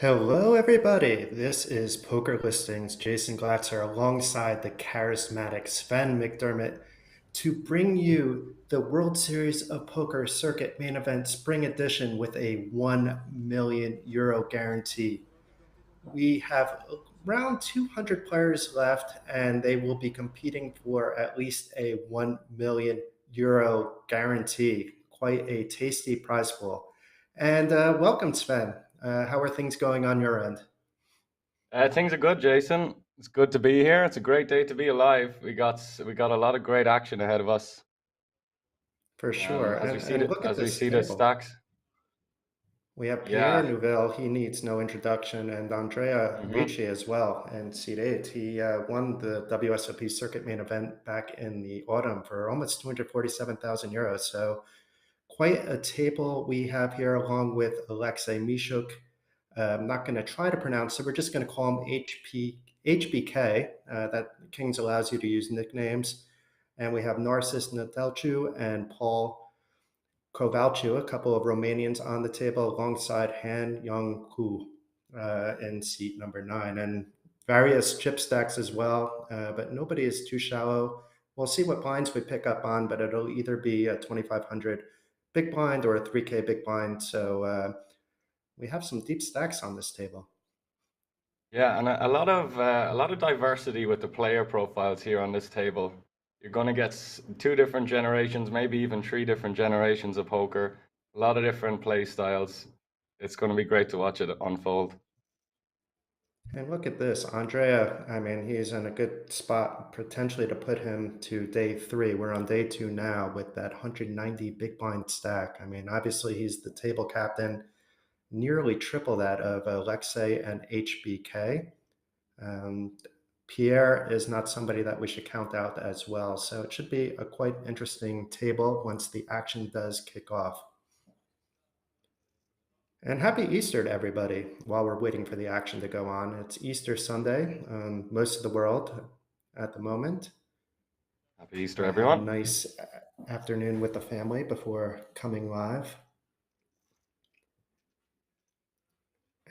Hello, everybody. This is Poker Listings. Jason Glatzer alongside the charismatic Sven McDermott to bring you the World Series of Poker Circuit Main Event Spring Edition with a €1 million guarantee. We have around 200 players left, and they will be competing for at least a €1 million guarantee. Quite a tasty prize pool. And welcome, Sven. How are things going on your end? Things are good, Jason. It's good to be here. It's a great day to be alive. We got a lot of great action ahead of us. For sure. As we see And look at as we this see the table. stacks. We have Pierre Yeah. Nouvelle. He needs no introduction, and Andrea hmm Ricci as well. And seat eight, he won the WSOP Circuit Main Event back in the autumn for almost €247,000. So quite a table we have here, along with Alexei Mishuk. I'm not going to try to pronounce it. We're just going to call him HBK. That Kings allows you to use nicknames. And we have Narcis Nedelcu and Paul Kovalciu, a couple of Romanians on the table, alongside Han Young-Hu in seat number 9, and various chip stacks as well, but nobody is too shallow. We'll see what blinds we pick up on, but it'll either be a 2,500 big blind or a 3K big blind. So we have some deep stacks on this table. Yeah, and a lot of diversity with the player profiles here on this table. You're going to get two different generations, maybe even three different generations of poker. A lot of different play styles. It's going to be great to watch it unfold. And look at this, Andrea. I mean, he's in a good spot potentially to put him to day 3. We're on day 2 now with that 190 big blind stack. I mean, obviously he's the table captain, nearly triple that of Alexei and HBK. Um, Pierre is not somebody that we should count out as well. So it should be a quite interesting table once the action does kick off. And happy Easter to everybody while we're waiting for the action to go on. It's Easter Sunday, most of the world at the moment. Happy Easter, Have a everyone. nice afternoon with the family before coming live.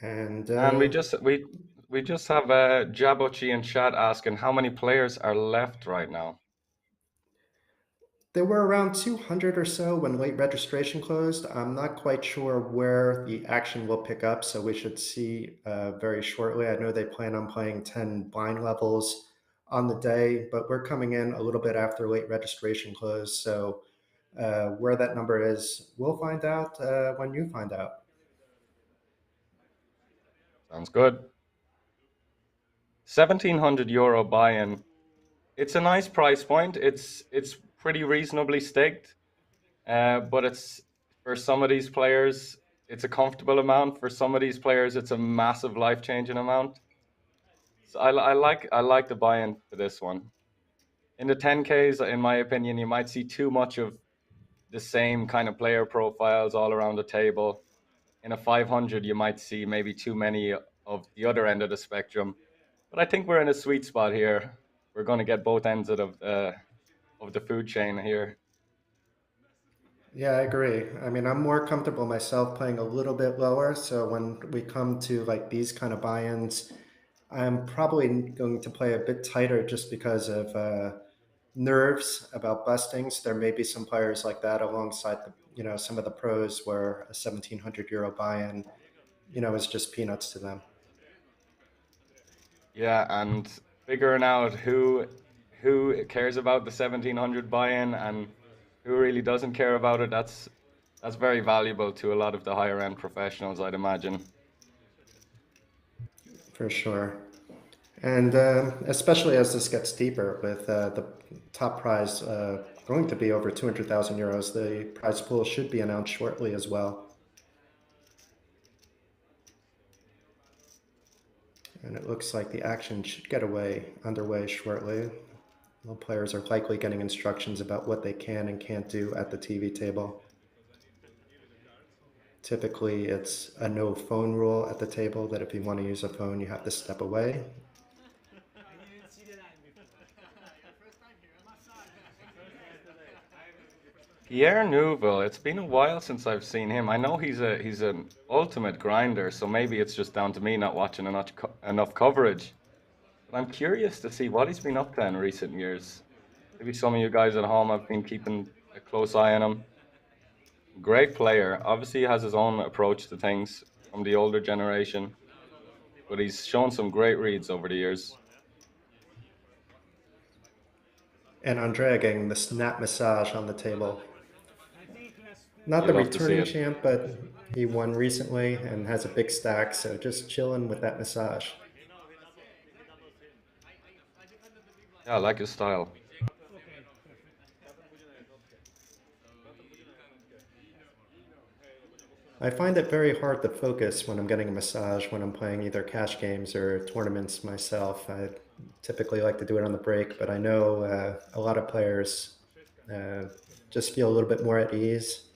And And we just have Jabochi in chat asking how many players are left right now. there were around 200 or so when late registration closed. I'm not quite sure where the action will pick up, so we should see very shortly. I know they plan on playing 10 blind levels on the day, but we're coming in a little bit after late registration closed. So where that number is, we'll find out when you find out. Sounds good. €1,700 buy-in. It's a nice price point. It's pretty reasonably staked, but it's for some of these players, it's a comfortable amount. For some of these players, it's a massive life-changing amount. So I like the buy-in for this one. In the 10Ks, in my opinion, you might see too much of the same kind of player profiles all around the table. In a 500, you might see maybe too many of the other end of the spectrum. But I think we're in a sweet spot here. We're going to get both ends of the food chain here. Yeah, I agree. I mean, I'm more comfortable myself playing a little bit lower. So when we come to like these kind of buy-ins, I'm probably going to play a bit tighter just because of nerves about bustings. There may be some players like that alongside some of the pros where a €1,700 buy-in, is just peanuts to them. Yeah, and figuring out who cares about the 1700 buy-in and who really doesn't care about it, that's very valuable to a lot of the higher end professionals, I'd imagine. For sure. And especially as this gets deeper with the top prize going to be over €200,000, the prize pool should be announced shortly as well. And it looks like the action should get underway shortly. Well, players are likely getting instructions about what they can and can't do at the TV table. Typically, it's a no phone rule at the table that if you want to use a phone, you have to step away. Pierre Neuville, it's been a while since I've seen him. I know he's an ultimate grinder, so maybe it's just down to me not watching enough coverage. But I'm curious to see what he's been up to in recent years. Maybe some of you guys at home have been keeping a close eye on him. Great player. Obviously, he has his own approach to things from the older generation, but he's shown some great reads over the years. And Andrea getting the snap massage on the table. Not You the love to see returning it. champ, but he won recently and has a big stack, so just chilling with that massage. Yeah, I like his style. I find it very hard to focus when I'm getting a massage when I'm playing either cash games or tournaments myself. I typically like to do it on the break, but I know a lot of players just feel a little bit more at ease.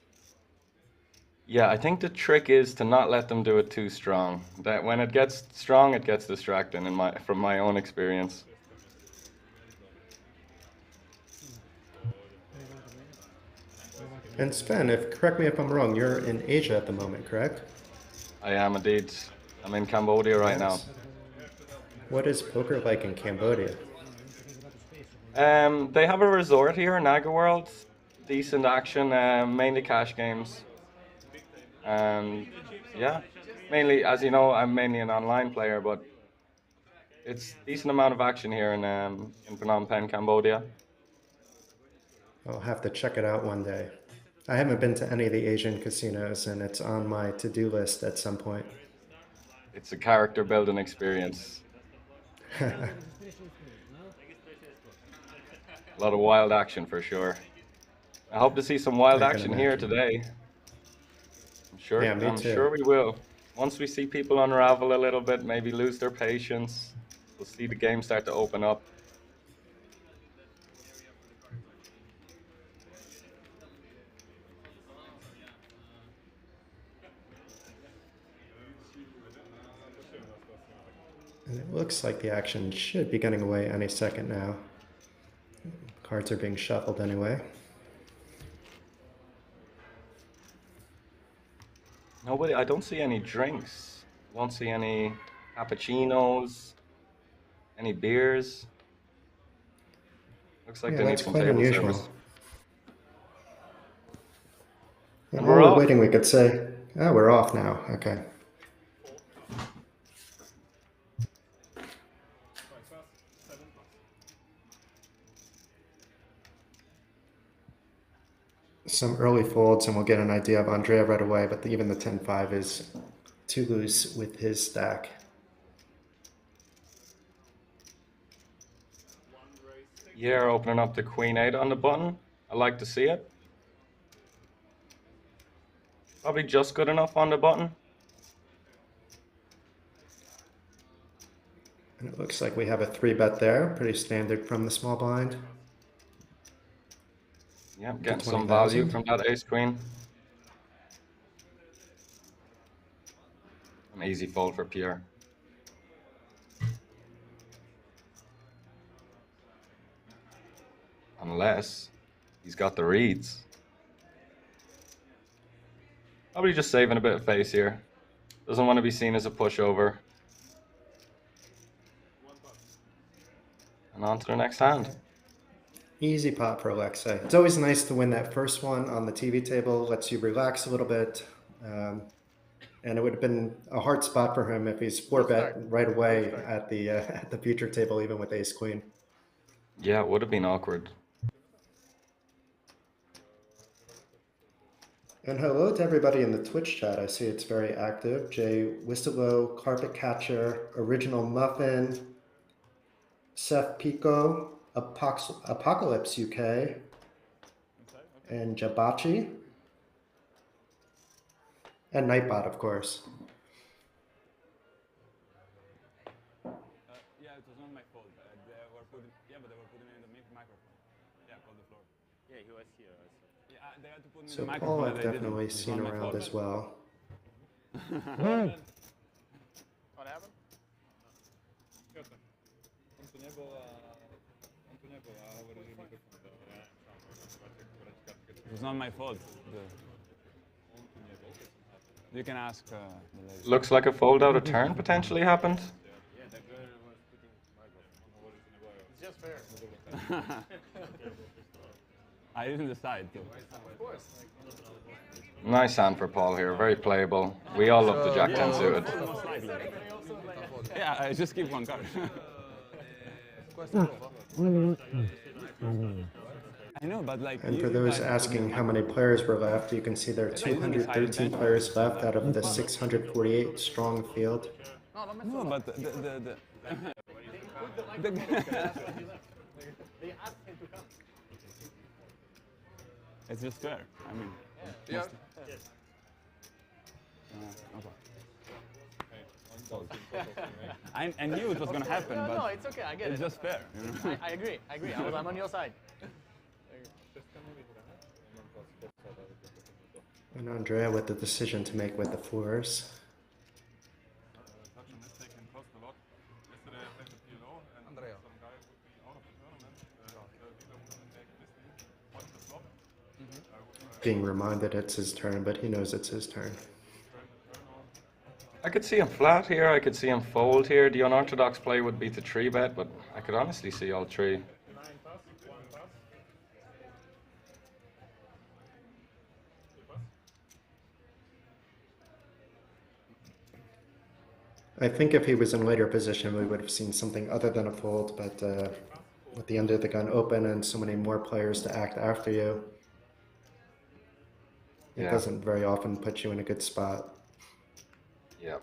Yeah, I think the trick is to not let them do it too strong. That when it gets strong, it gets distracting from my own experience. And Sven, correct me if I'm wrong, you're in Asia at the moment, correct? I am indeed. I'm in Cambodia right now. Yes. What is poker like in Cambodia? They have a resort here, Naga World. Decent action, mainly cash games. And yeah, mainly, as you know, I'm mainly an online player, but it's decent amount of action here in Phnom Penh, Cambodia. I'll have to check it out one day. I haven't been to any of the Asian casinos, and it's on my to-do list at some point. It's a character building experience. A lot of wild action for sure. I hope to see some wild I can action here imagine. today. Yeah, me I'm too. sure we will. Once we see people unravel a little bit, maybe lose their patience, we'll see the game start to open up. And it looks like the action should be getting away any second now. Cards are being shuffled anyway. Nobody, I don't see any drinks. Won't see any cappuccinos, any beers. Looks like Yeah, they need that's some quite table unusual. service. And And while we're we're off. waiting, we could say, oh, we're off now. Okay. Some early folds, and we'll get an idea of Andrea right away, but even the 10-5 is too loose with his stack. Yeah, opening up the Queen 8 on the button. I like to see it. Probably just good enough on the button. And it looks like we have a 3-bet there, pretty standard from the small blind. Yeah, getting some 20,000. value from that ace queen. An easy fold for Pierre. Unless he's got the reads. Probably just saving a bit of face here. Doesn't want to be seen as a pushover. And on to the next hand. Easy pot for Alexei. It's always nice to win that first one on the TV table, lets you relax a little bit. And it would have been a hard spot for him if he's 4-bet right away at the future table, even with ace queen. Yeah, it would have been awkward. And hello to everybody in the Twitch chat. I see it's very active. Jay Whistlelow, Carpet Catcher, Original Muffin, Seth Pico, Apocalypse UK, and Jabachi, and Nightbot, of course. Yeah, it was not my fault. They were putting, yeah, but they were putting it in the microphone. Yeah, on the floor. Yeah, he was here. Yeah, they had to put me in So the microphone. Paul, I've and they definitely didn't. It's seen not my around fault. as well. What happened? It was not my fault. You can ask the lady. Looks like a fold out of turn potentially happened. It's just fair. I didn't decide. Of course. Nice hand for Paul here, very playable. We all love the Jack 10 suited. Most likely. Yeah, I just keep one card. I know, but like. And for those asking how many players were left, you can see there are 213 players left out of the 648 strong field. No, but the it's just fair. I mean. Yeah. I knew it was gonna happen, No, but no, it's okay. I get it's it. just fair. You know? I agree. I'm on your side. And Andrea with the decision to make with the fours. Being reminded it's his turn, but he knows it's his turn. I could see him flat here, I could see him fold here. The unorthodox play would be to 3-bet, but I could honestly see all three. I think if he was in later position, we would have seen something other than a fold, but with the end of the gun open and so many more players to act after you, it Yeah. doesn't very often put you in a good spot. Yep.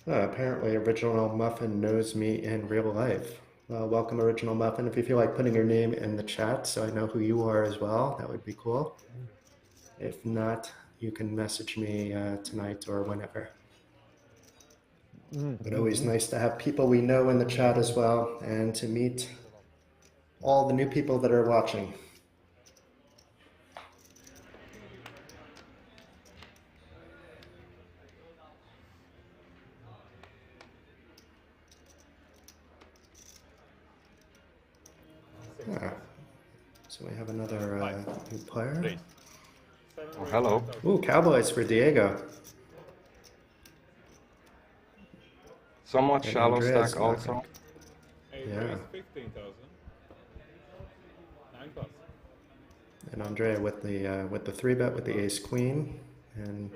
Apparently, Original Muffin knows me in real life. Welcome, Original Muffin. If you feel like putting your name in the chat so I know who you are as well, that would be cool. If not, you can message me tonight or whenever. But always nice to have people we know in the chat as well, and to meet all the new people that are watching. So we have another new player. Oh, hello. Ooh, Cowboys for Diego. Somewhat And shallow Andrea's stack also. Yeah. And Andrea with the 3-bet with the ace queen, and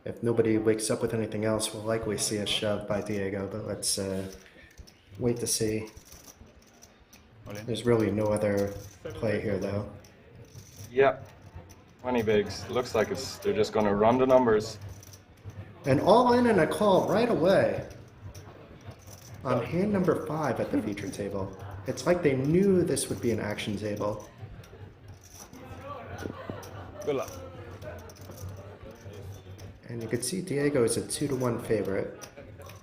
if nobody wakes up with anything else, we'll likely see a shove by Diego. But let's wait to see. There's really no other play here, though. Yep. 20 bigs. Looks like they're just going to run the numbers. And all in and a call right away on hand number 5 at the feature table. It's like they knew this would be an action table. Good luck. And you can see Diego is a 2-to-1 favorite.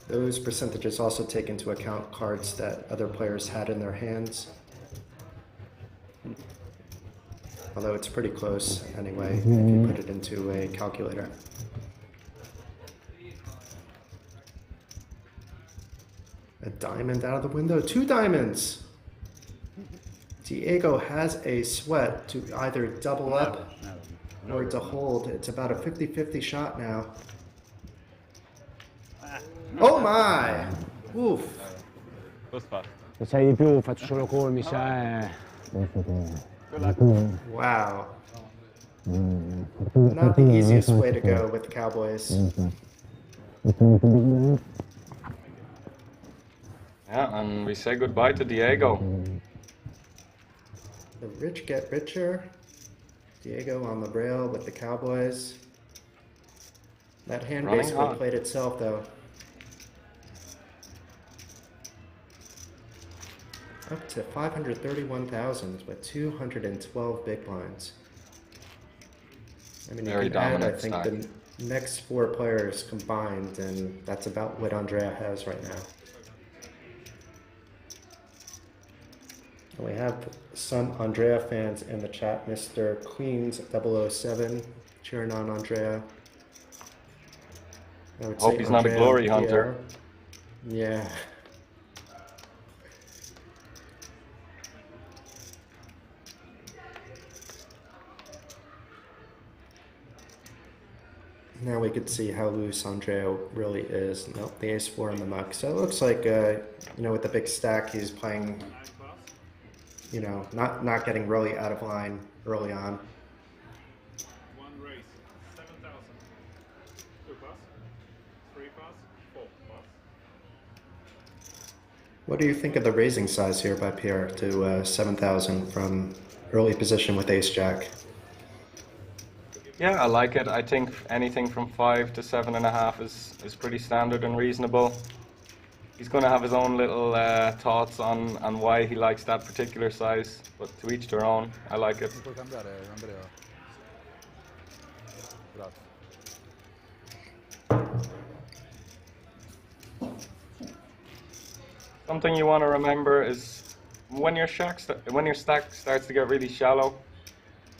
Those percentages also take into account cards that other players had in their hands. Although it's pretty close anyway, if you put it into a calculator. A diamond out of the window, 2 diamonds! Diego has a sweat to either double up or to hold. It's about a 50-50 shot now. Oh my! Oof. Se sai di più faccio solo colmi, sai. Wow. Not the easiest way to go with the Cowboys. Yeah, and we say goodbye to Diego. The rich get richer. Diego on the rail with the Cowboys. That hand Running basically hot. played itself though. Up to 531,000 with 212 big blinds. I mean, Very you can add, I dominant think, stack. the next 4 players combined, and that's about what Andrea has right now. We have some Andrea fans in the chat. Mr. Queens 007 cheering on Andrea. I would Hope say he's not a Andrea glory and hunter. Pierre. Yeah. Now we could see how loose Andrea really is. Nope, the ace-4 in the muck. So it looks like, you know, with the big stack, he's playing, you know, not getting really out of line early on. One raise, 7,000. 2 pass, 3 pass, 4 pass. What do you think of the raising size here by Pierre to 7,000 from early position with ace-jack? Yeah, I like it. I think anything from 5 to 7.5 is pretty standard and reasonable. He's going to have his own little thoughts on why he likes that particular size, but to each their own. I like it. Puoi cambiare, Andrea. Grazie. Something you want to remember is when your stack starts to get really shallow,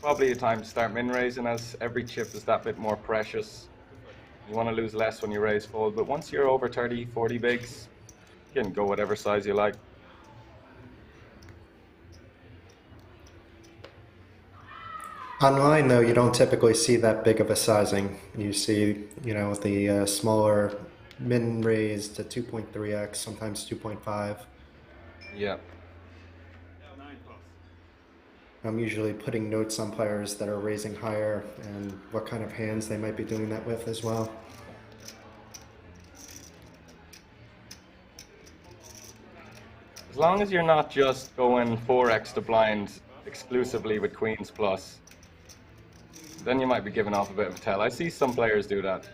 probably a time to start min raising, as every chip is that bit more precious. You want to lose less when you raise fold, but once you're over 30, 40 bigs, you can go whatever size you like. Online, though, you don't typically see that big of a sizing. You see, you know, the smaller min raise to 2.3x, sometimes 2.5. Yeah. 9 pass. I'm usually putting notes on players that are raising higher and what kind of hands they might be doing that with as well. As long as you're not just going 4x to blind exclusively with queens plus, then you might be giving off a bit of a tell. I see some players do that.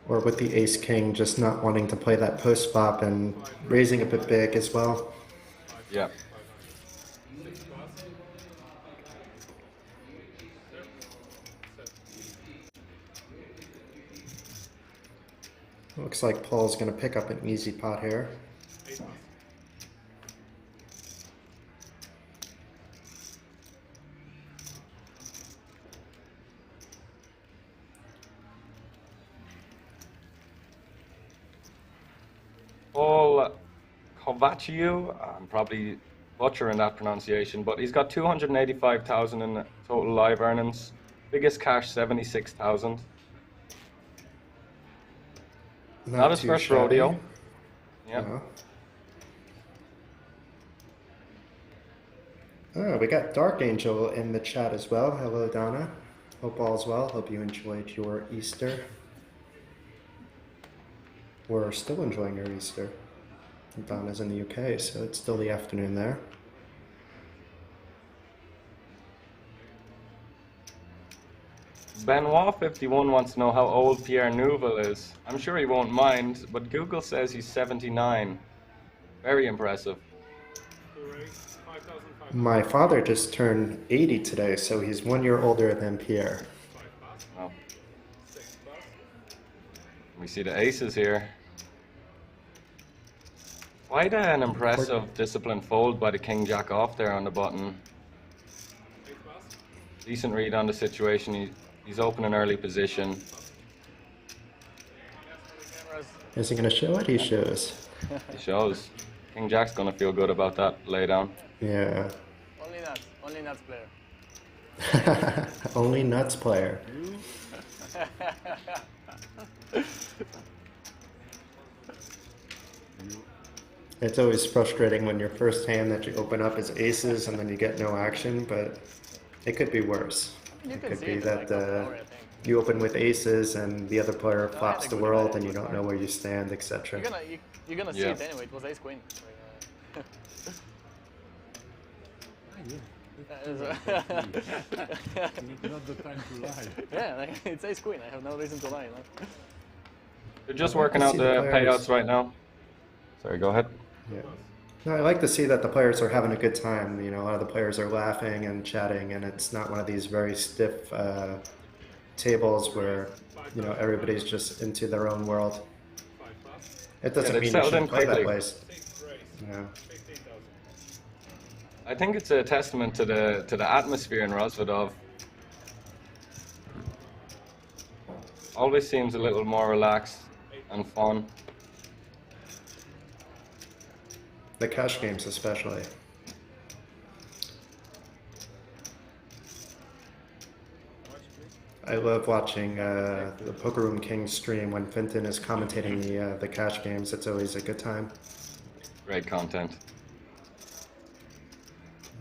Or with the ace-king, just not wanting to play that post-flop and raising a bit big as well. Yeah. 6 pass. Looks like Paul's going to pick up an easy pot here. 8 pass. Paul Kovaciu, I'm probably butchering that pronunciation, but he's got 285,000 in total live earnings. Biggest cash, 76,000. Not his too first shabby. rodeo. Yeah. No. Oh, we got Dark Angel in the chat as well. Hello, Donna. Hope all's well. Hope you enjoyed your Easter. We're still enjoying your Easter. Donna's in the UK, so it's still the afternoon there. Benoit51 wants to know how old Pierre Nouvel is. I'm sure he won't mind, but Google says he's 79. Very impressive. 2 raise, 5,500. My father just turned 80 today, so he's 1 year older than Pierre. 5 pass. Wow. 6 pass. We see the aces here. Quite an impressive disciplined fold by the king jack off there on the button. 8 pass. Decent read on the situation. He's open an early position. Is he going to show it? He shows. He shows. King jack's gonna feel good about that laydown. Yeah. Only nuts player. Only nuts player. It's always frustrating when your first hand that you open up is aces and then you get no action, but it could be worse. You It can could see be it in that like half an hour, I think. you open with aces and the other player flops think the we world did and it. you don't know where you stand, etc. You're gonna see Yeah. it anyway. It was ace queen. Not the time to lie. Yeah, like, it's ace queen. I have no reason to lie. No? They're just I like working to out see the the players. payouts right now. Sorry, go ahead. Yeah. No, I like to see that the players are having a good time. You know, a lot of the players are laughing and chatting, and it's not one of these very stiff tables where, you know, everybody's just into their own world. 5 pass. It doesn't they mean you settled in shouldn't play that quickly. way. 6 raise, Yeah. 15,000. I think it's a testament to the atmosphere in Rozvadov. Always seems a little more relaxed and fun. The cash games especially. I love watching the Poker Room King stream when Finton is commentating the cash games. It's always a good time. Great content.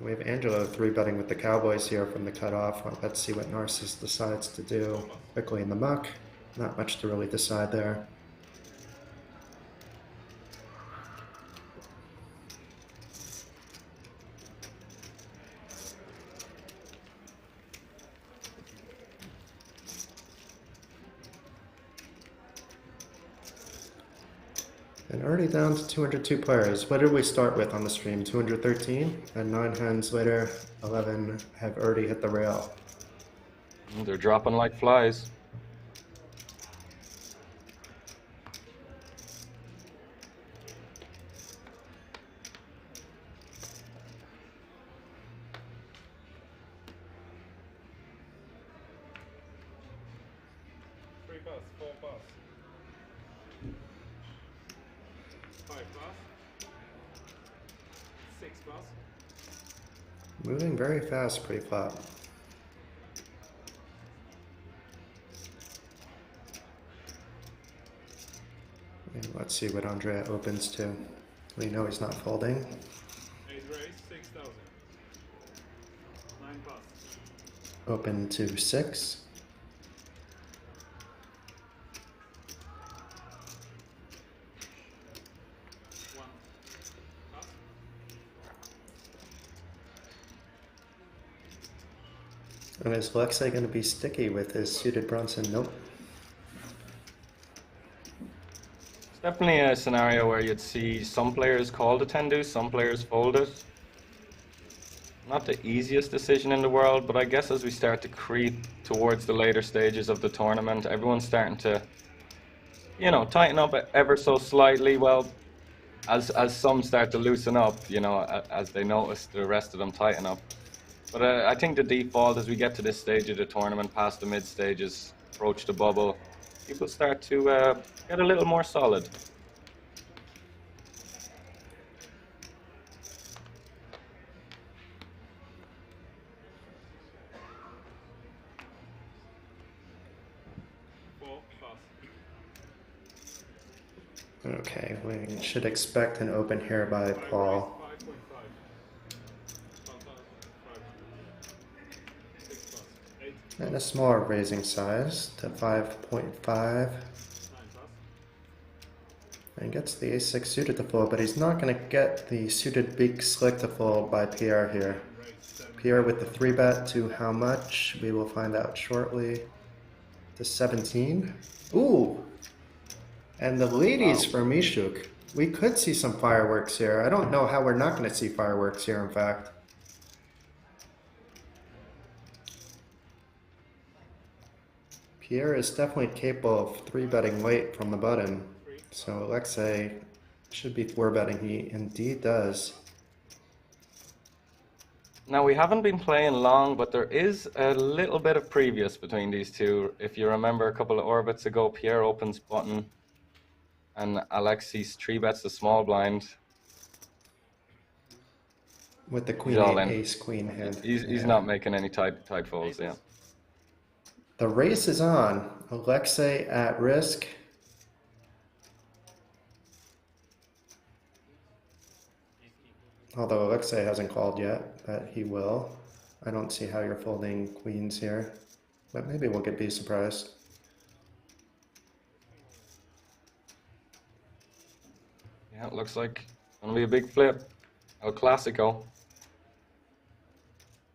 We have Angelo 3-betting with the Cowboys here from the cutoff. Well, let's see what Narcissus decides to do. Quickly in the muck. Not much to really decide there. And already down to 202 players. What did we start with on the stream? 213? And 9 hands later, 11 have already hit the rail. They're dropping like flies. Three plus, 4 plus. 5 plus. 6 plus. Moving very fast pre-flop. And let's see what Andrea opens to. We know he's not folding. 8 raise, 6,000. 9 plus. Open to 6. One. Plus. And is Alexei going to be sticky with his suited Brunson? Nope. It's definitely a scenario where you'd see some players call the 10 deuce, some players fold it. Not the easiest decision in the world, but I guess as we start to creep towards the later stages of the tournament, everyone's starting to, you know, tighten up ever so slightly. Well, as some start to loosen up, you know, as they notice the rest of them tighten up. But I think the default as we get to this stage of the tournament, past the mid stages, approach the bubble, people start to get a little more solid. Okay, we should expect an open here by Paul. 5.5. And a smaller raising size to 5.5. And gets the ace-6 suited to fold, but he's not going to get the suited big slick to fold by Pierre here. Pierre with the 3-bet to how much? We will find out shortly. To 17. Ooh! And the ladies for Mishuk. We could see some fireworks here. I don't know how we're not going to see fireworks here, in fact. Pierre is definitely capable of 3-betting late from the button. So Alexei should be 4-betting. He indeed does. Now, we haven't been playing long, but there is a little bit of previous between these two. If you remember a couple of orbits ago, Pierre opens button and Alexei 3-bets the small blind. With the He's queen all 8 in. ace queen hand. He's not making any tight folds, yeah. The race is on. Alexei at risk. Although Alexei hasn't called yet, but he will. I don't see how you're folding queens here, but maybe we'll be surprised. Yeah, it looks like gonna be a big flip. El Clasico.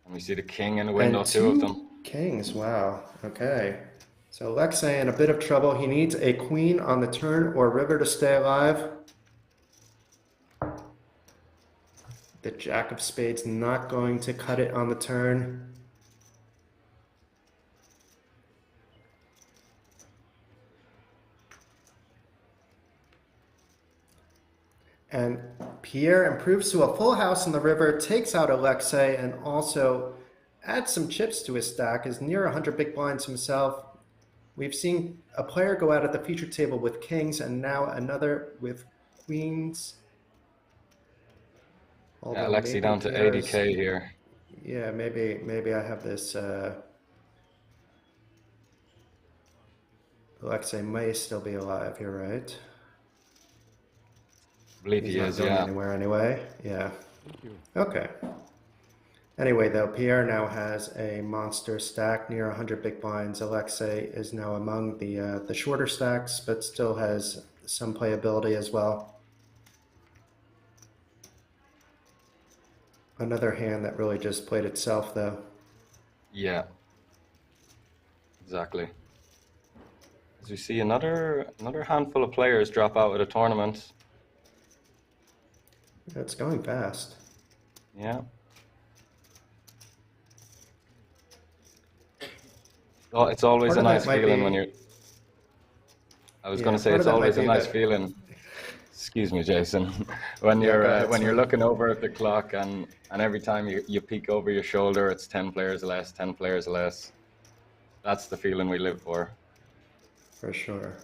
And we see the king in the window, And two of them. Kings, wow. Okay. So Alexei in a bit of trouble. He needs a queen on the turn or river to stay alive. The jack of spades not going to cut it on the turn. And Pierre improves to a full house in the river, takes out Alexei, and also adds some chips to his stack, is near 100 big blinds himself. We've seen a player go out at the feature table with kings and now another with queens. Yeah, Alexei down to 80K here. Yeah, maybe I have this Alexei may still be alive, you're right. I believe He's he not is, going yeah. anywhere anyway. Yeah. Thank you. Okay. Anyway, though, Pierre now has a monster stack near 100 big blinds. Alexei is now among the shorter stacks, but still has some playability as well. Another hand that really just played itself, though. Yeah. Exactly. As we see another handful of players drop out of the tournament. It's going fast. Yeah. Oh, it's always Part a of that nice might feeling when be- you're. I was Yeah, going to say part it's of that might always a be nice that- feeling. Excuse me, Jason. when Yeah, you're go ahead, when you're son. looking over at the clock and every time you peek over your shoulder, it's 10 players less, 10 players less. That's the feeling we live for. For sure.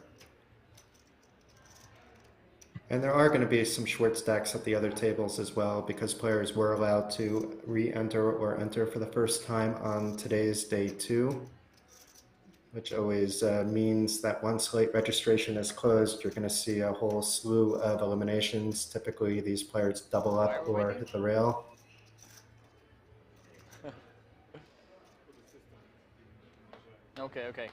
And there are going to be some short stacks at the other tables as well, because players were allowed to re-enter or enter for the first time on today's day 2, which always means that once late registration is closed, you're going to see a whole slew of eliminations. Typically, these players double Why up are we or waiting? hit the rail. Okay, okay.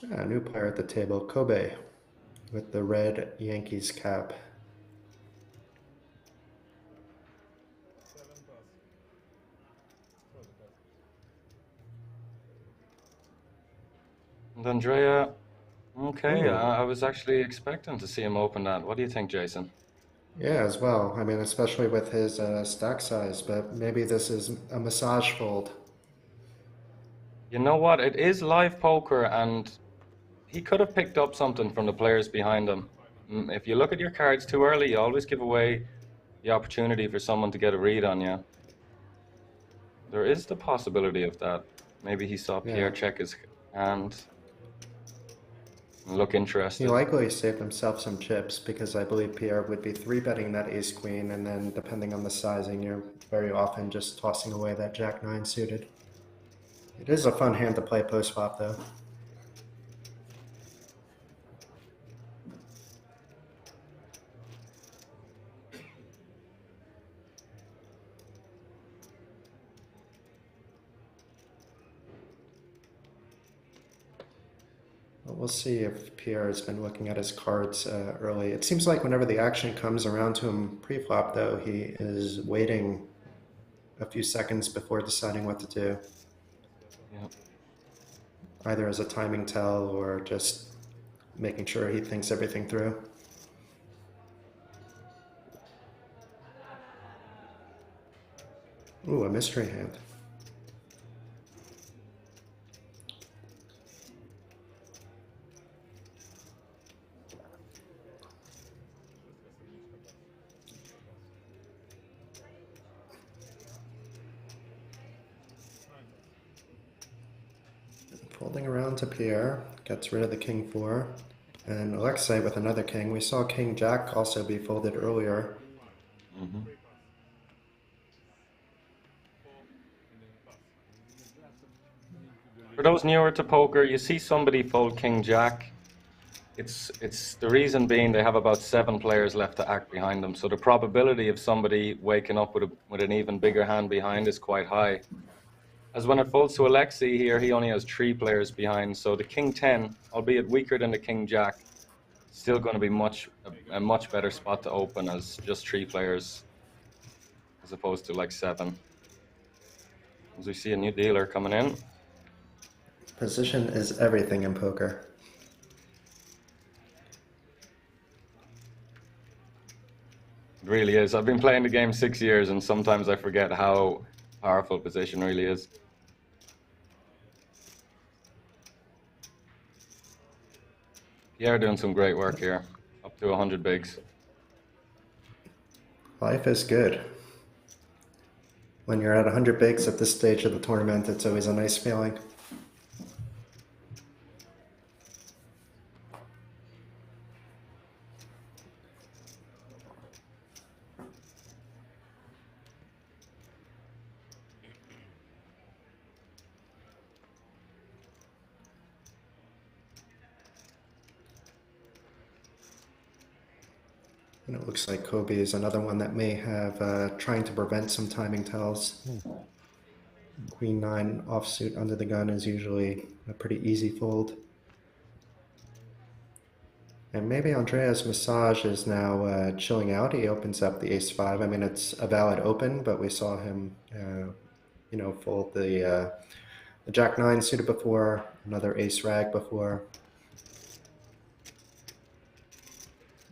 A new player at the table, Kobe, with the red Yankees cap. And Andrea, okay, Ooh. I was actually expecting to see him open that. What do you think, Jason? Yeah, as well. I mean, especially with his stack size, but maybe this is a massage fold. You know what? It is live poker, and he could have picked up something from the players behind him. If you look at your cards too early, you always give away the opportunity for someone to get a read on you. There is the possibility of that. Maybe he saw Pierre Yeah. check his hand and look He interested. likely saved himself some chips, because I believe Pierre would be 3-betting that ace queen, and then depending on the sizing, you're very often just tossing away that jack 9 suited. It is a fun hand to play post flop, though. But we'll see if Pierre has been looking at his cards early. It seems like whenever the action comes around to him pre-flop, though, he is waiting a few seconds before deciding what to do. Yeah. Either as a timing tell or just making sure he thinks everything through. Ooh, a mystery hand. Folding around to Pierre, gets rid of the king 4. And Alexei with another king. We saw king jack also be folded earlier. Mm-hmm. For those newer to poker, you see somebody fold king jack. It's the reason being they have about 7 players left to act behind them. So the probability of somebody waking up with an even bigger hand behind is quite high. As when it folds to Alexei here, he only has 3 players behind. So the king 10, albeit weaker than the king jack, still going to be a much better spot to open as just 3 players as opposed to like 7. As we see a new dealer coming in. Position is everything in poker. It really is. I've been playing the game 6 years, and sometimes I forget how powerful position really is. Pierre doing some great work here, up to 100 bigs. Life is good. When you're at 100 bigs at this stage of the tournament, it's always a nice feeling. And it looks like Kobe is another one that may have trying to prevent some timing tells. Queen 9 offsuit under the gun is usually a pretty easy fold. And maybe Andrea's massage is now chilling out. He opens up the ace-5. I mean, it's a valid open, but we saw him, you know, fold the jack-9 suited before, another ace-rag before.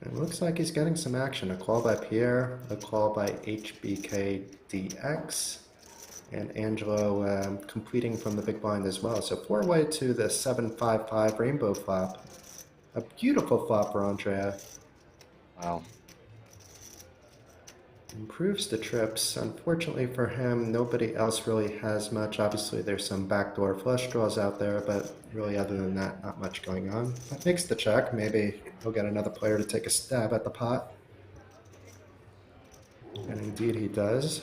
It looks like he's getting some action. A call by Pierre, a call by HBKDX, and Angelo completing from the big blind as well. So 4-way to the 7-5-5 rainbow flop. A beautiful flop for Andrea. Wow. Improves the trips. Unfortunately for him, nobody else really has much. Obviously, there's some backdoor flush draws out there, but really other than that, not much going on. That makes the check. Maybe he'll get another player to take a stab at the pot. And indeed he does.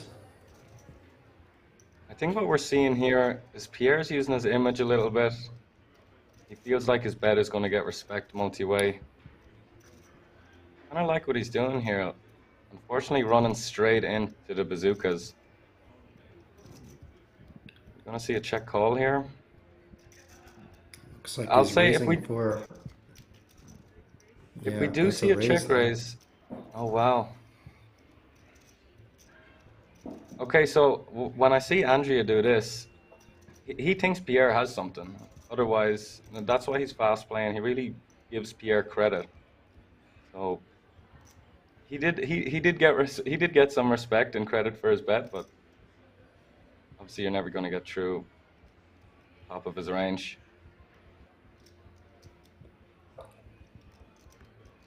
I think what we're seeing here is Pierre's using his image a little bit. He feels like his bet is going to get respect multi-way. Kind of like what he's doing here. Unfortunately, running straight into the bazookas. We're going to see a check call here. Looks like I'll he's say if raising we for... if Yeah, we do that's see a raise check there. raise. Oh wow. Okay, so when I see Andrea do this, he thinks Pierre has something. Otherwise, that's why he's fast playing. He really gives Pierre credit. So he did get some respect and credit for his bet, but obviously you're never going to get through top of his range.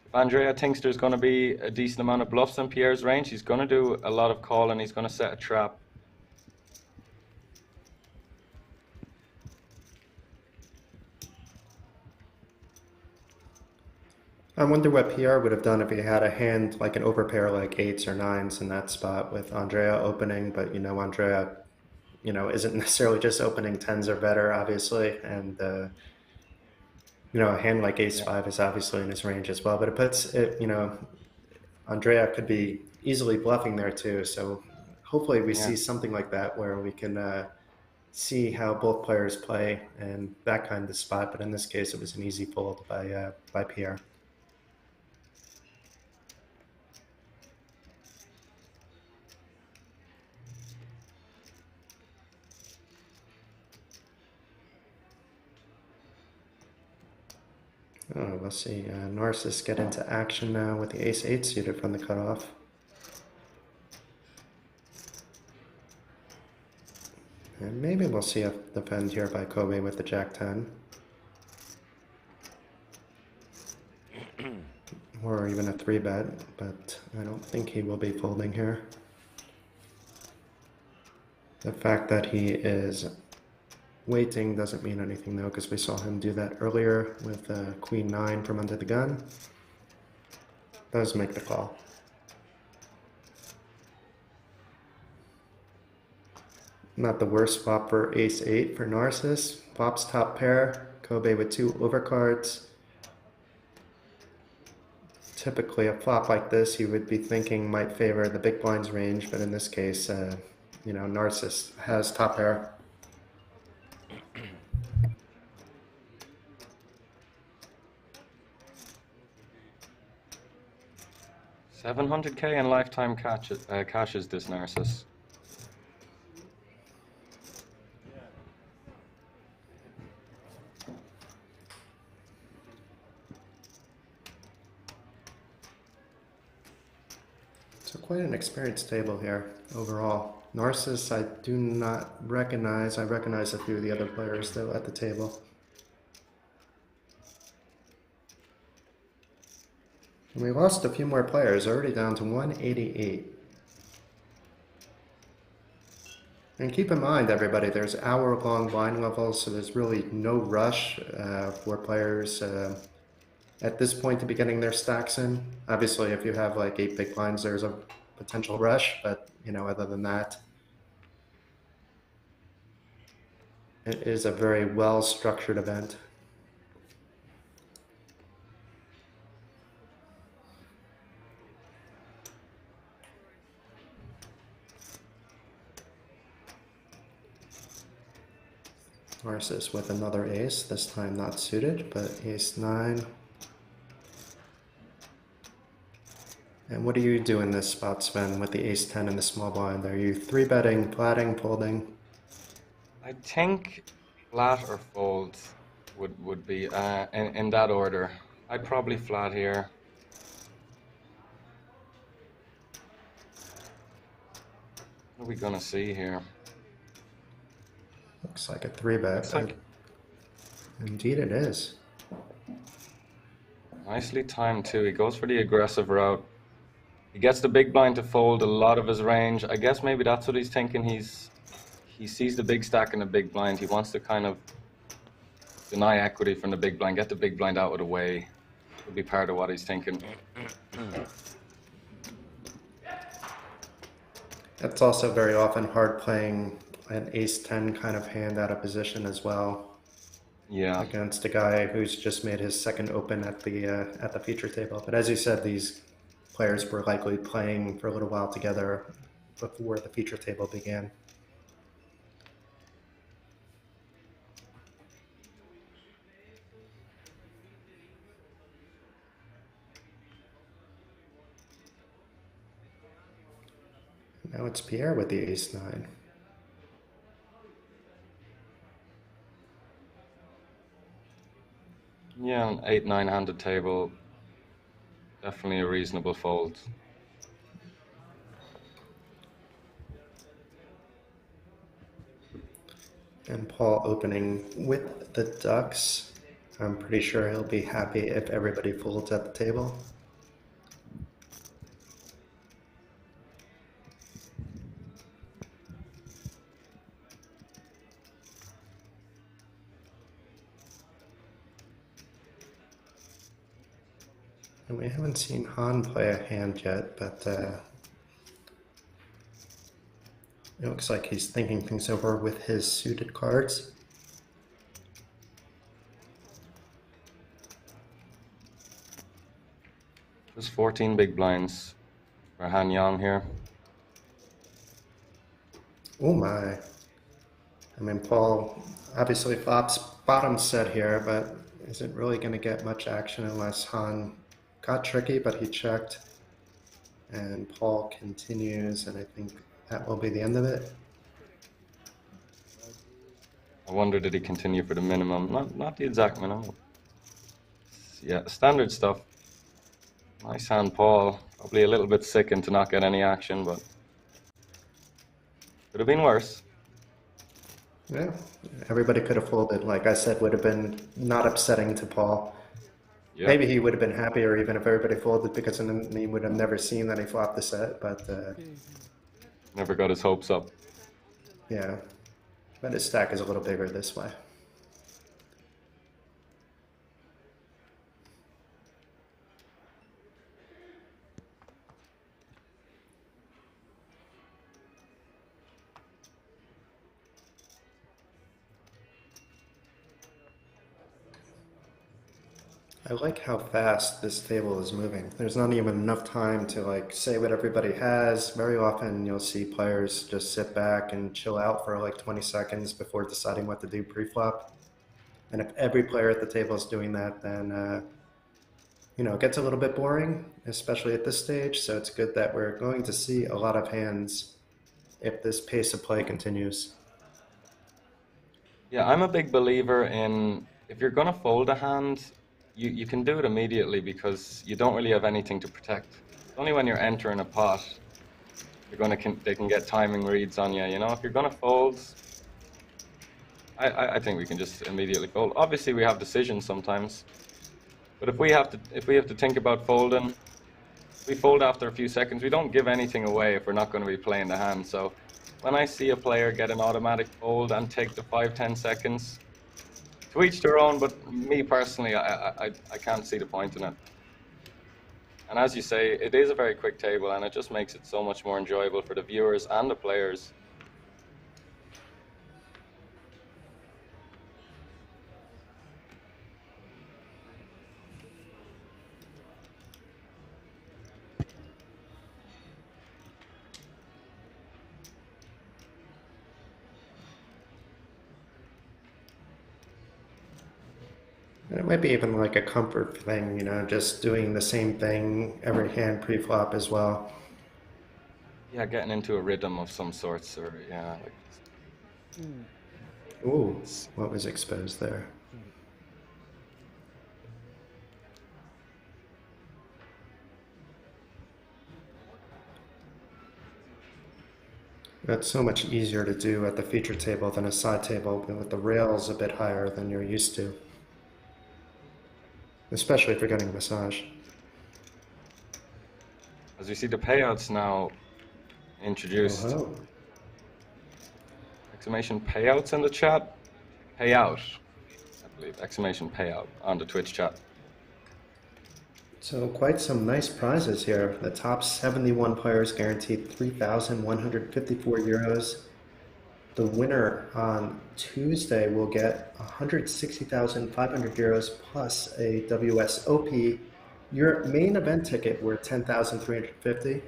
If Andrea thinks there's going to be a decent amount of bluffs in Pierre's range, he's going to do a lot of calling. He's going to set a trap. I wonder what Pierre would have done if he had a hand like an overpair like 8s or 9s in that spot with Andrea opening, but you know, Andrea, you know, isn't necessarily just opening 10s or better, obviously, and you know, a hand like ace-5 is obviously in his range as well, but it puts it, you know, Andrea could be easily bluffing there too, so hopefully we see something like that where we can see how both players play and that kind of spot, but in this case it was an easy fold by Pierre. Oh, let's see. Narcissus get into action now with the ace-8 suited from the cutoff. And maybe we'll see a defend here by Kobe with the jack-10. Or even a 3-bet, but I don't think he will be folding here. The fact that he is waiting doesn't mean anything though, because we saw him do that earlier with Queen 9 from under the gun. Does make the call. Not the worst flop for ace-8 for Narcissus. Flops top pair, Kobe with 2 overcards. Typically a flop like this you would be thinking might favor the big blind's range, but in this case, you know, Narcissus has top pair. $700K in lifetime cashes this Narcissus. So quite an experienced table here overall. Narcissus I do not recognize. I recognize a few of the other players though at the table. And we lost a few more players, already down to 188. And keep in mind, everybody, there's hour-long blind levels, so there's really no rush for players at this point to be getting their stacks in. Obviously, if you have like 8 big blinds, there's a potential rush, but you know, other than that, it is a very well-structured event. Narcissus with another ace, this time not suited, but ace 9. And what do you do in this spot, Sven, with the ace 10 in the small blind? Are you 3-betting, flatting, folding? I think flat or fold would be in that order. I'd probably flat here. What are we gonna see here? Looks like a 3-bet. Looks like Indeed it is. nicely timed too. He goes for the aggressive route. He gets the big blind to fold a lot of his range. I guess maybe that's what he's thinking. He sees the big stack in the big blind. He wants to kind of deny equity from the big blind, get the big blind out of the way. Could be part of what he's thinking. That's also very often hard playing an ace 10 kind of hand out of position as well. Yeah. Against a guy who's just made his second open at the feature table. But as you said, these players were likely playing for a little while together before the feature table began. Now it's Pierre with the ace 9. Yeah, an 8-9 handed table. Definitely a reasonable fold. And Paul opening with the ducks. I'm pretty sure he'll be happy if everybody folds at the table. And we haven't seen Han play a hand yet, but it looks like he's thinking things over with his suited cards. Just 14 big blinds for Han Yang here. Oh my. I mean, Paul obviously flops bottom set here, but is it really going to get much action unless Han got tricky, but he checked. And Paul continues, and I think that will be the end of it. I wonder, did he continue for the minimum? Not the exact minimum. Yeah, standard stuff. Nice hand, Paul. Probably a little bit sickened to not get any action, but could have been worse. Yeah, everybody could have folded. Like I said, would have been not upsetting to Paul. Yeah. Maybe he would have been happier even if everybody folded, because then he would have never seen that he flopped the set, but Never got his hopes up. yeah. But his stack is a little bigger this way. I like how fast this table is moving. There's not even enough time to like say what everybody has. Very often you'll see players just sit back and chill out for like 20 seconds before deciding what to do pre-flop. And if every player at the table is doing that, then you know, it gets a little bit boring, especially at this stage. So it's good that we're going to see a lot of hands if this pace of play continues. Yeah, I'm a big believer in, if you're gonna fold a hand, you can do it immediately because you don't really have anything to protect. It's only when you're entering a pot, they can get timing reads on you. You know, if you're gonna fold, I think we can just immediately fold. Obviously, we have decisions sometimes, but if we have to think about folding, we fold after a few seconds. We don't give anything away if we're not going to be playing the hand. So when I see a player get an automatic fold and take the 5-10 seconds, to each their own, but me personally, I can't see the point in it. And as you say, it is a very quick table, and it just makes it so much more enjoyable for the viewers and the players. And it might be even like a comfort thing, you know, just doing the same thing every hand pre-flop as well. Yeah, getting into a rhythm of some sorts, or yeah, like. Ooh, what was exposed there? That's so much easier to do at the feature table than a side table with the rails a bit higher than you're used to. Especially if you're getting a massage. As you see the payouts now introduced. Oh, Exclamation payouts in the chat. Payout, I believe. Exclamation payout on the Twitch chat. so quite some nice prizes here. The top 71 players guaranteed 3,154 euros. The winner on Tuesday will get 160,500 euros plus a WSOP Europe main event ticket worth 10,350.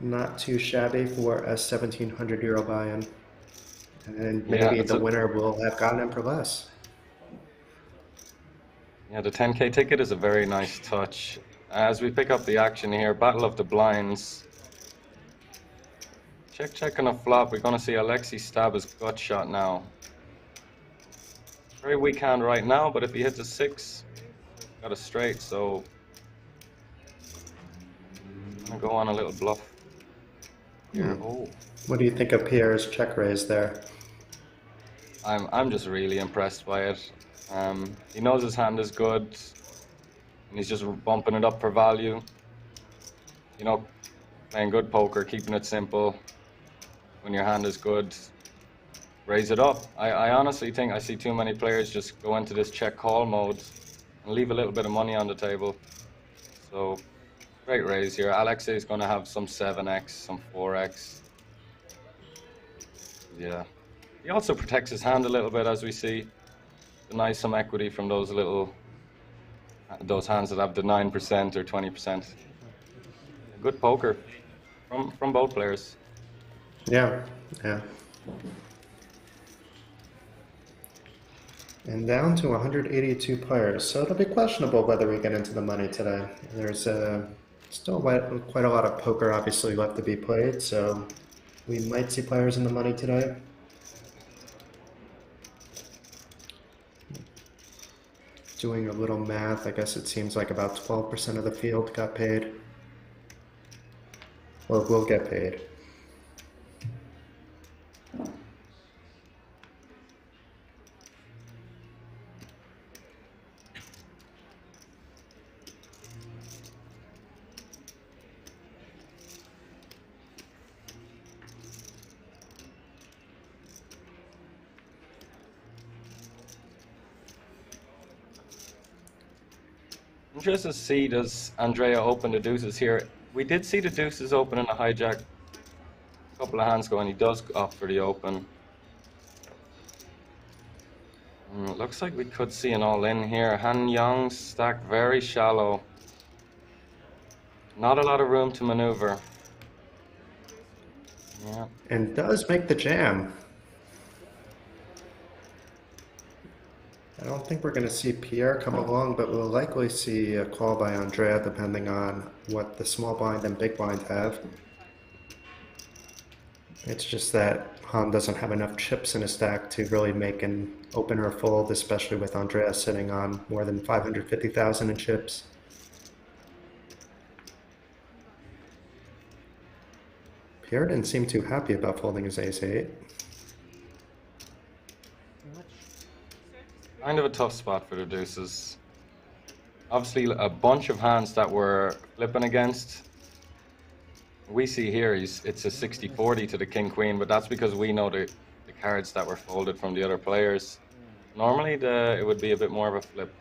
Not too shabby for a 1,700 euro buy-in. And maybe the winner will have gotten it for less. Yeah, the 10K ticket is a very nice touch. As we pick up the action here, Battle of the Blinds. Check on a flop. We're going to see Alexei stab his gut shot now. Very weak hand right now, but if he hits a 6, got a straight, so I'm going to go on a little bluff here. Oh. What do you think of Pierre's check raise there? I'm just really impressed by it. He knows his hand is good, and he's just bumping it up for value. You know, playing good poker, keeping it simple. When your hand is good, raise it up. I honestly think I see too many players just go into this check call mode and leave a little bit of money on the table. So, great raise here. Alexei is going to have some 7x, some 4x. Yeah. He also protects his hand a little bit, as we see. Denies some equity from those hands that have the 9% or 20%. Good poker from both players. Yeah, yeah. And down to 182 players, so it'll be questionable whether we get into the money today. There's still quite a lot of poker obviously left to be played, so we might see players in the money today. Doing a little math, I guess it seems like about 12% of the field got paid, or will get paid. Interested to see, does Andrea open the deuces here? We did see the deuces open in a hijack a couple of hands ago, and he does opt for the open. It looks like we could see an all-in here. Han Yang's stacked very shallow. Not a lot of room to maneuver. Yeah. And does make the jam. I don't think we're going to see Pierre come along, but we'll likely see a call by Andrea depending on what the small blind and big blind have. It's just that Han doesn't have enough chips in his stack to really make an open or fold, especially with Andrea sitting on more than 550,000 in chips. Pierre didn't seem too happy about folding his ace-8. Kind of a tough spot for the deuces. Obviously, a bunch of hands that we're flipping against. We see here it's a 60-40 to the king queen, but that's because we know the cards that were folded from the other players. Normally it would be a bit more of a flip.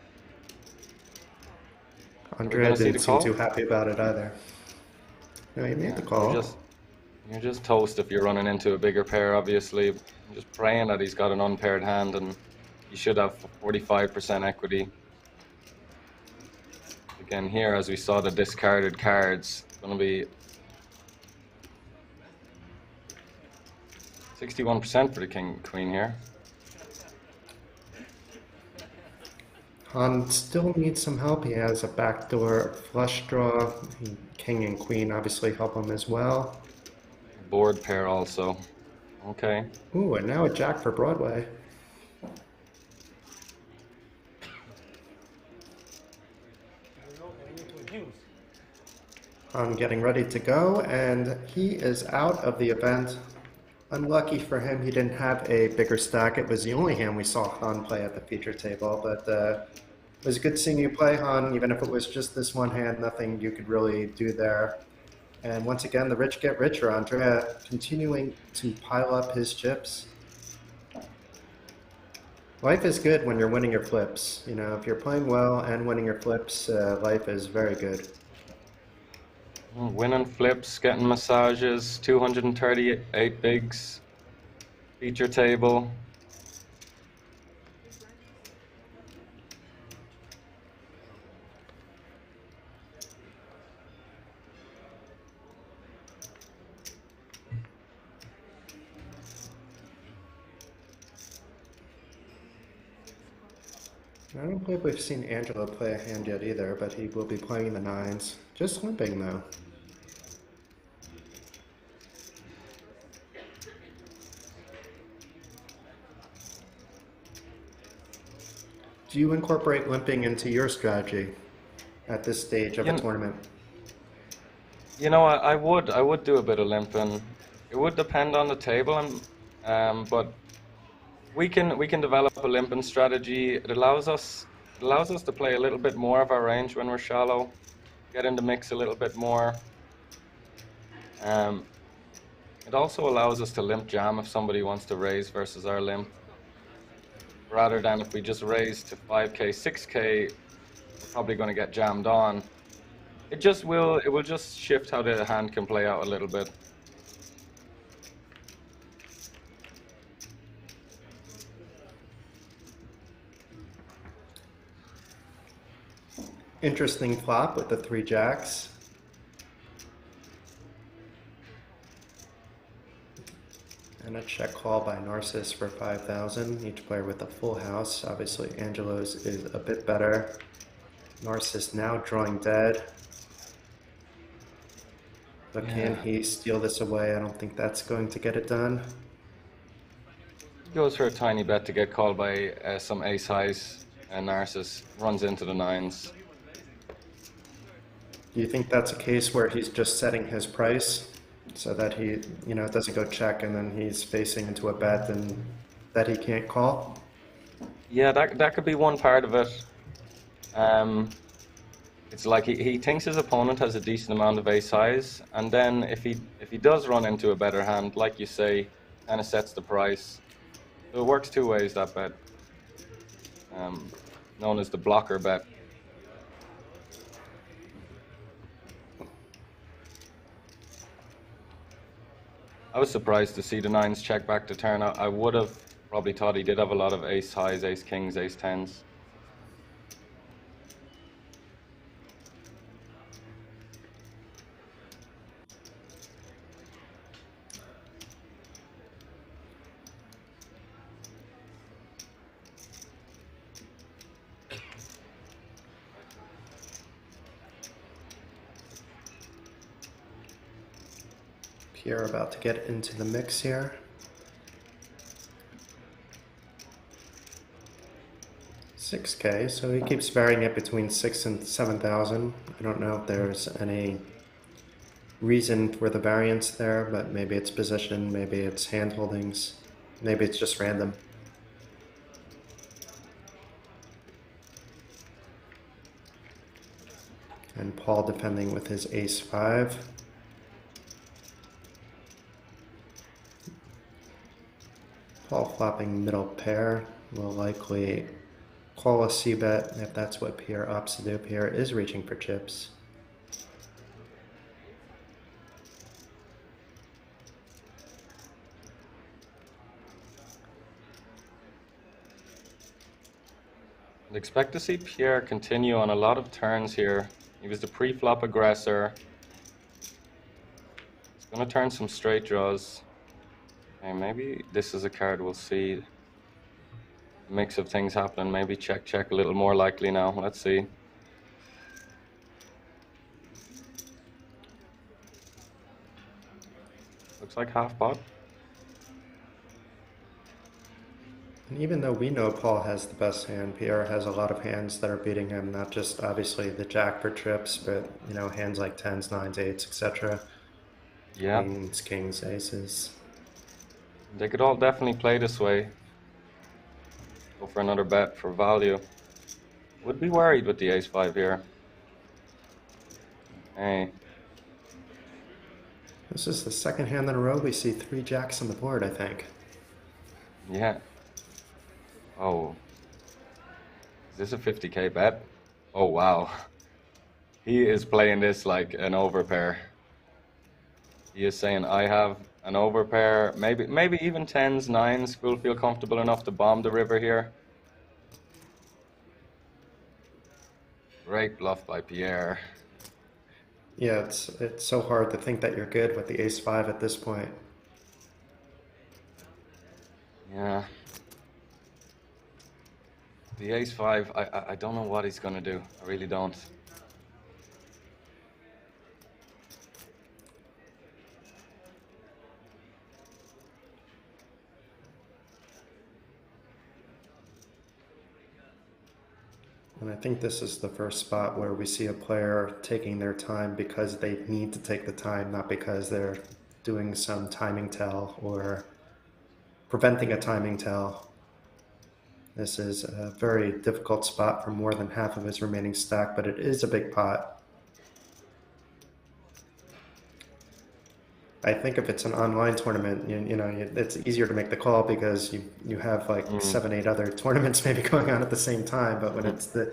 Are we Andrea gonna see didn't the seem call? too happy about it either. No, he made the call. You're just toast if you're running into a bigger pair, obviously. I'm just praying that he's got an unpaired hand, and you should have 45% equity. Again, here, as we saw the discarded cards, it's going to be 61% for the king queen here. Han still needs some help. He has a backdoor flush draw. King and queen obviously help him as well. Board pair also. Okay. Ooh, and now a jack for Broadway. Han getting ready to go, and he is out of the event. Unlucky for him, he didn't have a bigger stack. It was the only hand we saw Han play at the feature table, but it was good seeing you play, Han, even if it was just this one hand, nothing you could really do there. And once again, the rich get richer. Andrea continuing to pile up his chips. Life is good when you're winning your flips. You know, if you're playing well and winning your flips, life is very good. Winning flips, getting massages, 238 bigs, feature table. I don't believe we've seen Angelo play a hand yet either, but he will be playing the nines. Just limping though. Do you incorporate limping into your strategy at this stage of a tournament? You know, I would do a bit of limping. It would depend on the table, but we can develop a limping strategy. It allows us to play a little bit more of our range when we're shallow, get in the mix a little bit more. It also allows us to limp jam if somebody wants to raise versus our limp, rather than if we just raise to 5k, 6k, we're probably going to get jammed on. It will just shift how the hand can play out a little bit. Interesting flop with the three jacks. And a check call by Narcissus for 5,000. Each player with a full house. Obviously, Angelo's is a bit better. Narcissus now drawing dead. But can he steal this away? I don't think that's going to get it done. He goes for a tiny bet to get called by some ace highs, and Narcissus runs into the nines. Do you think that's a case where he's just setting his price so that he, you know, doesn't go check and then he's facing into a bet and that he can't call? Yeah, that could be one part of it. It's like he thinks his opponent has a decent amount of ace highs, and then if he does run into a better hand, like you say, kind of sets the price. So it works two ways, that bet, known as the blocker bet. I was surprised to see the nines check back to turn. I would have probably thought he did have a lot of ace highs, ace kings, ace tens. Pierre about to get into the mix here. $6K, so he keeps varying it between 6 and 7,000. I don't know if there's any reason for the variance there, but maybe it's position, maybe it's hand holdings, maybe it's just random. And Paul defending with his ace 5. Paul flopping middle pair will likely call a c-bet if that's what Pierre opts to do. Pierre is reaching for chips. I'd expect to see Pierre continue on a lot of turns here. He was the pre-flop aggressor. He's going to turn some straight draws. Okay, maybe this is a card we'll see a mix of things happening. Maybe check a little more likely now. Let's see. Looks like half pot. And even though we know Paul has the best hand, Pierre has a lot of hands that are beating him, not just obviously the jack for trips, but you know, hands like 10s, 9s, 8s, etc. Yeah. Queens, kings, aces. They could all definitely play this way. Go for another bet for value. Would be worried with the ace-5 here. Hey. This is the second hand in a row we see 3 jacks on the board, I think. Yeah. Oh. Is this a 50k bet? Oh, wow. He is playing this like an overpair. He is saying, I have an overpair. Maybe even 10s, 9s will feel comfortable enough to bomb the river here. Great bluff by Pierre. Yeah, it's so hard to think that you're good with the ace-5 at this point. Yeah. The ace-5, I don't know what he's gonna do. I really don't. And I think this is the first spot where we see a player taking their time because they need to take the time, not because they're doing some timing tell or preventing a timing tell. This is a very difficult spot for more than half of his remaining stack, but it is a big pot. I think if it's an online tournament, you know, it's easier to make the call because you have like 7, 8 other tournaments maybe going on at the same time. But when it's the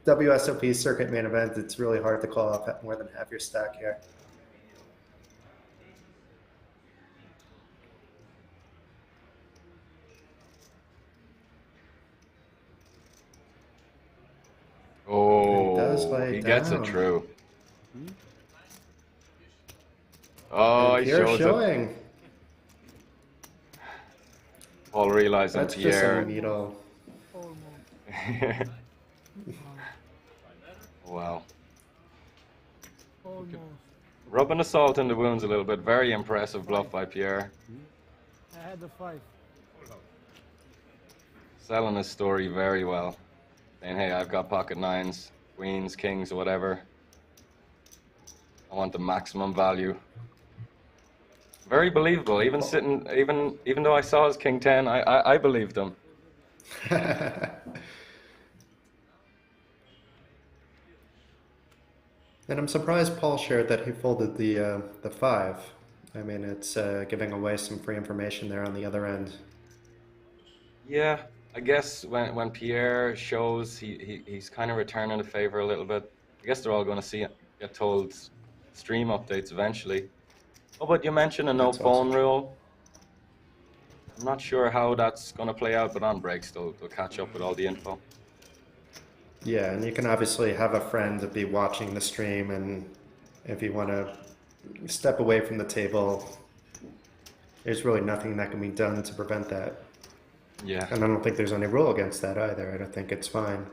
WSOP Circuit Main Event, it's really hard to call off more than half your stack here. Oh, he gets it true. Oh, he shows showing. it. Paul realizing That's Pierre. just a needle. Wow. Rubbing the salt in the wounds a little bit. Very impressive bluff by Pierre. I had the 5. Selling his story very well. Saying, hey, I've got pocket 9s, queens, kings, whatever. I want the maximum value. Very believable. Even though I saw his king 10, I believed him. And I'm surprised Paul shared that he folded the 5. I mean, it's giving away some free information there on the other end. Yeah, I guess when Pierre shows, he's kind of returning the favor a little bit. I guess they're all going to get told stream updates eventually. Oh, but you mentioned a no phone rule. I'm not sure how that's going to play out, but on breaks they'll catch up with all the info. Yeah, and you can obviously have a friend to be watching the stream, and if you want to step away from the table, there's really nothing that can be done to prevent that. Yeah. And I don't think there's any rule against that either. I don't think it's fine.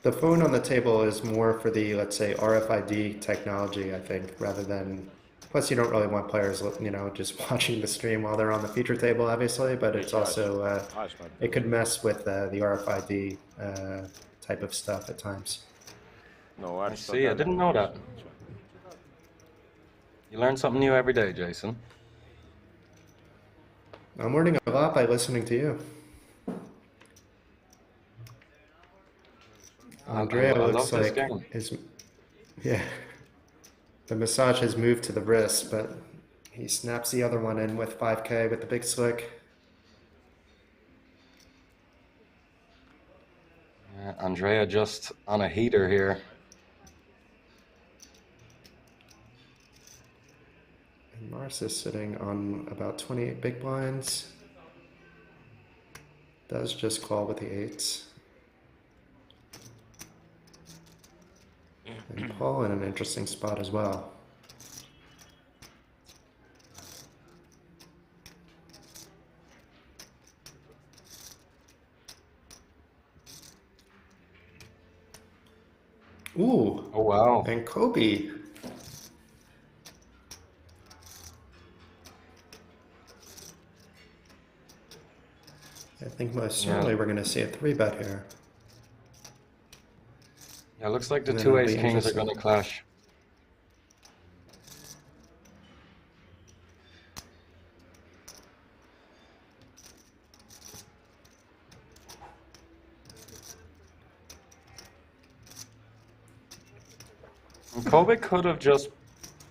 The phone on the table is more for the, let's say, RFID technology, I think, rather than... Plus, you don't really want players, you know, just watching the stream while they're on the feature table, obviously, but it's also... it could mess with the RFID type of stuff at times. No, I see. I didn't know that. You learn something new every day, Jason. I'm learning a lot by listening to you. Andrea looks like the massage has moved to the wrist, but He snaps the other one in with 5K with the big slick. Andrea just on a heater here. And Mars is sitting on about 28 big blinds. Does just call with the 8s. And Paul in an interesting spot as well. Ooh. Oh, wow. And Kobe. I think most certainly we're going to see a 3-bet here. Yeah, looks like the And then two it'll be ace kings are interesting. going to clash. And Kobe could have just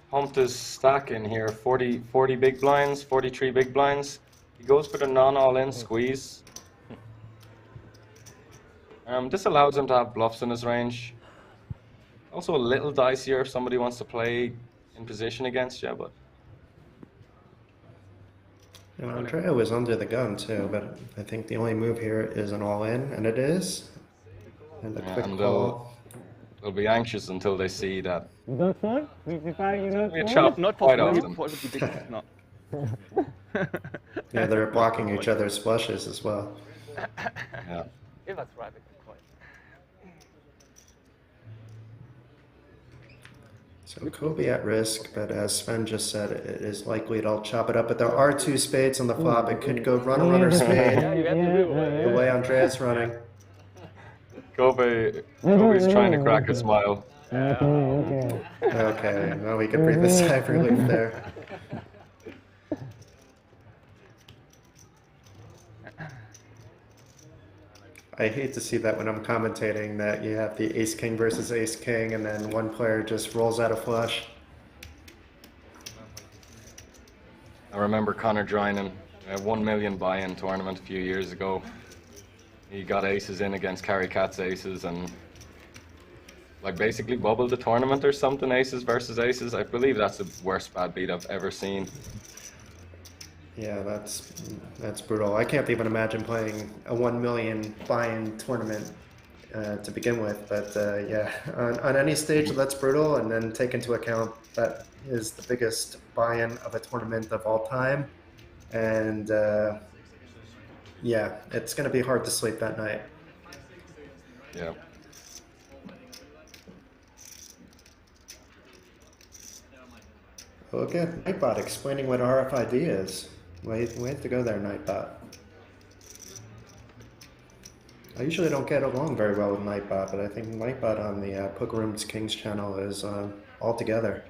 pumped his stack in here, 40 big blinds, 43 big blinds. He goes for the non-all-in squeeze. This allows him to have bluffs in his range. Also a little dicier if somebody wants to play in position against you, but And Andrea was under the gun too, but I think the only move here is an all-in, and it is. And a yeah, quick and call. they'll be anxious until they see that. You don't fold? 55, you don't We fold? chop Not for quite fold, often. fold would be difficult. No. Yeah, they're blocking each other's flushes as well. Yeah. It was right. Quite. So Kobe at risk, but as Sven just said, it is likely it'll chop it up. But there are 2 spades on the flop. It could go runner, spade. Yeah, you have to do. The way Andrea's running. Kobe's trying to crack a smile. Okay. Okay, well, we could breathe a sigh of relief there. I hate to see that when I'm commentating, that you have the ace king versus ace king, and then one player just rolls out a flush. I remember Connor Drynan, a 1 million buy-in tournament a few years ago. He got aces in against Carrie Cat's aces and like basically bubbled the tournament or something, aces versus aces. I believe that's the worst bad beat I've ever seen. Yeah, that's brutal. I can't even imagine playing a 1 million buy-in tournament to begin with. But yeah, on any stage, that's brutal. And then take into account that is the biggest buy-in of a tournament of all time. And yeah, it's going to be hard to sleep that night. Yeah. Well, again, Nightbot explaining what RFID is. We have to go there, Nightbot. I usually don't get along very well with Nightbot, but I think Nightbot on the Poker Rooms Kings channel is all together.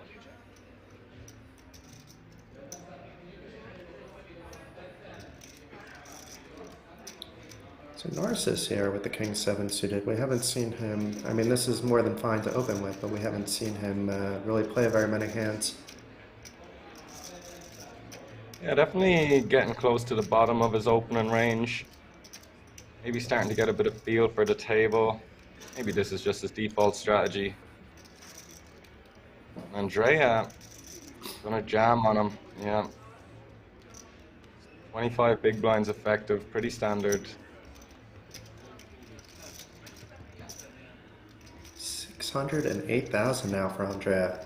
So Narcissus here with the King 7 suited. We haven't seen him, I mean, this is more than fine to open with, but we haven't seen him really play very many hands. Yeah, definitely getting close to the bottom of his opening range. Maybe starting to get a bit of feel for the table. Maybe this is just his default strategy. Andrea gonna jam on him, yeah. 25 big blinds effective, pretty standard. 608,000 now for Andrea.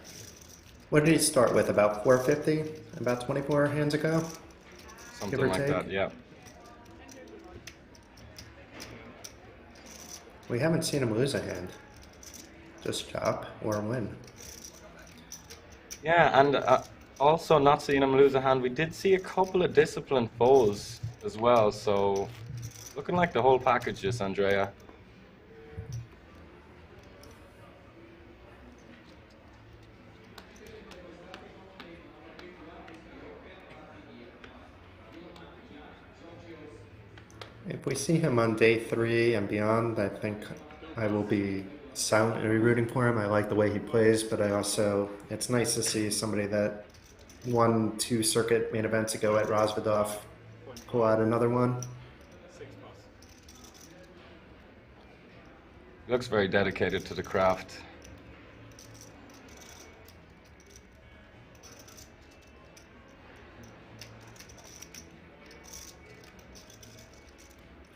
What did he start with? About 450? About 24 hands ago? Something Give or like take? that, yeah. We haven't seen him lose a hand. Just chop or win. Yeah, and also not seeing him lose a hand. We did see a couple of disciplined folds as well, so looking like the whole package, this Andrea. If we see him on day 3 and beyond, I think I will be silently rooting for him. I like the way he plays, but I also, it's nice to see somebody that won 2 circuit main events ago at Rozvadov. Pull out another one. 6 pass. He looks very dedicated to the craft.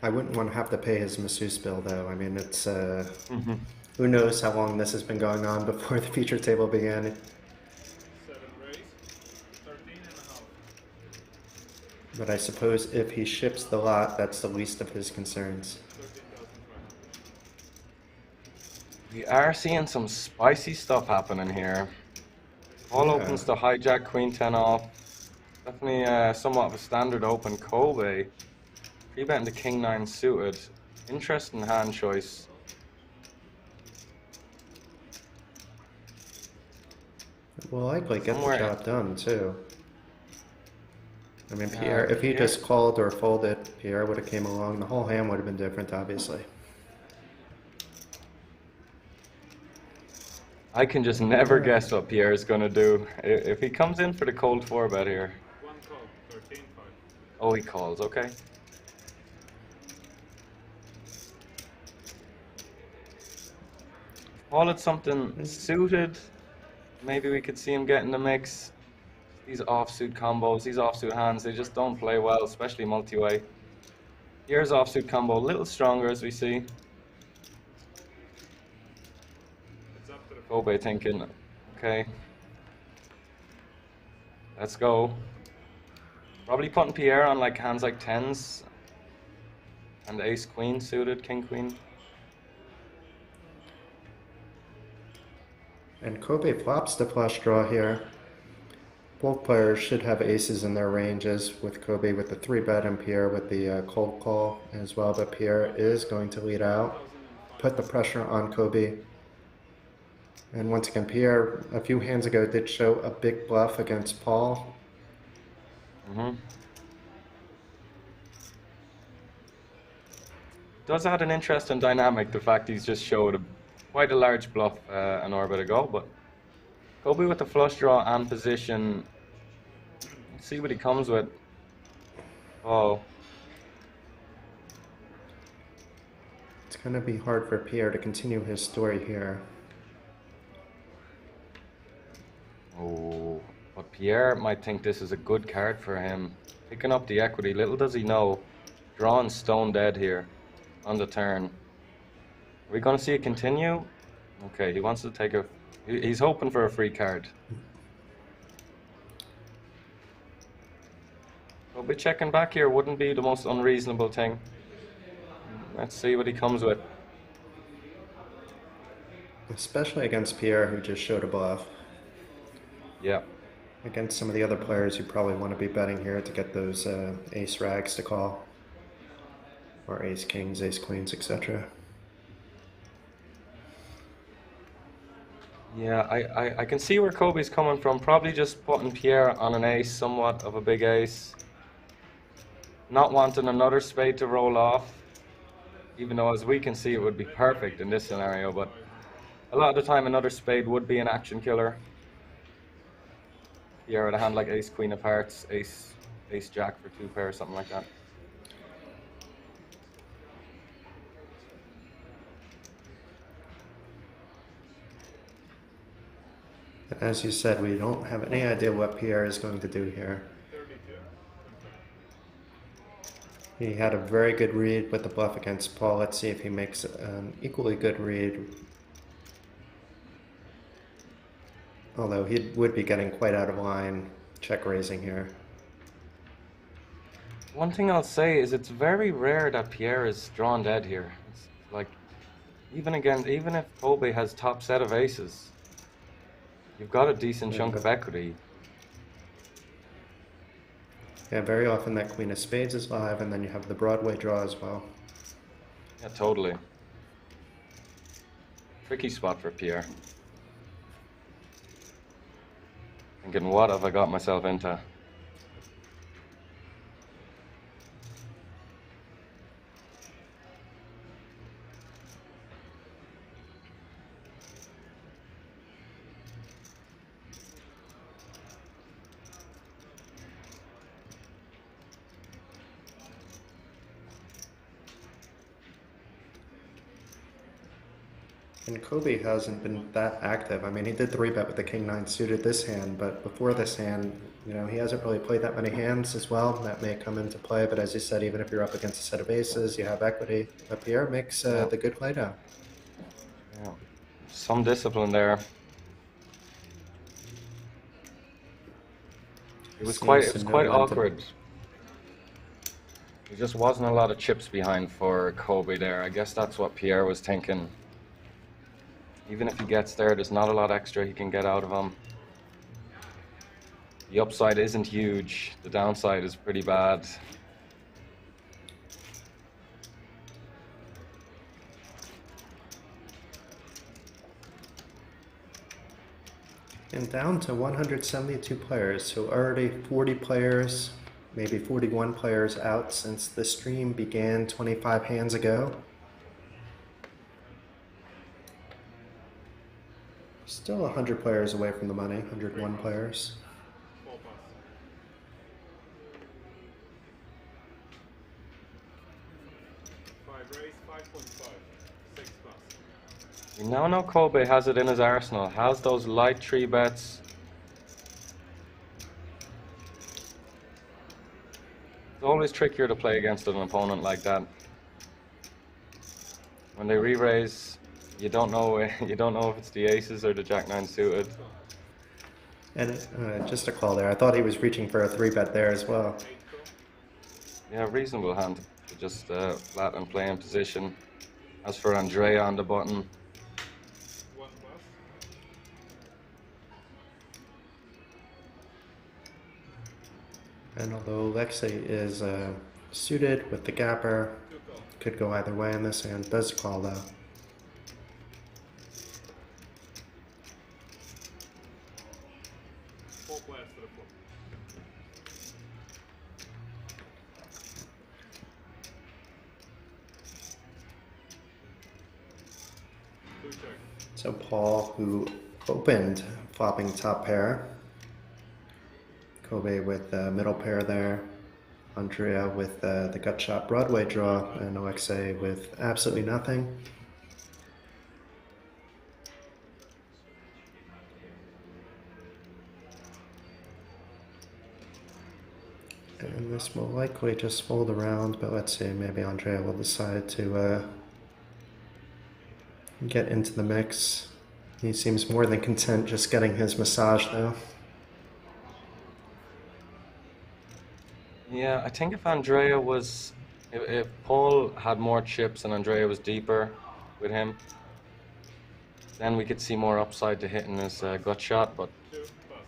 I wouldn't want to have to pay his masseuse bill, though. I mean, it's who knows how long this has been going on before the feature table began. 7 raise. 13 and a half. But I suppose if he ships the lot, that's the least of his concerns. 13,500. We are seeing some spicy stuff happening here. All opens to hijack queen 10 off. Definitely somewhat of a standard open Kobe. Free betting the king 9 suited. Interesting hand choice. Will likely get Somewhere- the job done, too. I mean, Yeah, Pierre, if he Pierre- just called or folded, Pierre would have came along. The whole hand would have been different, obviously. I can just never guess what Pierre is going to do. If he comes in for the cold 4 bet here. 1 call. 13, 5. Oh, he calls, okay. Call it something suited. Maybe we could see him get in the mix. These offsuit combos, these offsuit hands, they just don't play well, especially multi-way. Here's offsuit combo, a little stronger as we see. It's up to the Kobe thinking, okay. Let's go. Probably putting Pierre on like hands like 10s. And ace queen suited, king queen. And Kobe flops the flush draw here. Both players should have aces in their ranges, with Kobe with the 3-bet and Pierre with the cold call as well. But Pierre is going to lead out, put the pressure on Kobe. And once again, Pierre, a few hands ago, did show a big bluff against Paul. Does add an interesting dynamic, the fact he's just showed quite a large bluff an orbit ago, but Kobe with the flush draw and position. Let's see what he comes with. Oh, It's going to be hard for Pierre to continue his story here. oh, but Pierre might think this is a good card for him. Picking up the equity, little does he know. Drawing stone dead here on the turn. Are we going to see it continue? Okay, he wants to take a... He's hoping for a free card. But checking back here wouldn't be the most unreasonable thing. Let's see what he comes with. Especially against Pierre, who just showed a bluff. Yeah. Against some of the other players who probably want to be betting here to get those ace rags to call. Or ace kings, ace queens, etc. Yeah, I can see where Kobe's coming from. Probably just putting Pierre on an ace, somewhat of a big ace. Not wanting another spade to roll off. Even though, as we can see, it would be perfect in this scenario. But a lot of the time, another spade would be an action killer. Pierre with a hand like ace, queen of hearts, ace jack for 2 pair, something like that. As you said, we don't have any idea what Pierre is going to do here. 32. He had a very good read with the bluff against Paul. Let's see if he makes an equally good read. Although he would be getting quite out of line check raising here. One thing I'll say is it's very rare that Pierre is drawn dead here. It's like, even if Kobe has top set of aces, you've got a decent chunk of equity. Yeah, very often that queen of spades is live, and then you have the Broadway draw as well. Yeah, totally. Tricky spot for Pierre. Thinking, what have I got myself into? And Kobe hasn't been that active. I mean, he did 3-bet with the King 9 suited this hand, but before this hand, you know, he hasn't really played that many hands as well. That may come into play, but as you said, even if you're up against a set of aces, you have equity. But Pierre makes the good play down. Yeah. Some discipline there. It was quite awkward. There just wasn't a lot of chips behind for Kobe there. I guess that's what Pierre was thinking. Even if he gets there, there's not a lot extra he can get out of him. The upside isn't huge. The downside is pretty bad. And down to 172 players, so already 40 players, maybe 41 players out since the stream began 25 hands ago. Still 100 players away from the money, 101 players. 4 plus. 5 raise, 5.5. 6 plus. We now know Kobe has it in his arsenal, has those light 3-bets. It's always trickier to play against an opponent like that. When they re-raise, you don't know if it's the aces or the Jack 9 suited. And just a call there, I thought he was reaching for a 3-bet there as well. Yeah, reasonable hand to just flat and play in position. As for Andrea on the button, 1 plus. And although Alexei is suited with the gapper, 2 call. could go either way in this hand, does call though. 4 players to the flop. Two check. So Paul, who opened flopping top pair, Kobe with the middle pair there, Andrea with the gut shot Broadway draw, and Alexei with absolutely nothing. And this will likely just fold around, but let's see, maybe Andrea will decide to get into the mix. He seems more than content just getting his massage though. yeah, I think if Andrea was, if Paul had more chips and Andrea was deeper with him, then we could see more upside to hitting his gut shot, but 2 plus.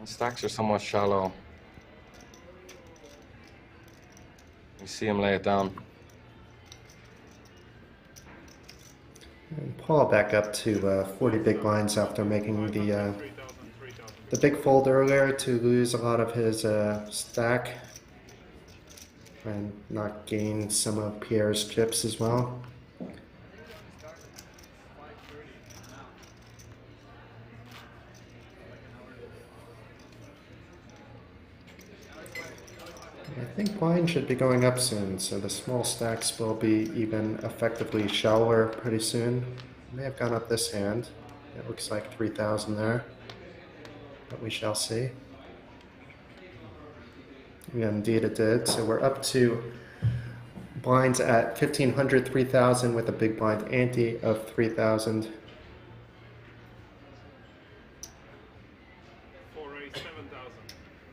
the stacks are somewhat shallow. You see him lay it down. And Paul back up to 40 big blinds after making the 3,000. big fold earlier to lose a lot of his stack and not gain some of Pierre's chips as well. I think blind should be going up soon, so the small stacks will be even effectively shallower pretty soon. May have gone up this hand. It looks like 3,000 there, but we shall see. Yeah, indeed it did. So we're up to blinds at 1,500, 3,000 with a big blind ante of 3,000. 4 raise, 7,000.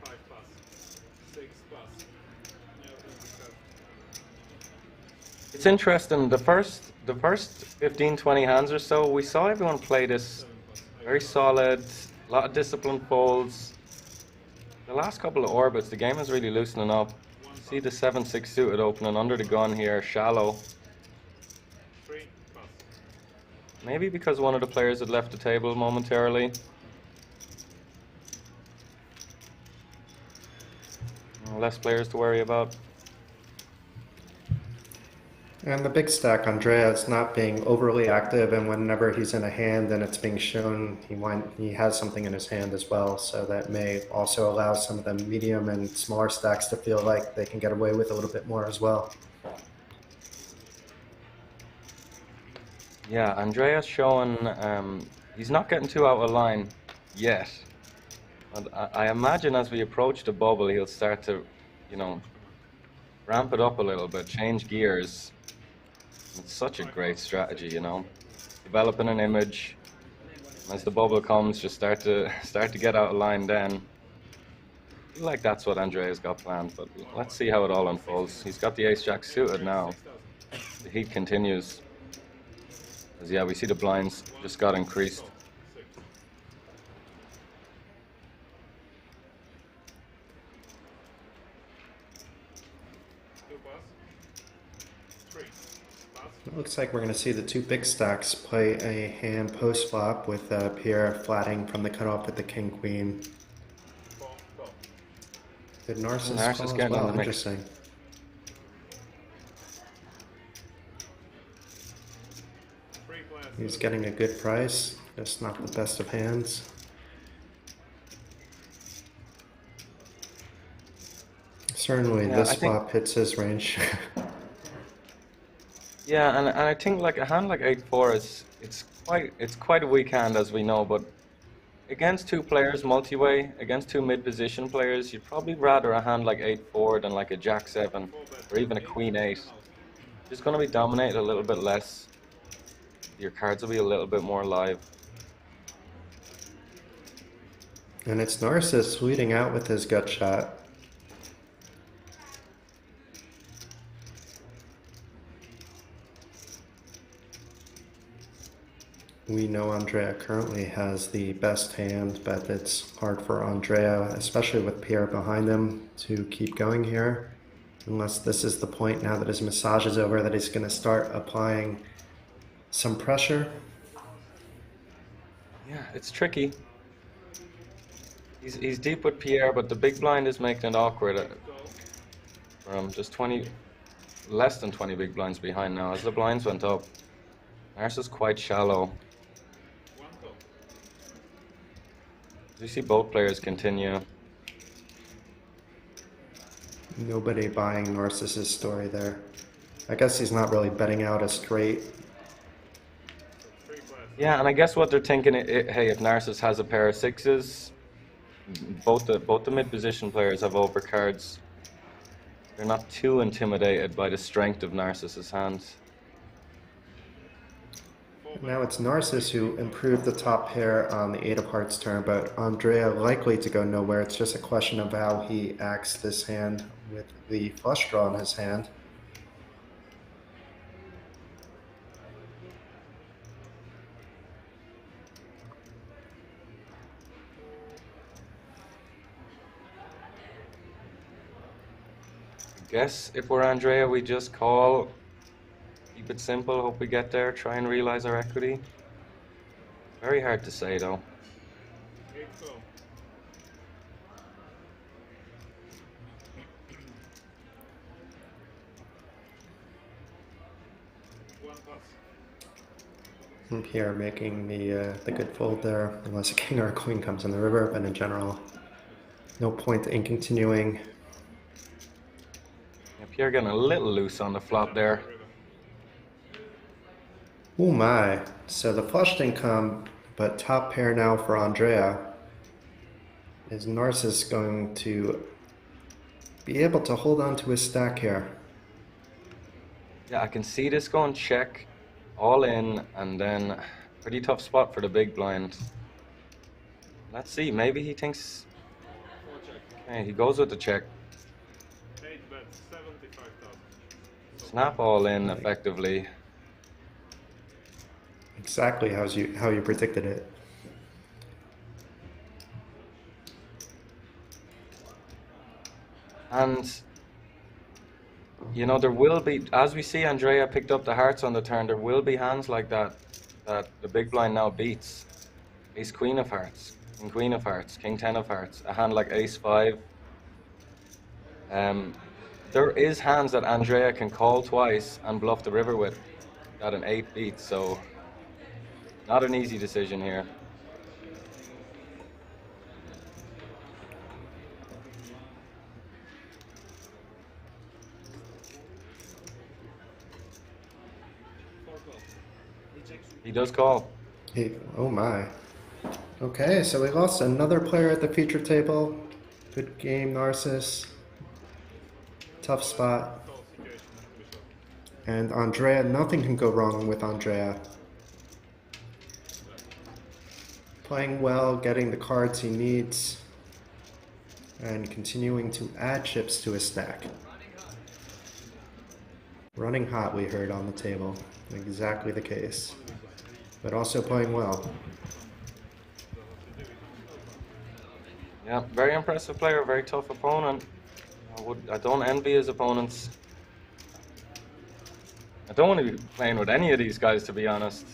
5 plus. 6 plus. Yeah, It's interesting, the first 15, 20 hands or so, we saw everyone play this very solid, a lot of disciplined folds. The last couple of orbits, the game is really loosening up. See the 7-6 suited opening under the gun here, shallow. 3 plus. Maybe because one of the players had left the table momentarily. Less players to worry about. And the big stack, Andrea is not being overly active, and whenever he's in a hand and it's being shown, he has something in his hand as well, so that may also allow some of the medium and smaller stacks to feel like they can get away with a little bit more as well. Yeah, Andrea's showing he's not getting too out of line yet. But I imagine as we approach the bubble, he'll start to, you know, ramp it up a little bit, change gears. It's such a great strategy, you know, developing an image. As the bubble comes, just start to get out of line then. I feel like that's what Andrea's got planned, but let's see how it all unfolds. He's got the ace-jack suited now. The heat continues. As yeah, we see the blinds just got increased. It looks like we're going to see the two big stacks play a hand post flop with Pierre flatting from the cutoff with the king queen. Did Narcissus call as getting in well? the mix. Interesting. He's getting a good price, just not the best of hands. Certainly, Yeah, this I think- flop hits his range. Yeah, and I think like a hand like 8-4 is it's quite a weak hand, as we know, but against two players multi-way, against two mid-position players, you'd probably rather a hand like 8-4 than like a Jack-7 or even a Queen-8. Just going to be dominated a little bit less. Your cards will be a little bit more live. And it's Narcissus leading out with his gut shot. We know Andrea currently has the best hand, but it's hard for Andrea, especially with Pierre behind him, to keep going here. Unless this is the point now that his massage is over that he's going to start applying some pressure. Yeah, it's tricky. He's deep with Pierre, but the big blind is making it awkward. From just 20, less than 20 big blinds behind now. As the blinds went up, Narcissus quite shallow. You see both players continue. Nobody buying Narcissus' story there. I guess he's not really betting out a straight. Yeah, and I guess what they're thinking, hey, if Narcissus has a pair of sixes, both the mid-position players have overcards. They're not too intimidated by the strength of Narcissus' hands. Now it's Narcissus who improved the top pair on the 8 of hearts turn, but Andrea likely to go nowhere. It's just a question of how he acts this hand with the flush draw in his hand. I guess if we're Andrea, we just call, keep it simple, hope we get there, try and realize our equity. Very hard to say though. And Pierre making the good fold there, unless a king or a queen comes in the river, but in general, no point in continuing. Yeah, Pierre getting a little loose on the flop there. Oh my, so the flush didn't come, but top pair now for Andrea. Is Narcissus going to be able to hold on to his stack here? Yeah, I can see this going check, all in, and then pretty tough spot for the big blind. Let's see, maybe he thinks, okay, he goes with the check. Snap all in effectively. Exactly how you predicted it. And, you know, there will be, as we see Andrea picked up the hearts on the turn, there will be hands like that that the big blind now beats. Ace Queen of Hearts, King Queen of Hearts, King 10 of Hearts, a hand like Ace 5. There is hands that Andrea can call twice and bluff the river with that an 8 beats, so not an easy decision here. He does call. Oh my. Okay, so we lost another player at the feature table. Good game, Narcissus. Tough spot. And Andrea, nothing can go wrong with Andrea. Playing well, getting the cards he needs, and continuing to add chips to his stack. Running hot, we heard on the table. Exactly the case. But also playing well. Yeah, very impressive player, very tough opponent. I don't envy his opponents. I don't want to be playing with any of these guys, to be honest.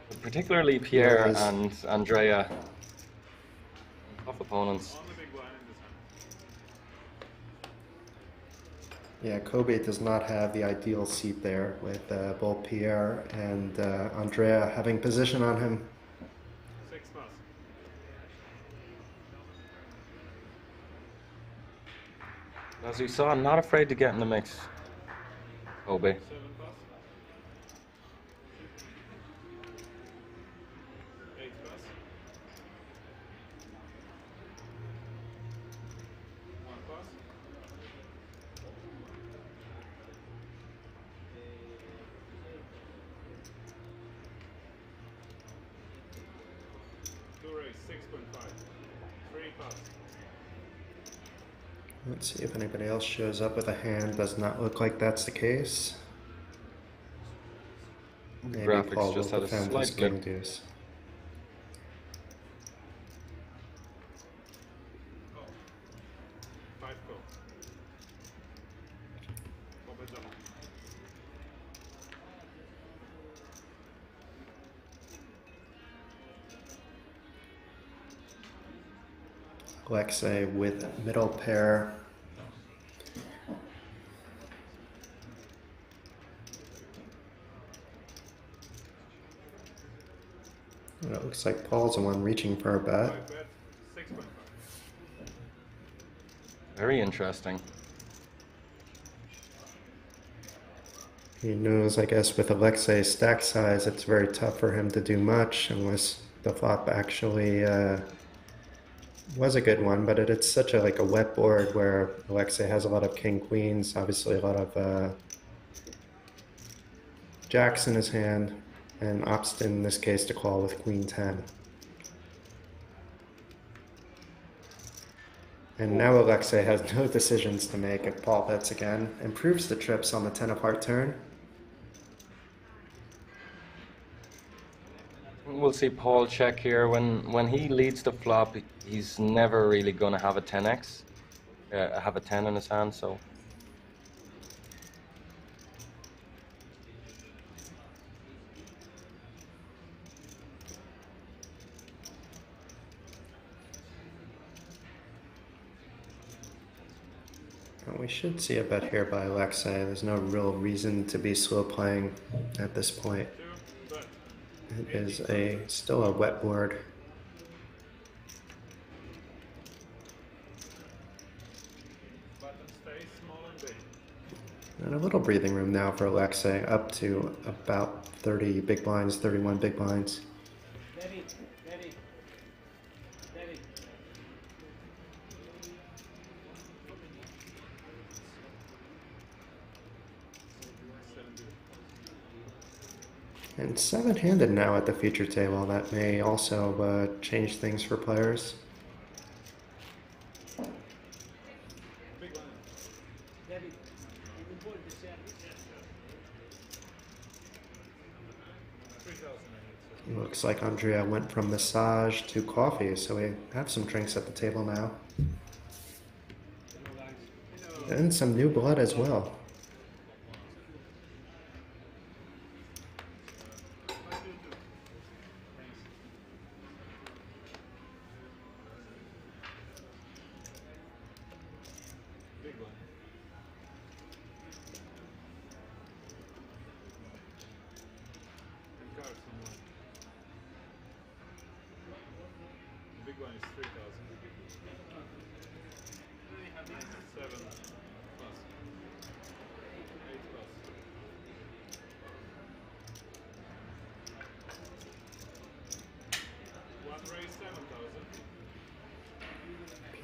But particularly Pierre and Andrea. Tough opponents. Yeah, Kobe does not have the ideal seat there with both Pierre and Andrea having position on him. As you saw, not afraid to get in the mix, Kobe. Let's see if anybody else shows up with a hand. Does not look like that's the case. Maybe Graphics Paul will just had a defend his slight king blip. deuce. Alexei with middle pair. It looks like Paul's the one reaching for a bet. Very interesting. He knows, I guess, with Alexei's stack size, it's very tough for him to do much unless the flop actually was a good one. But it's such a like a wet board where Alexei has a lot of king queens, obviously a lot of jacks in his hand, and opts in this case to call with queen 10. And now Alexei has no decisions to make if Paul bets again. Improves the trips on the 10 of heart turn. We'll see Paul check here. When he leads the flop, he's never really going to have a 10x, have a 10 in his hand. So We should see a bet here by Alexei. There's no real reason to be slow playing at this point. It is still a wet board. And a little breathing room now for Alexei, up to about 30 big blinds, 31 big blinds. And seven-handed now at the feature table. That may also change things for players. Looks like Andrea went from massage to coffee, so we have some drinks at the table now. And some new blood as well.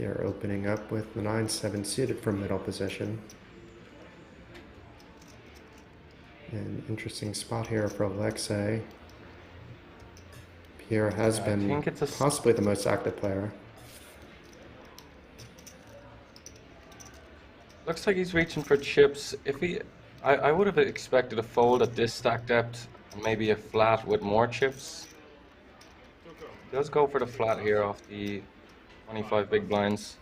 Pierre opening up with the 9-7 suited from middle position. An interesting spot here for Alexei. Pierre has I been think it's a possibly the most active player. Looks like he's reaching for chips. If he, I would have expected a fold at this stack depth and maybe a flat with more chips. He does go for the flat here off the 25 big blinds.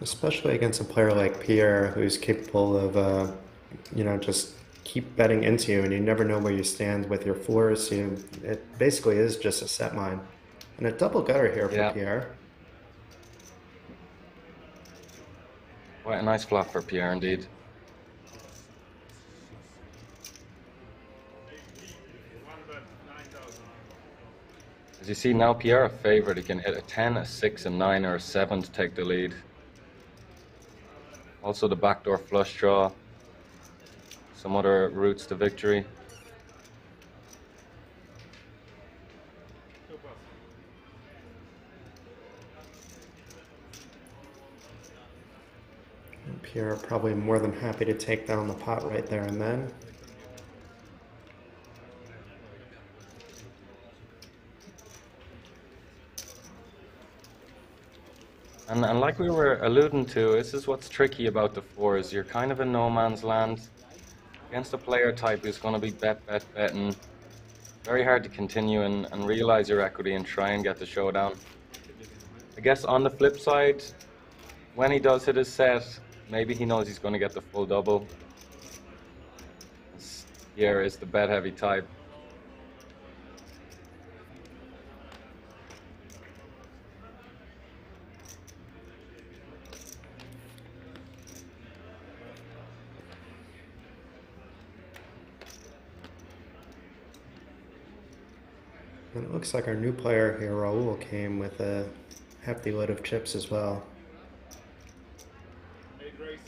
Especially against a player like Pierre, who's capable of, you know, just keep betting into you, and you never know where you stand with your floors. It basically is just a set mine. And a double gutter here for Pierre. Quite a nice flop for Pierre indeed. As you see now, Pierre a favorite. He can hit a 10, a 6, a 9, or a 7 to take the lead. Also the backdoor flush draw. Some other routes to victory. And Pierre probably more than happy to take down the pot right there and then. And like we were alluding to, this is what's tricky about the fours. You're kind of in no man's land against a player type who's going to be betting. Very hard to continue and realize your equity and try and get the showdown. I guess on the flip side, when he does hit his set, maybe he knows he's going to get the full double. Here is the bet heavy type. And it looks like our new player here, Raul, came with a hefty load of chips as well.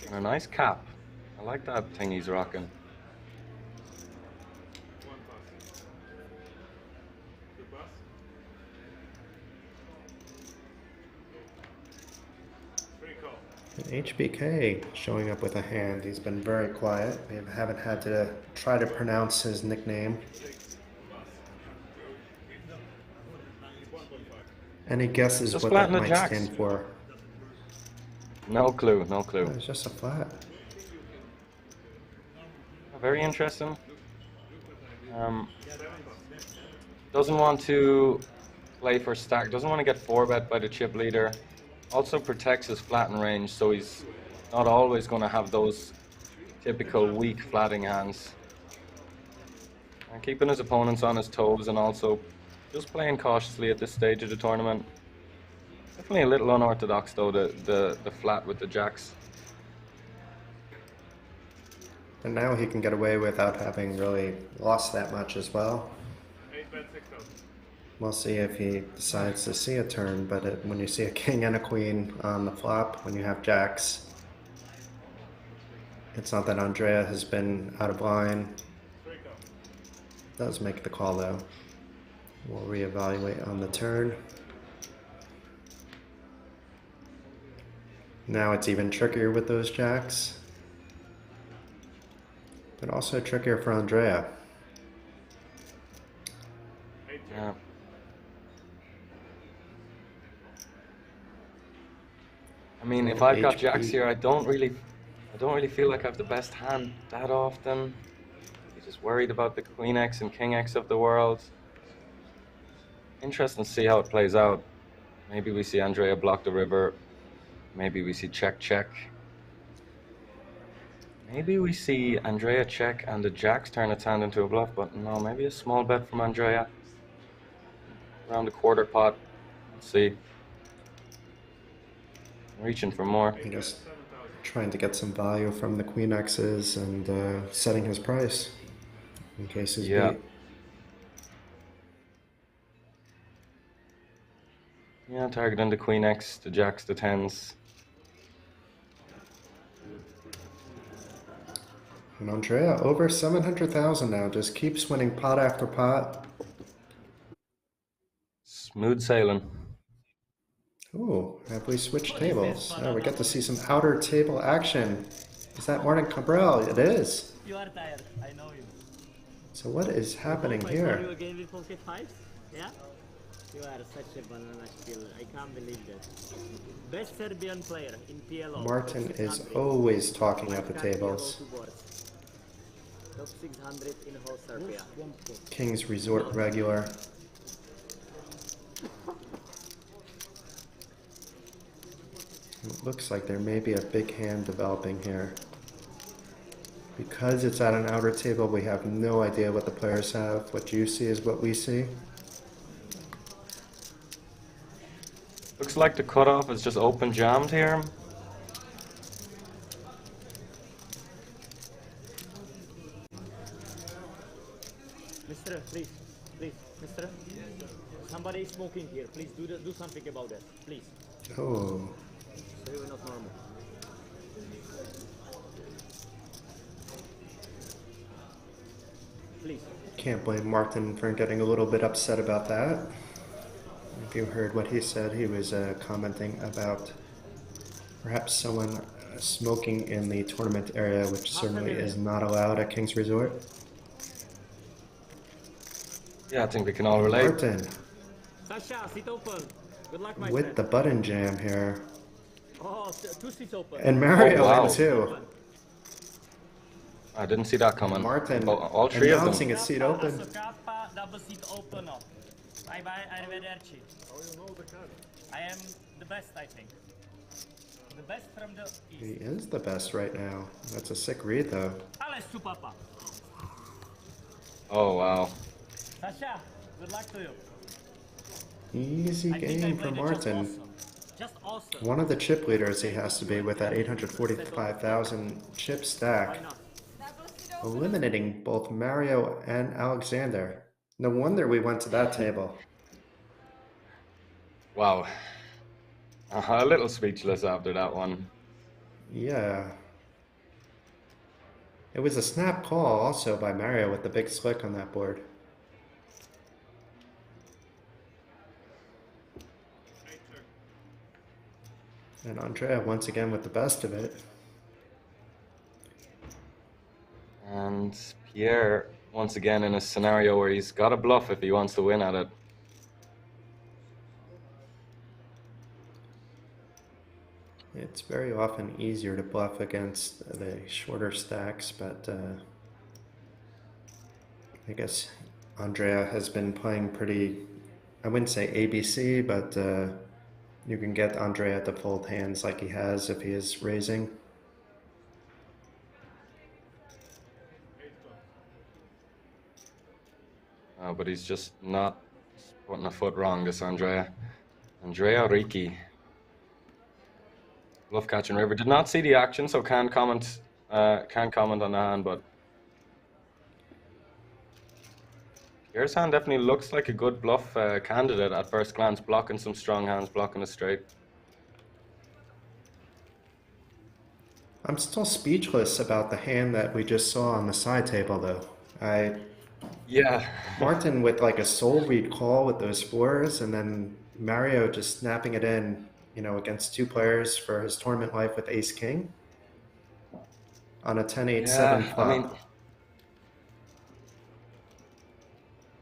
And a nice cap. I like that thing he's rocking. And HBK showing up with a hand. He's been very quiet. We haven't had to try to pronounce his nickname. Any guesses Just what flatten that the might jacks. stand for? No clue, no clue. Oh, it's just a flat. Very interesting. Doesn't want to play for stack, doesn't want to get 4-bet by the chip leader. Also protects his flatten range, so he's not always going to have those typical weak flatting hands. And keeping his opponents on his toes and also just playing cautiously at this stage of the tournament. Definitely a little unorthodox though, the flat with the jacks. And now he can get away without having really lost that much as well. We'll see if he decides to see a turn, but when you see a king and a queen on the flop, when you have jacks, it's not that Andrea has been out of line. Does make the call though. We'll reevaluate on the turn. Now it's even trickier with those jacks, but also trickier for Andrea. Yeah. I mean, if I've got jacks here, I don't really feel like I have the best hand that often. You're just worried about the Queen X and King X of the world. Interesting to see how it plays out. Maybe we see Andrea block the river. Maybe we see check, check. Maybe we see Andrea check and the jacks turn its hand into a bluff, but no, maybe a small bet from Andrea. Around the quarter pot. Let's see. Reaching for more. Just trying to get some value from the Queen X's and setting his price in case he's beat. Yeah, targeting the queen X, the jacks, the tens. And Andrea over 700,000 now, just keeps winning pot after pot. Smooth sailing. Ooh, have we switched tables? Oh, we get to see some outer table action. Is that Martin Cabral? It is. You are tired, I know you. So what is happening You here? again with pocket fives? Yeah? You are such a banana still. I can't believe that. Best Serbian player in PLO. Martin is always talking at the tables. Top 600 in whole Serbia. King's Resort regular. It looks like there may be a big hand developing here. Because it's at an outer table, we have no idea what the players have. What you see is what we see. Looks like the cutoff is just open jammed here. Mister, please, mister. Somebody is smoking here. Please do something about that. Please. Oh. So you're not normal. Please. Can't blame Martin for getting a little bit upset about that. If you heard what he said, he was commenting about perhaps someone smoking in the tournament area, which certainly is not allowed at King's Resort. Yeah, I think we can all relate. Martin. Sasha, sit open. Good luck, my With friend. the button jam here. Oh, two seats open. And Mario Oh, wow. in too. I didn't see that coming. Martin All three of announcing them. his seat open. Double seat open. Bye bye, arrivederci. How you know the card? I am the best, I think. The best from the He east. is the best right now. That's a sick read though. Ales tu papa. Oh, wow. Sasha, good luck to you. Easy I think I game for played it Martin. Just awesome. Just awesome. One of the chip leaders he has to be with that 845,000 chip Why stack. not? Eliminating both Mario and Alexander. No wonder we went to that table. Wow. A little speechless after that one. Yeah. It was a snap call also by Mario with the big slick on that board. And Andrea once again with the best of it. And Pierre, once again, in a scenario where he's got to bluff if he wants to win at it. It's very often easier to bluff against the shorter stacks, but I guess Andrea has been playing pretty, I wouldn't say ABC, but you can get Andrea to fold hands like he has if he is raising. But he's just not putting a foot wrong, this Andrea. Andrea Ricci. Bluff catching river. Did not see the action, so can't comment on the hand, but Pierre's hand definitely looks like a good bluff candidate at first glance, blocking some strong hands, blocking a straight. I'm still speechless about the hand that we just saw on the side table though. Yeah. Martin with like a soul read call with those fours, and then Mario just snapping it in, you know, against two players for his tournament life with ace king on a 10-8-7 Yeah, flop. I mean,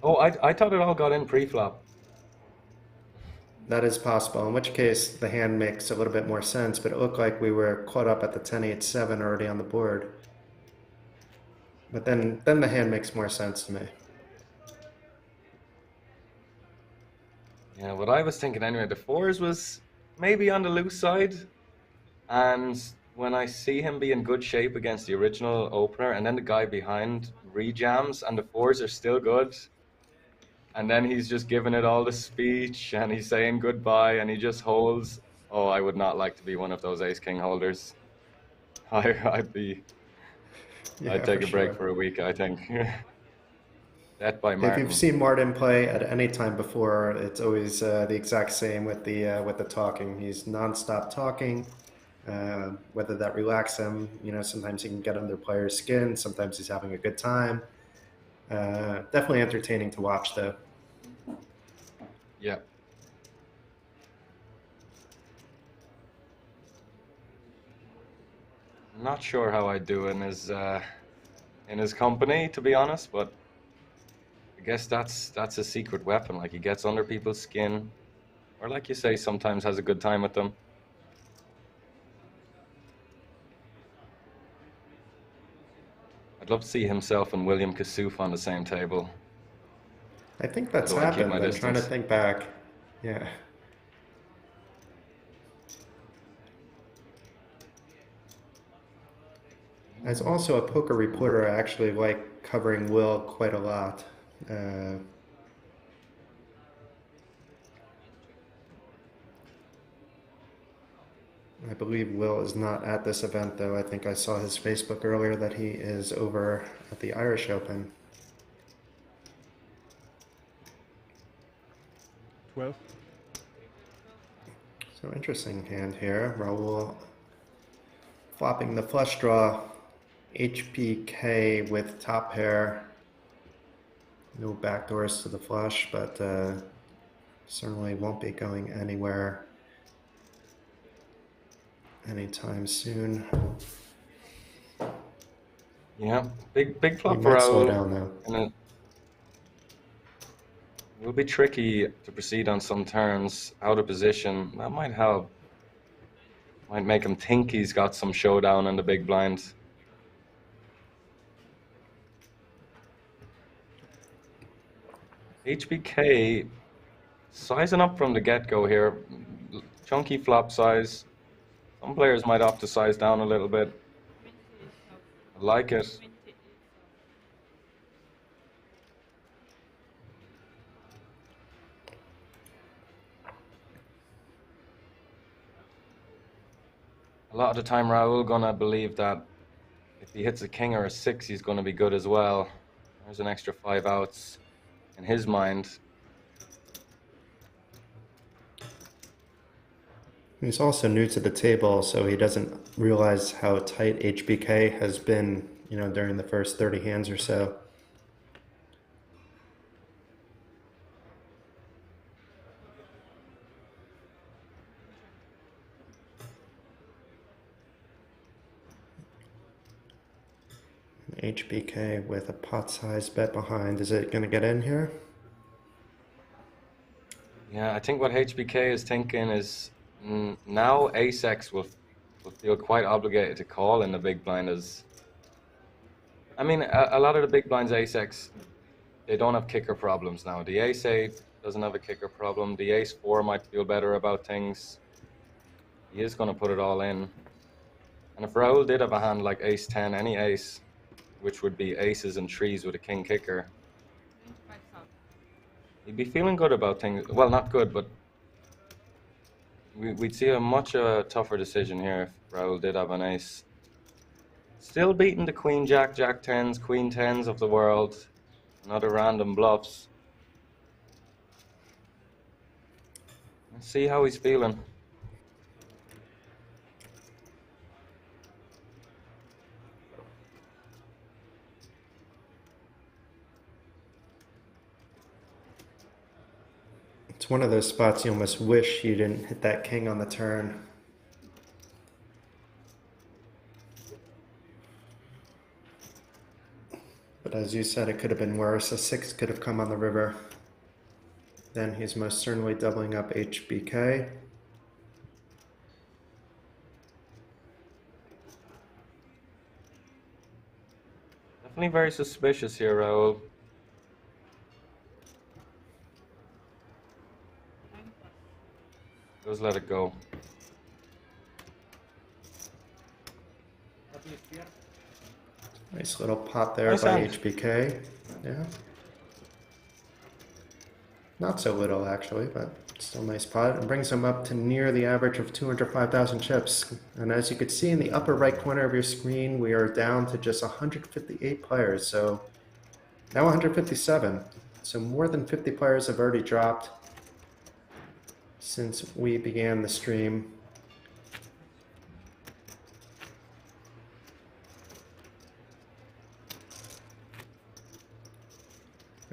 oh, I thought it all got in pre-flop. That is possible, in which case the hand makes a little bit more sense, but it looked like we were caught up at the 10-8-7 already on the board. But then the hand makes more sense to me. Yeah, what I was thinking anyway, the fours was maybe on the loose side. And when I see him be in good shape against the original opener, and then the guy behind rejams, and the fours are still good, and then he's just giving it all the speech, and he's saying goodbye, and he just holds. Oh, I would not like to be one of those ace-king holders. I'd take a break for a week, I think. Bet by If Martin. you've seen Martin play at any time before, it's always the exact same with the talking. He's nonstop talking. Whether that relaxes him, sometimes he can get under players' skin. Sometimes he's having a good time. Definitely entertaining to watch, though. Yeah. I'm not sure how I'd do in his company, to be honest, but I guess that's a secret weapon. Like, he gets under people's skin, or like you say, sometimes has a good time with them. I'd love to see himself and William Kassouf on the same table. I think that's Although I keep happened. my I'm trying to distance. think back. Yeah. As also a poker reporter, I actually like covering Will quite a lot. I believe Will is not at this event, though. I think I saw his Facebook earlier that he is over at the Irish Open. 12. So interesting hand here. Raul flopping the flush draw. HPK with top pair. No backdoors to the flush, but certainly won't be going anywhere anytime soon. Yeah, big flop He for might slow Raul. down, though. And it will be tricky to proceed on some turns out of position. That might help. Might make him think he's got some showdown in the big blind. HBK sizing up from the get-go here. Chunky flop size. Some players might opt to size down a little bit. I like it. A lot of the time, Raul gonna believe that if he hits a king or a 6, he's gonna be good as well. There's an extra 5 outs in his mind. He's also new to the table, so he doesn't realize how tight HBK has been, during the first 30 hands or so. HBK with a pot-sized bet behind. Is it going to get in here? Yeah, I think what HBK is thinking is now Ace-X will feel quite obligated to call in the big blind. I mean, a lot of the big blinds Ace-X, they don't have kicker problems now. The Ace-8 doesn't have a kicker problem. The Ace-4 might feel better about things. He is going to put it all in. And if Raul did have a hand like Ace-10, any ace, which would be aces and threes with a king kicker, he'd be feeling good about things. Well, not good, but we'd see a much tougher decision here if Raul did have an ace. Still beating the queen, jack, jack 10s, queen 10s of the world. Another random bluffs. Let's see how he's feeling. It's one of those spots you almost wish you didn't hit that king on the turn. But as you said, it could have been worse. A 6 could have come on the river. Then he's most certainly doubling up HBK. Definitely very suspicious here, Raul. Just let it go. Nice little pot there Nice by hand. HBK. Yeah. Not so little, actually, but still nice pot. It brings him up to near the average of 205,000 chips. And as you can see in the upper right corner of your screen, we are down to just 158 players. So Now 157. So more than 50 players have already dropped since we began the stream.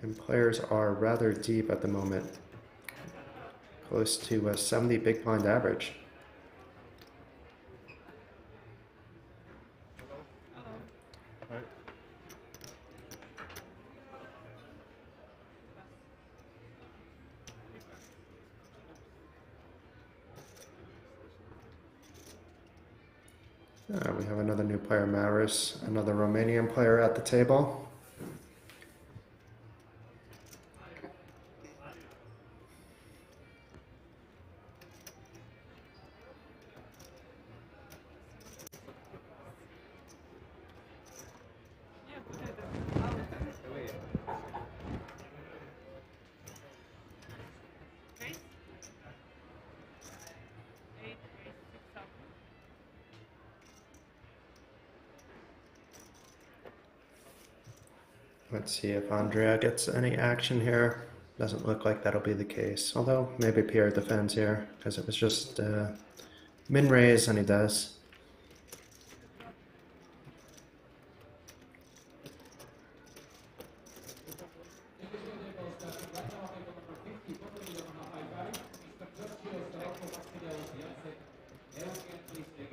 And players are rather deep at the moment, close to a 70 big blind average. We have another new player, Maris, another Romanian player at the table. Let's see if Andrea gets any action here. Doesn't look like that'll be the case. Although maybe Pierre defends here because it was just min raise and he does.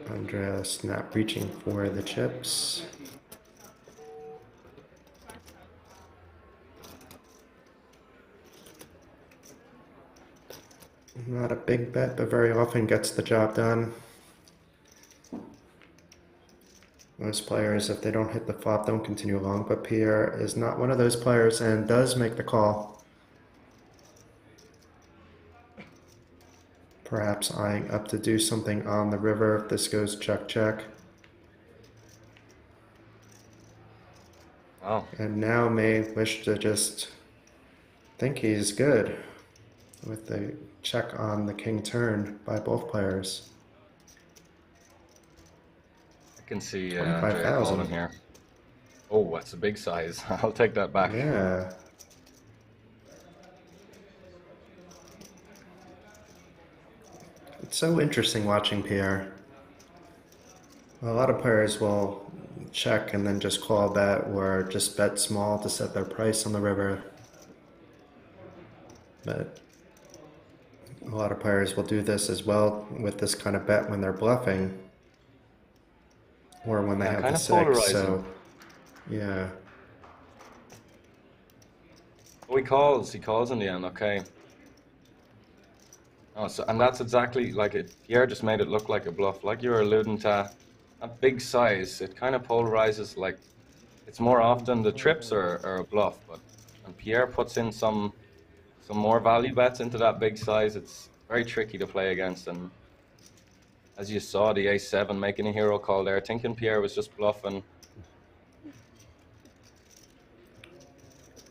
Andrea snap reaching for the chips. Not a big bet, but very often gets the job done. Most players, if they don't hit the flop, don't continue along, but Pierre is not one of those players and does make the call. Perhaps eyeing up to do something on the river if this goes check-check. Wow. And now may wish to just think he's good with the check on the king turn by both players. I can see 25,000 calling here. Oh, that's a big size. I'll take that back. Yeah. It's so interesting watching Pierre. A lot of players will check and then just call bet or just bet small to set their price on the river. But a lot of players will do this as well with this kind of bet when they're bluffing or when they have the six. So, yeah. Oh, he calls in the end, okay. Oh, so, and that's exactly like it. Pierre just made it look like a bluff. Like you were alluding to, that big size, it kind of polarizes. Like, it's more often the trips are a bluff, but when Pierre puts in some more value bets into that big size, it's very tricky to play against. And as you saw, the ace-7 making a hero call there, thinking Pierre was just bluffing.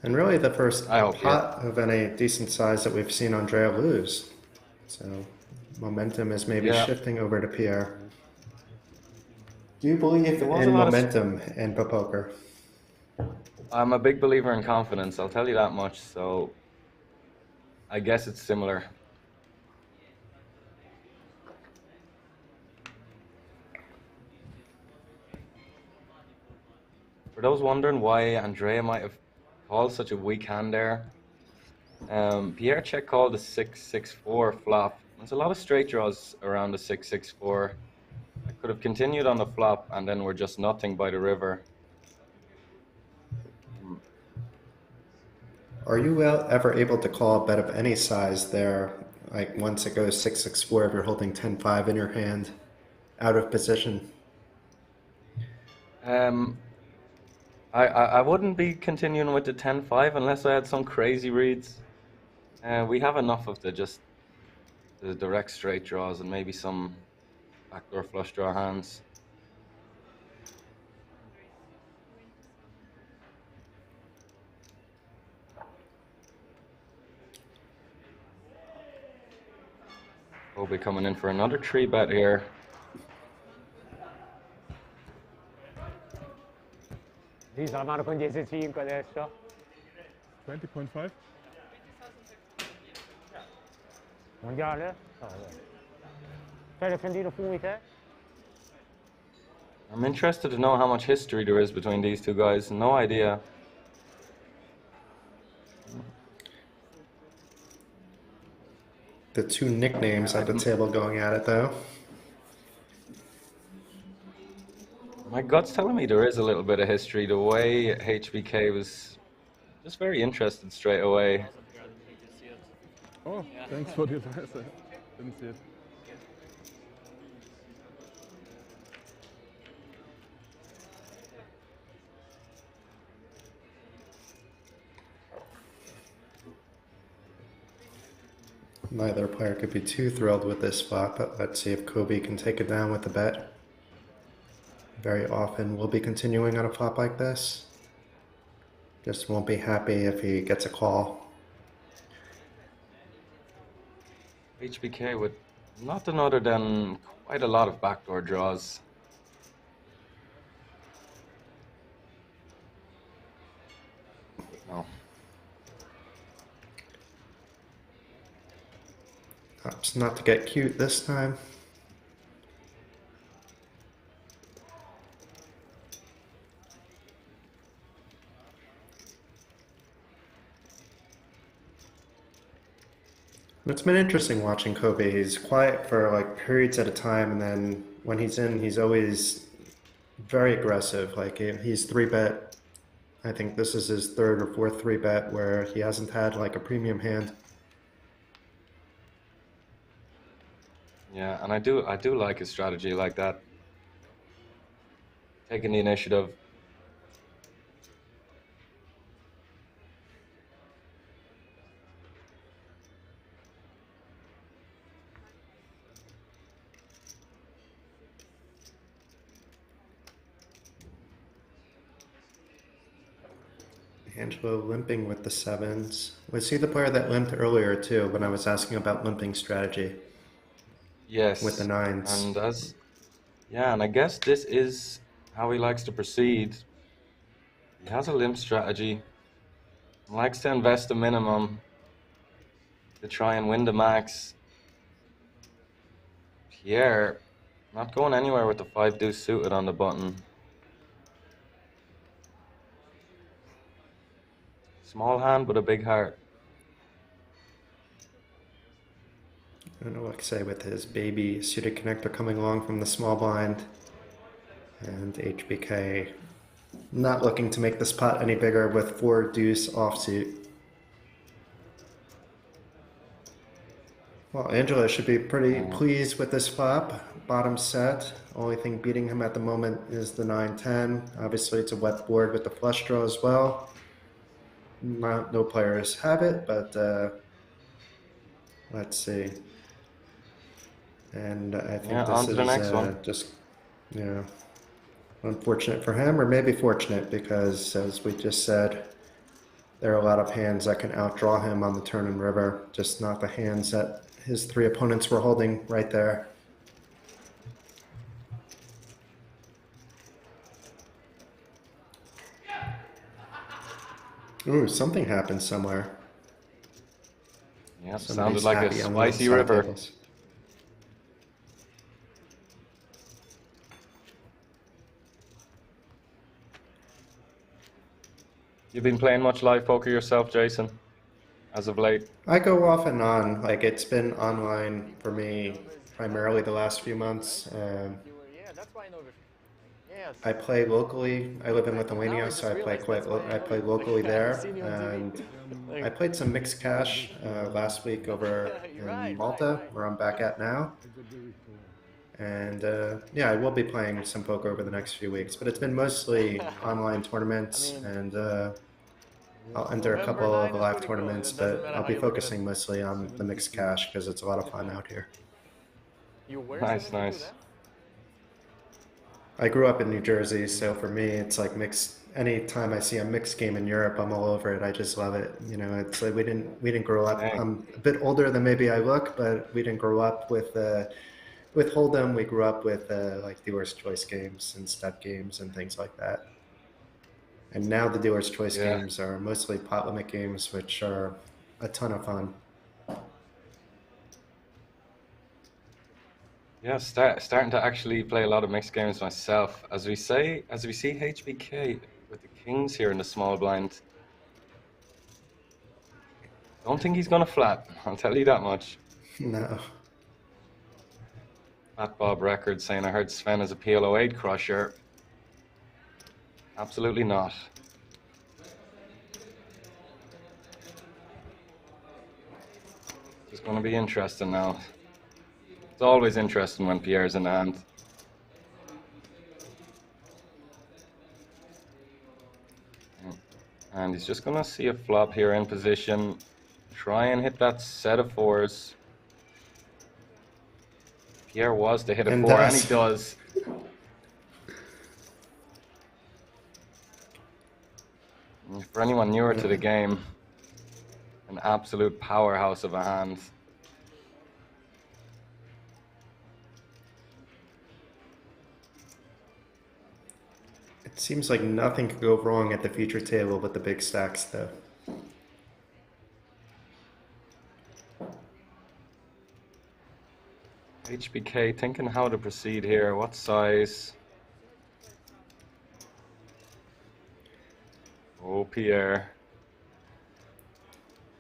And really the first hope, pot of any decent size that we've seen Andrea lose. So momentum is maybe shifting over to Pierre. Do you believe in momentum in poker? I'm a big believer in confidence, I'll tell you that much. So I guess it's similar. For those wondering why Andrea might have called such a weak hand there, Pierre check called the 6-6-4 flop. There's a lot of straight draws around the 6-6-4. I could have continued on the flop and then we're just nothing by the river. Are you ever able to call a bet of any size there? Like once it goes 6-6-4, if you're holding 10-5 in your hand, out of position? I wouldn't be continuing with the 10-5 unless I had some crazy reads. We have enough of the direct straight draws and maybe some backdoor flush draw hands. We'll be coming in for another 3-bet here. Sì, se la mano con 10-5 adesso. 20.5? Mondiale? Fai defendino fumi te? I'm interested to know how much history there is between these two guys. No idea. The two nicknames at the table going at it, though. My gut's telling me there is a little bit of history. The way HBK was just very interested straight away. Oh, thanks for the advice. I didn't see it. Neither player could be too thrilled with this flop, but let's see if Kobe can take it down with the bet. Very often we'll be continuing on a flop like this. Just won't be happy if he gets a call. HBK with nothing other than quite a lot of backdoor draws. No. Opts not to get cute this time. It's been interesting watching Kobe. He's quiet for like periods at a time, and then when he's in, he's always very aggressive. Like he's 3-bet. I think this is his third or fourth 3-bet where he hasn't had like a premium hand. Yeah, and I do like his strategy like that. Taking the initiative. Angelo limping with the sevens. Was he the player that limped earlier too when I was asking about limping strategy? Yes. With the nines. And and I guess this is how he likes to proceed. He has a limp strategy. He likes to invest the minimum to try and win the max. Pierre not going anywhere with the 5-deuce suited on the button. Small hand but a big heart. I don't know what to say with his baby suited connector coming along from the small blind. And HBK not looking to make this pot any bigger with 4-deuce offsuit. Well, Angelo should be pretty pleased with this flop. Bottom set. Only thing beating him at the moment is the 9-10. Obviously, it's a wet board with the flush draw as well. No players have it, but let's see. And I think on to the next one. Just, unfortunate for him, or maybe fortunate, because as we just said, there are a lot of hands that can outdraw him on the turn and river, just not the hands that his three opponents were holding right there. Ooh, something happened somewhere. Yeah, Somebody's sounded like a happy on one of the spicy side river. tables. You've been playing much live poker yourself, Jason, as of late? I go off and on. Like, it's been online for me primarily the last few months. I play locally. I live in Lithuania, so I play locally there. And I played some mixed cash last week over in Malta, where I'm back at now. And yeah, I will be playing some poker over the next few weeks, but it's been mostly online tournaments, and I'll enter a couple of live tournaments, but I'll be focusing mostly on the mixed cash because it's a lot of fun out here. Nice, nice. I grew up in New Jersey, so for me, it's like mixed. Anytime I see a mixed game in Europe, I'm all over it. I just love it. You know, it's like we didn't grow up. I'm a bit older than maybe I look, but we didn't grow up with Hold'em. We grew up with like dealer's choice games and step games and things like that. And now the dealer's choice Yeah. games are mostly pot limit games, which are a ton of fun. Yeah, starting to actually play a lot of mixed games myself. As we see HBK with the kings here in the small blind. Don't think he's gonna flat. I'll tell you that much. No. Fat Bob Records saying I heard Sven is a PLO8 crusher. Absolutely not. It's going to be interesting now. It's always interesting when Pierre's in hand. And he's just going to see a flop here in position. Try and hit that set of fours. Pierre was to hit a And four, does. and he does. For anyone newer to the game, an absolute powerhouse of a hand. It seems like nothing could go wrong at the feature table with the big stacks, though. HBK thinking how to proceed here. What size? Oh, Pierre.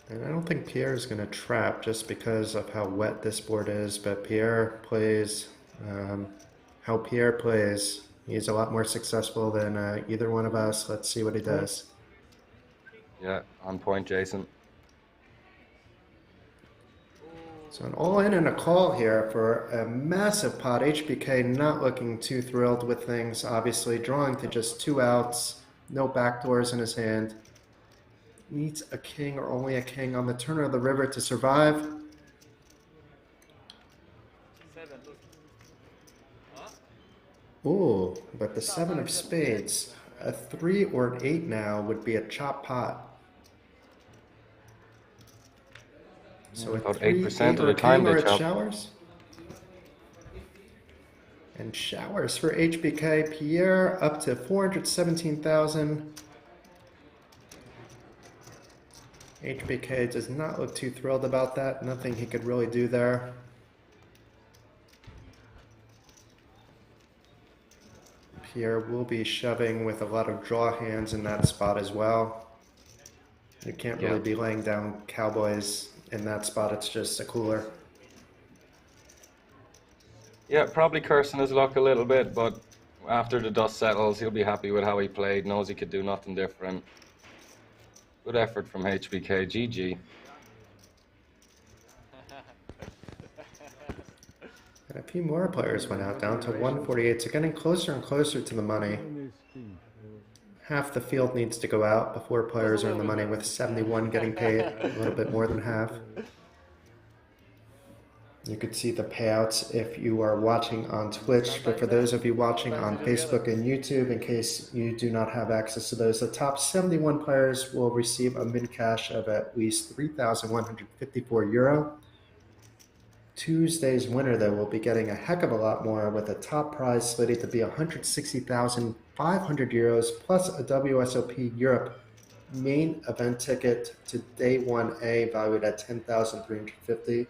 And I don't think Pierre is going to trap just because of how wet this board is, but Pierre plays how Pierre plays. He's a lot more successful than either one of us. Let's see what he does. Yeah, on point, Jason. So an all-in and a call here for a massive pot. HBK not looking too thrilled with things, obviously. Drawing to just 2 outs, no backdoors in his hand. Needs a king or only a king on the turn of the river to survive. 7, look. Ooh, but the 7 of spades. A 3 or an 8 now would be a chop pot. So About 3, 8% of or the a time king or they it chop. showers. And showers for HBK. Pierre up to 417,000. HBK does not look too thrilled about that. Nothing he could really do there. Pierre will be shoving with a lot of draw hands in that spot as well. You can't really be laying down cowboys in that spot. It's just a cooler. Yeah, probably cursing his luck a little bit, but after the dust settles, he'll be happy with how he played. Knows he could do nothing different. Good effort from HBK. GG. And a few more players went out down to 148. So getting closer and closer to the money. Half the field needs to go out before players earn the money, with 71 getting paid, a little bit more than half. You could see the payouts if you are watching on Twitch, but for those of you watching on Facebook and YouTube, in case you do not have access to those, the top 71 players will receive a min cash of at least €3,154. Tuesday's winner, though, will be getting a heck of a lot more, with a top prize slated to be €160,500 plus a WSOP Europe main event ticket to day 1A valued at €10,350,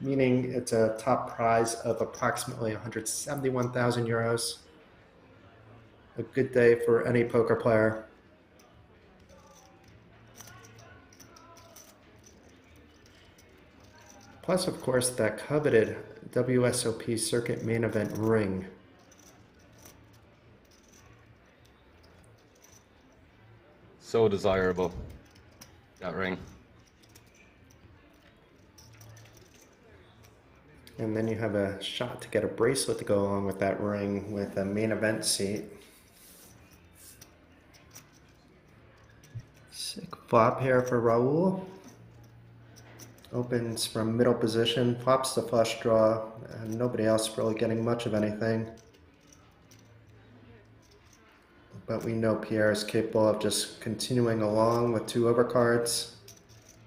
meaning it's a top prize of approximately €171,000. A good day for any poker player. Plus, of course, that coveted WSOP Circuit Main Event ring. So desirable, that ring. And then you have a shot to get a bracelet to go along with that ring with a main event seat. Sick flop here for Raul. Opens from middle position, flops the flush draw, and nobody else really getting much of anything. But we know Pierre is capable of just continuing along with 2 overcards,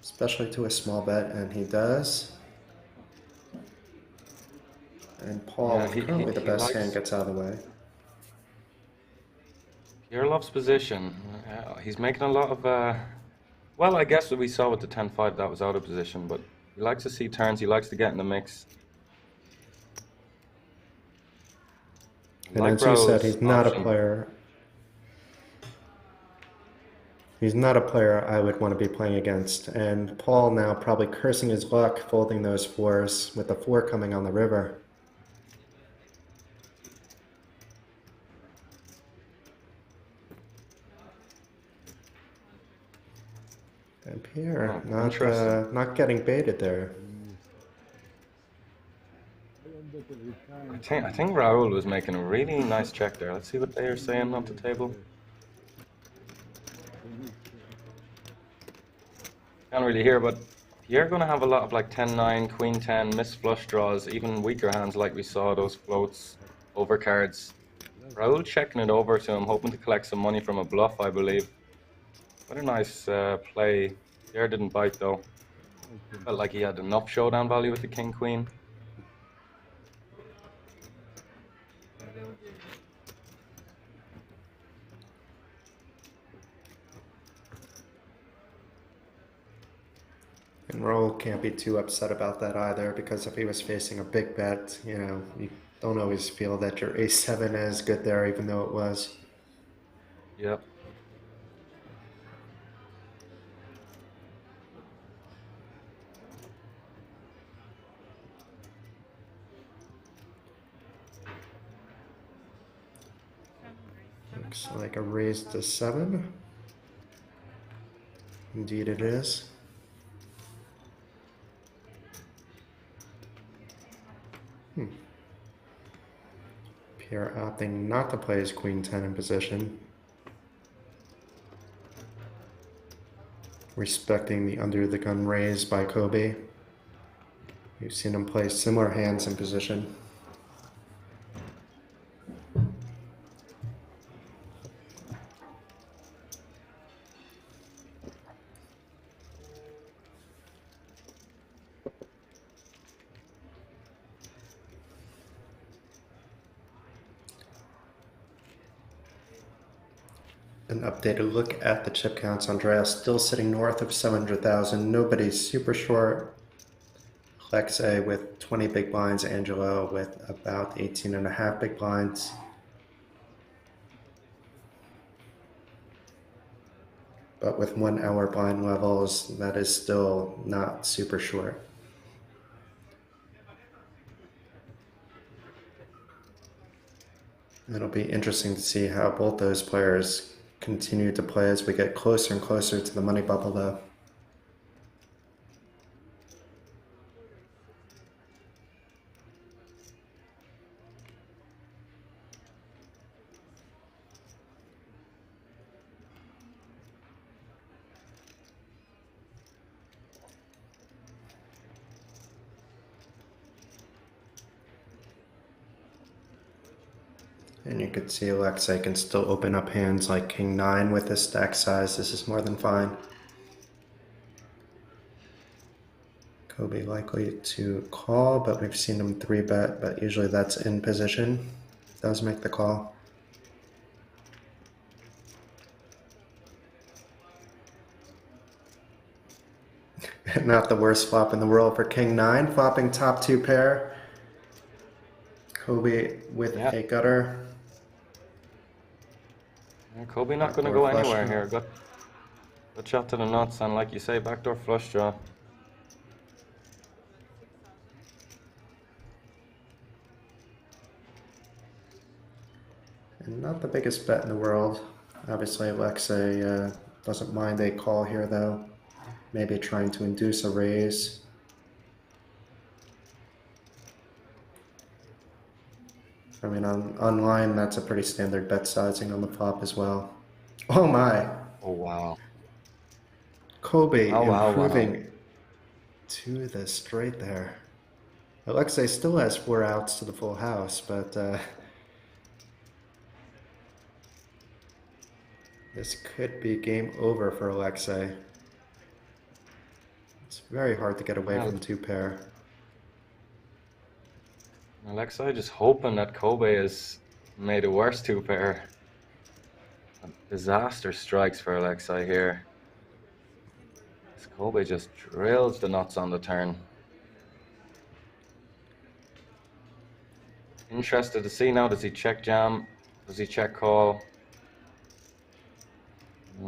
especially to a small bet, and he does. And Paul, Yeah, currently the he best likes- hand, gets out of the way. Yarlov's position. He's making a lot of. Well, I guess what we saw with the 10-5, that was out of position, but he likes to see turns. He likes to get in the mix. And Like as you said, Raul's he's not a option. player. He's not a player I would want to be playing against. And Paul now probably cursing his luck, folding those fours with the 4 coming on the river. And Pierre, not getting baited there. I think Raul was making a really nice check there. Let's see what they are saying on the table. Can't really hear, but you're going to have a lot of like 10-9, Queen 10, missed flush draws, even weaker hands like we saw, those floats, overcards. Raul checking it over to him, hoping to collect some money from a bluff, I believe. What a nice play. Pierre didn't bite though. Felt like he had enough showdown value with the King Queen. And Raul can't be too upset about that either, because if he was facing a big bet, you know, you don't always feel that your ace-7 is good there, even though it was. Yep. Looks like a raise to 7. Indeed it is. Pierre opting not to play his Queen 10 in position. Respecting the under the gun raise by Kobe. We've seen him play similar hands in position. An updated look at the chip counts. Andreas still sitting north of 700,000. Nobody's super short. Alexei with 20 big blinds. Angelo with about 18.5 big blinds. But with 1 hour blind levels, that is still not super short. It'll be interesting to see how both those players continue to play as we get closer and closer to the money bubble though. And you could see Alexei can still open up hands like King 9 with his stack size. This is more than fine. Kobe likely to call, but we've seen him 3-bet, but usually that's in position. Does make the call. Not the worst flop in the world for King 9, flopping top 2 pair. Kobe with a gutter. Yeah, Kobe not going to go anywhere here. Good shot to the nuts, and like you say, backdoor flush draw. And not the biggest bet in the world. Obviously, Alexei doesn't mind a call here, though. Maybe trying to induce a raise. I mean, online, that's a pretty standard bet sizing on the flop as well. Oh my! Oh wow! Kobe improving to the straight there. Alexei still has 4 outs to the full house, but this could be game over for Alexei. It's very hard to get away from 2 pair. Alexei just hoping that Kobe has made a worse 2 pair. disaster strikes for Alexei here. This Kobe just drills the nuts on the turn. Interested to see now, does he check jam? Does he check call?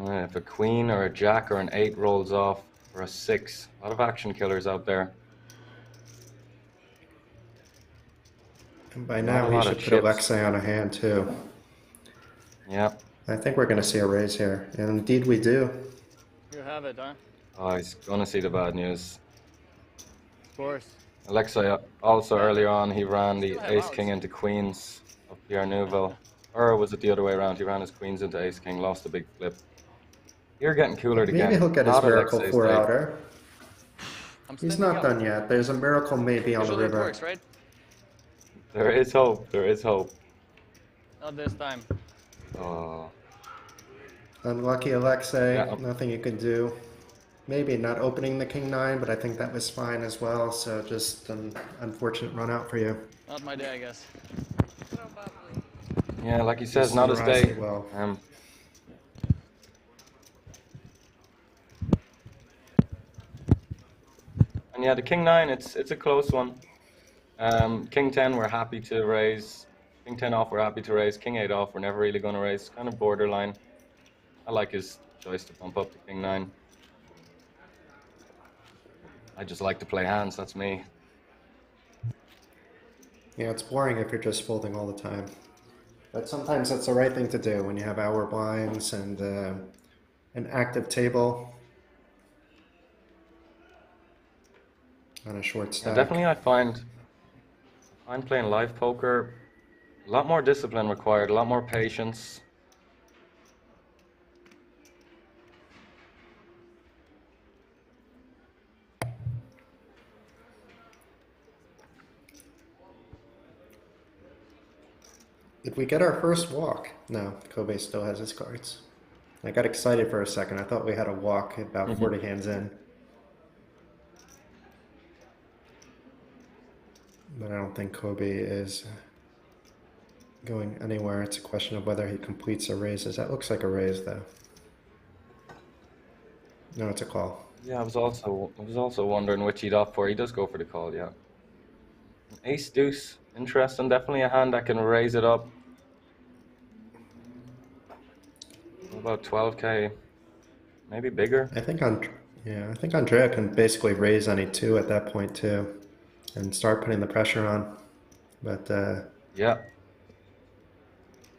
If a queen or a jack or an 8 rolls off, or a 6. A lot of action killers out there. And by Not now a he lot should of put chips. Alexei on a hand too. Yeah. I think we're going to see a raise here. And indeed we do. You have it, huh? Oh, he's gonna see the bad news. Of course. Alexei also earlier on, he ran the Still have ace outs. king into queens of Pierre Neuville. Or was it the other way around? He ran his queens into ace king, lost a big flip. You're getting cooler again. Maybe he'll get his Not miracle Alexei's 4 day. outer. I'm He's standing not up. done yet. There's a miracle maybe on the Usually it river. works, right? There is hope. There is hope. Not this time. Oh. Unlucky Alexei, Yeah. nothing you can do. Maybe not opening the king 9, but I think that was fine as well. So just an unfortunate run out for you. Not my day, I guess. Yeah, like he says, Just not his summarized day. it well. And yeah, the king 9, it's a close one. King 10, we're happy to raise. King 10 off, we're happy to raise. King 8 off, we're never really going to raise. Kind of borderline. I like his choice to bump up to king 9. I just like to play hands, that's me. Yeah, it's boring if you're just folding all the time. But sometimes that's the right thing to do when you have hour blinds and an active table on a short Yeah, stack. definitely I find playing live poker a lot more discipline required, a lot more patience. Did we get our first walk? No, Kobe still has his cards. I got excited for a second. I thought we had a walk about 40 hands in. But I don't think Kobe is going anywhere. It's a question of whether he completes or raises. That looks like a raise, though. No, it's a call. Yeah, I was also wondering which he'd opt for. He does go for the call, yeah. Ace deuce, interesting. Definitely a hand that can raise it up. About 12k, maybe bigger. I think Andrea can basically raise any 2 at that point too, and start putting the pressure on. But Yeah.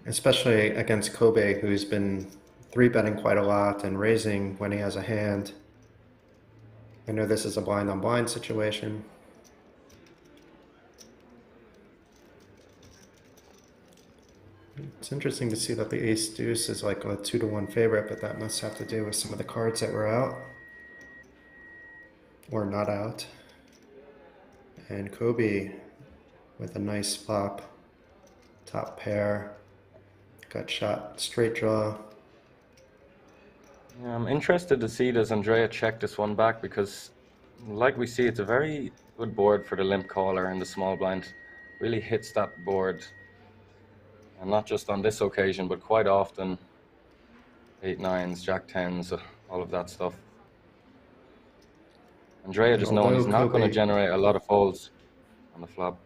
especially against Kobe, who's been 3-betting quite a lot and raising when he has a hand. I know this is a blind on blind situation. It's interesting to see that the ace deuce is like a 2-to-1 favorite, but that must have to do with some of the cards that were out or not out. And Kobe with a nice flop, top pair, got shot straight draw. Yeah, I'm interested to see does Andrea check this one back, because like we see, it's a very good board for the limp caller and the small blind. Really hits that board. And not just on this occasion, but quite often. 8-9s, Jack 10s, all of that stuff. Andrea just knowing he's not going to generate a lot of folds on the flop.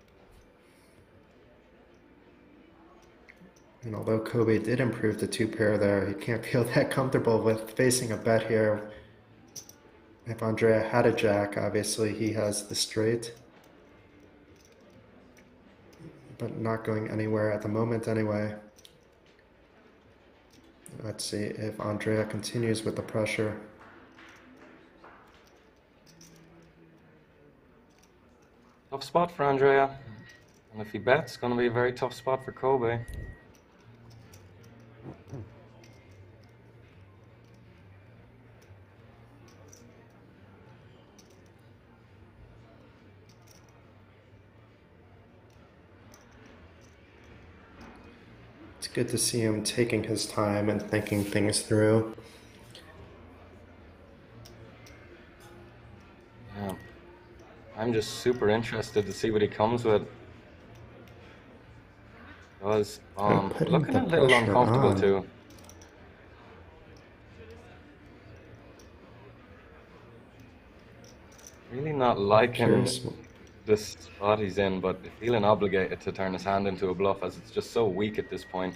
And although Kobe did improve the 2-pair there, he can't feel that comfortable with facing a bet here. If Andrea had a jack, obviously he has the straight. But not going anywhere at the moment anyway. Let's see if Andrea continues with the pressure. Tough spot for Andrea. And if he bets, it's going to be a very tough spot for Kobe. It's good to see him taking his time and thinking things through. Yeah. I'm just super interested to see what he comes with. Because looking a little uncomfortable too. Really not liking Curious. this spot he's in, but feeling obligated to turn his hand into a bluff as it's just so weak at this point.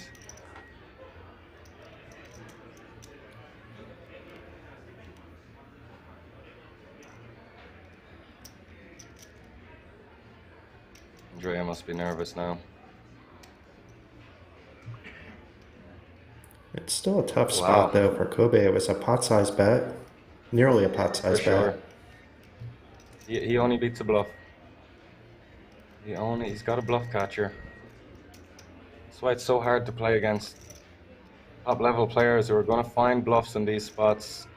Andrea must be nervous now. It's still a tough spot though for Kobe. It was a pot-sized bet, nearly a pot-sized bet. He only beats a bluff. He's got a bluff catcher. That's why it's so hard to play against top-level players who are going to find bluffs in these spots.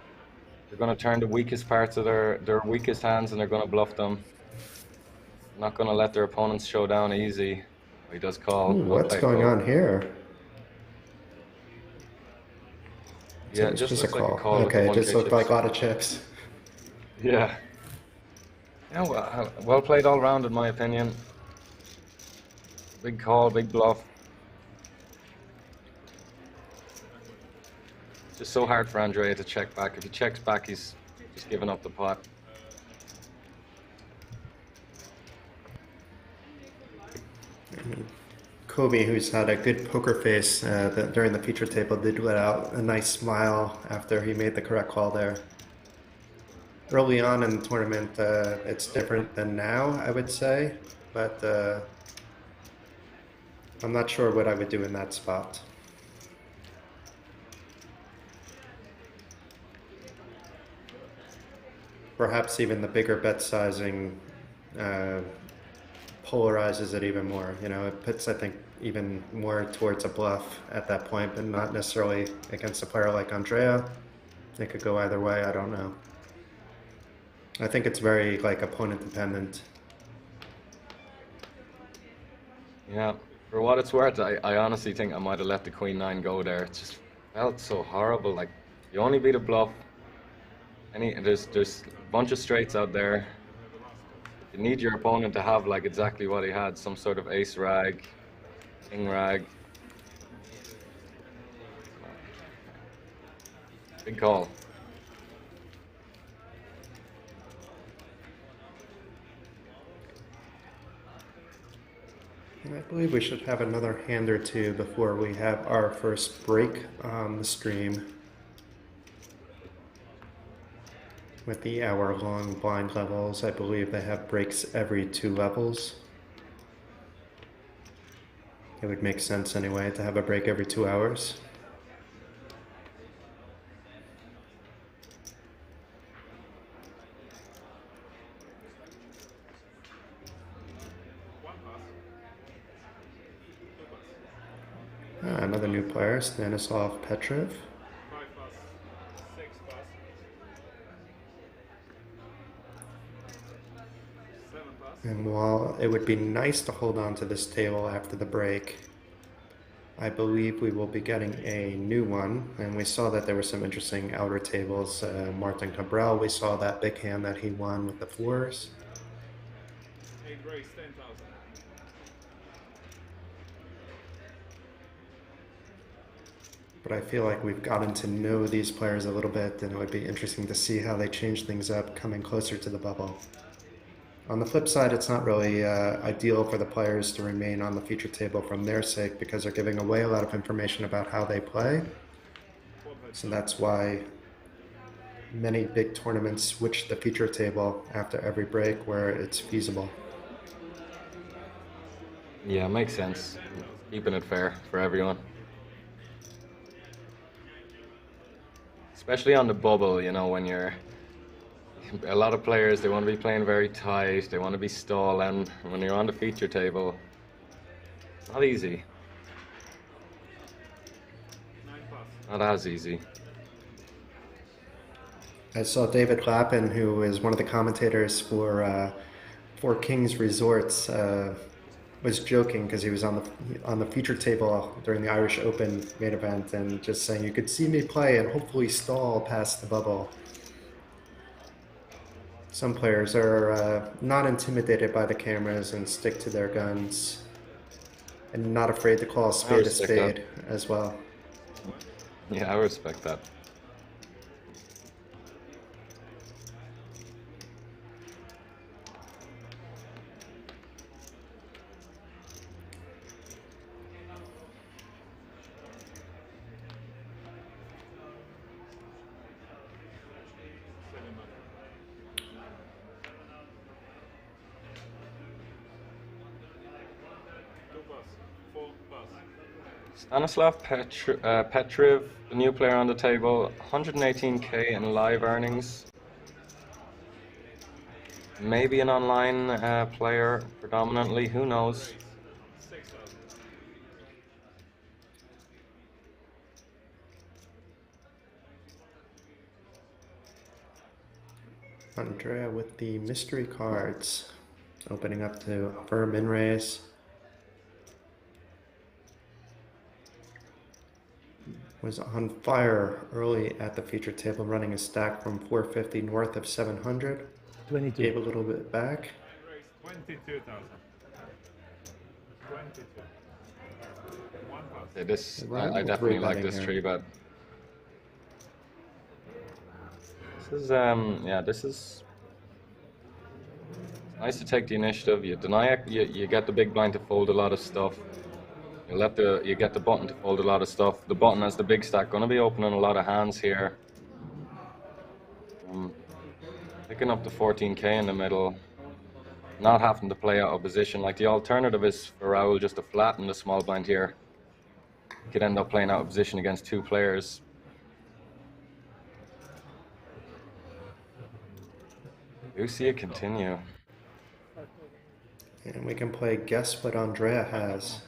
They're going to turn the weakest parts of their weakest hands and they're going to bluff them. Not going to let their opponents show down easy. He does call. Ooh, what's going on here? Yeah, it's just a looks call. like a call. Okay, it just looked like a lot of chips. Yeah. Yeah, well played all round in my opinion. Big call, big bluff. It's just so hard for Andrea to check back. If he checks back, he's just giving up the pot. Kobe, who's had a good poker face during the feature table, did let out a nice smile after he made the correct call there. Early on in the tournament, it's different than now, I would say, but I'm not sure what I would do in that spot. Perhaps even the bigger bet sizing polarizes it even more. You know, it puts, I think, even more towards a bluff at that point, but not necessarily against a player like Andrea. It could go either way, I don't know. I think it's very, like, opponent dependent. Yeah, for what it's worth, I honestly think I might have let the Queen 9 go there. It just felt so horrible. Like, you only beat a bluff. There's a bunch of straights out there. You need your opponent to have like exactly what he had, some sort of ace rag, king rag. Big call. I believe we should have another hand or two before we have our first break on the stream. With the hour-long blind levels, I believe they have breaks every 2 levels. It would make sense anyway to have a break every 2 hours. Another new player, Stanislav Petrov. And while it would be nice to hold on to this table after the break, I believe we will be getting a new one. And we saw that there were some interesting outer tables. Martin Cabral, we saw that big hand that he won with the 4s. But I feel like we've gotten to know these players a little bit, and it would be interesting to see how they change things up coming closer to the bubble. On the flip side, it's not really ideal for the players to remain on the feature table from their sake because they're giving away a lot of information about how they play. So that's why many big tournaments switch the feature table after every break where it's feasible. Yeah, makes sense. Keeping it fair for everyone. Especially on the bubble, you know, when you're... A lot of players, they want to be playing very tight, they want to be stalling. When you're on the feature table, not easy. Not as easy. I saw David Lappin, who is one of the commentators for Kings Resorts, was joking because he was on the feature table during the Irish Open main event and just saying, you could see me play and hopefully stall past the bubble. Some players are not intimidated by the cameras and stick to their guns and not afraid to call a spade as well. Yeah, I respect that. Stanislav Petriv, the new player on the table, 118k in live earnings. Maybe an online player predominantly, who knows? Andrea with the mystery cards, opening up to firm min raise. Was on fire early at the feature table, running a stack from 450 north of 700. 22. Gave a little bit back. 22,000. 22. 1,000. Yeah, this Right, I definitely like three-betting this here. 3-bet. This is yeah, this is nice to take the initiative. You deny it, you get the big blind to fold a lot of stuff. You get the button to fold a lot of stuff. The button has the big stack, going to be opening a lot of hands here. Picking up the 14k in the middle, not having to play out of position. Like the alternative is for Raul just to flatten the small blind here. You could end up playing out of position against two players. You see it continue. And we can play guess what Andrea has.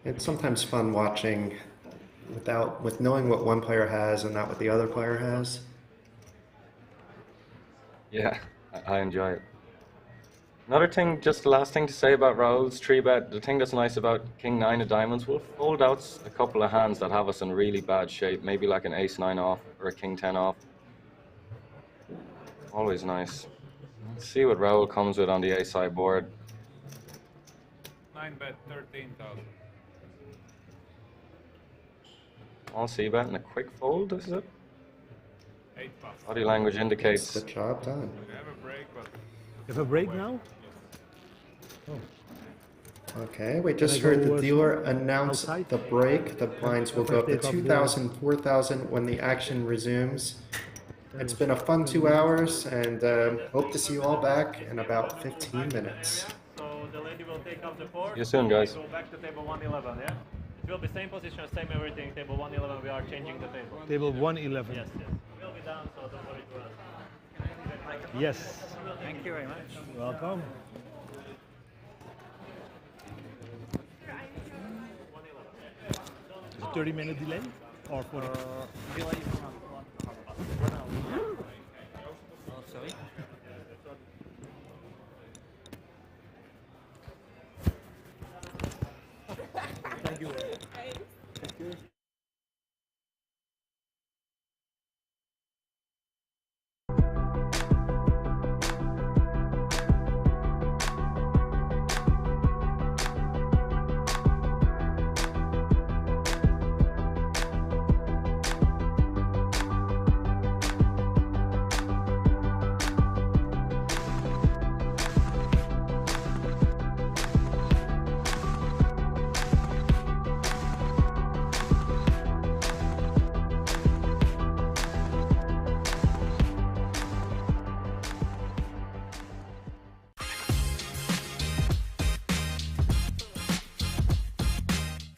It's sometimes fun watching with knowing what one player has and not what the other player has. Yeah, I enjoy it. Another thing, just the last thing to say about Raul's 3-bet, the thing that's nice about King 9 of diamonds, we'll fold out a couple of hands that have us in really bad shape, maybe like an Ace 9 off or a King 10 off. Always nice. Let's see what Raul comes with on the ace high board. 9-bet, 13,000. All C-bet and a quick fold, is it? 8 bucks. Body language indicates. The job done. We have a break, but You have a break now? Okay, we just Can I heard go the dealer announce outside? the break. The blinds will go up to Take off the- 2,000, 4,000 when the action resumes. It's been a fun 2 hours, and hope to see you all back in about 15 minutes. So the lady will take up the four. See you soon, guys. Go back to table 111, yeah? It will be same position, same everything. Table 111, we are changing the table. Table 111. Yes, yes. We'll be down, so don't worry to us. Yes. Thank you very much. Welcome. Is it 30-minute delay or 40? Delay is 1 hour. Oh, sorry. Thank you.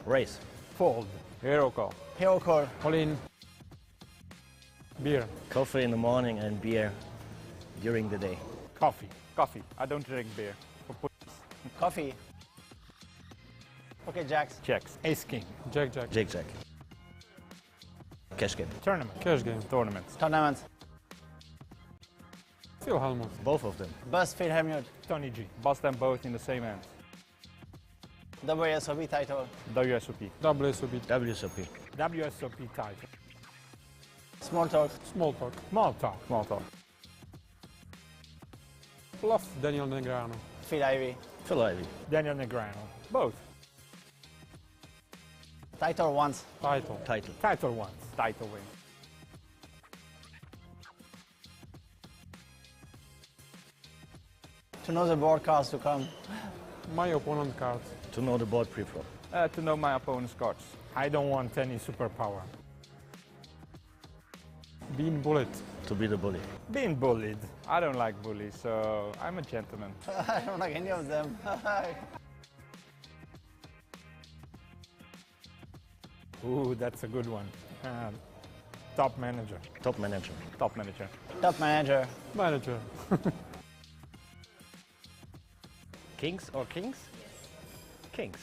Race. Fold. Hero call. Hero call. All in. Beer. Coffee in the morning and beer during the day. Coffee. Coffee. I don't drink beer. Coffee. Okay, jacks. Checks. Ace king. Jack jack. Jake jack. Cash game. Tournament. Cash game. Tournaments. Tournament. Phil Hellmuth. Both of them. Bust Phil Hellmuth. Tony G. Bust them both in the same hand. WSOP title. WSOP. WSOP. WSOP. WSOP title. Small talk. Small talk. Small talk. Small talk. Bluff. Daniel Negreanu. Phil Ivy. Phil Ivy. Daniel Negreanu. Both. Title once. Title. Title. Title once. Title win. To know the board cards to come. My opponent cards. To know the board pre-flop. To know my opponent's cards. I don't want any superpower. Being bullied. To be the bully. Being bullied. I don't like bullies, so I'm a gentleman. I don't like any of them. Ooh, that's a good one. Top manager. Top manager. Top manager. Top manager. Manager. Kings or kings? Kings.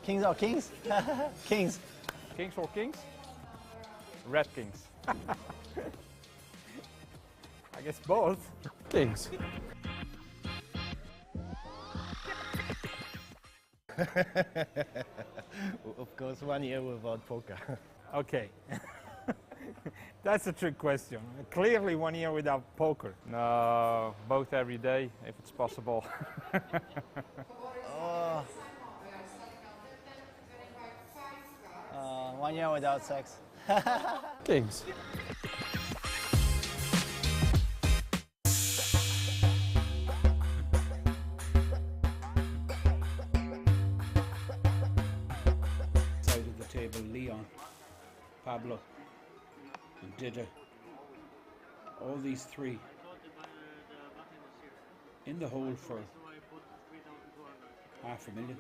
Kings or kings? Kings. Kings or kings? Red Kings. I guess both. Kings. Of course, 1 year without poker. Okay. That's a trick question. Clearly 1 year without poker. No, both every day if it's possible. Oh. 1 year without sex. Kings. Side of the table, Leon, Pablo, and Dida. All these three in the hole for $500,000.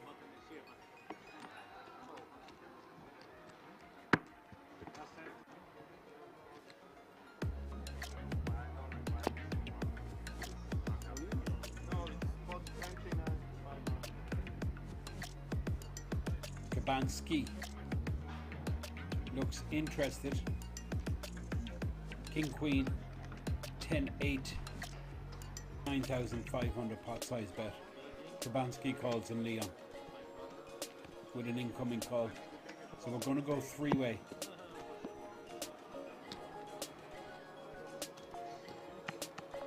Kabanski looks interested. King Queen 10-8, 9,500 pot size bet. Kabanski calls in Leon with an incoming call. So we're going to go three-way.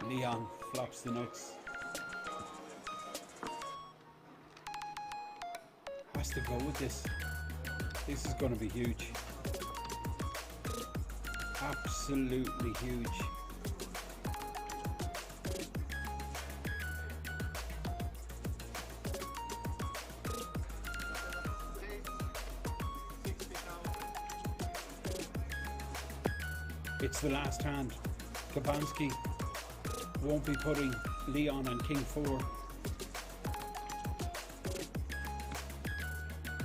Leon flops the nuts. Has to go with this. This is going to be huge. Absolutely huge. It's the last hand. Kabanski won't be putting Leon on King 4.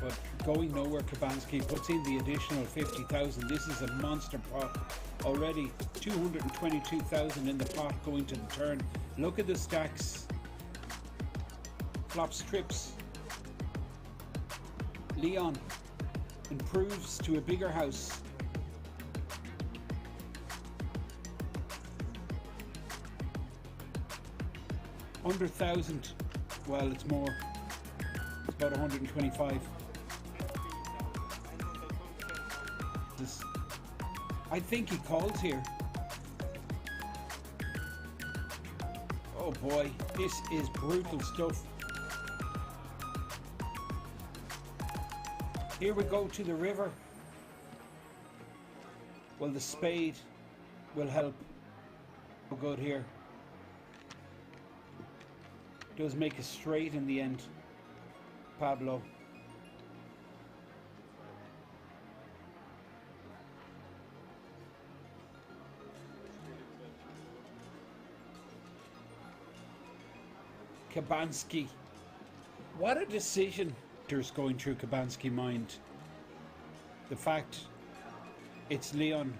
But going nowhere, Kabanski puts in the additional 50,000. This is a monster pot. Already 222,000 in the pot going to the turn. Look at the stacks. Flops trips. Leon improves to a bigger house. Under 1,000. Well, it's more. It's about 125. This, I think he calls here. Oh boy, this is brutal stuff. Here we go to the river. Well, the spade will help. Oh, good here. Does make a straight in the end, Pablo. Kabanski. What a decision. There's going through Kabanski's mind. The fact it's Leon.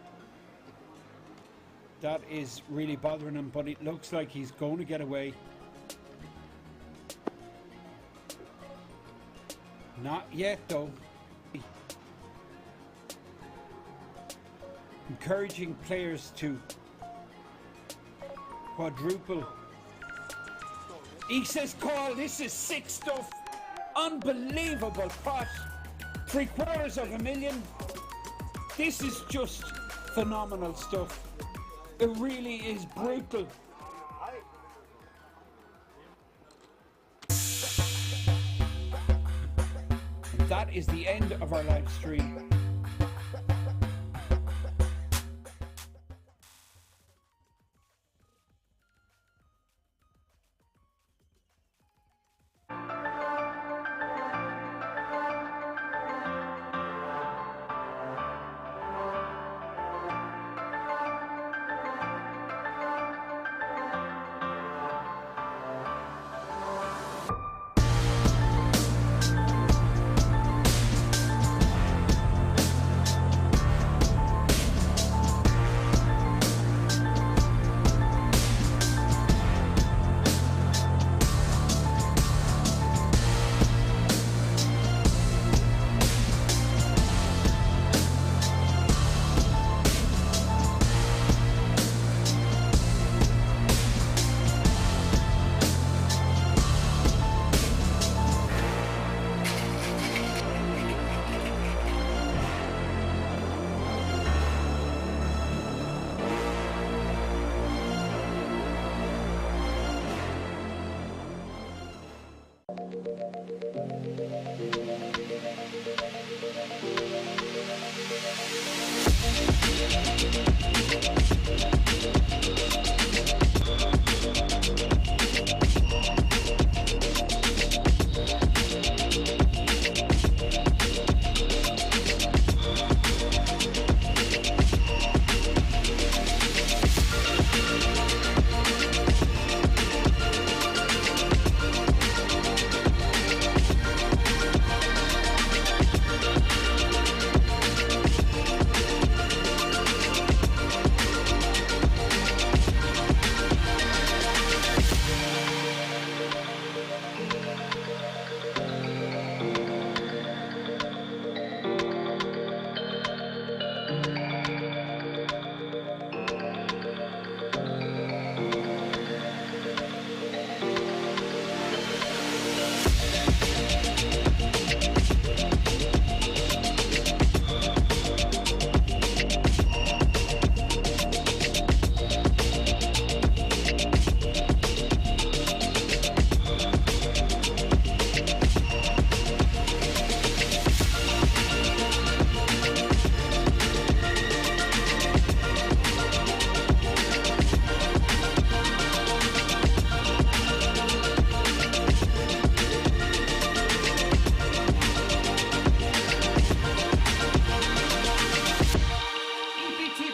That is really bothering him, but it looks like he's going to get away. Not yet, though. Encouraging players to quadruple. He says call. This is sick stuff. Unbelievable pot. $750,000. This is just phenomenal stuff. It really is brutal. That is the end of our live stream.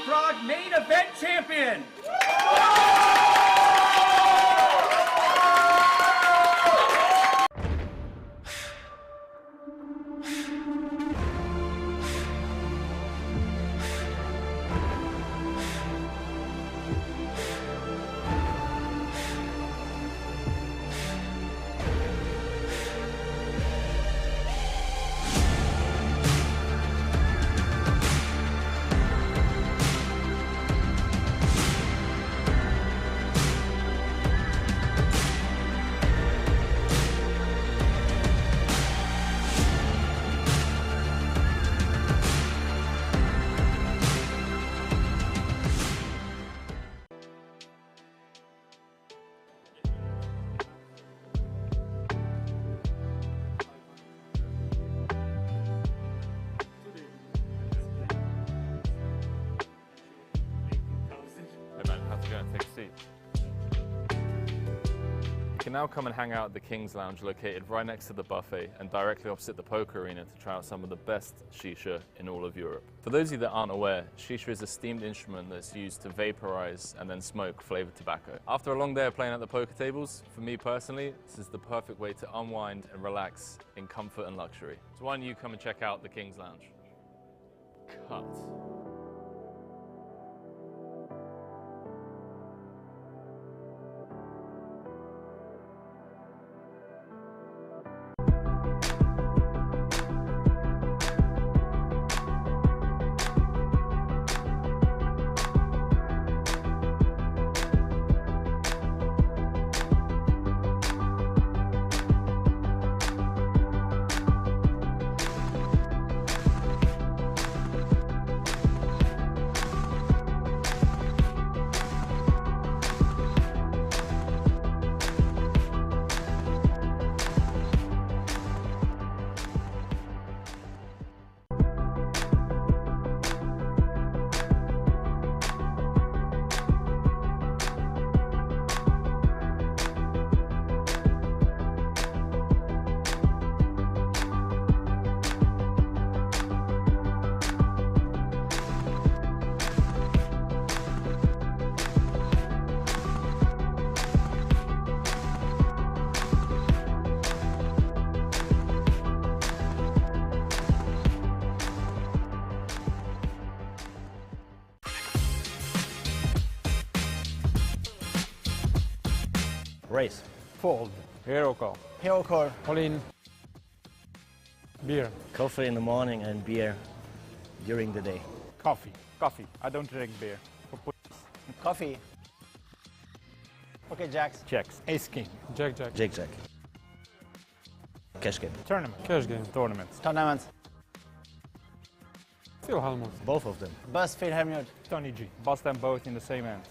Prague Main Event Champion. Take a seat. You can now come and hang out at the King's Lounge, located right next to the buffet and directly opposite the poker arena, to try out some of the best shisha in all of Europe. For those of you that aren't aware, shisha is a steamed instrument that's used to vaporize and then smoke flavored tobacco. After a long day of playing at the poker tables, for me personally, this is the perfect way to unwind and relax in comfort and luxury. So why don't you come and check out the King's Lounge? Cut. Race. Fold. Hero call. Hero call. All in. Beer. Coffee in the morning and beer during the day. Coffee. Coffee. I don't drink beer. Coffee. Okay, jacks. Checks. Ace king. Jack jack. Jack jack. Cash game. Tournament. Cash game. Tournaments. Tournaments. Philharmonic. Both of them. Bust Philharmonic. Tony G. Bust them both in the same end.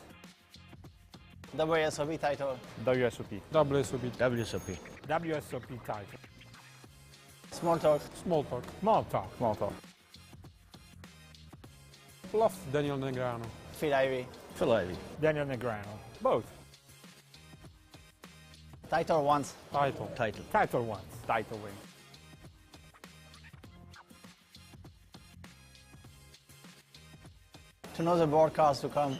WSOP title. WSOP. WSOP. WSOP. WSOP title. Small talk. Small talk. Small talk. Small talk. Bluff. Daniel Negreanu. Phil Ivey. Phil Ivey. Daniel Negreanu. Both. Title once. Title. Title. Title once. Title win. To know the board cards to come.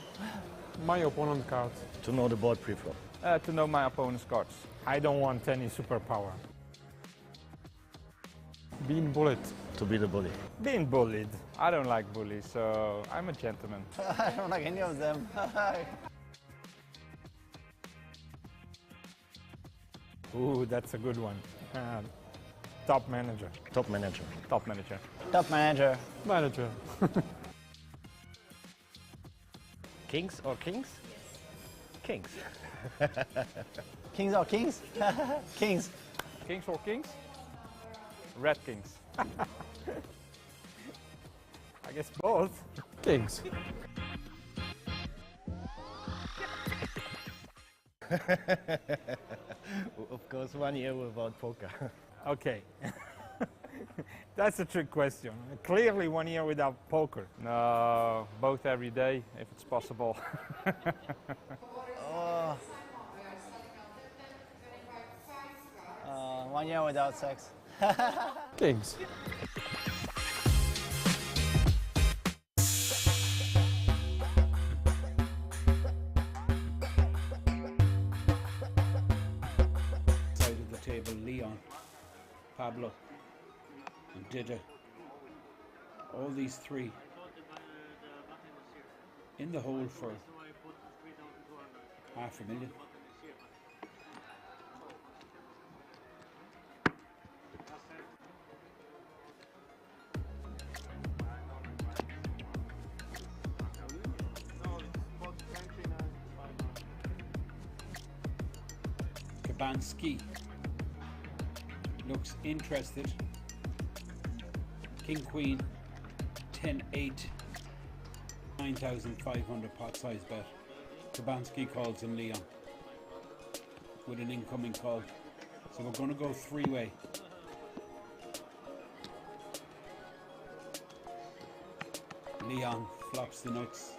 My opponent card. To know the board pre-flop. To know my opponent's cards. I don't want any superpower. Being bullied. To be the bully. Being bullied. I don't like bullies, so I'm a gentleman. I don't like any of them. Ooh, that's a good one. Top manager. Top manager. Top manager. Top manager. Manager. Kings or kings? Kings. Kings or kings? Kings. Kings or kings? Red kings. I guess both. Kings. Of course, 1 year without poker. Okay. That's a trick question. Clearly 1 year without poker. No, both every day, if it's possible. 1 year without sex. Kings. Pablo, and Dida. All these three in the hole for $500,000. Kabanski looks interested. King Queen 10-8, 9,500 pot size bet. Kabanski calls in Leon with an incoming call. So we're going to go three-way. Leon flops the nuts.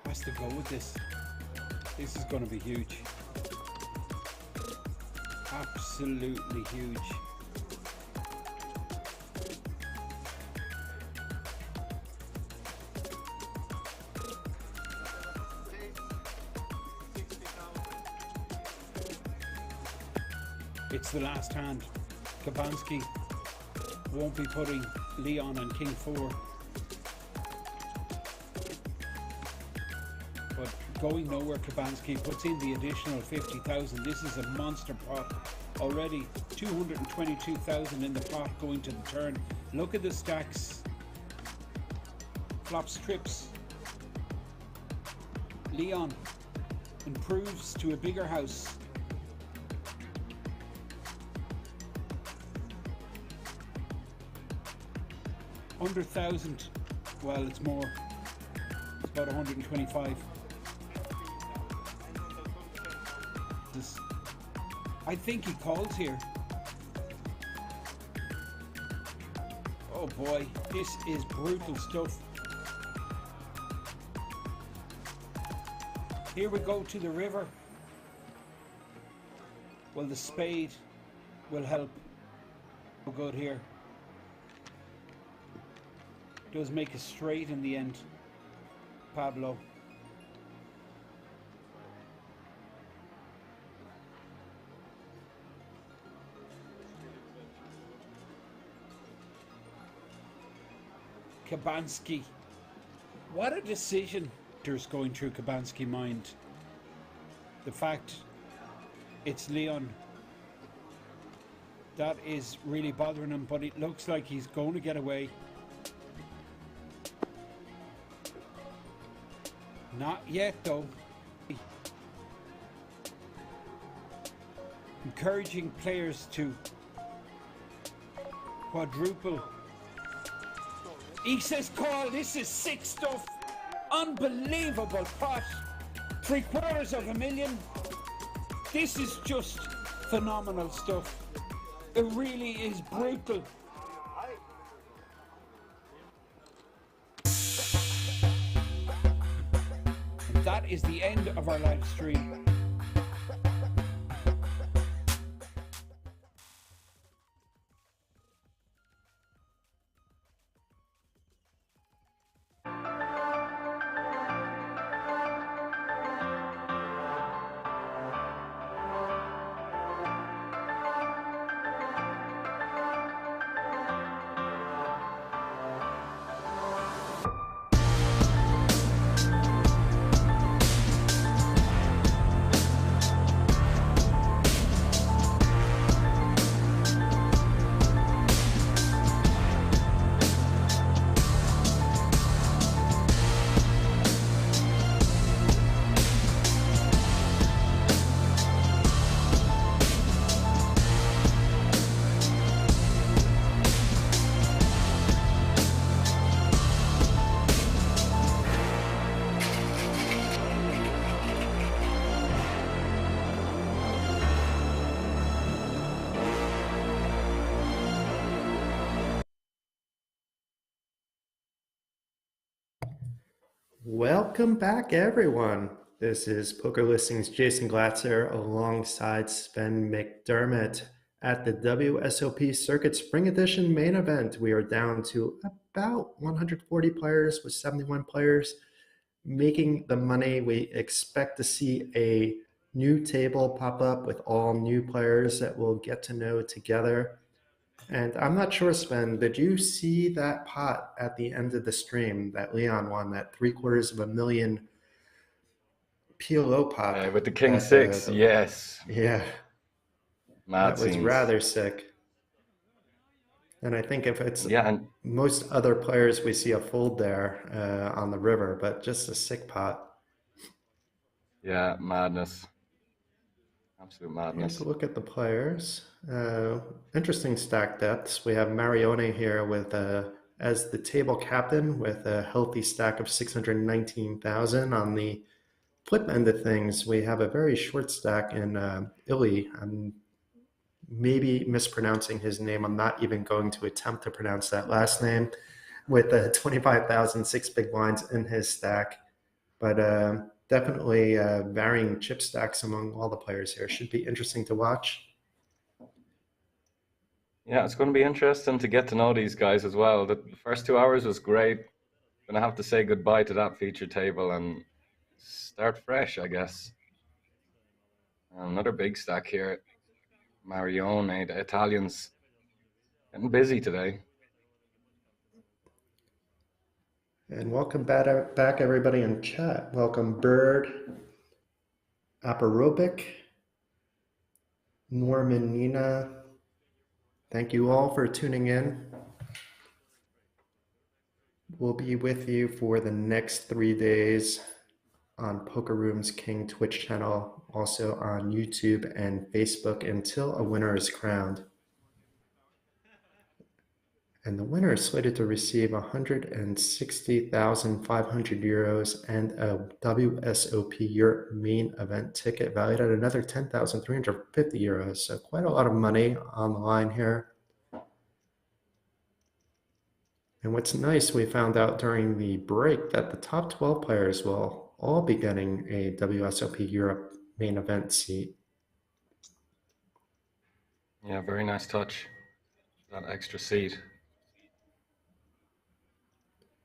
Has to go with this. This is going to be huge. Absolutely huge. It's the last hand. Kabanski won't be putting Leon on King 4. But going nowhere, Kabanski puts in the additional 50,000. This is a monster pot. Already 222,000 in the pot going to the turn. Look at the stacks. Flops trips. Leon improves to a bigger house. Under 1,000, well, it's more. It's about 125. I think he calls here. Oh boy, this is brutal stuff. Here we go to the river. Well, the spade will help. Oh, good here. Does make a straight in the end, Pablo. Kabanski. What a decision. There's going through Kabanski's mind. The fact it's Leon. That is really bothering him, but it looks like he's going to get away. Not yet, though. Encouraging players to quadruple. He says call. This is sick stuff. Unbelievable pot. $750,000. This is just phenomenal stuff. It really is brutal. That is the end of our live stream. Welcome back, everyone. This is Poker Listings Jason Glatzer alongside Sven McDermott at the WSOP Circuit Spring Edition main event. We are down to about 140 players with 71 players making the money. We expect to see a new table pop up with all new players that we'll get to know together. And I'm not sure, Sven, did you see that pot at the end of the stream that Leon won, that $750,000 PLO pot? With the King 6, yes. Yeah. Mad that was scenes. rather sick. And I think if it's most other players, we see a fold there on the river, but just a sick pot. Yeah, madness. Absolute madness. Here's a look at the players. Interesting stack depths. We have Marione here with as the table captain with a healthy stack of 619,000. On the flip end of things, we have a very short stack in Illy. I'm maybe mispronouncing his name. I'm not even going to attempt to pronounce that last name, with 25,000 6 big blinds in his stack. But definitely varying chip stacks among all the players here. Should be interesting to watch. Yeah, it's going to be interesting to get to know these guys as well. The first 2 hours was great. Going to have to say goodbye to that feature table and start fresh, I guess. Another big stack here. Marione, the Italians, getting busy today. And welcome back everybody in chat. Welcome Bird, Aperobic, Norman, Nina. Thank you all for tuning in. We'll be with you for the next 3 days on Poker Room's King Twitch channel, also on YouTube and Facebook until a winner is crowned. And the winner is slated to receive 160,500 euros and a WSOP Europe main event ticket valued at another 10,350 euros. So quite a lot of money on the line here. And what's nice, we found out during the break that the top 12 players will all be getting a WSOP Europe main event seat. Yeah, very nice touch. That extra seat.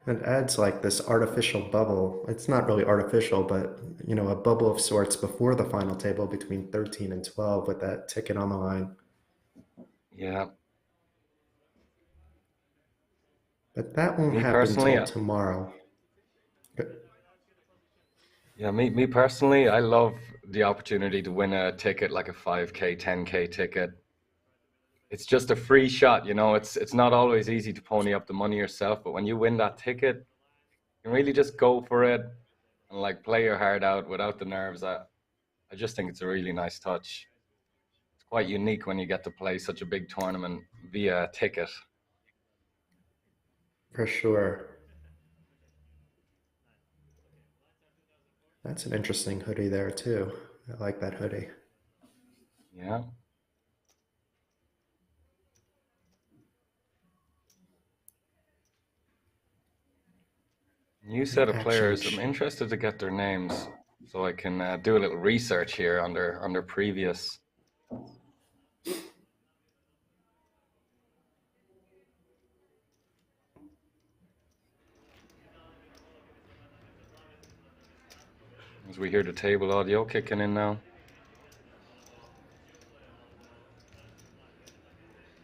It adds like this artificial bubble. It's not really artificial, but you know, a bubble of sorts before the final table between 13 and 12 with that ticket on the line. Yeah. But that won't happen until tomorrow. Yeah, me personally, I love the opportunity to win a ticket like a 5K, 10K ticket. It's just a free shot, you know. It's not always easy to pony up the money yourself, but when you win that ticket, you can really just go for it and like play your heart out without the nerves. I just think it's a really nice touch. It's quite unique when you get to play such a big tournament via a ticket. For sure. That's an interesting hoodie there too. I like that hoodie. Yeah. New set of players. I'm interested to get their names so I can do a little research here on their previous. As we hear the table audio kicking in now.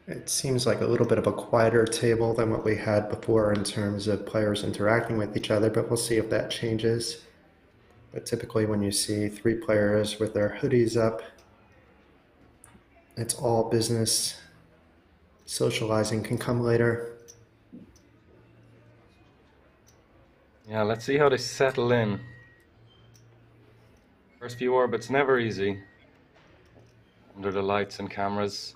It seems like a little bit of a quieter table than what we had before in terms of players interacting with each other, but we'll see if that changes. But typically when you see 3 players with their hoodies up, it's all business. Socializing can come later. Yeah, let's see how they settle in. First few orbits, never easy. Under the lights and cameras.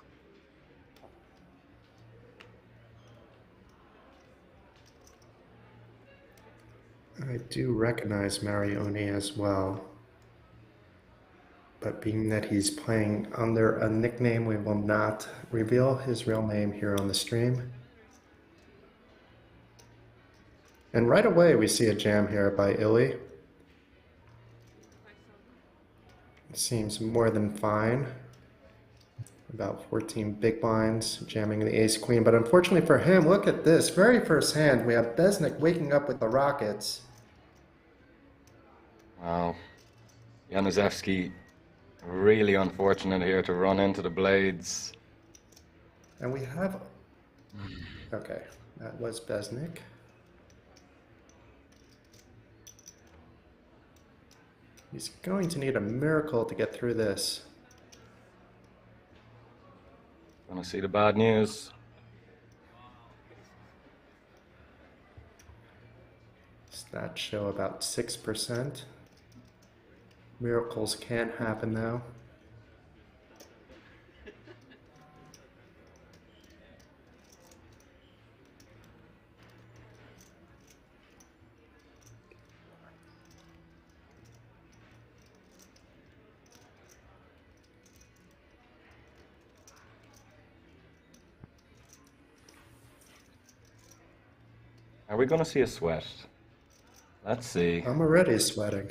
I do recognize Marione as well. But being that he's playing under a nickname, we will not reveal his real name here on the stream. And right away we see a jam here by Illy. Seems more than fine. About 14 big blinds, jamming the ace queen. But unfortunately for him, look at this. Very first hand, we have Besnik waking up with the rockets. Wow. Januszewski Really unfortunate here to run into the blades. And we have... Okay, that was Besnik. He's going to need a miracle to get through this. Gonna see the bad news. Stats show about 6%. Miracles can happen though. Are we gonna see a sweat? Let's see. I'm already sweating.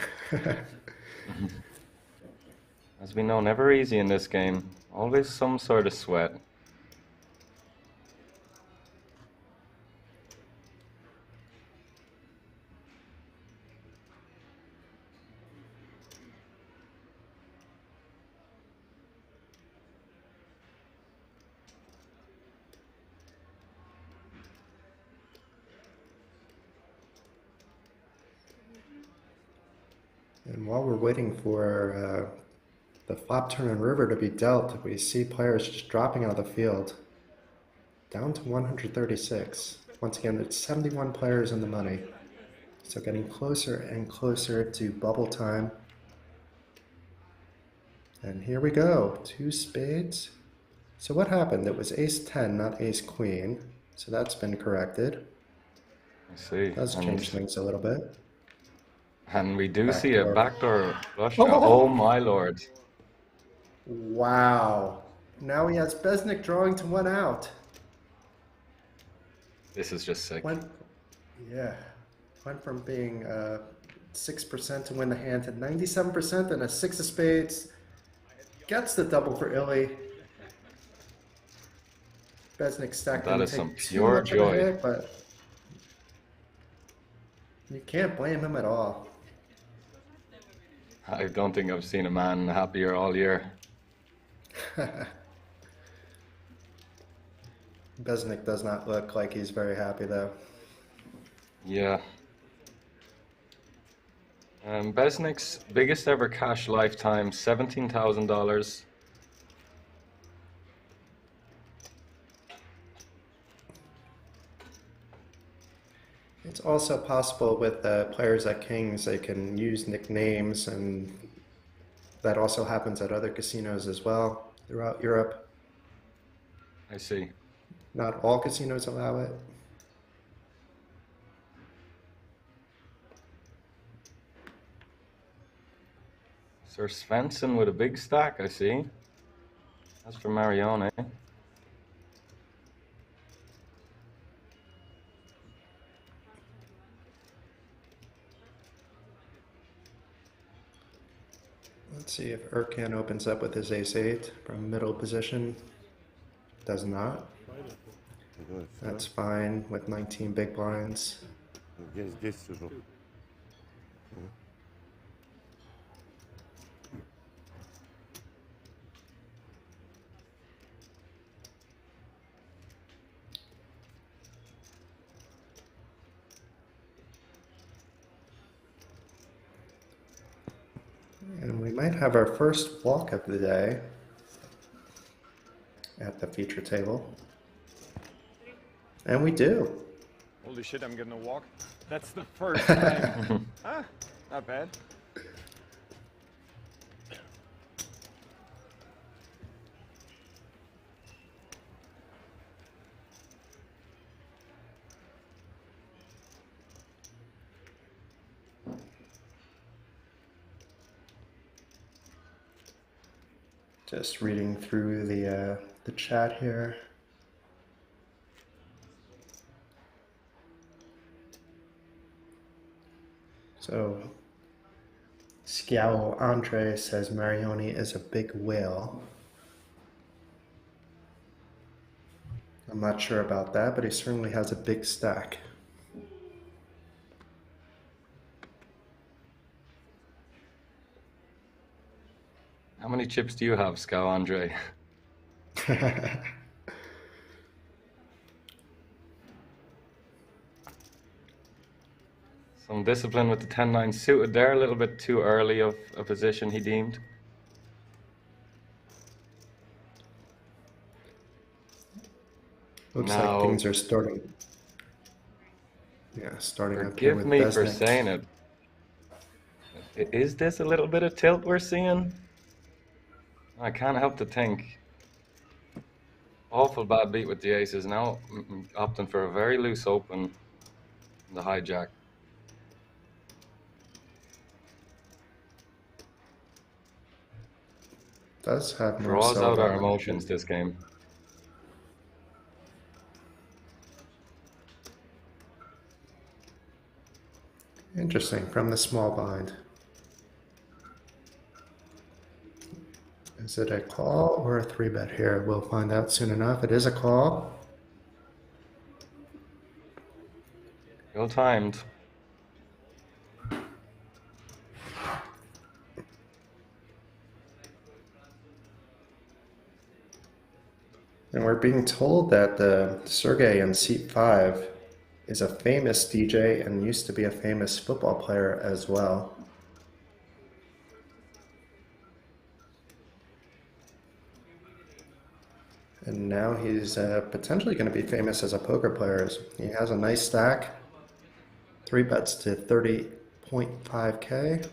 As we know, never easy in this game. Always some sort of sweat. And while we're waiting for the flop turn and river to be dealt, we see players just dropping out of the field. Down to 136. Once again, it's 71 players in the money. So getting closer and closer to bubble time. And here we go, 2 spades. So what happened? It was ace-10, not ace-queen. So that's been corrected. I see. Does change things a little bit. And we do see Backdoor. a backdoor flush. Oh! Oh my lord. Wow. Now he has Besnik drawing to 1 out. This is just sick. Went from being 6% to win the hand to 97% and a 6 of spades. Gets the double for Illy. Besnik stacked That didn't is take some too pure much of a joy. hit, but you can't blame him at all. I don't think I've seen a man happier all year. Besnik does not look like he's very happy though. Yeah. Besnik's biggest ever cash lifetime, $17,000. It's also possible with players at Kings, they can use nicknames, and that also happens at other casinos as well throughout Europe. I see. Not all casinos allow it. Sir Svensson with a big stack, I see. That's for Marione. Let's see if Erkan opens up with his ace-8 from middle position. Does not. That's fine with 19 big blinds. And we might have our first walk of the day at the feature table. And we do. Holy shit, I'm getting a walk. That's the first time. Not bad. Just reading through the chat here. So, Scowl Andre says Marione is a big whale. I'm not sure about that, but he certainly has a big stack. How many chips do you have, Scow Andre? Some discipline with the 10-9 suited there, a little bit too early of a position he deemed. Looks Now, like things are starting. Yeah, starting up here forgive with me for Besnik. saying it. Is this a little bit of tilt we're seeing? I can't help to think. Awful bad beat with the aces now, opting for a very loose open in the hijack. Does have more Draws out our dominance. emotions this game. Interesting, from the small blind. Is it a call or a 3-bet here? We'll find out soon enough. It is a call. Well timed. And we're being told that Sergey in seat 5 is a famous DJ and used to be a famous football player as well. And now he's potentially going to be famous as a poker player. He has a nice stack. 3 bets to 30.5K.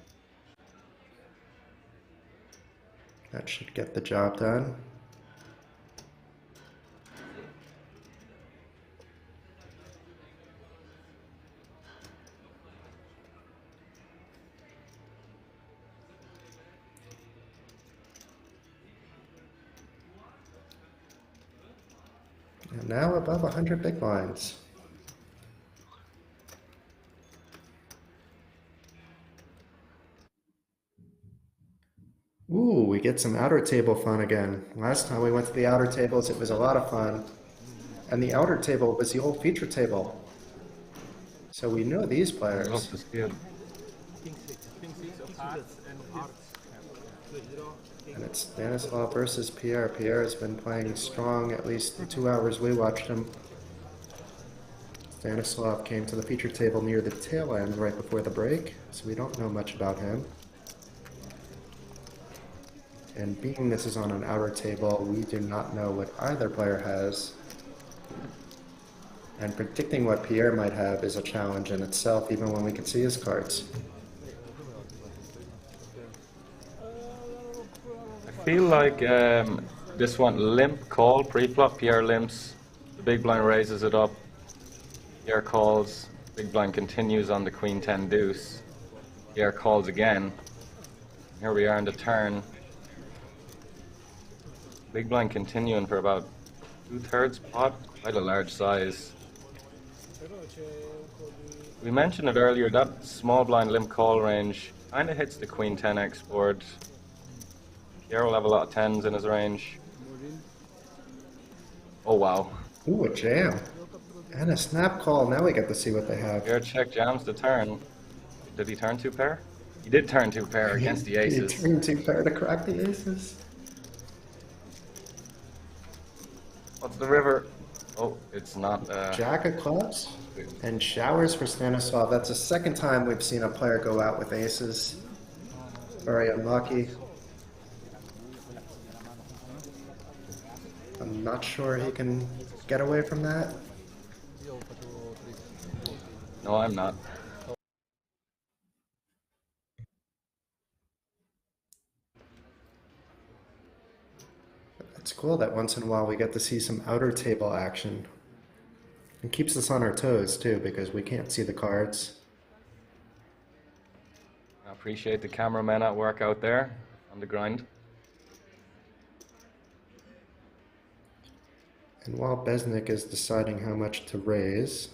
That should get the job done. And now above 100 big blinds. Ooh, we get some outer table fun again. Last time we went to the outer tables, it was a lot of fun. And the outer table was the old feature table. So we know these players. Love to see it. And it's Stanislav versus Pierre. Pierre has been playing strong at least the 2 hours we watched him. Stanislav came to the feature table near the tail end right before the break, so we don't know much about him. And being this is on an outer table, we do not know what either player has. And predicting what Pierre might have is a challenge in itself, even when we can see his cards. I feel like this one limp call pre-flop. Pierre limps, the big blind raises it up. Pierre calls, big blind continues on the queen 10 deuce. Pierre calls again. Here we are in the turn. Big blind continuing for about 2/3 pot, quite a large size. We mentioned it earlier, that small blind limp call range kind of hits the queen 10x board. Pierre will have a lot of 10s in his range. Oh wow. Ooh, a jam. And a snap call. Now we get to see what they have. Pierre check jams the turn. Did he turn 2 pair? He did turn 2 pair against the aces. He turned 2 pair to crack the aces. What's the river? Oh, it's not. Jack of clubs and showers for Stanislav. That's the second time we've seen a player go out with aces. Very unlucky. I'm not sure he can get away from that. No, I'm not. It's cool that once in a while we get to see some outer table action. It keeps us on our toes too, because we can't see the cards. I appreciate the cameramen at work out there on the grind. And while Besnik is deciding how much to raise,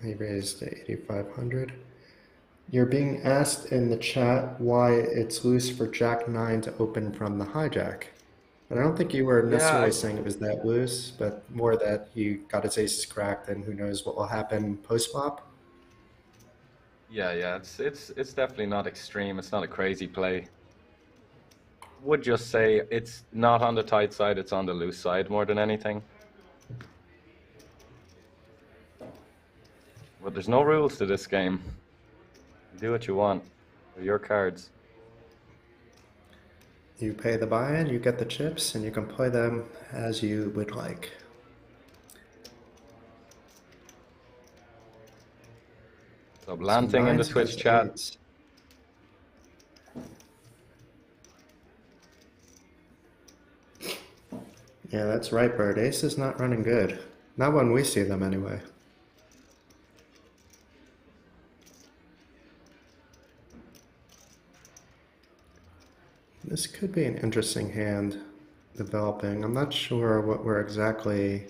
he raised 8,500. You're being asked in the chat why it's loose for Jack 9 to open from the hijack. But I don't think you were necessarily saying it was that loose, but more that he got his aces cracked and who knows what will happen post-flop. Yeah, it's definitely not extreme. It's not a crazy play. would just say it's not on the tight side, it's on the loose side more than anything. But there's no rules to this game. Do what you want. They're your cards. You pay the buy-in, you get the chips, and you can play them as you would like. So Blanting in the nines Twitch against chat. eights. Yeah, that's right, Bird. Ace is not running good. Not when we see them, anyway. This could be an interesting hand developing. I'm not sure what we're exactly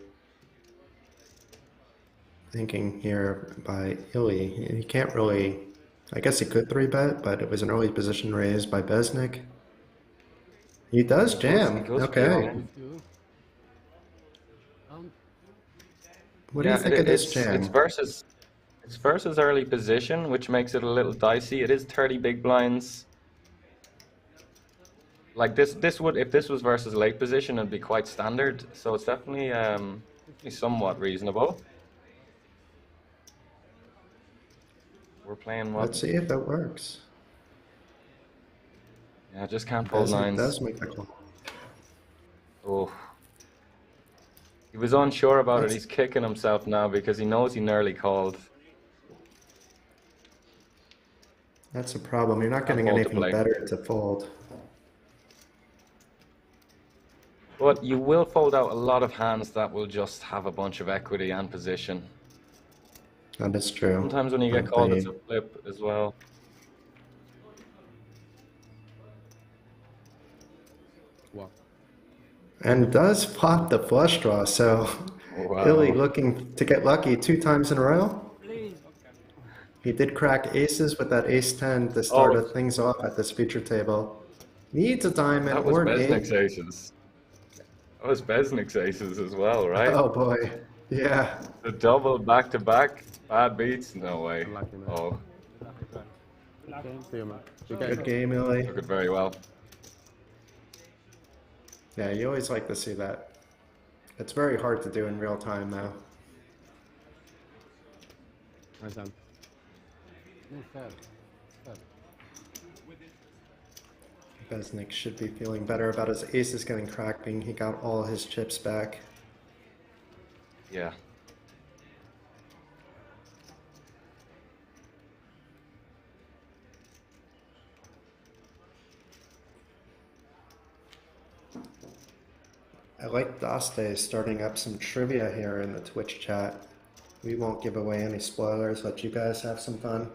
thinking here by Illy. He can't really... I guess he could 3-bet, but it was an early position raised by Besnik. He does jam. Okay. What do you think of this jam? It's versus early position, which makes it a little dicey. It is 30 big blinds. Like this would, if this was versus late position, it'd be quite standard. So it's definitely somewhat reasonable. We're playing what? Let's see if that works. Yeah, just can't fold nines. Does make the call. Oh. He was unsure about it. He's kicking himself now because he knows he nearly called. That's a problem. You're not getting anything better to fold. But you will fold out a lot of hands that will just have a bunch of equity and position. That is true. Sometimes when you get called, it's a flip as well. Wow. And does flop the flush draw, so Illy looking to get lucky 2 times in a row. He did crack aces with that ace-10 to start things off at this feature table. Needs a diamond or an eight. Besnik's aces. That was Besnik's aces as well, right? Oh boy, yeah. The double back-to-back, bad beats? No way. Oh. Good game, Illy. Took it very well. Yeah, you always like to see that. It's very hard to do in real time now. Besnik should be feeling better about his aces getting cracked, being he got all his chips back. Yeah. I like Daste starting up some trivia here in the Twitch chat. We won't give away any spoilers, let you guys have some fun.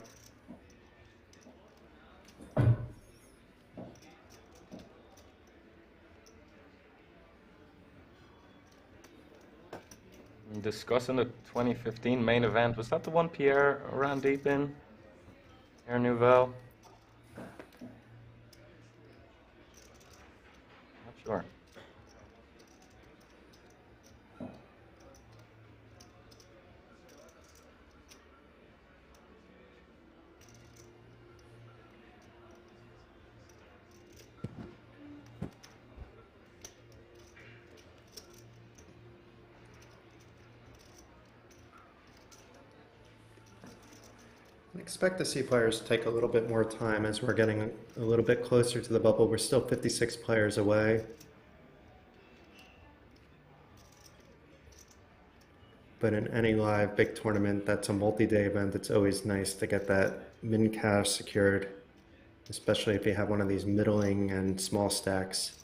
Discussing the 2015 main event. Was that the one Pierre ran deep in? Pierre Nouvelle? Not sure. I expect to see players take a little bit more time as we're getting a little bit closer to the bubble. We're still 56 players away. But in any live big tournament that's a multi-day event, it's always nice to get that min cash secured, especially if you have one of these middling and small stacks.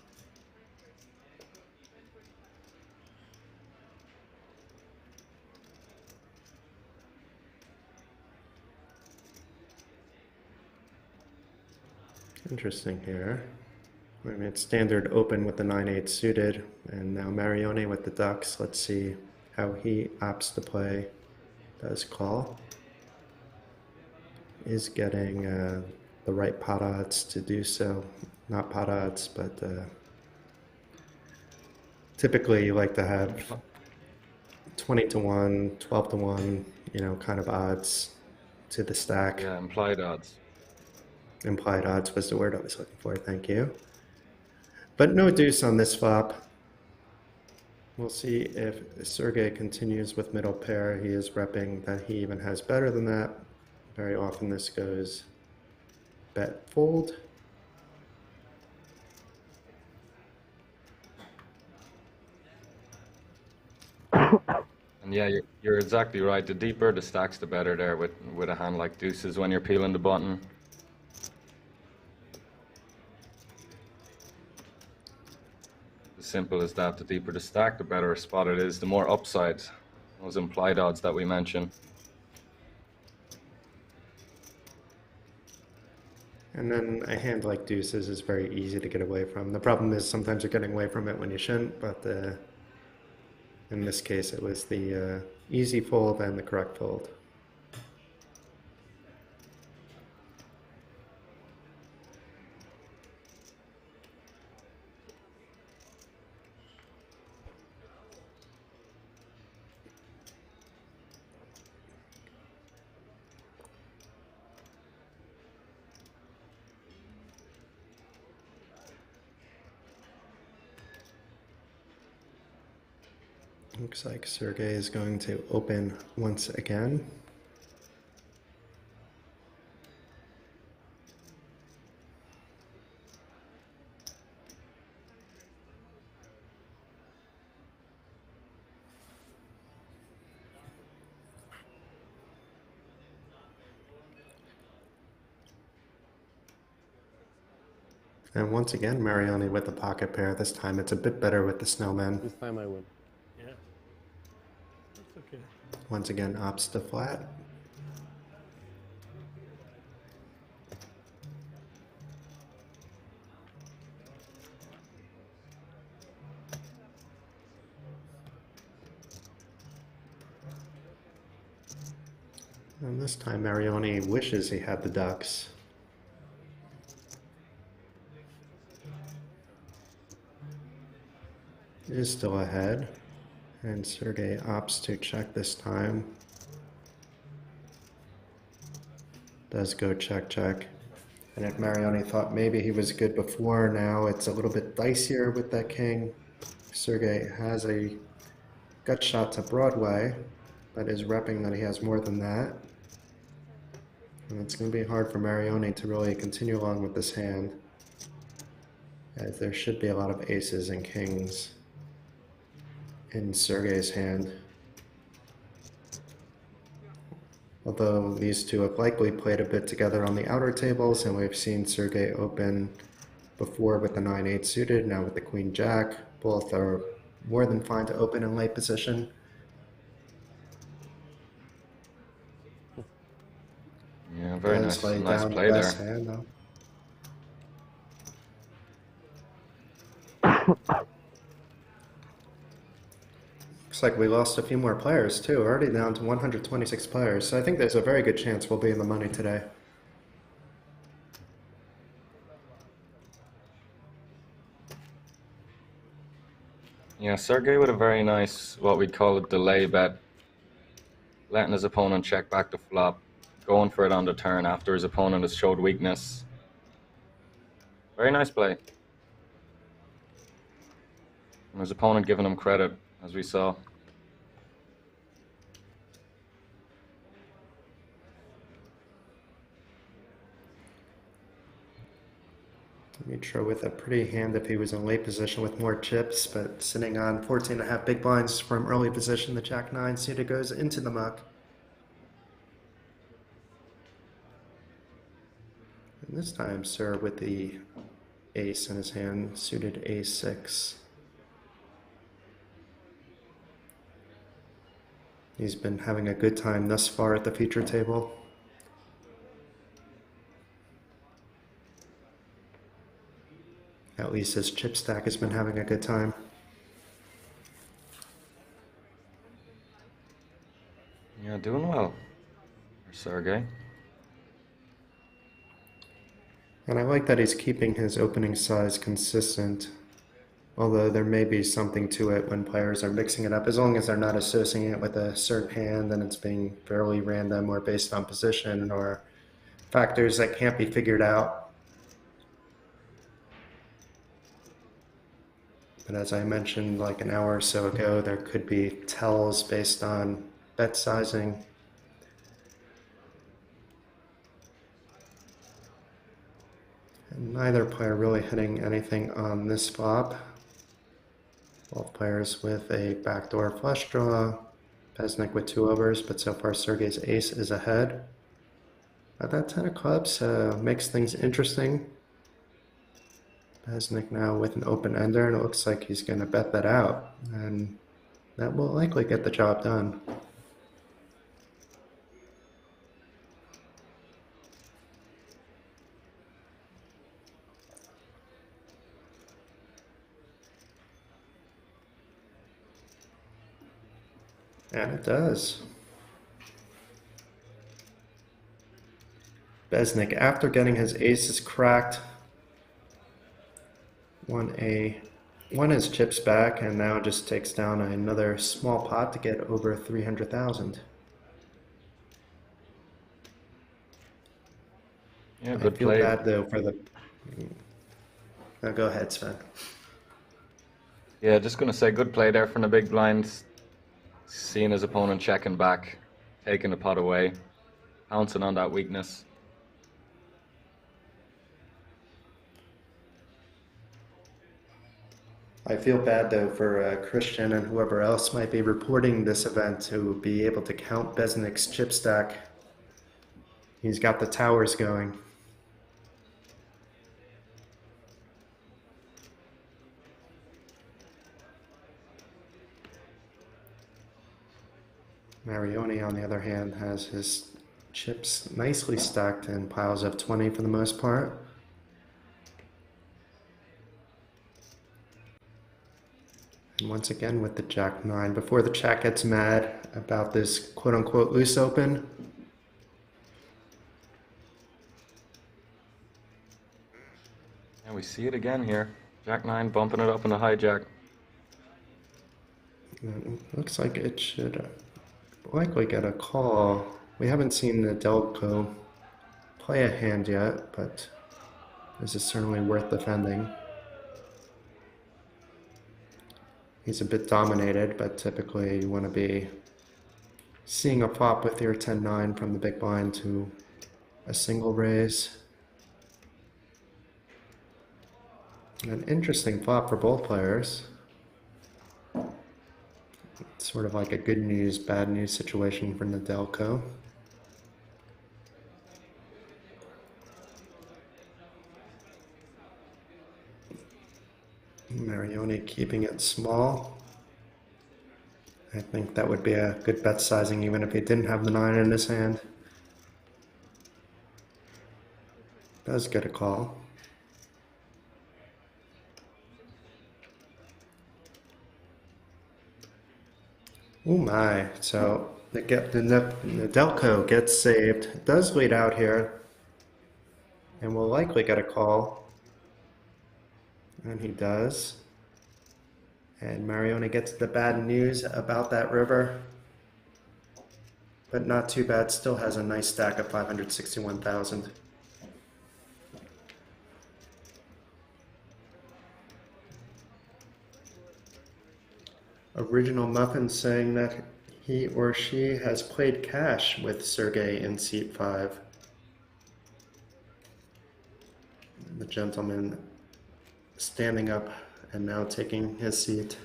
Interesting here. I mean, it's standard open with the 9-8 suited, and now Marione with the ducks. Let's see how he opts to play. Does call. Is getting the right pot odds to do so. Not pot odds, but typically you like to have 20 to 1, 12 to 1, you know, kind of odds to the stack. Yeah, implied odds. Implied odds was the word I was looking for, thank you. But no deuce on this flop. We'll see if Sergey continues with middle pair. He is repping that he even has better than that. Very often this goes bet fold. And yeah, you're exactly right. The deeper the stacks, the better there with a hand like deuces when you're peeling the button. As simple as that. The deeper the stack, the better a spot it is. The more upside, those implied odds that we mentioned. And then a hand like deuces is very easy to get away from. The problem is sometimes you're getting away from it when you shouldn't, but in this case it was the easy fold and the correct fold. Looks like Sergey is going to open once again. And once again, Mariani with the pocket pair. This time it's a bit better with the snowman. This time I win. Yeah. That's okay. Once again, opts to flat. And this time Mariani wishes he had the ducks. Is still ahead, and Sergey opts to check this time. Does go check, check. And if Mariani thought maybe he was good before, now it's a little bit dicier with that king. Sergey has a gut shot to Broadway, but is repping that he has more than that. And it's going to be hard for Mariani to really continue along with this hand, as there should be a lot of aces and kings in Sergey's hand. Although these two have likely played a bit together on the outer tables, and we've seen Sergey open before with the 9-8 suited, now with the Queen-Jack. Both are more than fine to open in late position. Yeah, very nice play there. Hand, though. Looks like we lost a few more players too. We're already down to 126 players, so I think there's a very good chance we'll be in the money today. Yeah, Sergey with a very nice, what we'd call a delay bet, letting his opponent check back the flop, going for it on the turn after his opponent has showed weakness. Very nice play. And his opponent giving him credit, as we saw. Mitra with a pretty hand if he was in late position with more chips, but sitting on 14.5 big blinds from early position, the Jack-9 suited goes into the muck. And this time, Sir with the ace in his hand, suited A6. He's been having a good time thus far at the feature table. At least his chip stack has been having a good time. Yeah, doing well for Sergey. And I like that he's keeping his opening size consistent, although there may be something to it when players are mixing it up, as long as they're not associating it with a certain hand and it's being fairly random or based on position or factors that can't be figured out. But as I mentioned like an hour or so ago, there could be tells based on bet sizing. And neither player really hitting anything on this flop. Both players with a backdoor flush draw. Besnik with 2 overs, but so far Sergey's ace is ahead. But that 10 of clubs makes things interesting. Besnik now with an open ender, and it looks like he's going to bet that out. And that will likely get the job done. And it does. Besnik, after getting his aces cracked, won his chips back, and now just takes down another small pot to get over 300,000. Yeah, I good feel play. bad though for the. Now go ahead, Sven. Yeah, just gonna say good play there from the big blind. Seeing his opponent checking back, taking the pot away, pouncing on that weakness. I feel bad though for Christian and whoever else might be reporting this event to be able to count Besnik's chip stack. He's got the towers going. Marioni, on the other hand, has his chips nicely stacked in piles of 20 for the most part. And once again with the Jack-9, before the chat gets mad about this quote-unquote loose open, And we see it again here. Jack-9 bumping it up in the hijack. looks like it should likely get a call. We haven't seen the Delco play a hand yet, but this is certainly worth defending. He's a bit dominated, but typically you want to be seeing a flop with your 10-9 from the big blind to a single raise. An interesting flop for both players. It's sort of like a good news, bad news situation for Nedelko. Marioni keeping it small. I think that would be a good bet sizing even if he didn't have the 9 in his hand. Does get a call. Oh my, so the Nedelko gets saved, does lead out here, and will likely get a call. And he does. And Marioni gets the bad news about that river. But not too bad, still has a nice stack of 561,000. Original Muffin saying that he or she has played cash with Sergey in seat 5. The gentleman standing up and now taking his seat.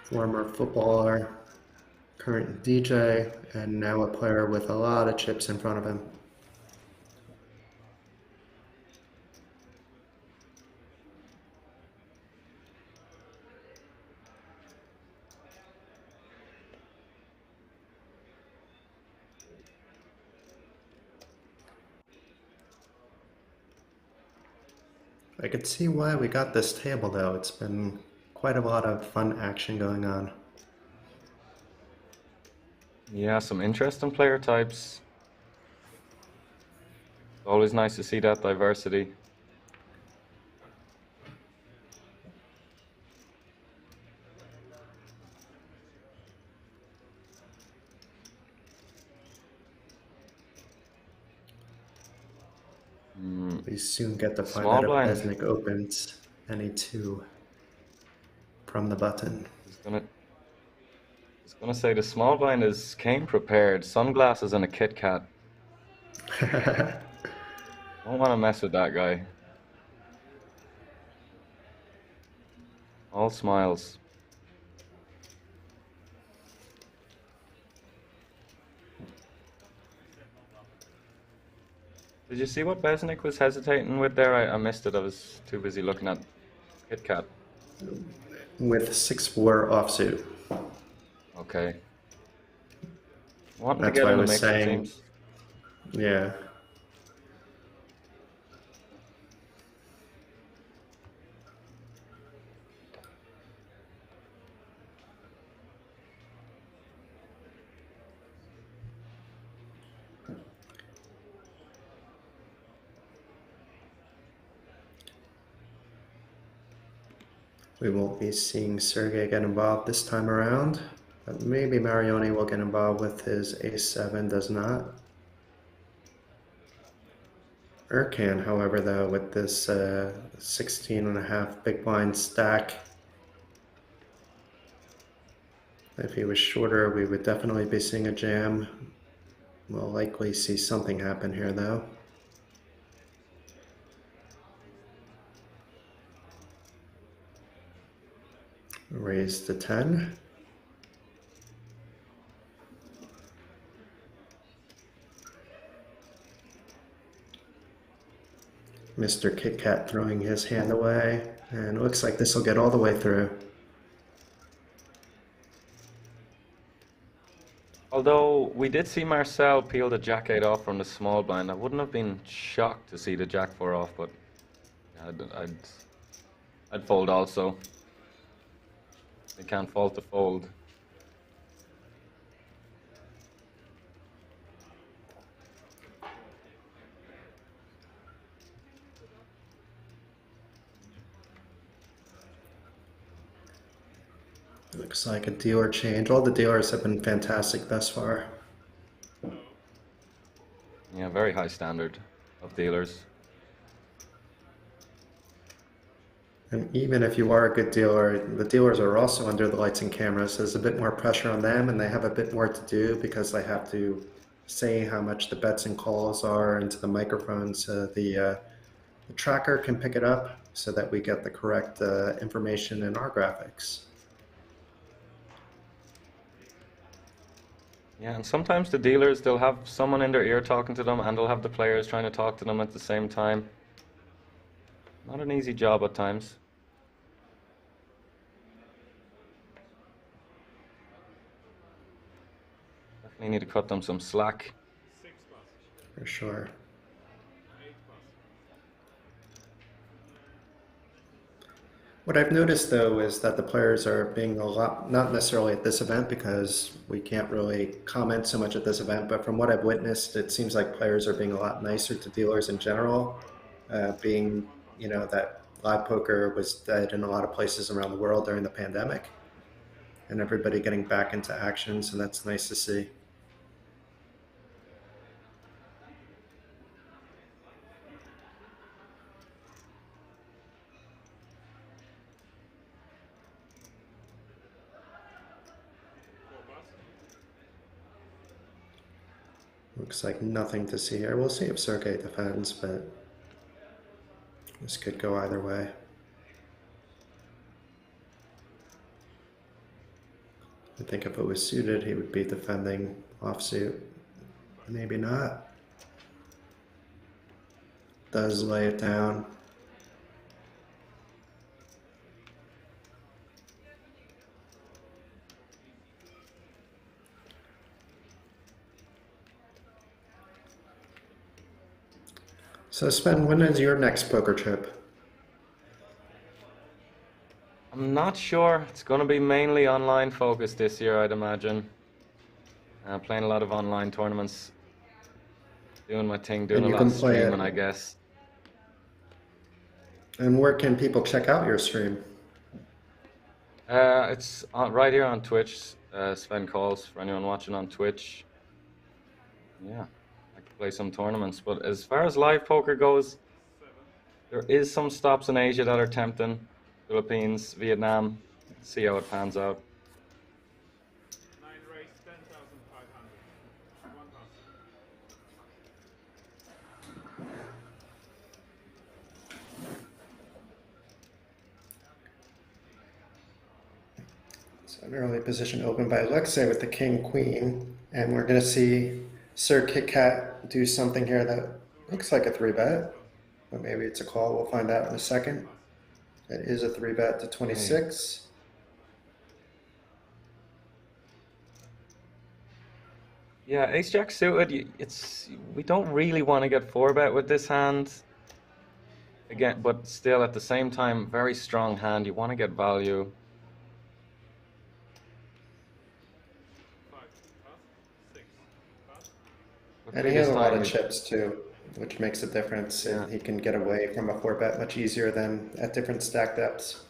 Former footballer, current DJ, and now a player with a lot of chips in front of him. I could see why we got this table though. It's been quite a lot of fun action going on. Yeah, some interesting player types. Always nice to see that diversity. We soon get to find Small out if blind. Besnik opens. any two from the button. He's gonna say the small blind is came prepared, sunglasses and a Kit Kat. Don't want to mess with that guy. All smiles. Did you see what Besnik was hesitating with there? I missed it. I was too busy looking at Kit Kat. With 6-4 offsuit. Okay. Wanting That's to get why I in the was mix, it saying, seems. yeah. We won't be seeing Sergey get involved this time around, but maybe Marioni will get involved with his ace-7, does not. Ercan, however, though, with this 16.5 big blind stack, if he was shorter, we would definitely be seeing a jam. We'll likely see something happen here, though. Raise to 10. Mr. Kit Kat throwing his hand away, and it looks like this will get all the way through. Although we did see Marcel peel the Jack-8 off from the small blind, I wouldn't have been shocked to see the Jack-4 off, but I'd fold also. You can't fault the fold. Looks like a dealer change. All the dealers have been fantastic thus far. Yeah, very high standard of dealers. And even if you are a good dealer, the dealers are also under the lights and cameras. There's a bit more pressure on them, and they have a bit more to do because they have to say how much the bets and calls are into the microphone so the tracker can pick it up so that we get the correct information in our graphics. Yeah, and sometimes the dealers, they'll have someone in their ear talking to them, and they'll have the players trying to talk to them at the same time. Not an easy job at times. Definitely need to cut them some slack. For sure. What I've noticed, though, is that the players are being a lot, not necessarily at this event because we can't really comment so much at this event, but from what I've witnessed, it seems like players are being a lot nicer to dealers in general, being, you know, that live poker was dead in a lot of places around the world during the pandemic, and everybody getting back into action, so that's nice to see. Looks like nothing to see here. We'll see if Sergey defends, but this could go either way. I think if it was suited, he would be defending offsuit. Maybe not. Does lay it down. So Sven, when is your next poker trip? I'm not sure. It's going to be mainly online focused this year, I'd imagine. Playing a lot of online tournaments. Doing my thing, doing a lot of streaming, I guess. And where can people check out your stream? It's right here on Twitch. Sven Calls, for anyone watching on Twitch. Yeah, I could play some tournaments. But as far as live poker goes, There is some stops in Asia that are tempting. Philippines, Vietnam. See how it pans out. 9 race, 10,500. One pass. So an early position open by Alexei with the king queen, and we're going to see Sir Kit Kat do something here that looks like a 3-bet, but maybe it's a call. We'll find out in a second. It is a 3-bet to 26. Yeah, ace jack suited. We don't really want to get 4-bet with this hand. Again, but still at the same time, very strong hand. You want to get value. And he has a lot of chips too, which makes a difference. Yeah. He can get away from a 4-bet much easier than at different stack depths.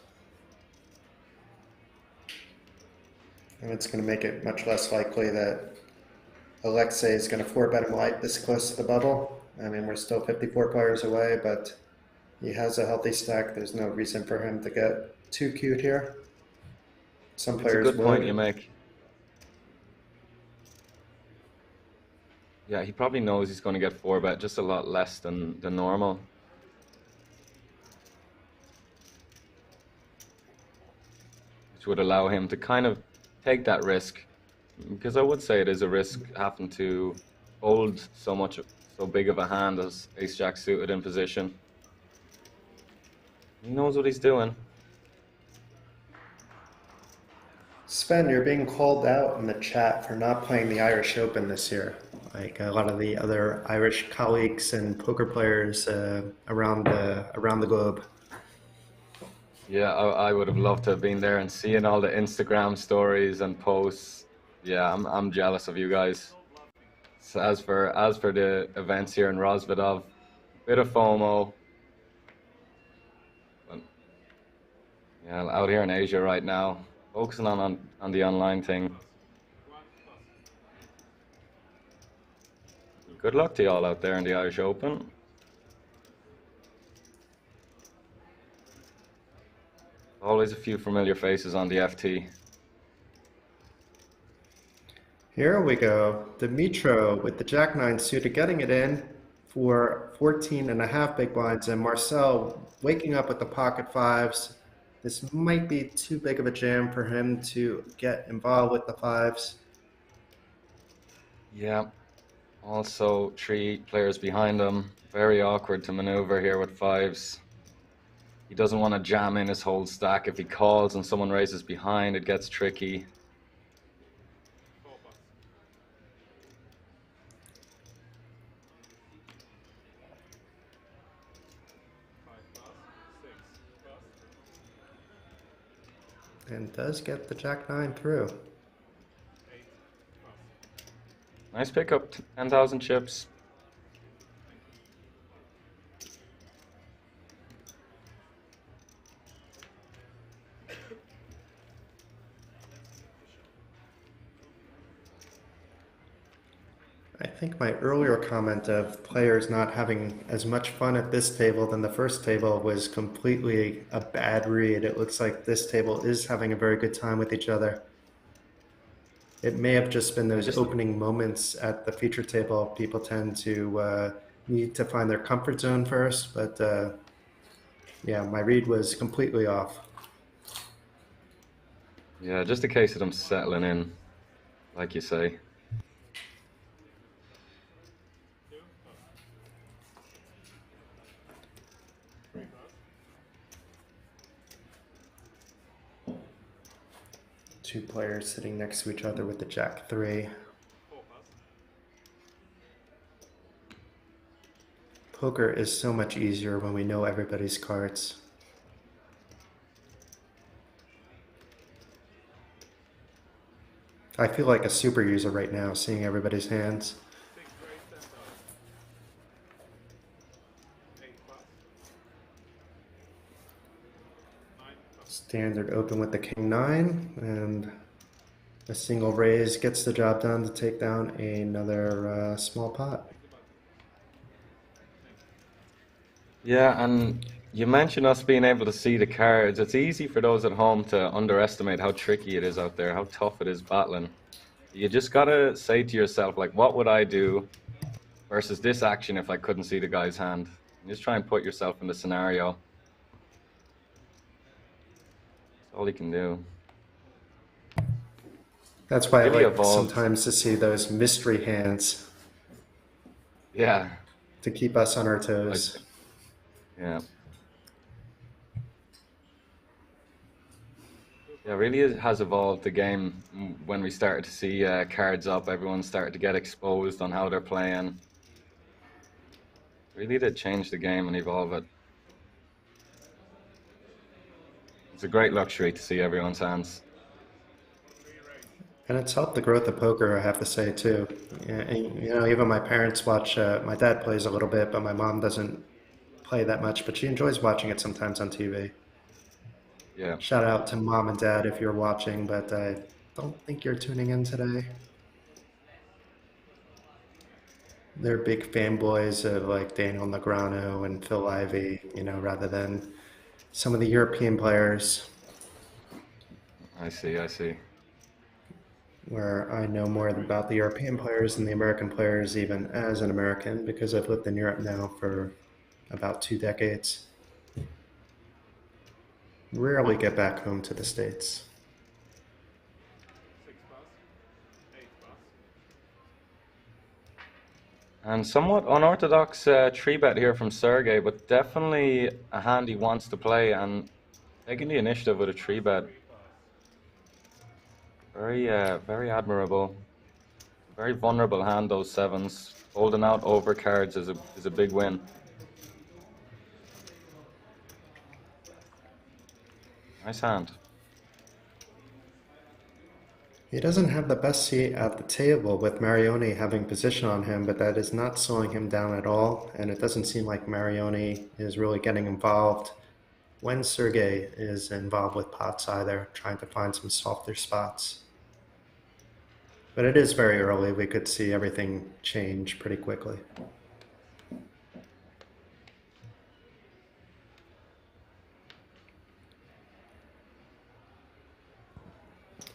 And it's going to make it much less likely that Alexei is going to 4-bet him light this close to the bubble. I mean, we're still 54 players away, but he has a healthy stack. There's no reason for him to get too cute here. Some players It's a good point would. you make. Yeah, he probably knows he's going to get 4-bet, just a lot less than normal. Which would allow him to kind of take that risk. Because I would say it is a risk having to hold so big of a hand as ace-jack suited in position. He knows what he's doing. Sven, you're being called out in the chat for not playing the Irish Open this year. Like a lot of the other Irish colleagues and poker players around the globe. Yeah, I would have loved to have been there and seeing all the Instagram stories and posts. Yeah, I'm jealous of you guys. So as for the events here in Rozvadov, bit of FOMO. But, yeah, out here in Asia right now, focusing on the online thing. Good luck to y'all out there in the Irish Open. Always a few familiar faces on the FT. Here we go. Dimitro with the Jack-9 suited getting it in for 14.5 big blinds, and Marcel waking up with the pocket fives. This might be too big of a jam for him to get involved with the fives. Yeah. Also, 3 players behind him. Very awkward to maneuver here with fives. He doesn't want to jam in his whole stack. If he calls and someone raises behind, it gets tricky. And does get the Jack-9 through. Nice pickup, 10,000 chips. I think my earlier comment of players not having as much fun at this table than the first table was completely a bad read. It looks like this table is having a very good time with each other. It may have just been those opening moments at the feature table. People tend to need to find their comfort zone first, but yeah, my read was completely off. Yeah, just a case of them settling in, like you say. Two players sitting next to each other with the Jack-3. Poker is so much easier when we know everybody's cards. I feel like a super user right now, seeing everybody's hands. Standard open with the King-9, and a single raise gets the job done to take down another small pot. Yeah, and you mentioned us being able to see the cards. It's easy for those at home to underestimate how tricky it is out there, how tough it is battling. You just gotta say to yourself, like, what would I do versus this action if I couldn't see the guy's hand? And just try and put yourself in the scenario. That's all you can do. That's why I Really like evolved. sometimes to see those mystery hands. Yeah. To keep us on our toes. Yeah. Yeah, really has evolved the game when we started to see cards up. Everyone started to get exposed on how they're playing. Really did change the game and evolve it. It's a great luxury to see everyone's hands. And it's helped the growth of poker, I have to say, too. And, you know, even my parents watch, my dad plays a little bit, but my mom doesn't play that much, but she enjoys watching it sometimes on TV. Yeah. Shout out to mom and dad if you're watching, but I don't think you're tuning in today. They're big fanboys of like Daniel Negreanu and Phil Ivey, you know, rather than some of the European players. I see, I see. Where I know more about the European players than the American players, even as an American, because I've lived in Europe now for about 2 decades. Rarely get back home to the States. And somewhat unorthodox 3-bet here from Sergey, but definitely a hand he wants to play and taking the initiative with a 3-bet. Very admirable. Very vulnerable hand, those sevens. Holding out over cards is a big win. Nice hand. He doesn't have the best seat at the table with Marioni having position on him, but that is not slowing him down at all, and it doesn't seem like Marioni is really getting involved when Sergey is involved with pots either, trying to find some softer spots. But it is very early. We could see everything change pretty quickly.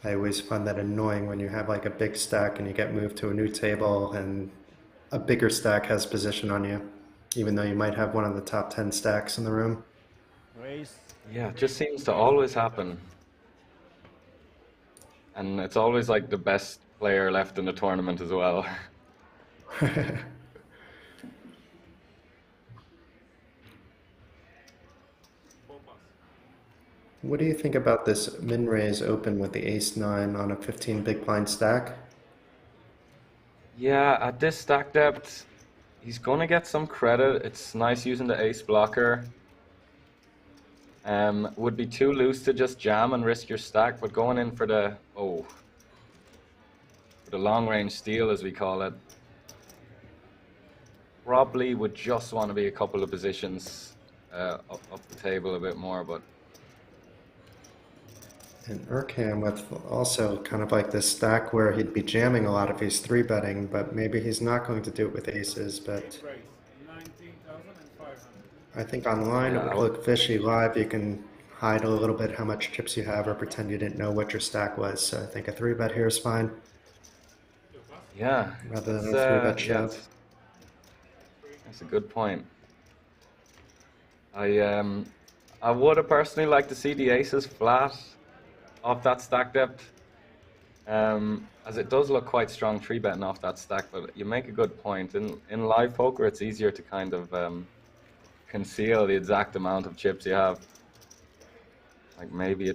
I always find that annoying when you have like a big stack and you get moved to a new table and a bigger stack has position on you, even though you might have one of the top 10 stacks in the room. Yeah, it just seems to always happen. And it's always like the best player left in the tournament as well. What do you think about this min-raise open with the ace-9 on a 15 big blind stack? Yeah, at this stack depth, he's going to get some credit. It's nice using the ace blocker. Would be too loose to just jam and risk your stack, but going in for the for the long range steal, as we call it, probably would just want to be a couple of positions up the table a bit more, but. And Urkham with also kind of like this stack where he'd be jamming a lot if he's 3-betting, but maybe he's not going to do it with aces, but I think online it would look fishy. Live you can hide a little bit how much chips you have or pretend you didn't know what your stack was, so I think a 3-bet here is fine. Yeah. Rather than a 3-bet shove. That's a good point. I would have personally liked to see the aces flat off that stack depth, as it does look quite strong 3-betting off that stack, but you make a good point. In live poker, it's easier to kind of conceal the exact amount of chips you have. Like maybe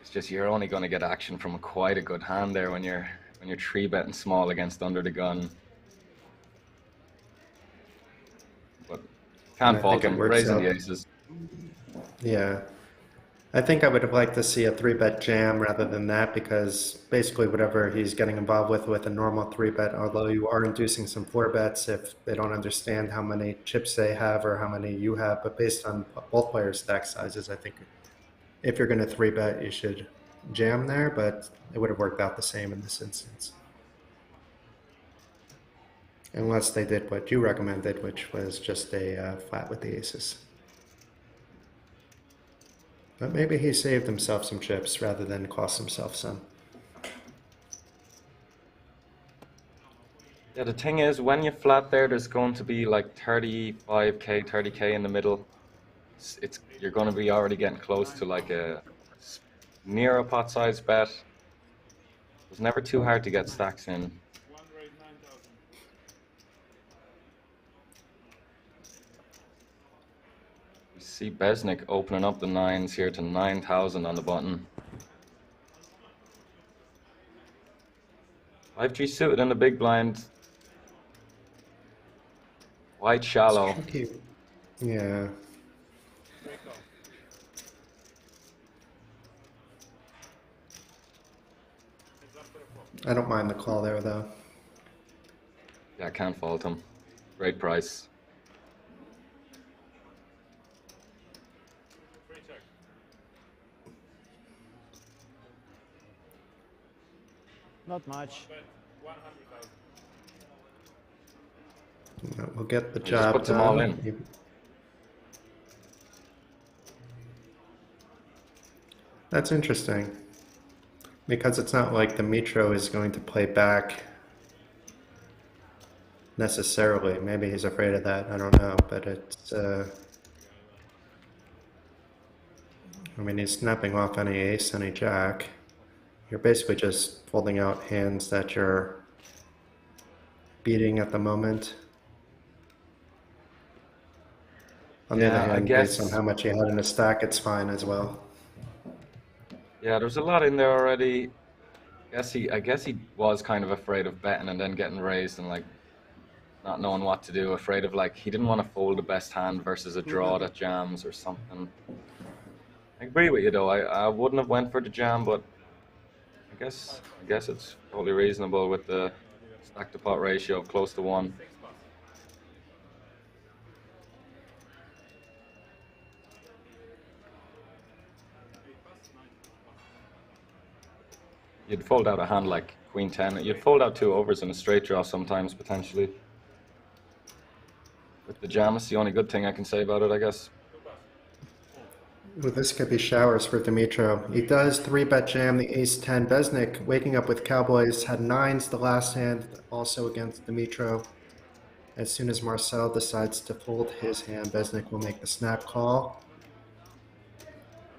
it's just you're only going to get action from quite a good hand there when you're 3-betting small against under the gun. But can't fault him raising the aces. Yeah. I think I would have liked to see a 3-bet jam rather than that, because basically whatever he's getting involved with a normal 3-bet, although you are inducing some 4-bets if they don't understand how many chips they have or how many you have, but based on both players' stack sizes, I think if you're going to 3-bet, you should jam there, but it would have worked out the same in this instance. Unless they did what you recommended, which was just a flat with the aces. But maybe he saved himself some chips rather than cost himself some. Yeah, the thing is, when you flat there, there's going to be like 35k, 30k in the middle. You're going to be already getting close to like near a pot size bet. It was never too hard to get stacks in. You see Besnik opening up the nines here to 9,000 on the button. 5G suited in the big blind. Wide shallow. Yeah. I don't mind the call there, though. Yeah, I can't fault him. Great price. Not much. We'll get the Just job puts them all done. in. That's interesting. Because it's not like the Mitro is going to play back necessarily. Maybe he's afraid of that. I don't know. But it's... I mean, he's snapping off any ace, any jack. You're basically just folding out hands that you're beating at the moment. On the other hand, based on how much he had in his stack, it's fine as well. Yeah, there's a lot in there already. I guess he was kind of afraid of betting and then getting raised and like not knowing what to do. Afraid of like he didn't want to fold the best hand versus a draw that jams or something. I agree with you though. I wouldn't have went for the jam, but I guess it's totally reasonable with the stack to pot ratio of close to 1. You'd fold out a hand like Queen 10. You'd fold out 2 overs in a straight draw sometimes, potentially. With the jam, it's the only good thing I can say about it, I guess. Well, this could be showers for Dimitro. He does 3-bet jam the ace-10. Besnik, waking up with Cowboys, had 9s the last hand, also against Dimitro. As soon as Marcel decides to fold his hand, Besnik will make the snap call.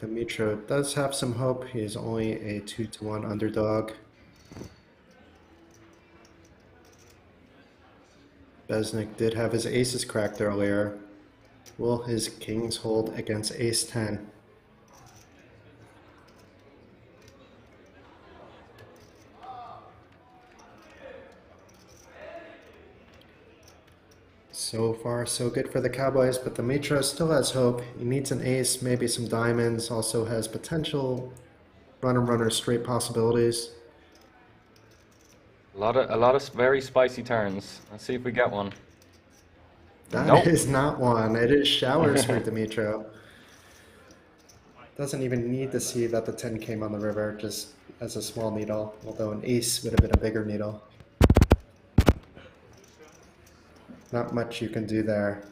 Dimitro does have some hope. He is only a 2-1 underdog. Besnik did have his aces cracked earlier. Will his kings hold against ace-10? So far, so good for the Cowboys, but Dimitro still has hope. He needs an ace, maybe some diamonds. Also has potential runner straight possibilities. A lot of very spicy turns. Let's see if we get one. That is not one. It is showers for Dimitro. Doesn't even need to see that the 10 came on the river, just as a small needle, although an ace would have been a bigger needle. Not much you can do there.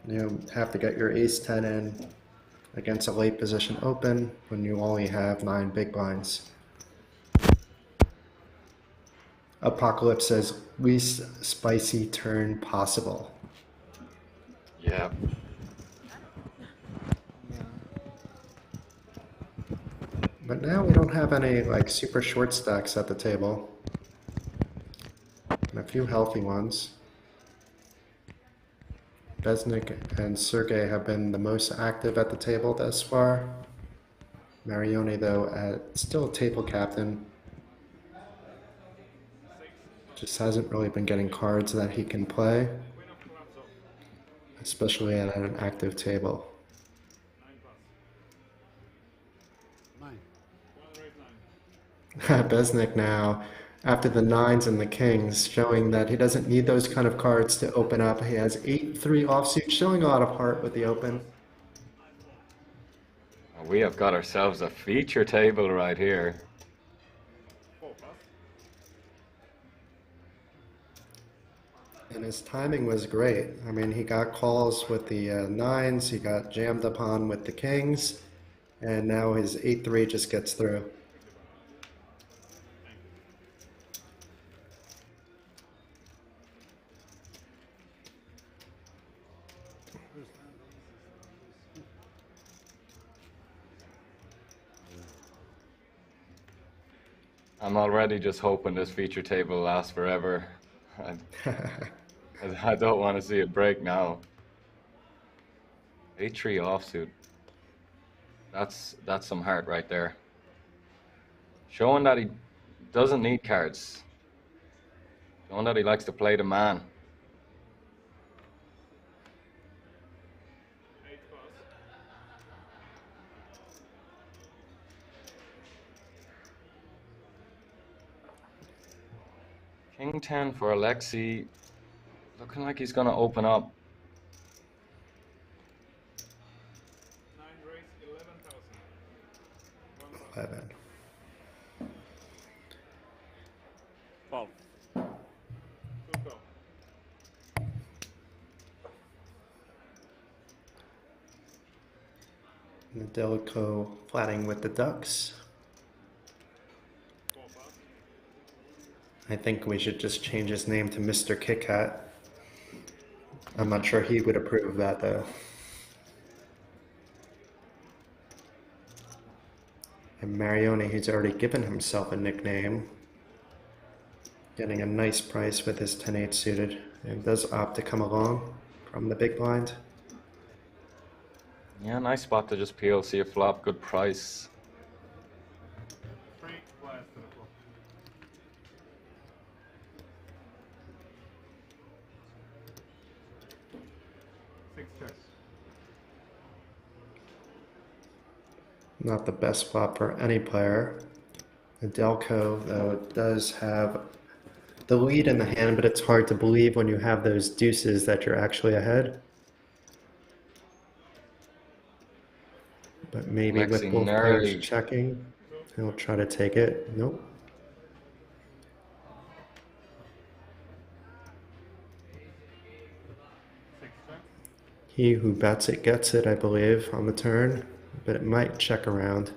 You have to get your ace-10 in against a late position open when you only have 9 big blinds. Apocalypse says, least spicy turn possible. Yeah. But now we don't have any like super short stacks at the table. And a few healthy ones. Besnik and Sergey have been the most active at the table thus far. Marioni, though, still a table captain. Just hasn't really been getting cards that he can play, especially at an active table. Besnik now, after the 9s and the kings, showing that he doesn't need those kind of cards to open up. He has 8-3 offsuit, showing a lot of heart with the open. We have got ourselves a feature table right here. And his timing was great. I mean, he got calls with the nines, he got jammed upon with the kings, and now his 8-3 just gets through. I'm already just hoping this feature table lasts forever. I don't want to see it break now. 8-3 offsuit. That's some heart right there. Showing that he doesn't need cards. Showing that he likes to play the man. King 10 for Alexei. Looking like he's gonna open up. 11. 12. Nedeljko flatting with the ducks. I think we should just change his name to Mr. Kit Kat. I'm not sure he would approve of that though. And Marioni, he's already given himself a nickname. Getting a nice price with his 10-8 suited. And does opt to come along from the big blind. Yeah, nice spot to just peel, see a flop, good price. Not the best flop for any player. Nedeljko, though, does have the lead in the hand, but it's hard to believe when you have those deuces that you're actually ahead. But maybe Alexei with both narrowly- players checking, he'll try to take it. Nope. He who bets it gets it, I believe, on the turn, but it might check around.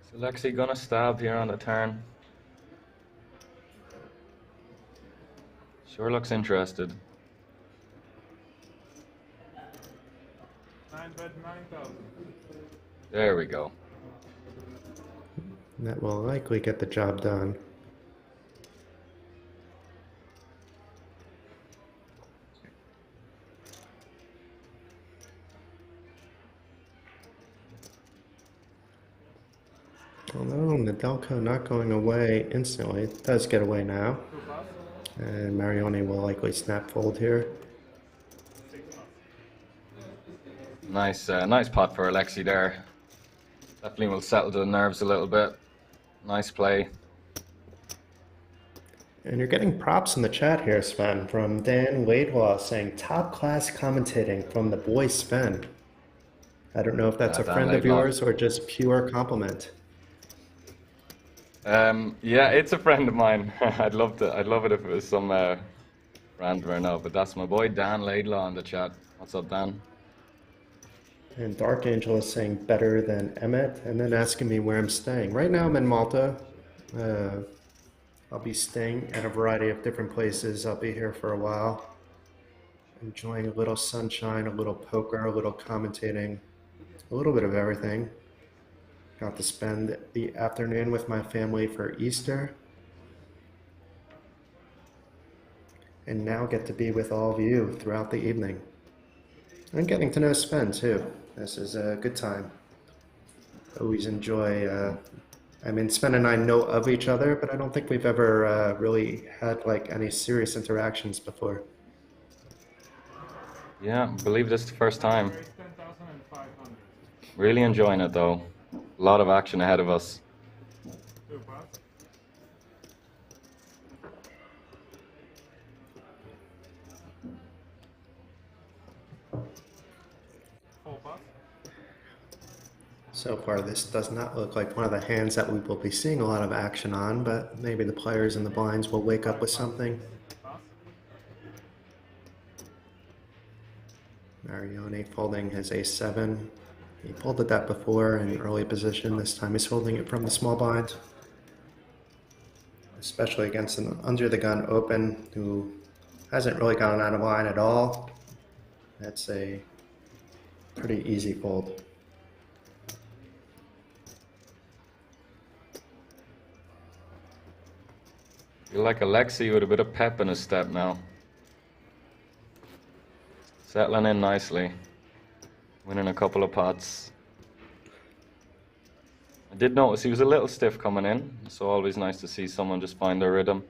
Is Alexei gonna stab here on the turn? Sure looks interested. 9,000. There we go. That will likely get the job done. Although Nedeljko not going away instantly, it does get away now. And Marioni will likely snap fold here. Nice, nice pot for Alexei there. Definitely will settle the nerves a little bit. Nice play. And you're getting props in the chat here, Sven, from Dan Laidlaw saying top class commentating from the boy Sven. I don't know if that's a Dan friend of Laidlaw. yours or just pure compliment. Yeah, it's a friend of mine. I'd love it if it was some friend or no, but that's my boy Dan Laidlaw in the chat. What's up, Dan? And Dark Angel is saying better than Emmett, and then asking me where I'm staying. Right now I'm in Malta. I'll be staying at a variety of different places. I'll be here for a while. Enjoying a little sunshine, a little poker, a little commentating, a little bit of everything. Got to spend the afternoon with my family for Easter. And now get to be with all of you throughout the evening. And getting to know Sven too. This is a good time. Always enjoy, I mean, Sven and I know of each other, but I don't think we've ever really had like any serious interactions before. Yeah, I believe this is the first time. Really enjoying it though. A lot of action ahead of us. So far, this does not look like one of the hands that we will be seeing a lot of action on, but maybe the players in the blinds will wake up with something. Marione folding his ace-7. He folded that before in early position. This time he's folding it from the small blind. Especially against an under-the-gun open who hasn't really gone out of line at all. That's a pretty easy fold. You're like Alexei with a bit of pep in his step now. Settling in nicely. Winning a couple of pots. I did notice he was a little stiff coming in, so always nice to see someone just find their rhythm.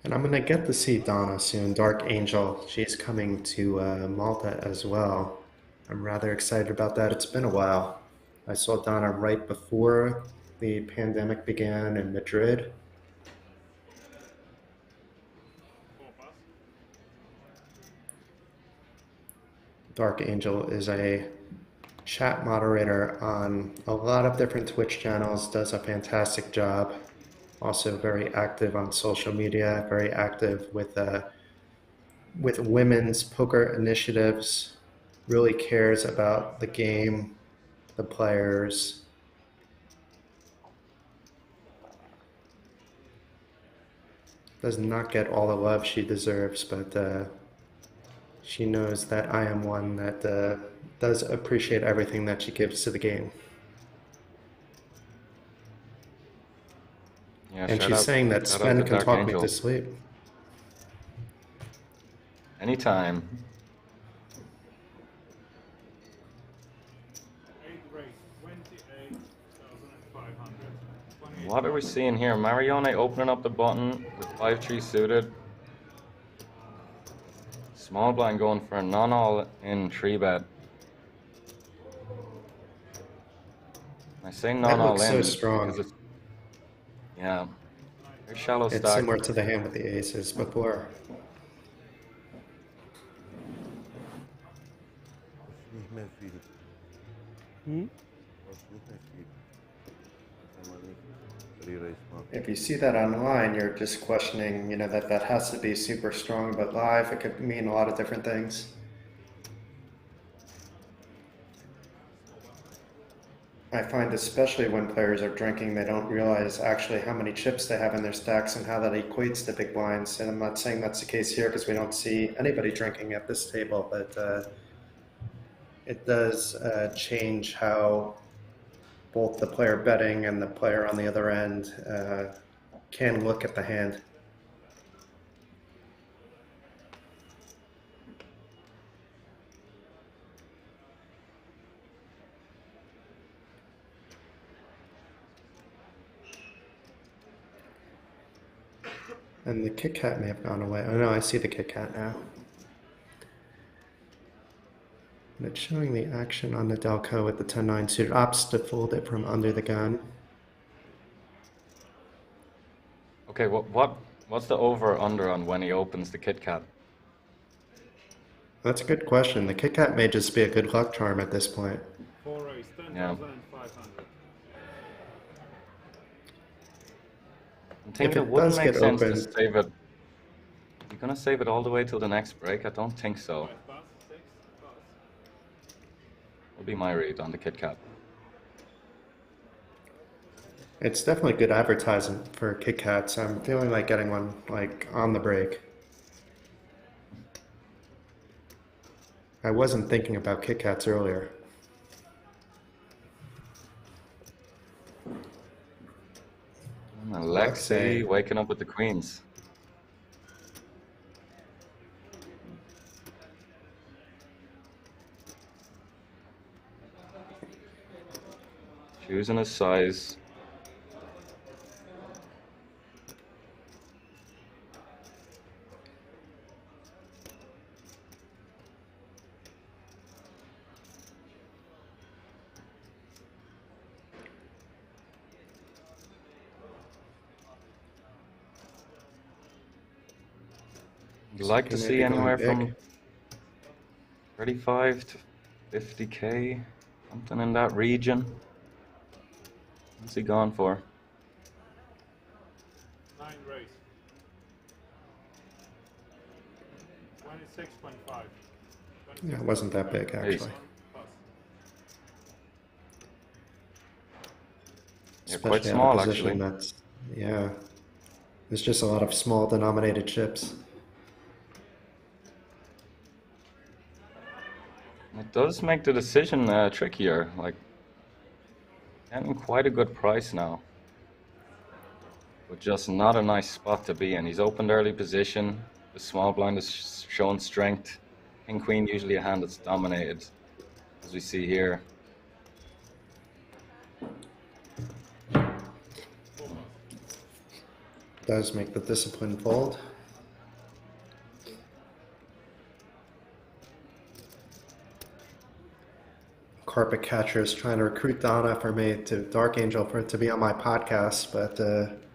And I'm going to get to see Donna soon, Dark Angel. She's coming to Malta as well. I'm rather excited about that. It's been a while. I saw Donna right before the pandemic began in Madrid. Dark Angel is a chat moderator on a lot of different Twitch channels, does a fantastic job. Also very active on social media, very active with women's poker initiatives, really cares about the game, the players. Does not get all the love she deserves, but she knows that I am one that does appreciate everything that she gives to the game. Yeah, and she's saying that Sven can talk me to sleep. Anytime. What are we seeing here? Marione opening up the button with 5-3 suited. Small blind going for a non-all-in 3-bet. I say non-all-in. That looks so strong. It's, yeah, very shallow stack. It's similar to the hand with the aces before. If you see that online, you're just questioning, that has to be super strong, but live, it could mean a lot of different things. I find especially when players are drinking, they don't realize actually how many chips they have in their stacks and how that equates to big blinds. And I'm not saying that's the case here because we don't see anybody drinking at this table, but it does change how both the player betting and the player on the other end can look at the hand. And the Kit Kat may have gone away. Oh no, I see the Kit Kat now. And it's showing the action on the Delco with the 10-9 suited. Opts to fold it from under the gun. Okay, what's the over/under on when he opens the Kit Kat? That's a good question. The Kit Kat may just be a good luck charm at this point. Yeah. I think it wouldn't make sense to save it. You're gonna save it all the way till the next break? I don't think so. Will be my read on the Kit Kat. It's definitely good advertising for Kit Kats. I'm feeling like getting one on the break. I wasn't thinking about Kit Kats earlier. Alexei waking up with the queens. Choosing his size. I'd like to He may see be going anywhere big. from 35 to 50k, something in that region. What's he gone for? 9 race. 26.5. Yeah, it wasn't that big, actually. Yeah, quite Especially small, at a position actually. that's, yeah. There's just a lot of small denominated chips. It does make the decision trickier. Like, getting quite a good price now, but just not a nice spot to be in. He's opened early position. The small blind has shown strength. King Queen usually a hand that's dominated, as we see here. Does make the discipline fold. Carpet Catcher is trying to recruit Donna for me to Dark Angel for it to be on my podcast, but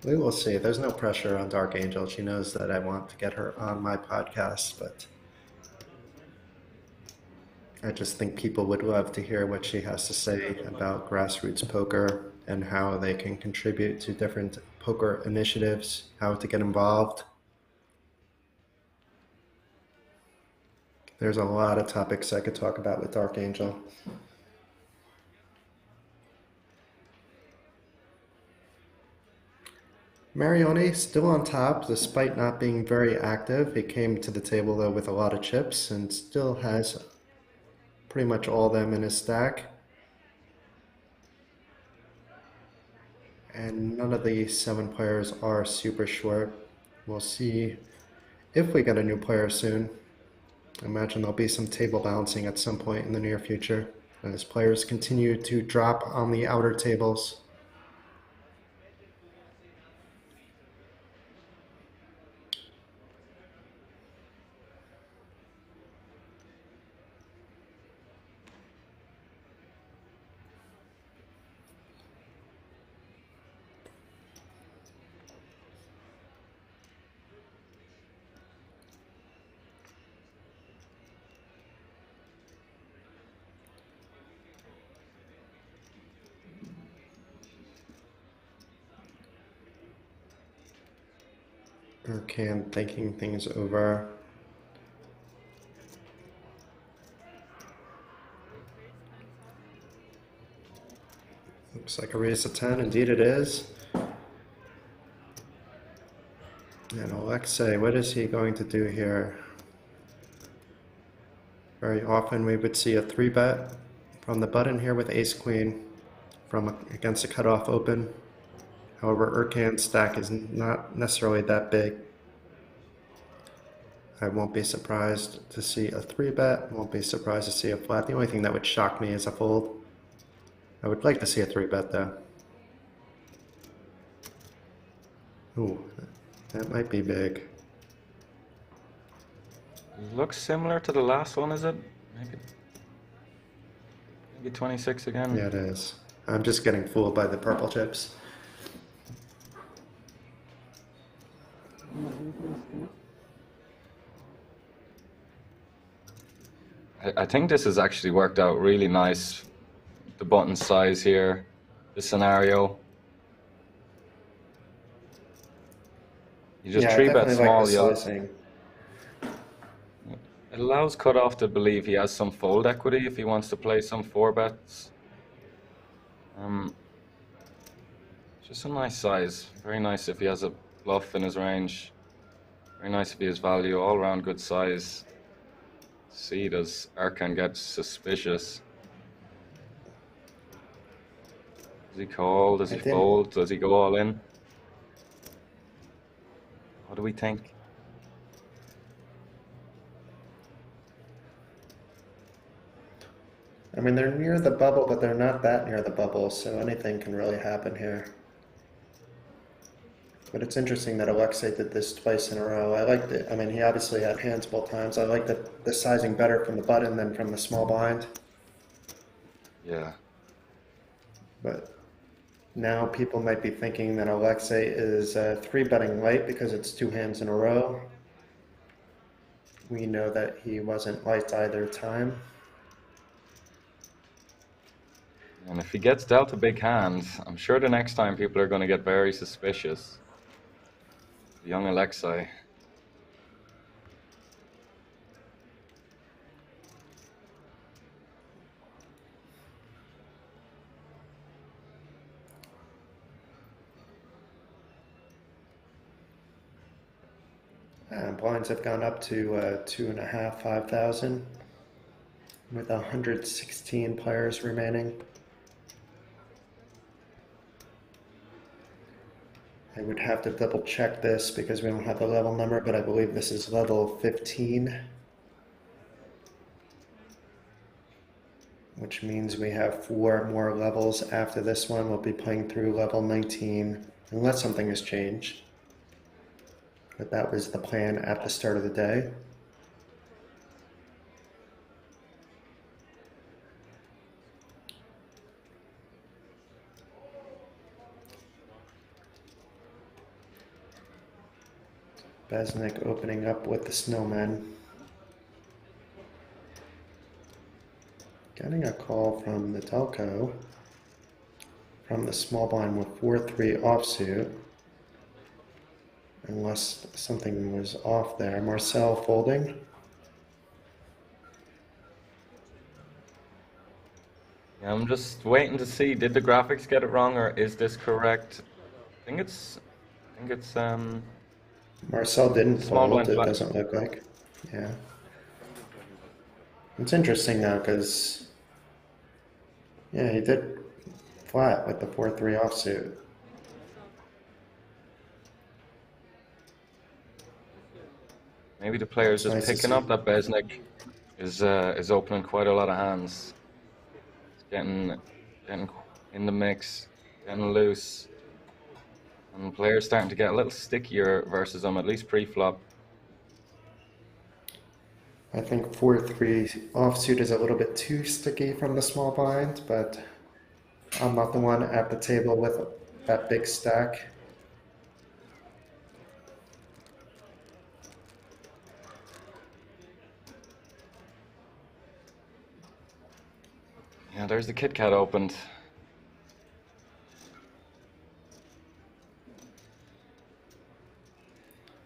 we will see. There's no pressure on Dark Angel. She knows that I want to get her on my podcast, but I just think people would love to hear what she has to say about grassroots poker and how they can contribute to different poker initiatives, how to get involved. There's a lot of topics I could talk about with Dark Angel. Marioni still on top despite not being very active. He came to the table though with a lot of chips and still has pretty much all of them in his stack. And none of the 7 players are super short. We'll see if we get a new player soon. I imagine there'll be some table balancing at some point in the near future as players continue to drop on the outer tables. Okay, I'm thinking things over. Looks like a raise of 10, indeed it is. And Alexei, what is he going to do here? Very often we would see a 3-bet from the button here with ace-queen against a cutoff open. However, Urkan's stack is not necessarily that big. I won't be surprised to see a 3-bet, won't be surprised to see a flat. The only thing that would shock me is a fold. I would like to see a 3-bet though. Ooh, that might be big. Looks similar to the last one, is it? Maybe 26 again. Yeah, it is. I'm just getting fooled by the purple chips. I think this has actually worked out really nice. The button size here, the scenario. You just 3-bet small, sizing. It allows cutoff to believe he has some fold equity if he wants to play some 4-bets. Just a nice size. Very nice if he has a bluff in his range. Very nice if he has value. All around good size. See, does Arkan get suspicious? Does he call? Does he fold? Does he go all in? What do we think? I mean, they're near the bubble, but they're not that near the bubble, so anything can really happen here. But it's interesting that Alexei did this twice in a row. I liked it. I mean, he obviously had hands both times. I like the sizing better from the button than from the small blind. Yeah. But now people might be thinking that Alexei is 3-betting light because it's 2 hands in a row. We know that he wasn't liked either time. And if he gets dealt a big hand, I'm sure the next time people are going to get very suspicious. Young Alexei. Blinds have gone up to 2.5, 5,000 with 116 players remaining. I would have to double check this because we don't have the level number, but I believe this is level 15. Which means we have 4 more levels after this one. We'll be playing through level 19 unless something has changed. But that was the plan at the start of the day. Besnik opening up with the snowman. Getting a call from the Delco from the small blind with 4-3 offsuit. Unless something was off there. Marcel folding. Yeah, I'm just waiting to see, did the graphics get it wrong or is this correct? I think it's Marcel didn't small fold, blind it flat. doesn't look like. Yeah. It's interesting though, because yeah, he did flat with the 4-3 offsuit. Maybe the player's just Nice to picking see. up that Besnik is opening quite a lot of hands. It's getting in the mix, getting loose. And players starting to get a little stickier versus him, at least pre-flop. I think 4-3 offsuit is a little bit too sticky from the small blind, but I'm not the one at the table with that big stack. Yeah, there's the Kit Kat opened.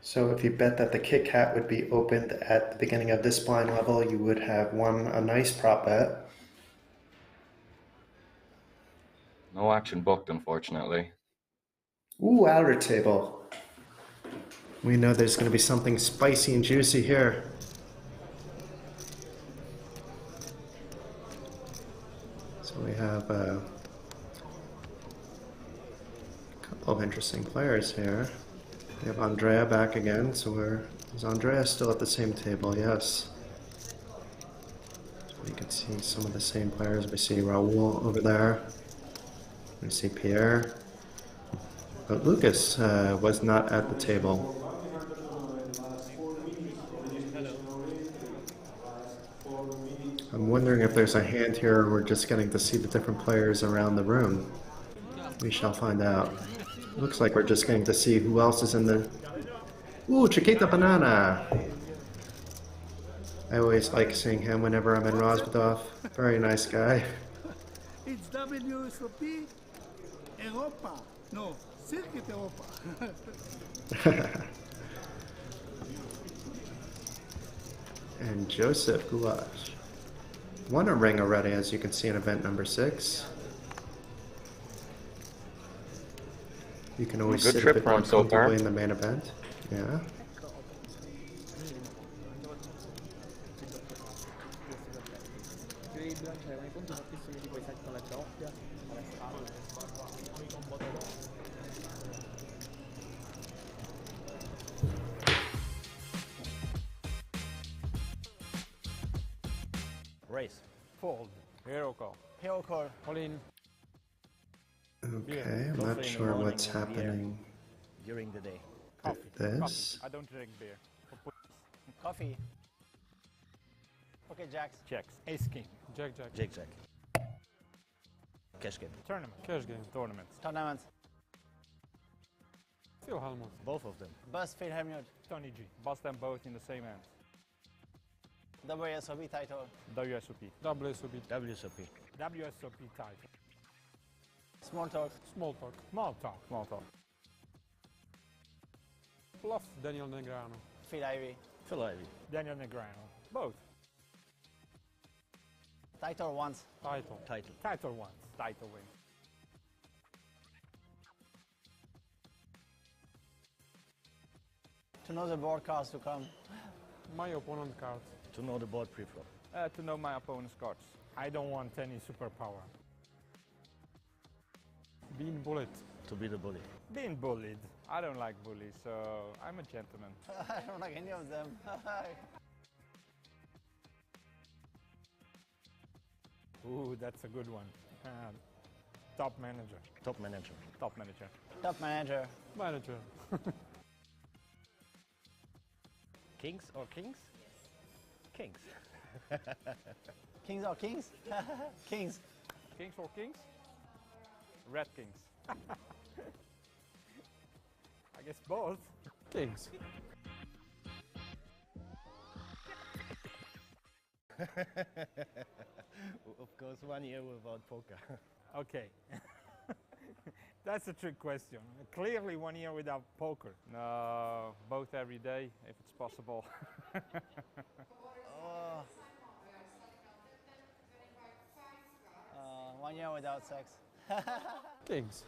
So if you bet that the Kit Kat would be opened at the beginning of this blind level, you would have won a nice prop bet. No action booked, unfortunately. Ooh, outer table. We know there's going to be something spicy and juicy here. So we have a couple of interesting players here. We have Andrea back again, so is Andrea still at the same table? Yes. So you can see some of the same players. We see Raul over there. We see Pierre. But Lucas was not at the table. I'm wondering if there's a hand here or we're just getting to see the different players around the room. We shall find out. Looks like we're just getting to see who else is in the... Ooh, Chiquita Banana! I always like seeing him whenever I'm in Rozvadov. Very nice guy. It's WSOP Europa. No, Circuit Europa. And Joseph Goulash. Won a ring already, as you can see in event number 6. You can always Good sit a trip bit for more him so far. comfortably in the main event. Yeah. Race. Fold. Hero call. Hero call. All in. Okay, I'm Coffee not in the sure morning what's and beer happening during the day. with this. Coffee. I don't drink beer. Coffee. Okay, jacks. Checks. Ace king. Jack jack. Jake Jack. Cash game. Tournament. Cash game. Tournaments. Tournament. Still Halmos. Both of them. Bus Philharmonic. Tony G. Bust them both in the same hand. WSOP title. WSOP. WSOP. WSOP. WSOP title. Small talk. Small talk. Small talk. Small talk. Bluff. Daniel Negreanu. Phil Ivey. Phil Ivey. Daniel Negreanu. Both. Title once. Title. Title. Title once. Title wins. To know the board cards to come. My opponent card. To know the board preflop. To know my opponent's cards. I don't want any superpower. Being bullied. To be the bully. Being bullied. I don't like bullies, so I'm a gentleman. I don't like any of them. Ooh, that's a good one. Top manager. Top manager. Top manager. Top manager. Manager. Kings or kings? Kings. Kings or kings? Kings. Kings or kings? Red kings. I guess both. Kings. Of course, 1 year without poker. Okay. That's a trick question. Clearly 1 year without poker. No, both every day, if it's possible. 1 year without sex. Kings.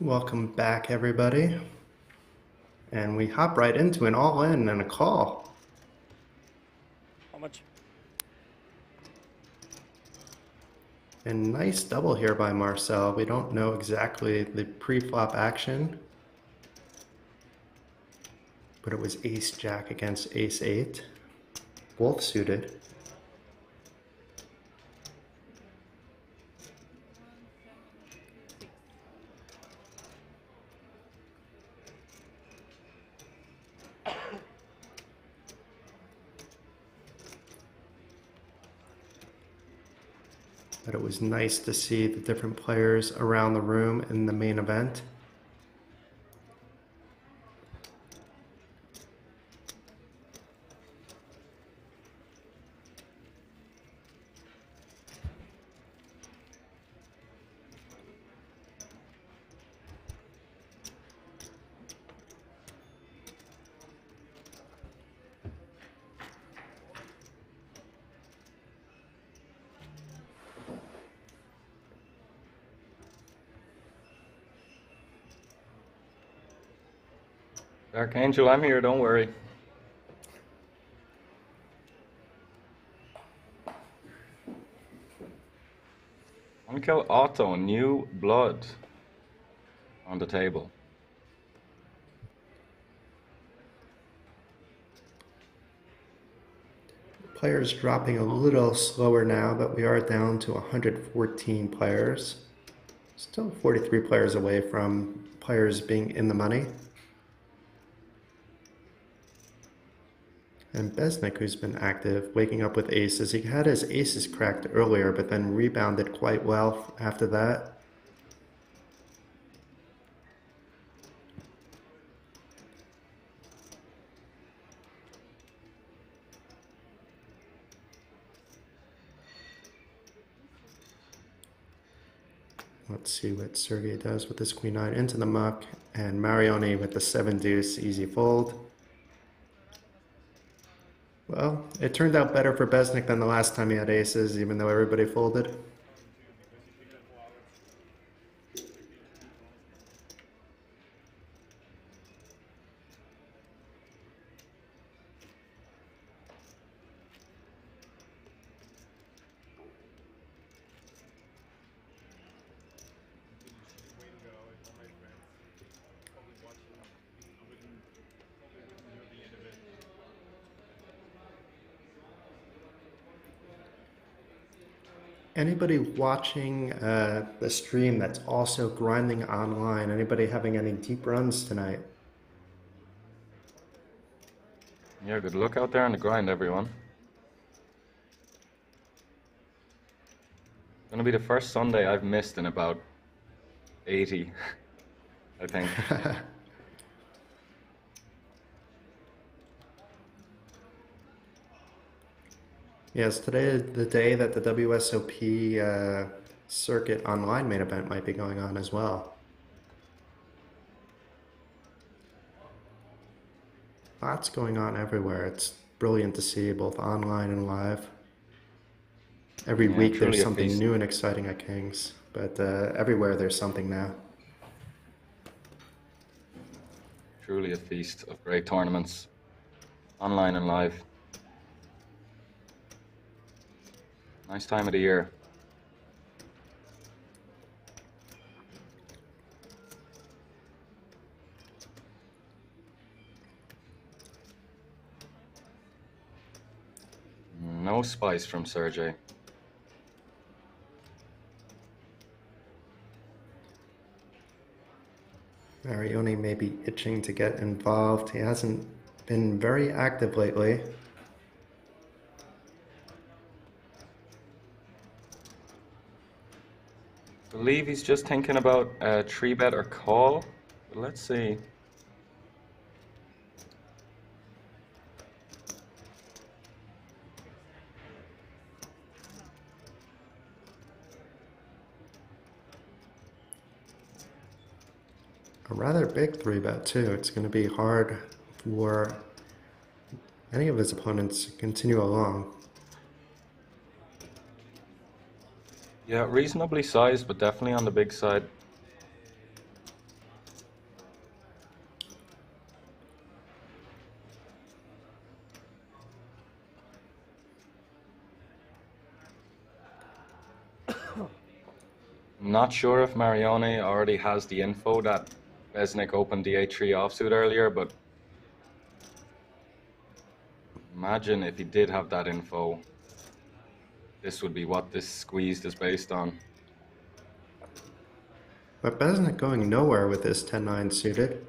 Welcome back, everybody. And we hop right into an all-in and a call. How much? A nice double here by Marcel. We don't know exactly the pre-flop action, but it was ace-jack against ace-8, both suited. But it was nice to see the different players around the room in the main event. Dark Angel, I'm here, don't worry. Unkill Otto, new blood on the table. Players dropping a little slower now, but we are down to 114 players. Still 43 players away from players being in the money. And Besnik, who's been active, waking up with aces. He had his aces cracked earlier, but then rebounded quite well after that. Let's see what Sergey does with this queen nine into the muck, and Marioni with the 7-deuce, easy fold. Well, it turned out better for Besnik than the last time he had aces, even though everybody folded. Anybody watching the stream that's also grinding online? Anybody having any deep runs tonight? Yeah, good luck out there on the grind, everyone. It's gonna be the first Sunday I've missed in about 80, I think. Yes, today is the day that the WSOP Circuit Online main event might be going on as well. Lots going on everywhere. It's brilliant to see, both online and live. Every week there's something new and exciting at Kings, but everywhere there's something now. Truly a feast of great tournaments, online and live. Nice time of the year. No spice from Sergey. Marioni may be itching to get involved. He hasn't been very active lately. I believe he's just thinking about 3-bet or call, but let's see. A rather big 3-bet too. It's going to be hard for any of his opponents to continue along. Yeah, reasonably sized, but definitely on the big side. I'm not sure if Marioni already has the info that Besnik opened the A3 offsuit earlier, but imagine if he did have that info, this would be what this squeezed is based on. But Besnik going nowhere with this 10-9 suited,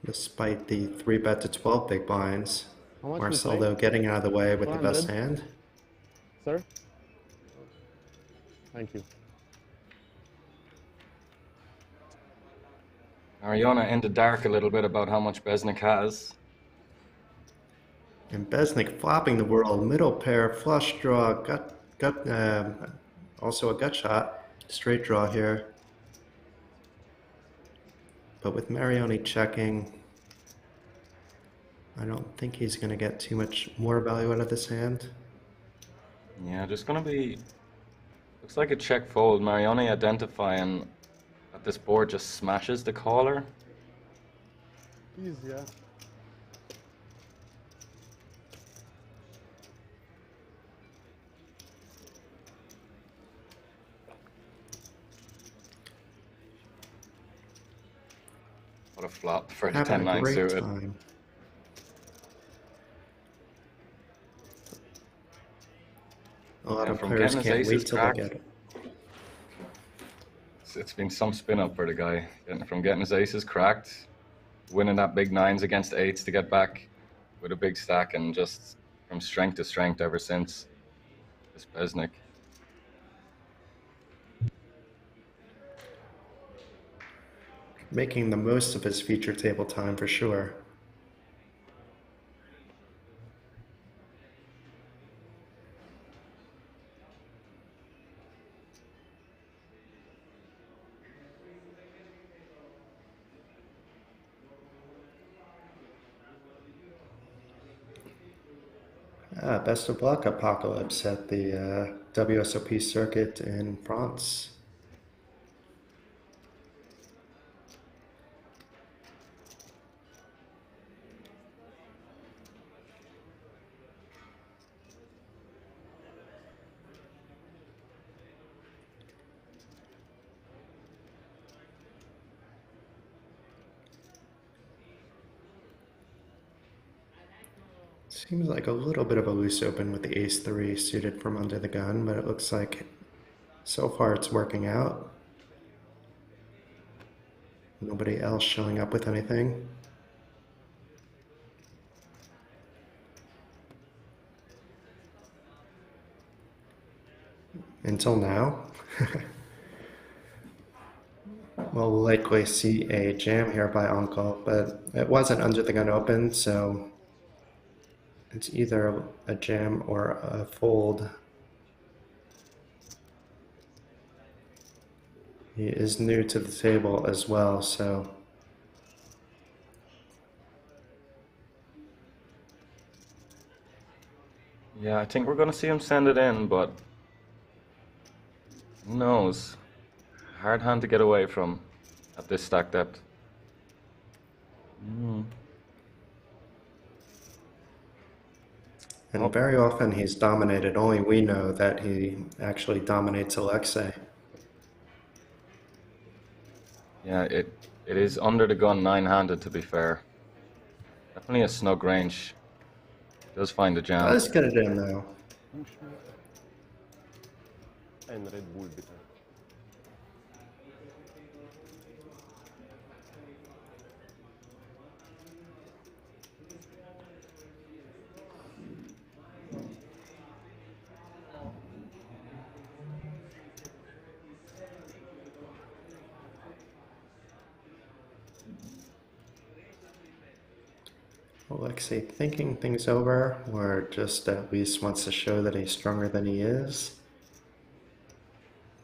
despite the 3-bet to 12 big blinds. Marcel, though, getting out of the way with the best hand. Sir? Thank you. Mariona in the dark a little bit about how much Besnik has. And Besnik flopping the world, middle pair, flush draw, also a gut shot, straight draw here. But with Marioni checking, I don't think he's going to get too much more value out of this hand. Yeah, just going to be, looks like a check fold. Marioni identifying that this board just smashes the caller. Easy, yeah. What a flop for the 10-9 suited. Time. A lot of players can't wait till they get it. It's been some spin up for the guy, from getting his aces cracked, winning that big 9s against 8s to get back with a big stack and just from strength to strength ever since this Pesnik. Making the most of his feature table time for sure. Best of luck, Apocalypse, at the WSOP circuit in France. Seems like a little bit of a loose open with the ace-3 suited from under the gun, but it looks like so far it's working out. Nobody else showing up with anything. Until now. We'll likely see a jam here by Uncle, but it wasn't under the gun open, so it's either a jam or a fold. He is new to the table as well, so Yeah, I think we're going to see him send it in, but who knows? Hard hand to get away from at this stack depth. And very often he's dominated. Only we know that he actually dominates Alexei. Yeah, it is under the gun 9-handed, to be fair. Definitely a snug range. Does find the jam. Let's get it in though. And Red Bull bitte. Alexei thinking things over, or just at least wants to show that he's stronger than he is.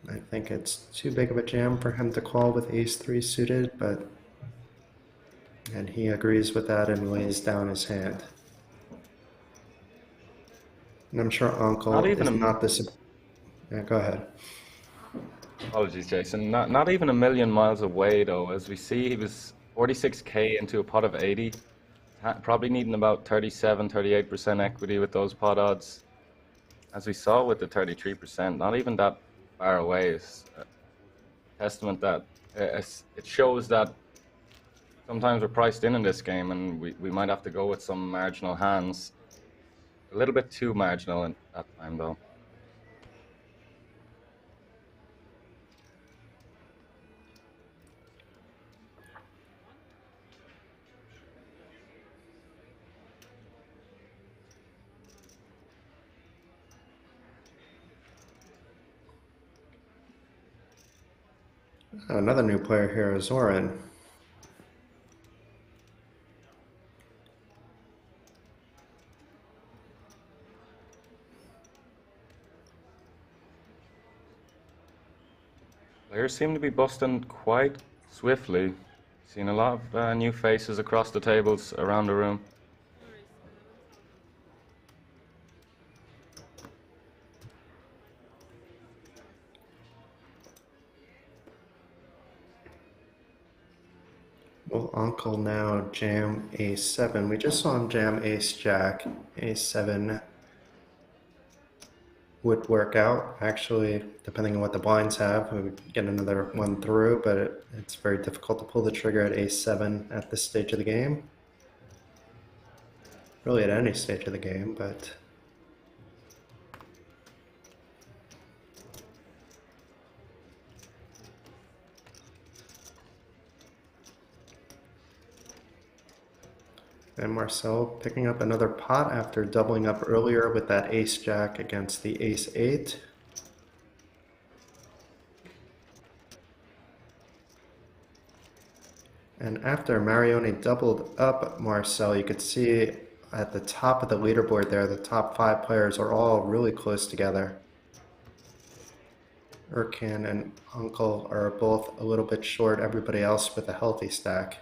I think it's too big of a jam for him to call with ace-3 suited, and he agrees with that and lays down his hand. And I'm sure Uncle is not this. Yeah, go ahead. Apologies, Jason. Not even a million miles away, though. As we see, he was 46k into a pot of 80. Probably needing about 37, 38% equity with those pot odds. As we saw with the 33%, not even that far away. Is a testament that it shows that sometimes we're priced in this game, and we might have to go with some marginal hands. A little bit too marginal at that time, though. Another new player here is Oren. Players seem to be busting quite swiftly. Seen a lot of new faces across the tables around the room. Will Uncle now jam ace-7? We just saw him jam ace-jack. Ace-7 would work out. Actually, depending on what the blinds have, we would get another one through, but it's very difficult to pull the trigger at ace-7 at this stage of the game. Really at any stage of the game, but And Marcel picking up another pot after doubling up earlier with that ace-jack against the ace-8. And after Marioni doubled up Marcel, you could see at the top of the leaderboard there, the top 5 players are all really close together. Erkin and Uncle are both a little bit short everybody else with a healthy stack.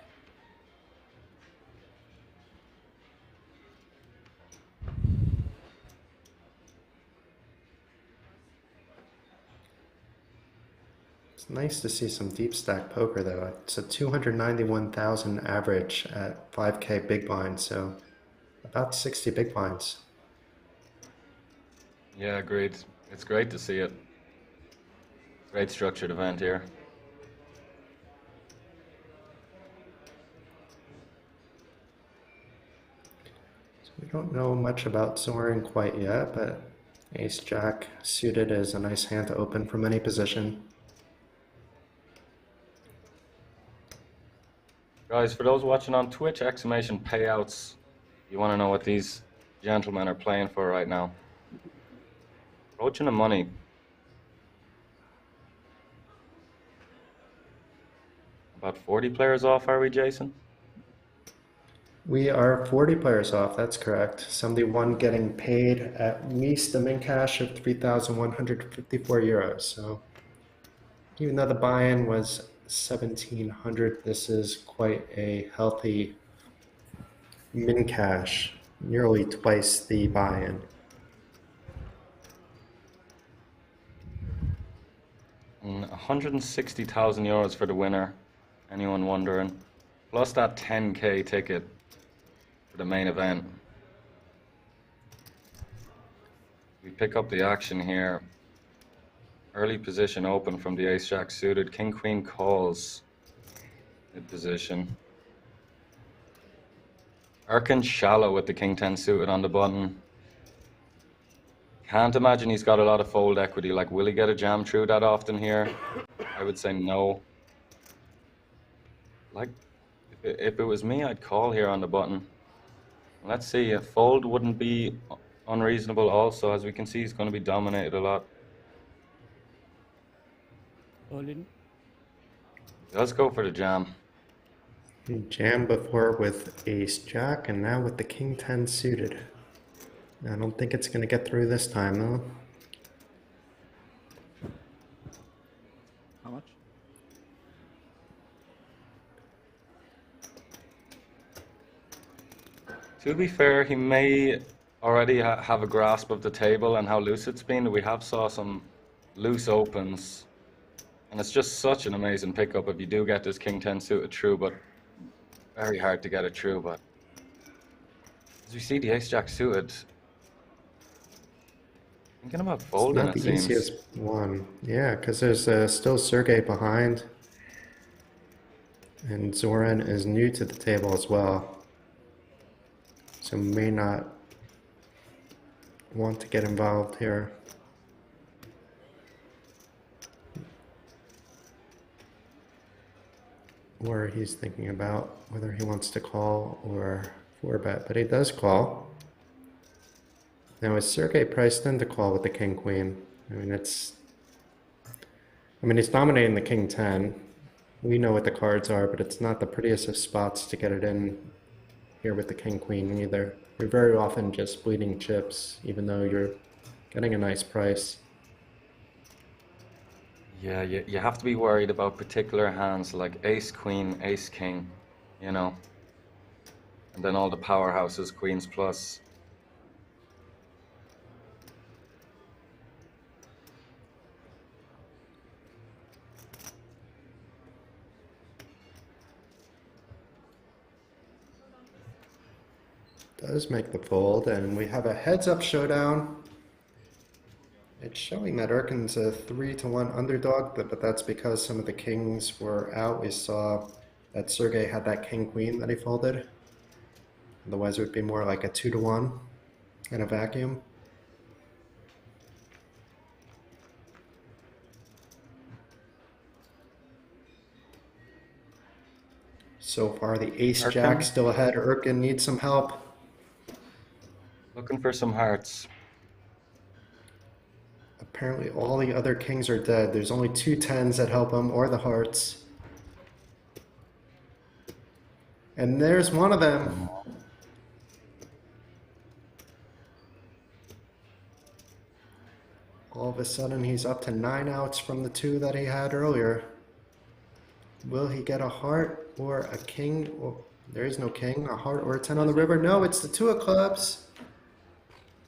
It's nice to see some deep stack poker though. It's a 291,000 average at 5K big blind, so about 60 big blinds. Yeah, agreed. It's great to see it. Great structured event here. So we don't know much about Zoran quite yet, but ace-jack suited is a nice hand to open from any position. Guys, for those watching on Twitch, exclamation payouts. You want to know what these gentlemen are playing for right now. Approaching the money. About 40 players off, are we, Jason? We are 40 players off, that's correct. 71 getting paid at least a min cash of 3,154 euros. So even though the buy-in was 1,700, this is quite a healthy min cash, nearly twice the buy-in. And 160,000 euros for the winner. Anyone wondering? Plus that 10K ticket for the main event. We pick up the action here. Early position open from the ace-jack suited. King-queen calls mid position. Erkin shallow with the king-10 suited on the button. Can't imagine he's got a lot of fold equity. Like, will he get a jam through that often here? I would say no. Like, if it was me, I'd call here on the button. Let's see, a fold wouldn't be unreasonable also. As we can see, he's going to be dominated a lot. All in. Let's go for the jam. He jammed before with ace-jack and now with the king-10 suited. I don't think it's going to get through this time though. How much? To be fair, he may already have a grasp of the table and how loose it's been. We have saw some loose opens. And it's just such an amazing pickup if you do get this king-10 suited through, but very hard to get it through. But as we see the ace-jack suited, thinking about folding, it's not it the seems. easiest one. Yeah, because there's still Sergey behind. And Zoran is new to the table as well. So may not want to get involved here. Or he's thinking about whether he wants to call or 4-bet, but he does call. Now is Sergey priced in to call with the king-queen? I mean, he's dominating the king-10. We know what the cards are, but it's not the prettiest of spots to get it in here with the king-queen either. You're very often just bleeding chips, even though you're getting a nice price. Yeah, you have to be worried about particular hands like ace-queen, ace-king, you know. And then all the powerhouses, queens plus. Does make the fold, and we have a heads-up showdown. It's showing that Erkin's a 3-1 underdog, but that's because some of the kings were out. We saw that Sergey had that king-queen that he folded. Otherwise, it would be more like a 2-1 in a vacuum. So far, the ace Erkin. jack still ahead. Erkin needs some help. Looking for some hearts. Apparently, all the other kings are dead. There's only 2 10s that help him, or the hearts. And there's one of them. All of a sudden, he's up to 9 outs from the 2 that he had earlier. Will he get a heart or a king? Well, there is no king, a heart or a 10 on the river. No, it's the 2 of clubs.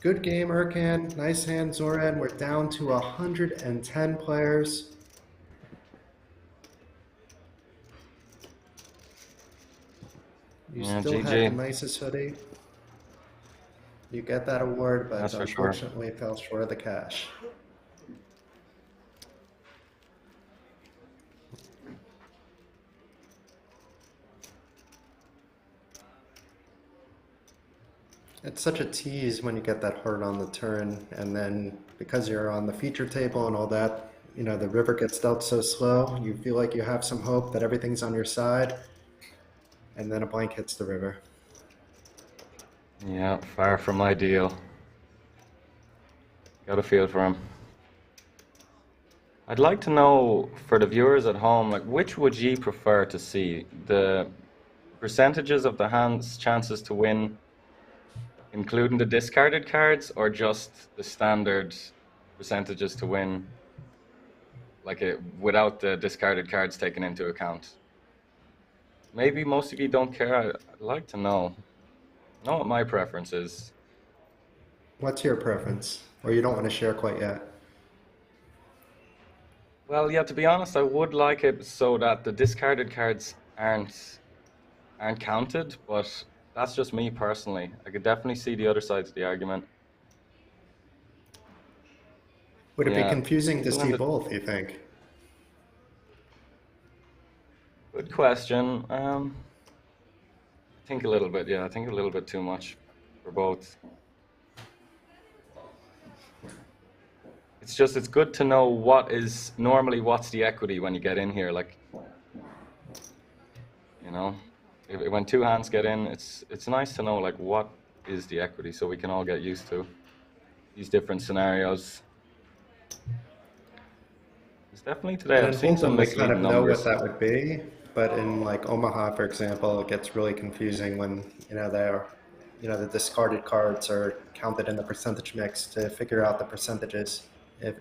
Good game, Erkan. Nice hand, Zoran. We're down to 110 players. You still GG. had the nicest hoodie. You get that award, but That's for sure. unfortunately fell short of the cash. It's such a tease when you get that heart on the turn, and then because you're on the feature table and all that, you know, the river gets dealt so slow, you feel like you have some hope that everything's on your side, and then a blank hits the river. Yeah, far from ideal. Got a feel for him. I'd like to know, for the viewers at home, like, which would you prefer to see? The percentages of the hand's chances to win, including the discarded cards, or just the standard percentages to win, like without the discarded cards taken into account? Maybe most of you don't care. I'd like to know. Know what my preference is. What's your preference? Or you don't want to share quite yet? Well, yeah, to be honest, I would like it so that the discarded cards aren't counted, but that's just me personally. I could definitely see the other side of the argument. Would it be confusing to see both, you think? Good question. I think a little bit, yeah. I think a little bit too much for both. It's just, it's good to know what's the equity when you get in here. Like, you know, when 2 hands get in, it's nice to know, like, what is the equity, so we can all get used to these different scenarios. It's definitely today I've seen some we kind of misleading know numbers. what that would be, but in like Omaha, for example, it gets really confusing when, you know, the discarded cards are counted in the percentage mix to figure out the percentages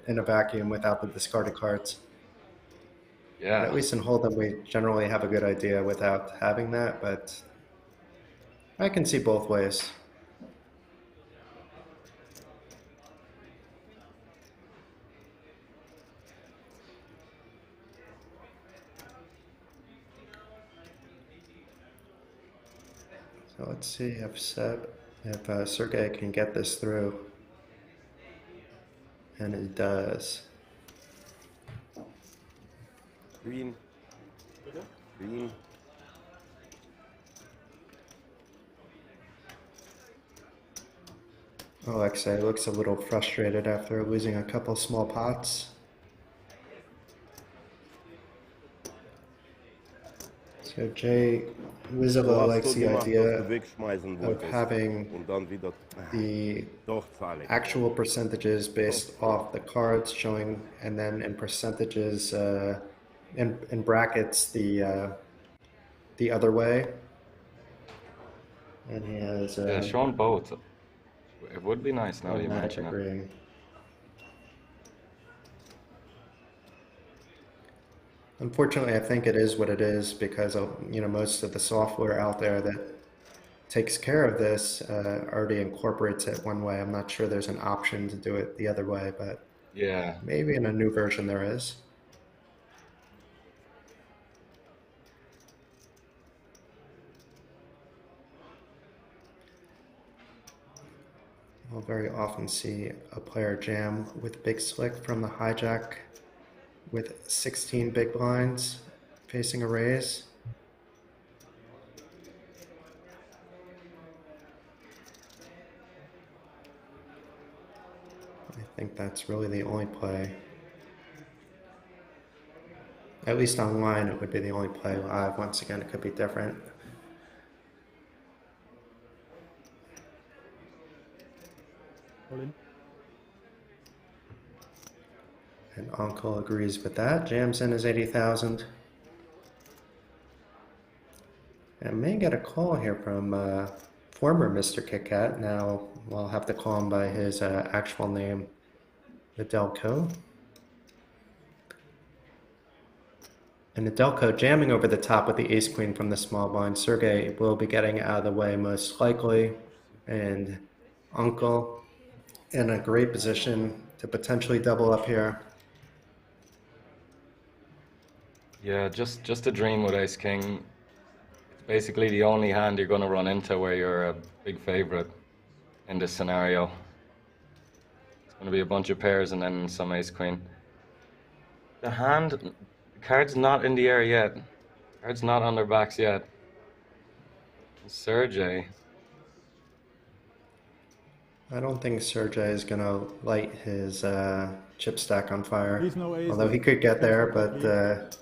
in a vacuum without the discarded cards. Yeah. But at least in Hold'em, we generally have a good idea without having that, but I can see both ways. So let's see if Sergey can get this through. And it does. Green. Green. Alexei looks a little frustrated after losing a couple small pots. So Jay Wizolo likes the idea of having the actual percentages based off the cards showing, and then in percentages, in brackets, the other way. And he has shown both. It would be nice now that you mention it. Unfortunately, I think it is what it is because you know, most of the software out there that takes care of this already incorporates it one way. I'm not sure there's an option to do it the other way, but yeah, maybe in a new version there is. I'll very often see a player jam with big slick from the hijack with 16 big blinds facing a raise. I think that's really the only play. At least online, it would be the only play live. Once again, it could be different. All in. And Uncle agrees with that. Jams in his 80,000. And may get a call here from former Mr. Kit Kat. Now we'll have to call him by his actual name, Nedelko. And Nedelko jamming over the top with the ace-queen from the small blind. Sergey will be getting out of the way most likely. And Uncle in a great position to potentially double up here. Yeah, just a dream with ace king. It's basically the only hand you're going to run into where you're a big favorite in this scenario. It's going to be a bunch of pairs and then some ace queen. The card's not in the air yet. Card's not on their backs yet. Sergey. I don't think Sergey is going to light his chip stack on fire. No ace. Although he could get there, but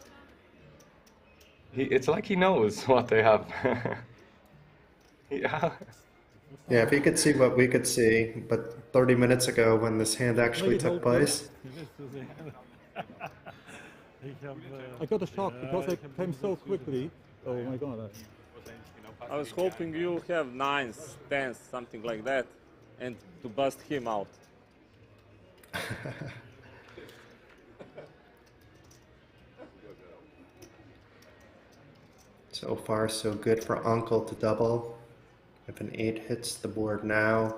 it's like he knows what they have. Yeah. Yeah, if he could see what we could see, but 30 minutes ago when this hand actually took place. I got a shock because I came so quickly. Oh my god. I was hoping you have nines, tens, something like that, and to bust him out. So far, so good for Uncle to double. If an 8 hits the board now,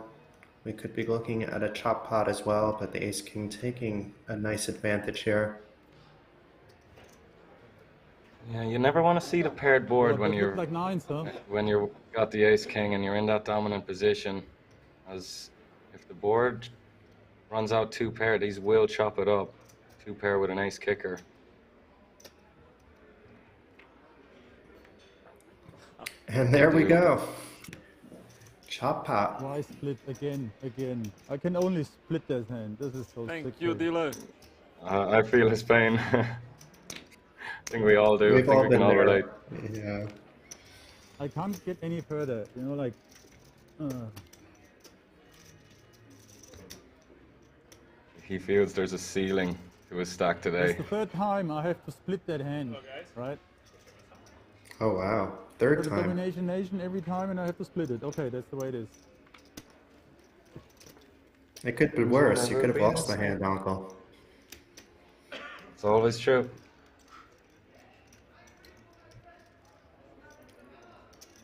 we could be looking at a chop pot as well, but the ace-king taking a nice advantage here. Yeah, you never want to see the paired board when you're like nines, huh? when you've got the ace-king and you're in that dominant position. As if the board runs out 2 pair, these will chop it up. 2 pair with an ace kicker. And there we go. Chop pot. Why split again? I can only split that hand. This is so Thank sick. you, dealer. I feel his pain. I think we all do. We've I think all we been can all there. relate. Yeah. I can't get any further. You know, like. He feels there's a ceiling to his stack today. It's the third time I have to split that hand, right? Oh wow, third The time. domination nation every time, and I have to split it. Okay, that's the way it is. It could be worse. You could have lost the hand, Uncle. It's always true.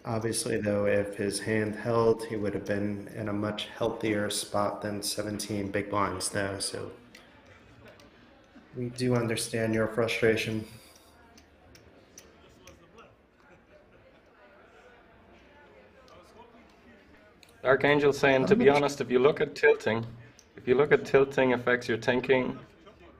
Obviously, though, if his hand held, he would have been in a much healthier spot than 17 big blinds, though. So we do understand your frustration. Archangel saying, to be honest, if you look at tilting affects your thinking.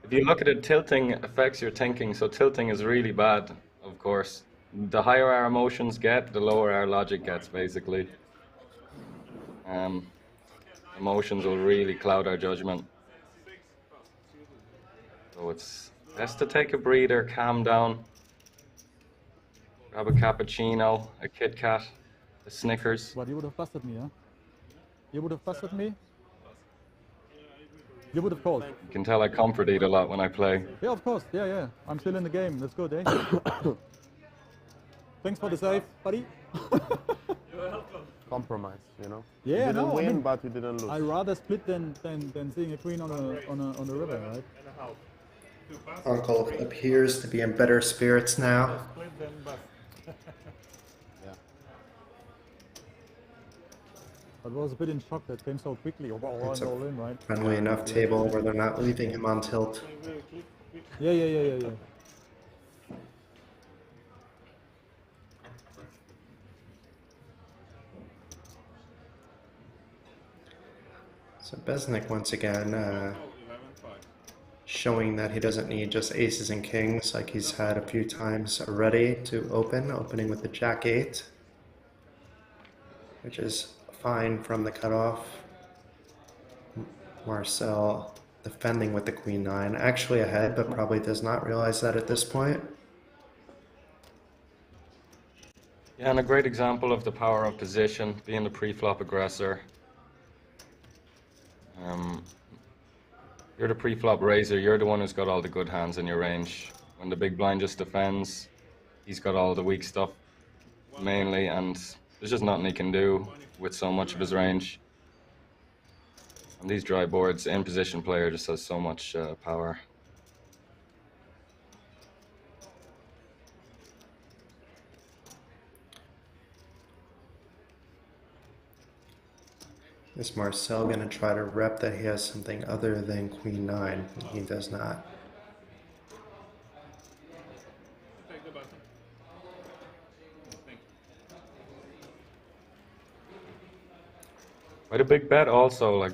If you look at it, tilting affects your thinking. So tilting is really bad, of course. The higher our emotions get, the lower our logic gets, basically. Emotions will really cloud our judgment. So it's best to take a breather, calm down, grab a cappuccino, a Kit Kat, a Snickers. But you would have busted me, huh? You would have busted me? You would have called. You can tell I comfort eat a lot when I play. Yeah, of course. Yeah. I'm still in the game. That's good, eh? Thanks for the save, buddy. Compromise, you know. Yeah, you didn't no, win, I mean, but you didn't lose. I rather split than seeing a queen on a river, right? Uncle appears to be in better spirits now. I was a bit in shock that came so quickly. It's All in, right? a friendly enough table where they're not leaving him on tilt. Yeah. So Besnik once again showing that he doesn't need just aces and kings like he's had a few times already to opening with the Jack-8, which is fine from the cutoff. Marcel, the defending with the queen nine, actually ahead, but probably does not realize that at this point. Yeah, and a great example of the power of position, being the pre-flop aggressor. You're the pre-flop raiser, you're the one who's got all the good hands in your range. When the big blind just defends, he's got all the weak stuff mainly, and there's just nothing he can do with so much of his range. On these dry boards, in position player just has so much power. Is Marcel going to try to rep that he has something other than queen nine? He does not. Quite a big bet also, like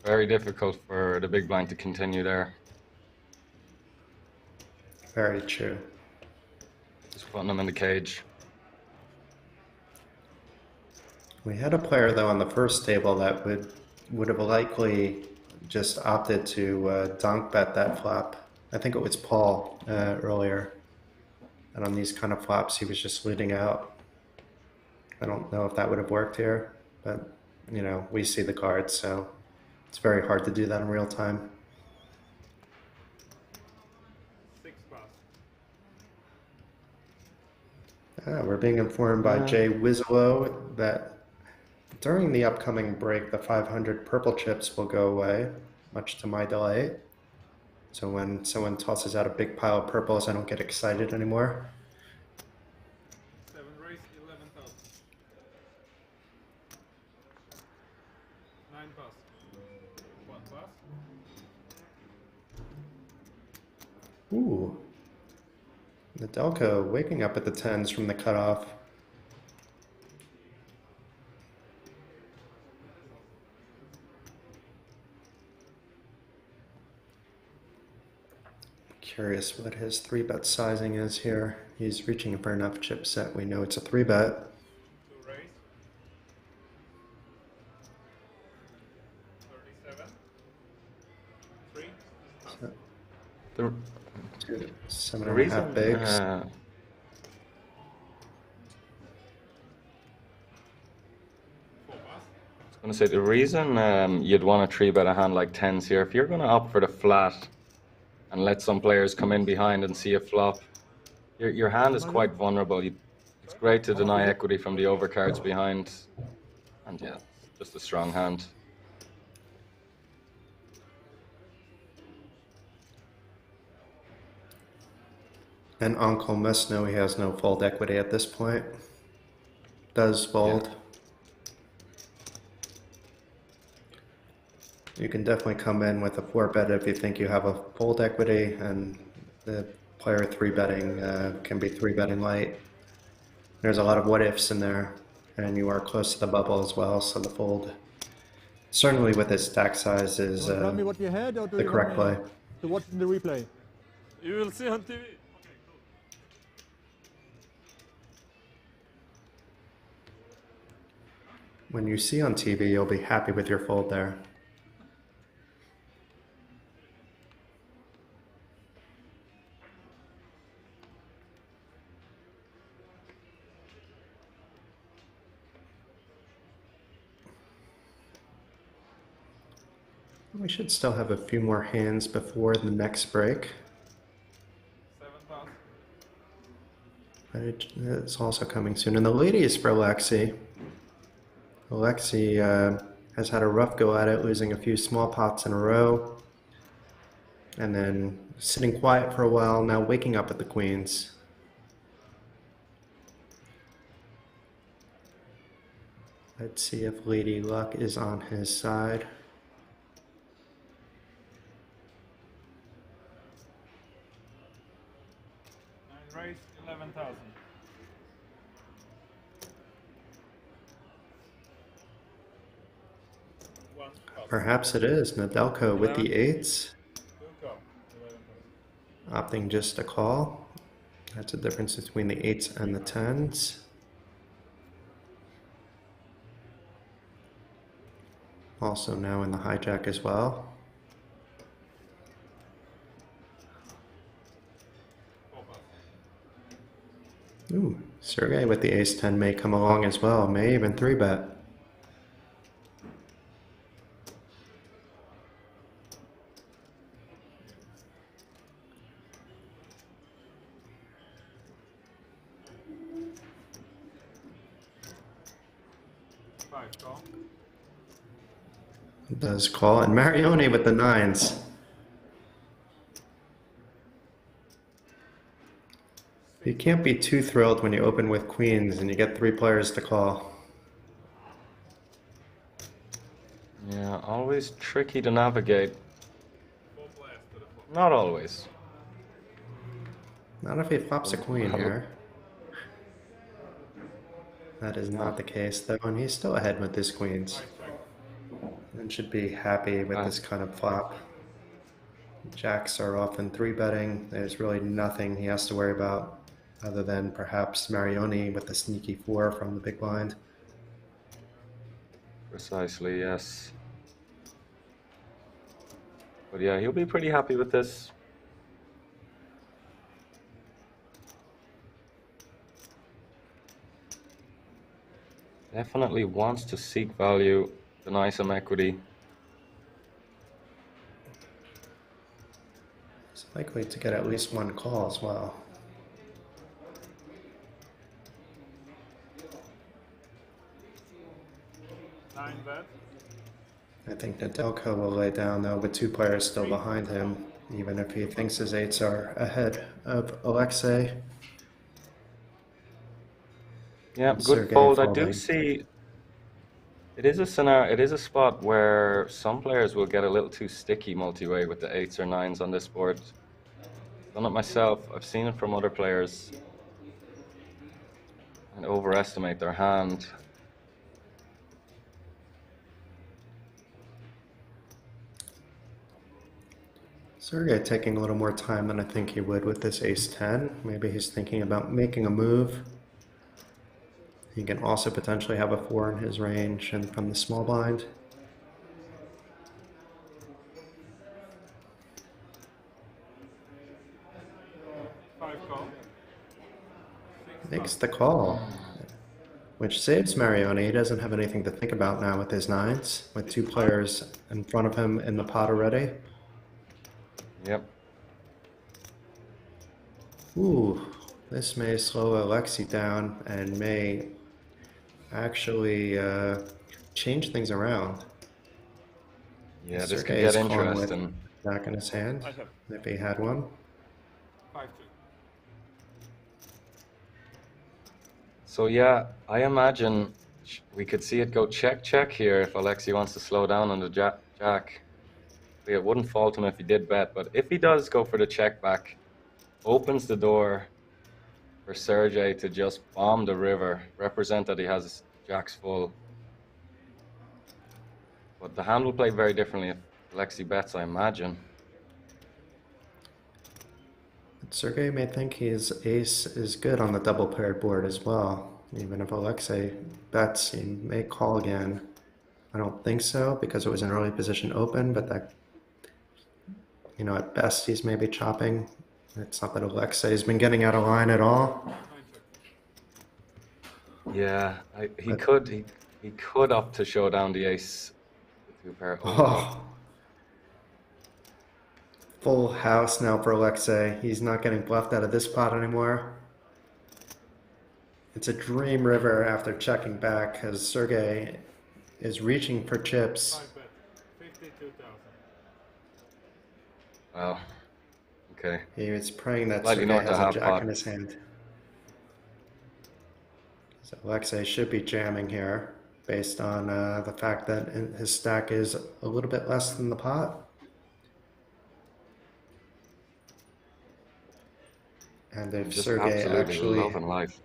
very difficult for the big blind to continue there. Very true. Just putting them in the cage. We had a player though on the first table that would have likely just opted to donk bet that flop. I think it was Paul earlier. And on these kind of flops, he was just leading out. I don't know if that would have worked here, but you know, we see the cards, so it's very hard to do that in real time. We're being informed by Jay Wizzlow that during the upcoming break, the 500 purple chips will go away, much to my delight. So when someone tosses out a big pile of purples, I don't get excited anymore. 7 raise, 11,000. 9 pass. 1 pass. Ooh. Nadelko waking up at the 10s from the cutoff. Curious what his 3-bet sizing is here. He's reaching for enough chip set. We know it's a 3-bet. 2 raise. 37. 3. The, 7.5 bigs. I was going to say, the reason you'd want to 3-bet a hand like 10s here, if you're going to opt for the flat and let some players come in behind and see a flop, your hand is quite vulnerable. It's great to deny equity from the overcards behind, and yeah, just a strong hand. And Uncle must know he has no fold equity at this point. Does fold. Yeah. You can definitely come in with a 4-bet if you think you have a fold equity, and the player 3-betting can be 3-betting light. There's a lot of what ifs in there, and you are close to the bubble as well, so the fold, certainly with its stack size, is tell me what you had, or do the you correct play. To watch the replay? You will see on TV. When you see on TV, you'll be happy with your fold there. We should still have a few more hands before the next break. 7 pass. But it's also coming soon. And the ladies for Alexi. Alexi has had a rough go at it, losing a few small pots in a row. And then sitting quiet for a while, now waking up at the queens. Let's see if Lady Luck is on his side. 9 raise, 11,000. Perhaps it is Nadelko with the 8s. Opting just a call. That's the difference between the 8s and the 10s. Also now in the hijack as well. Ooh, Sergey with the ace-10 may come along as well, may even 3-bet. Does call, and Marioni with the 9s. You can't be too thrilled when you open with queens and you get 3 players to call. Yeah, always tricky to navigate. Not always. Not if he flops a queen here. That is not the case though, and he's still ahead with his queens. And should be happy with this kind of flop. Jacks are often 3-betting. There's really nothing he has to worry about other than perhaps Marioni with the sneaky 4 from the big blind. Precisely, yes. But yeah, he'll be pretty happy with this. Definitely wants to seek value, deny some equity. He's likely to get at least 1 call as well. I think Nedelko will lay down though with 2 players still behind him, even if he thinks his 8s are ahead of Alexei. Yeah, good Sergey fold. I folding. do see it is a scenario, it is a spot where some players will get a little too sticky multi-way with the 8s or 9s on this board. Done it myself, I've seen it from other players, and overestimate their hand. Sergey taking a little more time than I think he would with this ace-10. Maybe he's thinking about making a move. He can also potentially have a 4 in his range and from the small blind. Makes the call, which saves Marioni. He doesn't have anything to think about now with his 9s, with 2 players in front of him in the pot already. Yep. Ooh, this may slow Alexei down and may actually change things around. Yeah, this could Sergey get is calling interesting. with Jack in his hand, if he had one. 5-2. So yeah, I imagine we could see it go check here if Alexei wants to slow down on the jack. It wouldn't fault him if he did bet, but if he does go for the check back, opens the door for Sergey to just bomb the river, represent that he has jacks full. But the hand will play very differently if Alexei bets, I imagine. Sergey may think his ace is good on the double paired board as well. Even if Alexei bets, he may call again. I don't think so because it was an early position open, but that, you know, at best he's maybe chopping. It's not that Alexei's been getting out of line at all. Yeah, he could opt to show down the ace. The 2 pair. Oh. Full house now for Alexei. He's not getting bluffed out of this pot anymore. It's a dream river after checking back as Sergey is reaching for chips. 52,000. Wow. Okay. He is praying that Slightly Sergey north of has a half jack pot. in his hand. So Alexei should be jamming here based on the fact that his stack is a little bit less than the pot. And if Just Sergey absolutely actually, loving life.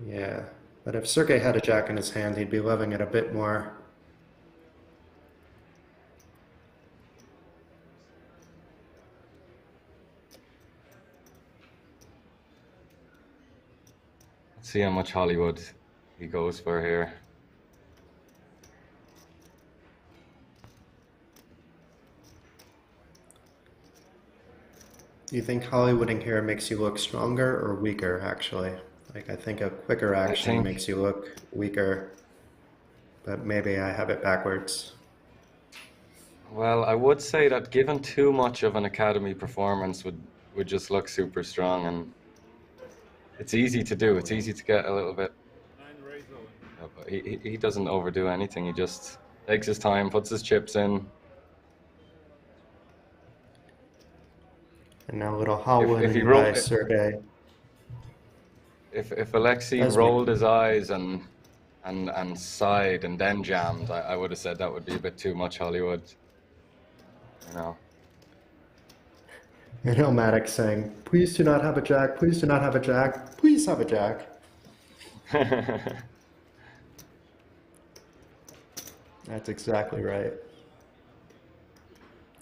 yeah, but if Sergey had a jack in his hand, he'd be loving it a bit more. Let's see how much Hollywood he goes for here. Do you think Hollywooding here makes you look stronger or weaker, actually? Like, I think a quicker action makes you look weaker, but maybe I have it backwards. Well, I would say that given too much of an academy performance would just look super strong, and it's easy to do. It's easy to get a little bit. But he doesn't overdo anything. He just takes his time, puts his chips in. And now a little hot If he wooden rolled, by Sergey. if Alexei rolled his eyes and sighed and then jammed, I would have said that would be a bit too much Hollywood. You know. And Ilmatic saying, "Please do not have a jack. Please do not have a jack. Please have a jack." That's exactly right.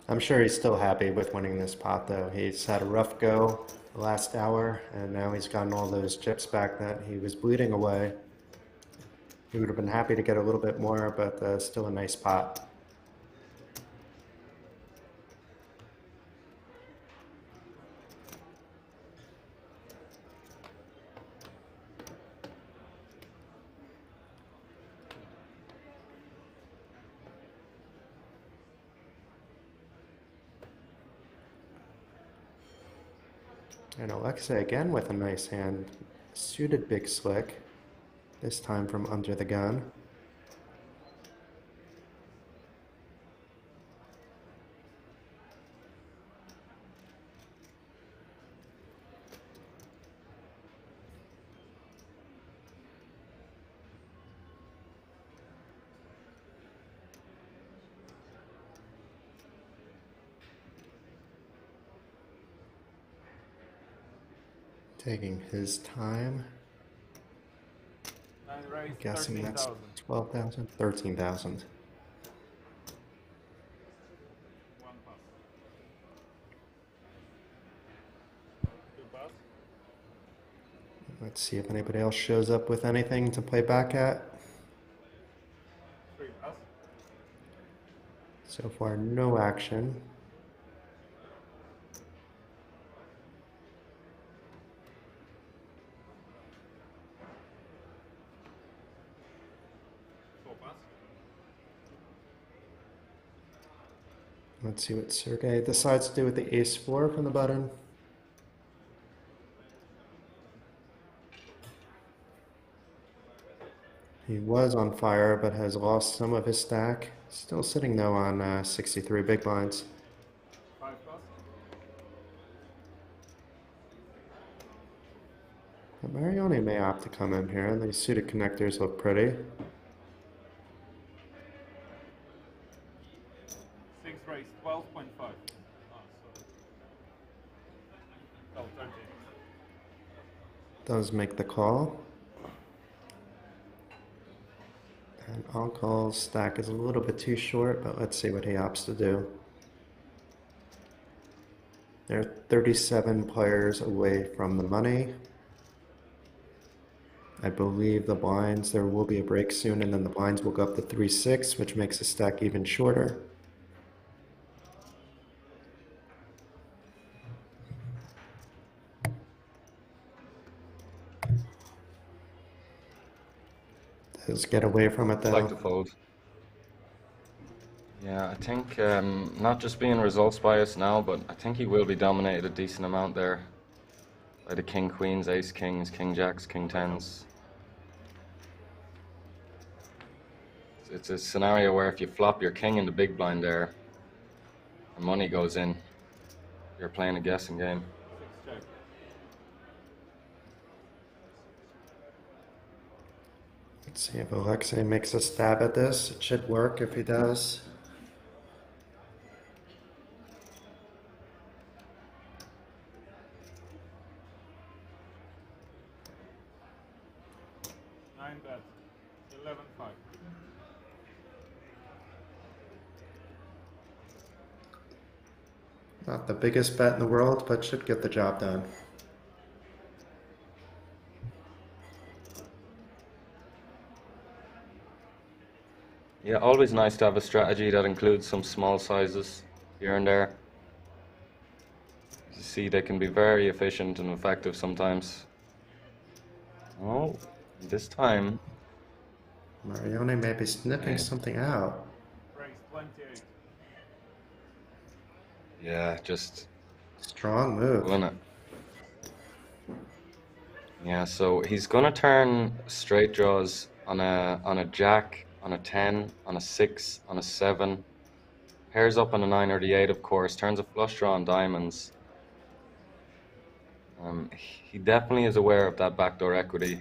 I'm sure he's still happy with winning this pot, though. He's had a rough go the last hour, and now he's gotten all those chips back that he was bleeding away. He would have been happy to get a little bit more, but still a nice pot. And Alexei again with a nice hand. Suited big slick, this time from under the gun. Taking his time. I'm guessing that's 12,000, 13,000. Let's see if anybody else shows up with anything to play back at. So far, no action. Let's see what Sergey decides to do with the ace-4 from the button. He was on fire, but has lost some of his stack. Still sitting, though, on 63 big blinds. But Marioni may opt to come in here. These suited connectors look pretty. Does make the call. And Uncle's stack is a little bit too short, but let's see what he opts to do. There are 37 players away from the money. I believe the blinds, there will be a break soon, and then the blinds will go up to 3-6, which makes the stack even shorter. Does get away from it though. I'd like to fold. Yeah, I think not just being results biased now, but I think he will be dominated a decent amount there by the king queens, ace kings, king jacks, king tens. It's a scenario where if you flop your king in the big blind there and money goes in, you're playing a guessing game. Let's see if Alexei makes a stab at this. It should work if he does. Not the biggest bet in the world, but should get the job done. Yeah, always nice to have a strategy that includes some small sizes here and there. You see, they can be very efficient and effective sometimes. Oh, this time. Marione may be sniffing something out. Raise 28. Yeah, just strong move. pulling it. Yeah, so he's gonna turn straight draws on a jack, on a 10, on a 6, on a 7. Pairs up on a 9 or the 8, of course. Turns a flush draw on diamonds. He definitely is aware of that backdoor equity.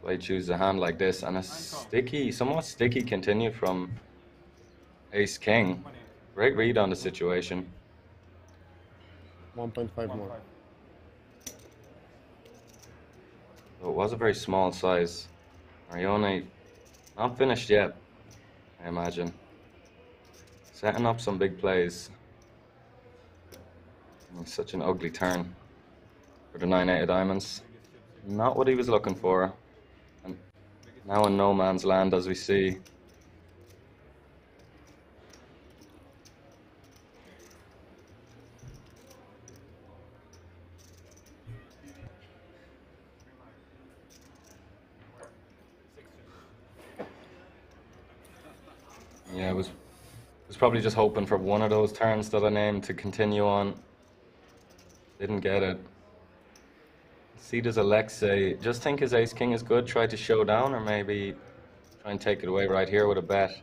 So he chooses a hand like this, and a sticky, somewhat sticky continue from Ace King. Great read on the situation. 1.5 more. So it was a very small size. Marione not finished yet, I imagine. Setting up some big plays. Such an ugly turn for the 9-8 of diamonds. Not what he was looking for. And now in no man's land, as we see. Yeah, was probably just hoping for one of those turns that I named to continue on. Didn't get it. See, does Alexei just think his ace king is good, try to show down, or maybe try and take it away right here with a bet?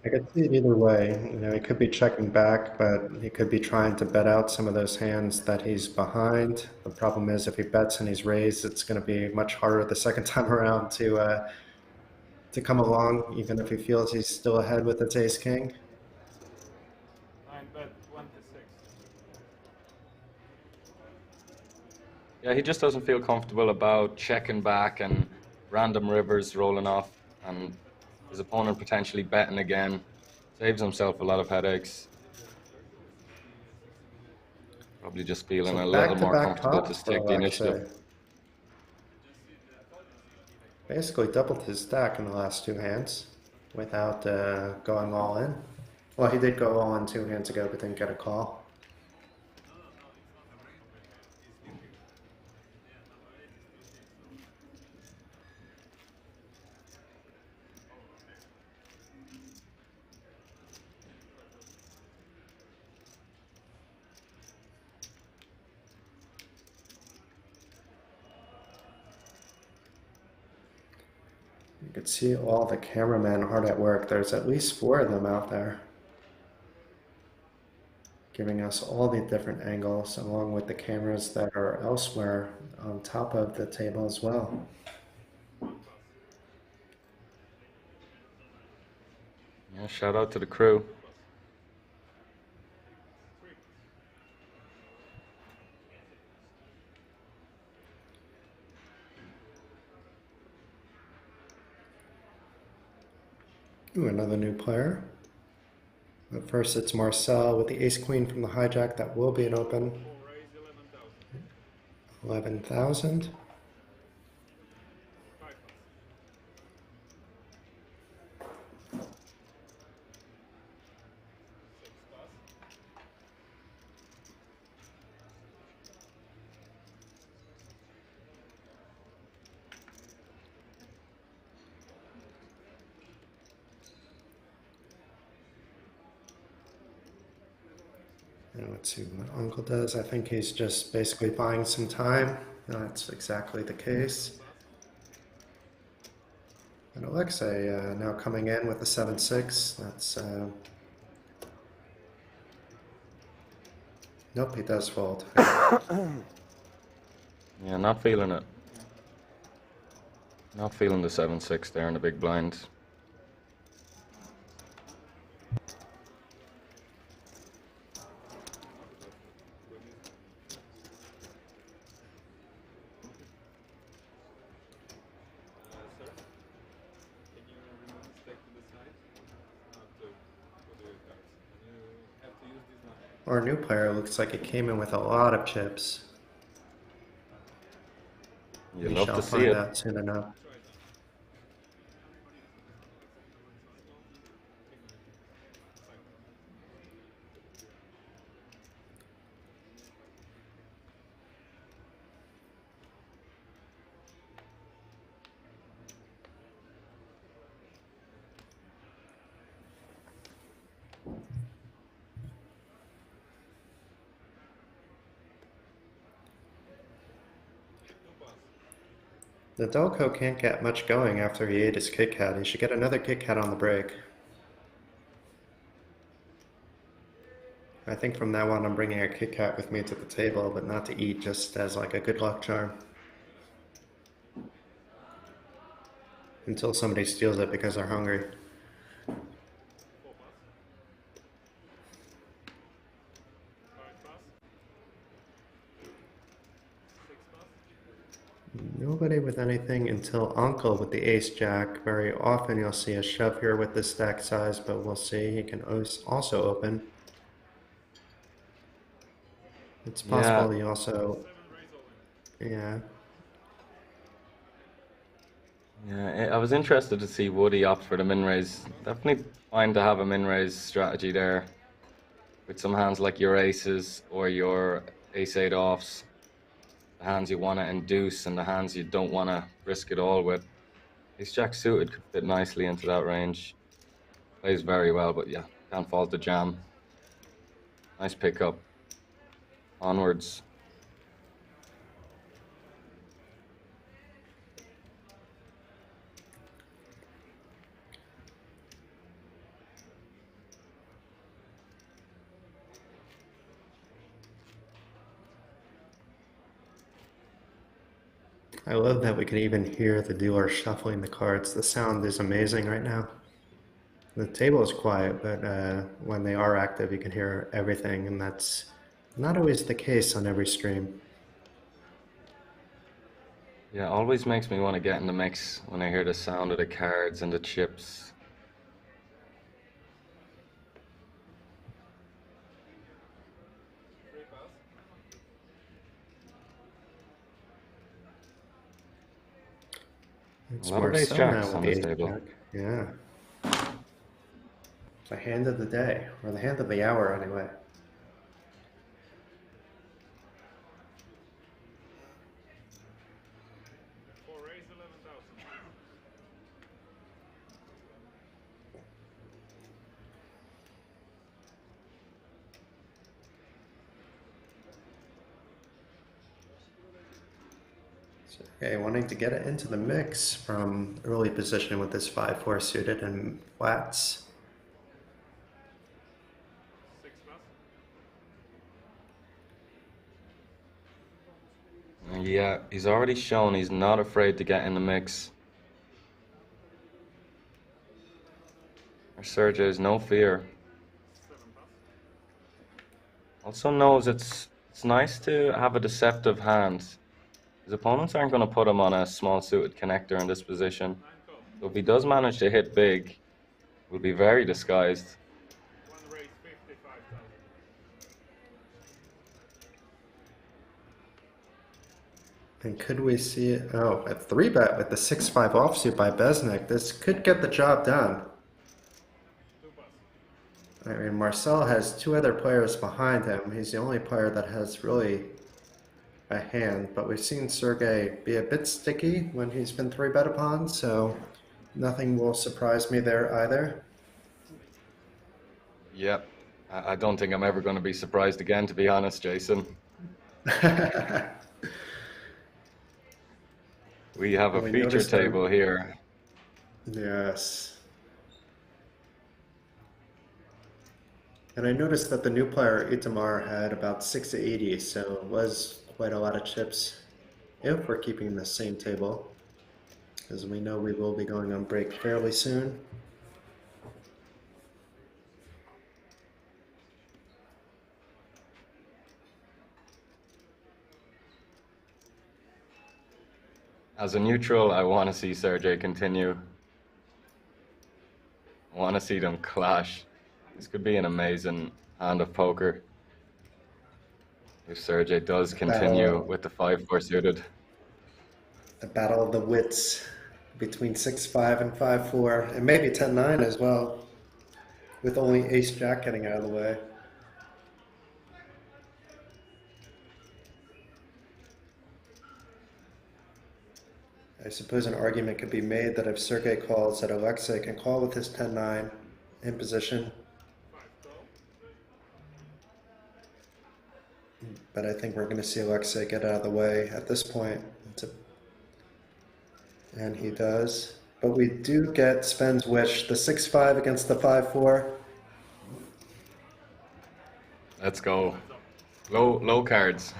I could see it either way. You know, he could be checking back, but he could be trying to bet out some of those hands that he's behind. The problem is if he bets and he's raised, it's going to be much harder the second time around to come along, even if he feels he's still ahead with its ace king. 9 bet 26. Yeah, he just doesn't feel comfortable about checking back and random rivers rolling off and his opponent potentially betting again. Saves himself a lot of headaches. Probably just feeling a little more comfortable to take the initiative. Basically doubled his stack in the last 2 hands without going all in. Well, he did go all in 2 hands ago, but didn't get a call. You could see all the cameramen hard at work. There's at least 4 of them out there, giving us all the different angles, along with the cameras that are elsewhere on top of the table as well. Yeah, shout out to the crew. Ooh, another new player. But first it's Marcel with the ace-queen from the hijack. That will be an open. 11,000. And let's see what Uncle does. I think he's just basically buying some time. That's exactly the case. And Alexei now coming in with the 7-6. That's nope, he does fold. Yeah, not feeling it. Not feeling the 7-6 there in the big blind. Our new player looks like it came in with a lot of chips. You We love shall to see find it. out soon enough. The Delco can't get much going after he ate his Kit Kat. He should get another Kit Kat on the break. I think from now on I'm bringing a Kit Kat with me to the table, but not to eat, just as like a good luck charm. Until somebody steals it because they're hungry. Nobody with anything until Uncle with the ace jack. Very often you'll see a shove here with this stack size, but we'll see. He can also open. It's possible he also, yeah. Yeah, I was interested to see would he opt for the min raise. Definitely fine to have a min raise strategy there with some hands like your aces or your ace-8 offs. The hands you want to induce and the hands you don't want to risk it all with. Ace-jack suited could fit nicely into that range. Plays very well, but yeah, can't fault the jam. Nice pickup. Onwards. I love that we can even hear the dealer shuffling the cards. The sound is amazing right now. The table is quiet, but when they are active, you can hear everything, and that's not always the case on every stream. Yeah, always makes me want to get in the mix when I hear the sound of the cards and the chips. It's a lot of ace Marcel jacks now on with this the ace table. jack. Yeah. The hand of the day, or the hand of the hour anyway. Okay, wanting to get it into the mix from early position with this 5-4 suited and flats. Yeah, he's already shown he's not afraid to get in the mix. Sergey's no fear. Also knows it's nice to have a deceptive hand. His opponents aren't going to put him on a small suited connector in this position. So if he does manage to hit big, will be very disguised. And could we see it? Oh, a 3-bet with the 6-5 offsuit by Besnick. This could get the job done. I mean, Marcel has 2 other players behind him. He's the only player that has really a hand, but we've seen Sergey be a bit sticky when he's been 3-bet upon, so nothing will surprise me there either. Yep. I don't think I'm ever going to be surprised again, to be honest, Jason. We have a feature table here. Yes. And I noticed that the new player, Itamar, had about 680, so it was quite a lot of chips if we're keeping the same table, as we know we will be going on break fairly soon. As a neutral, I want to see Sergey continue. I want to see them clash. This could be an amazing hand of poker if Sergey does continue with the 5-4 suited. The battle of the wits between 6-5 and 5-4, and maybe 10-9 as well, with only ace-jack getting out of the way. I suppose an argument could be made that if Sergey calls, that Alexei can call with his 10-9 in position. But I think we're going to see Alexei get out of the way at this point. And he does. But we do get Sven's wish, the 6-5 against the 5-4. Let's go. Low cards.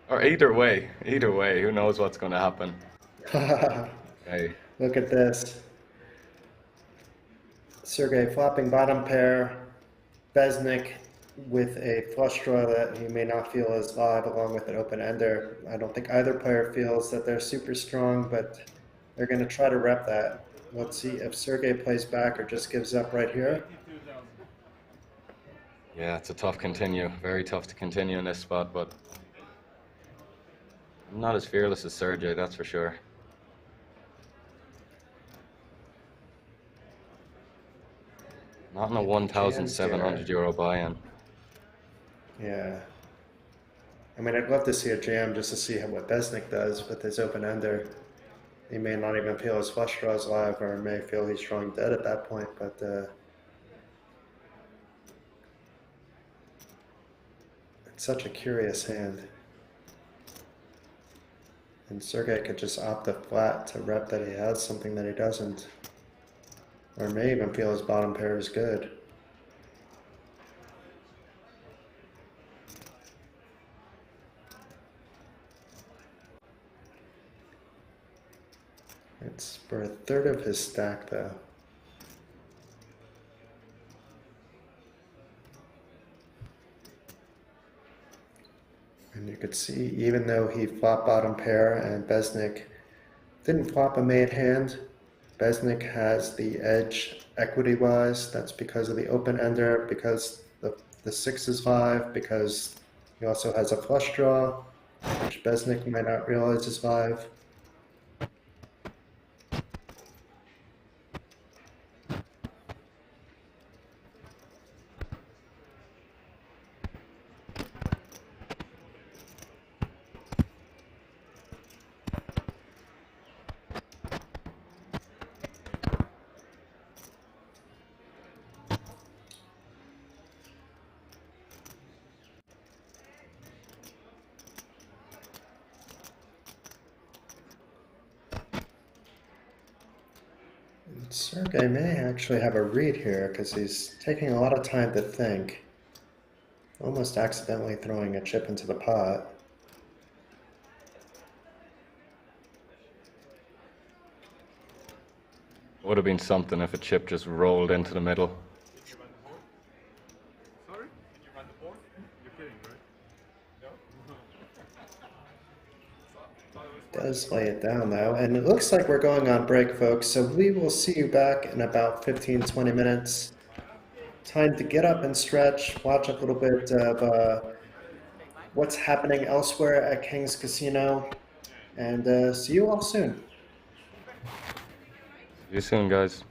Or either way, who knows what's going to happen. Okay. Look at this. Sergey flopping bottom pair, Besnik with a flush draw that he may not feel is live, along with an open ender. I don't think either player feels that they're super strong, but they're going to try to rep that. Let's see if Sergey plays back or just gives up right here. Yeah, it's a tough continue. Very tough to continue in this spot, but I'm not as fearless as Sergey, that's for sure. Not in a 1,700 euro buy-in. Yeah. I mean, I'd love to see a jam just to see what Besnik does with his open ender. He may not even feel his flush draws live, or may feel he's drawing dead at that point, but it's such a curious hand. And Sergey could just opt the flat to rep that he has something that he doesn't. Or may even feel his bottom pair is good. It's for a third of his stack, though. And you could see, even though he flopped bottom pair and Besnik didn't flop a made hand, Besnik has the edge equity-wise. That's because of the open ender, because the 6 is live, because he also has a flush draw, which Besnik might not realize is live. Sergey may actually have a read here because he's taking a lot of time to think, almost accidentally throwing a chip into the pot. Would have been something if a chip just rolled into the middle. Sorry? Can you run the board? You're kidding, right? No? Does lay it down though, and it looks like we're going on break, folks, so we will see you back in about 15-20 minutes. Time to get up and stretch, watch a little bit of what's happening elsewhere at King's Casino, and see you all soon. See you soon, guys.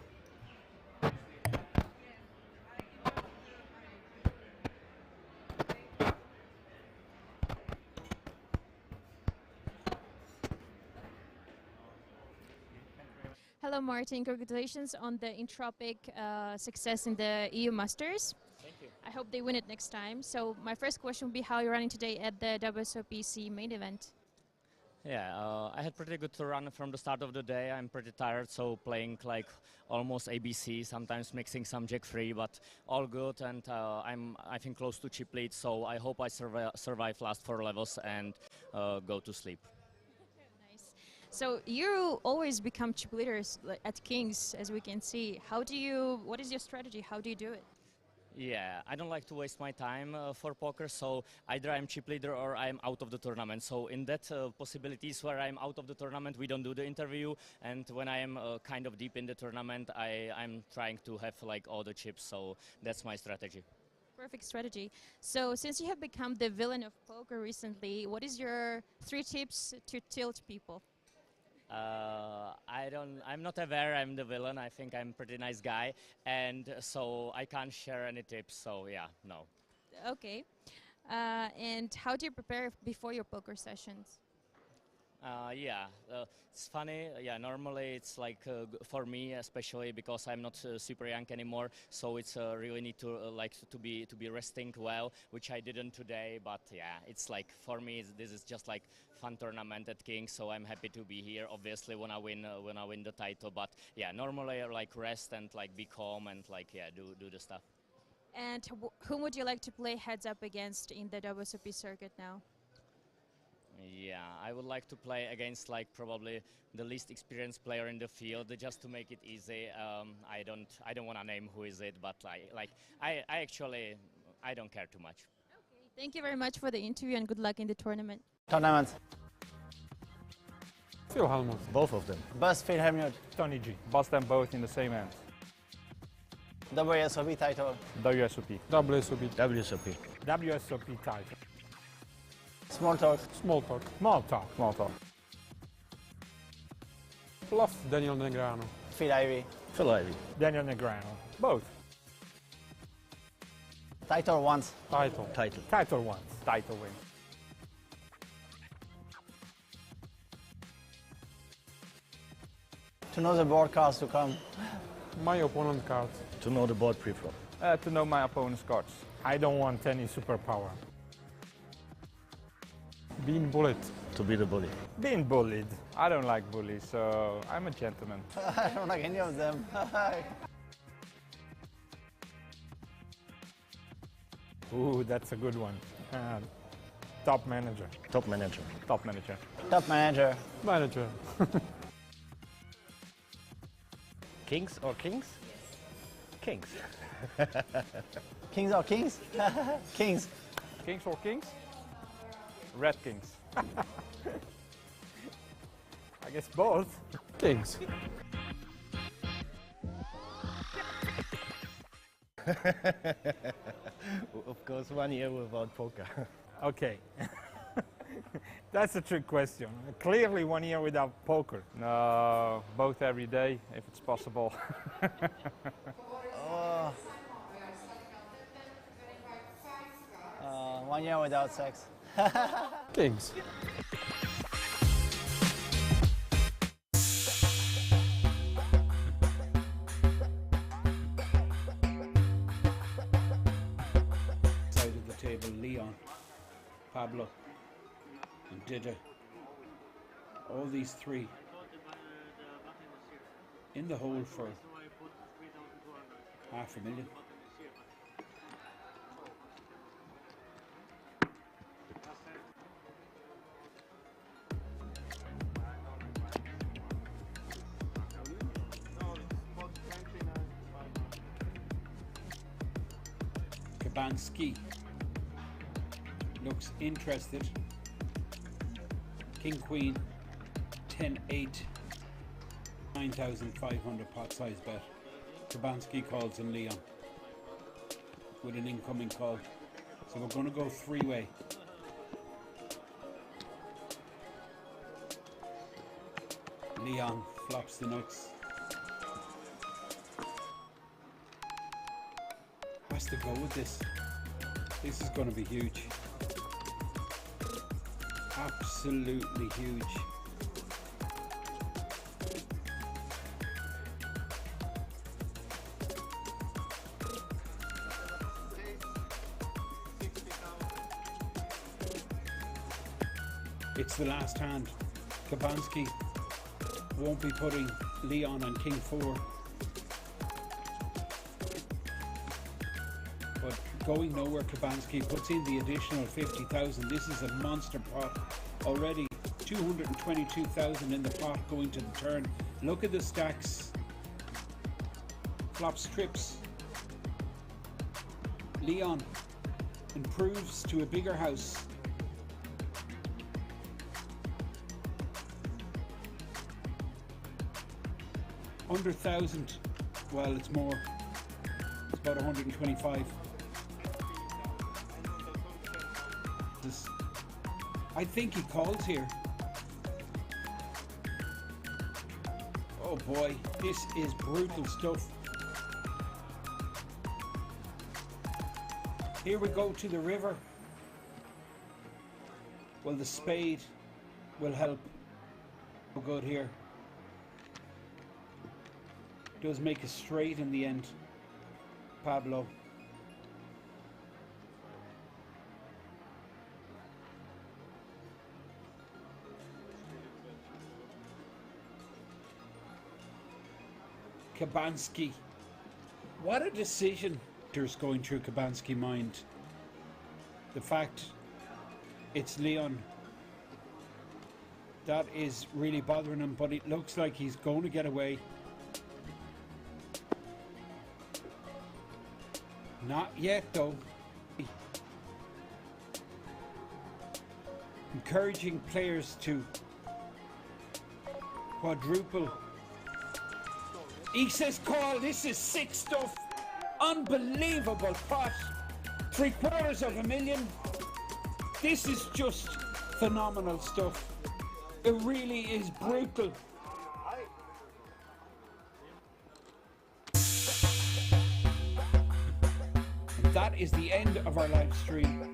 Hello, Martin. Congratulations on the Entropic success in the EU Masters. Thank you. I hope they win it next time. So my first question would be how you're running today at the WSOPC Main Event. Yeah, I had pretty good run from the start of the day. I'm pretty tired, so playing like almost ABC, sometimes mixing some jack free, but all good. And I think close to chip lead, so I hope I survive last 4 levels and go to sleep. Nice. So you always become chip leaders at King's, as we can see. What is your strategy? How do you do it? Yeah, I don't like to waste my time for poker, so either I'm chip leader or I'm out of the tournament. So in that possibilities where I'm out of the tournament, we don't do the interview, and when I am kind of deep in the tournament, I'm trying to have like all the chips, so that's my strategy. Perfect strategy. So since you have become the villain of poker recently, what is your 3 tips to tilt people? I'm not aware I'm the villain. I think I'm a pretty nice guy, and so I can't share any tips, so yeah, no. Okay. And how do you prepare before your poker sessions? Yeah, it's funny. Yeah, normally it's like for me, especially because I'm not super young anymore, so it's really need to to be resting well, which I didn't today. But yeah, it's like for me, this is just like fun tournament at Kings, so I'm happy to be here. Obviously, when I win the title, but yeah, normally I like rest and like be calm and like yeah, do the stuff. And whom would you like to play heads up against in the WSOP circuit now? Yeah, I would like to play against like probably the least experienced player in the field, just to make it easy. I don't want to name who is it, but I actually I don't care too much. Okay, thank you very much for the interview and good luck in the tournament. Tournament. Phil Hellmuth. Both of them. Buzz Phil Hellmuth. Tony G. Bust them both in the same end. WSOP title. WSOP. WSOP. WSOP. WSOP title. Small talk. Small talk. Small talk. Small talk. Bluff. Daniel Negreanu. Phil Ivey. Phil Ivey. Daniel Negreanu. Both. Title once. Title. Title. Title once. Title win. To know the board cards to come. My opponent cards. To know the board pre-flop. To know my opponent's cards. I don't want any superpower. Being bullied. To be the bully. Being bullied. I don't like bullies, so I'm a gentleman. I don't like any of them. Ooh, that's a good one. Top manager. Top manager. Top manager. Top manager. Manager. Kings or kings? Kings. Kings or kings? Kings. Kings or kings? Red Kings. I guess both. Kings. Of course, 1 year without poker. Okay. That's a trick question. Clearly 1 year without poker. No, both every day, if it's possible. 1 year without sex. Kings. Side of the table, Leon, Pablo, and Dida. All these three in the hole for $500,000. Kabanski looks interested. King Queen 10-8, 9,500 pot size bet. Kabanski calls in Leon with an incoming call. So we're going to go three-way. Leon flops the nuts. Has to go with this. This is going to be huge. Absolutely huge. It's the last hand. Kabanski won't be putting Leon on King 4. But going nowhere, Kabanski puts in the additional 50,000. This is a monster pot already. 222,000 in the pot going to the turn. Look at the stacks. Flops trips. Leon improves to a bigger house. Under 1,000. Well, it's more. It's about 125. This, I think he calls here. Oh boy, this is brutal stuff. Here we go to the river. Well, the spade will help Good here. Does make a straight in the end, Pablo. Kabansky. What a decision there's going through Kabansky's mind. The fact it's Leon. That is really bothering him, but it looks like he's going to get away. Not yet, though. Encouraging players to quadruple. He says, call, this is sick stuff. Unbelievable pot. 750,000. This is just phenomenal stuff. It really is brutal. That is the end of our live stream.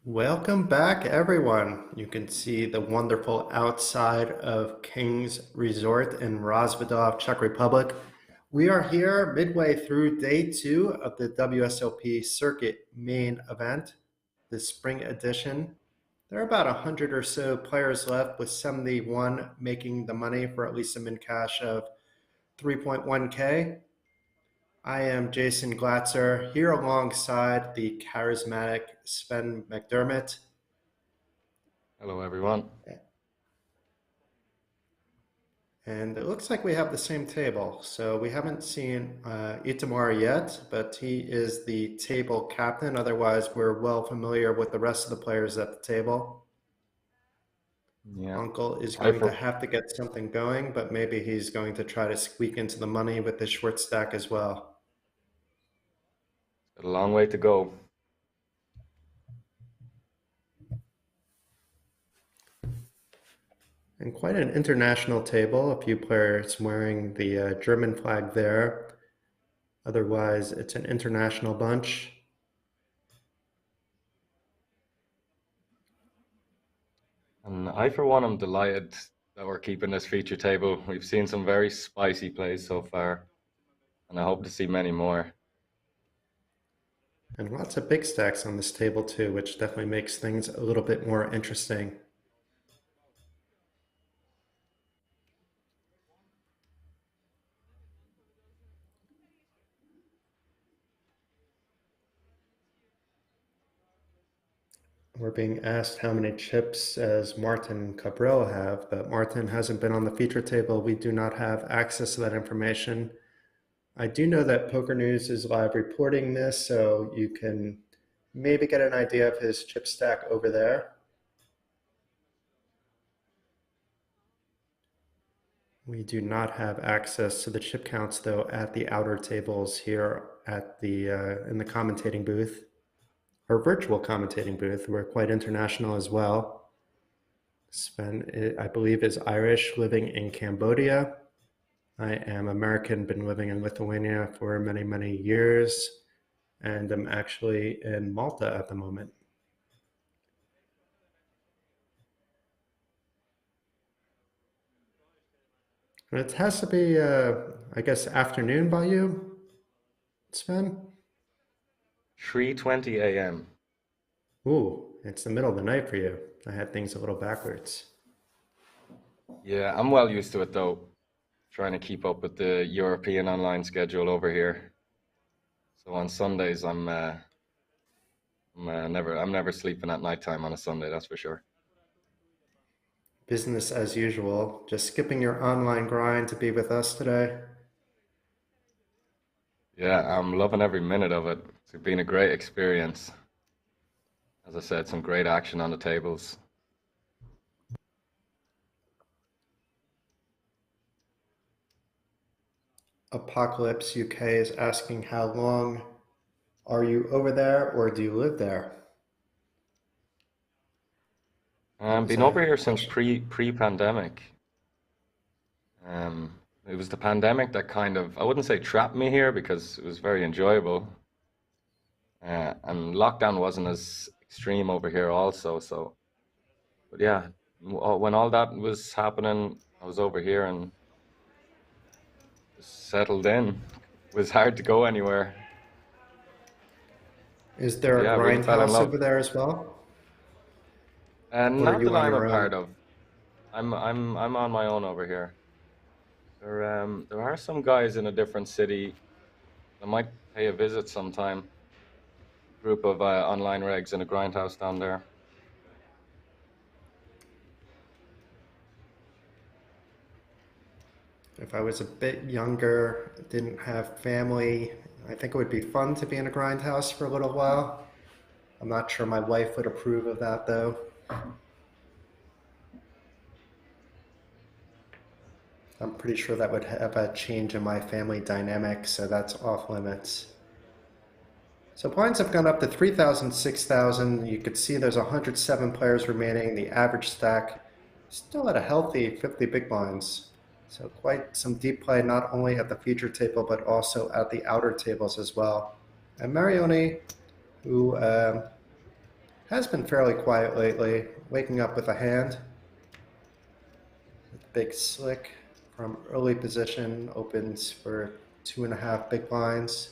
Welcome back, everyone. You can see the wonderful outside of King's Resort in Rozvadov, Czech Republic. We are here midway through day 2 of the WSOP Circuit Main Event, the spring edition. There are about 100 or so players left, with 71 making the money for at least a min cash of 3.1K. I am Jason Glatzer, here alongside the charismatic Sven McDermott. Hello, everyone. And it looks like we have the same table. So we haven't seen Itamar yet, but he is the table captain. Otherwise, we're well familiar with the rest of the players at the table. Yeah. Uncle is going to have to get something going, but maybe he's going to try to squeak into the money with the short stack as well. A long way to go. And quite an international table, a few players wearing the German flag there. Otherwise, it's an international bunch. And I, for one, am delighted that we're keeping this feature table. We've seen some very spicy plays so far, and I hope to see many more. And lots of big stacks on this table too, which definitely makes things a little bit more interesting. We're being asked how many chips does Martin Cabral have, but Martin hasn't been on the feature table. We do not have access to that information. I do know that Poker News is live reporting this, so you can maybe get an idea of his chip stack over there. We do not have access to the chip counts though at the outer tables here at the in the commentating booth, or virtual commentating booth. We're quite international as well. Sven, I believe, is Irish, living in Cambodia. I am American, been living in Lithuania for many, many years, and I'm actually in Malta at the moment. And it has to be, I guess, afternoon by you, Sven? 3:20 a.m. Ooh, it's the middle of the night for you. I had things a little backwards. Yeah, I'm well used to it though. Trying to keep up with the European online schedule over here. So on Sundays, I'm never sleeping at nighttime on a Sunday. That's for sure. Business as usual. Just skipping your online grind to be with us today. Yeah, I'm loving every minute of it. It's been a great experience. As I said, some great action on the tables. Apocalypse UK is asking, how long are you over there, or do you live there? I've been over here since pre-pandemic. It was the pandemic that kind of, I wouldn't say trapped me here because it was very enjoyable. And lockdown wasn't as extreme over here also. So, but yeah, when all that was happening, I was over here and just settled in. It was hard to go anywhere. Is there a grind house over there as well? Not that I'm a part of. I'm on my own over here. There are some guys in a different city. I might pay a visit sometime. Group of online regs in a grindhouse down there. If I was a bit younger, didn't have family, I think it would be fun to be in a grindhouse for a little while. I'm not sure my wife would approve of that though. I'm pretty sure that would have a change in my family dynamic, so that's off limits. So blinds have gone up to 3,000, 6,000. You could see there's 107 players remaining. The average stack still at a healthy 50 big blinds. So quite some deep play, not only at the feature table, but also at the outer tables as well. And Marioni, who has been fairly quiet lately, waking up with a hand. Big slick from early position, opens for 2.5 big blinds.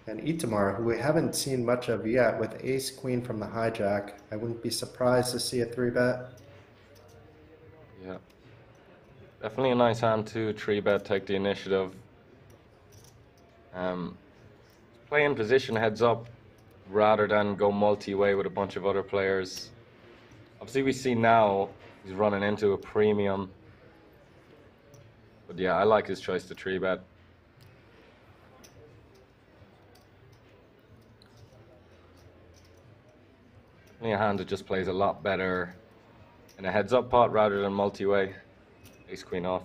And Itamar, who we haven't seen much of yet, with ace queen from the hijack. I wouldn't be surprised to see a 3-bet. Yeah, definitely a nice hand to 3-bet, take the initiative. Play in position heads up rather than go multi-way with a bunch of other players. Obviously we see now he's running into a premium. But yeah, I like his choice to 3-bet. A hand that just plays a lot better in a heads-up pot rather than multi-way. Ace queen off.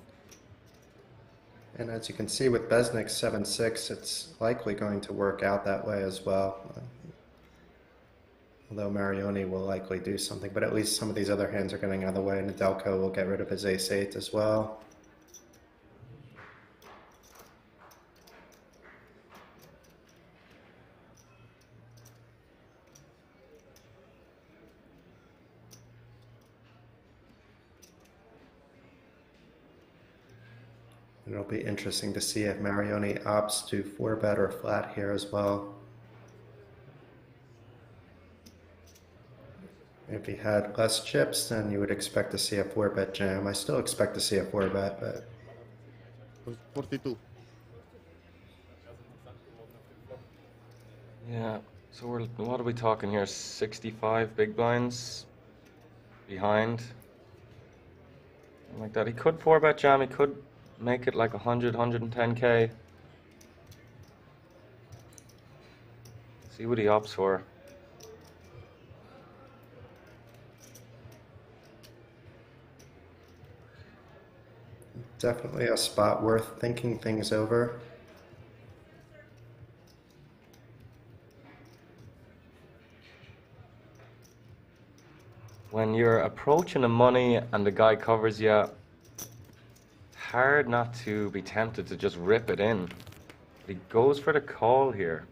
And as you can see with Besnick 7-6, it's likely going to work out that way as well. Although Marioni will likely do something, but at least some of these other hands are getting out of the way. Nedelko will get rid of his ace-8 as well. It'll be interesting to see if Marioni opts to 4-bet or flat here as well. If he had less chips, then you would expect to see a 4-bet jam. I still expect to see a 4-bet, but 42. Yeah, so what are we talking here? 65 big blinds behind. Something like that. He could 4-bet jam, he could make it like 100, 110k. See what he opts for. definitely a spot worth thinking things over. When you're approaching the money and the guy covers you, hard not to be tempted to just rip it in. But he goes for the call here.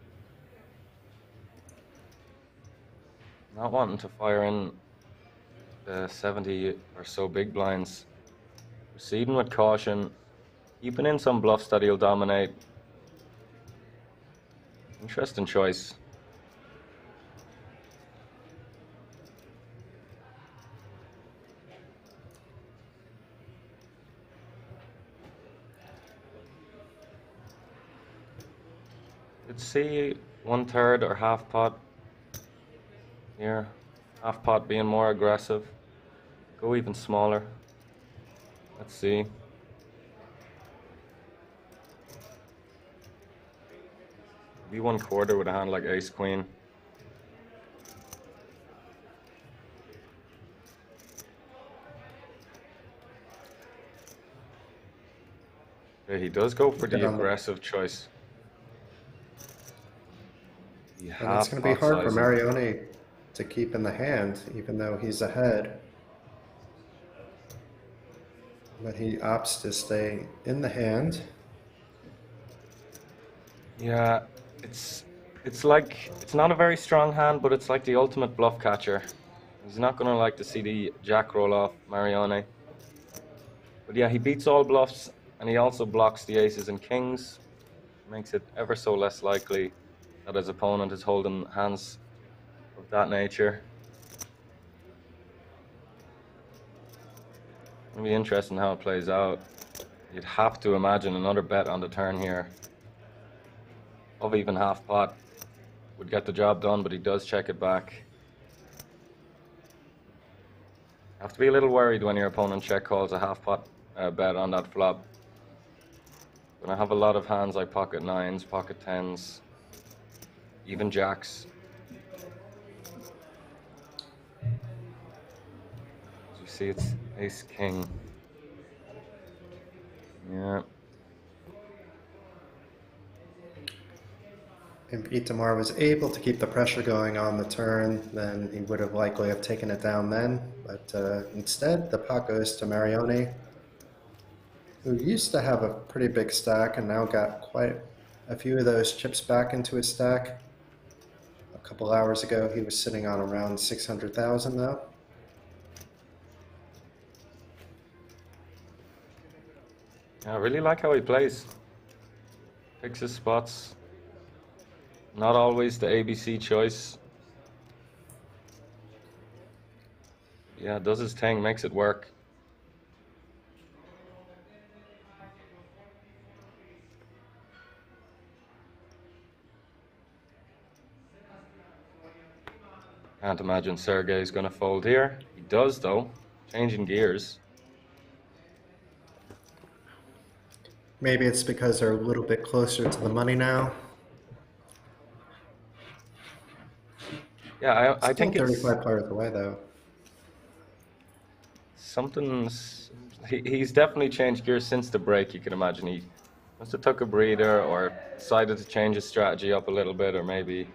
Not wanting to fire in the 70 or so big blinds. Proceeding with caution, keeping in some bluffs that he'll dominate. Interesting choice. Could see 1/3 or half pot here. Half pot being more aggressive. Go even smaller. Let's see. Be 1/4 with a hand like ace queen. Okay, he does go for the aggressive choice. And it's going to be hard for Marioni to keep in the hand, even though he's ahead. But he opts to stay in the hand. Yeah, it's like, it's not a very strong hand, but it's like the ultimate bluff catcher. He's not going to like to see the jack roll off Marioni. But yeah, he beats all bluffs, and he also blocks the aces and kings. Makes it ever so less likely that his opponent is holding hands of that nature. It'll be interesting how it plays out. You'd have to imagine another bet on the turn here of even half pot would get the job done, but he does check it back. Have to be a little worried when your opponent check calls a half pot bet on that flop. When I have a lot of hands like pocket nines, pocket tens, even jacks. As you see, it's ace king. Yeah. If Itamar was able to keep the pressure going on the turn, then he would have likely have taken it down then. But instead, the pot goes to Marioni, who used to have a pretty big stack and now got quite a few of those chips back into his stack. A couple hours ago, he was sitting on around 600,000 though. I really like how he plays. Picks his spots. Not always the ABC choice. Yeah, does his thing, makes it work. Can't imagine Sergey's gonna fold here. He does though, changing gears. Maybe it's because they're a little bit closer to the money now. Yeah, I think it's 35 players away though. He's definitely changed gears since the break. You can imagine he must have took a breather or decided to change his strategy up a little bit, or maybe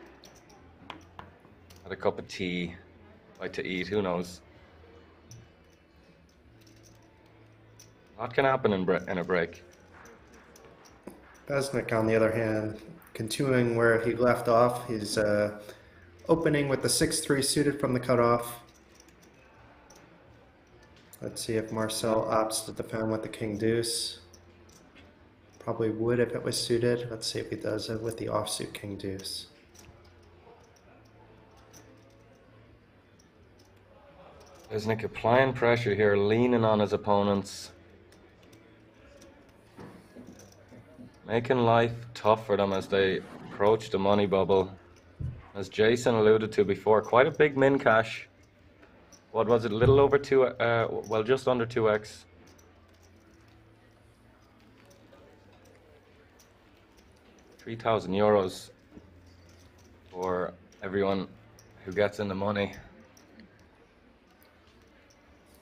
had a cup of tea, like to eat, who knows. A lot can happen in a break. Besnik, on the other hand, continuing where he left off, he's opening with the 6-3 suited from the cutoff. Let's see if Marcel opts to defend with the king deuce. Probably would if it was suited. Let's see if he does it with the offsuit king deuce. Resnick applying pressure here, leaning on his opponents. Making life tough for them as they approach the money bubble. As Jason alluded to before, quite a big min cash. What was it, a little over well, just under 2x. €3,000 for everyone who gets in the money.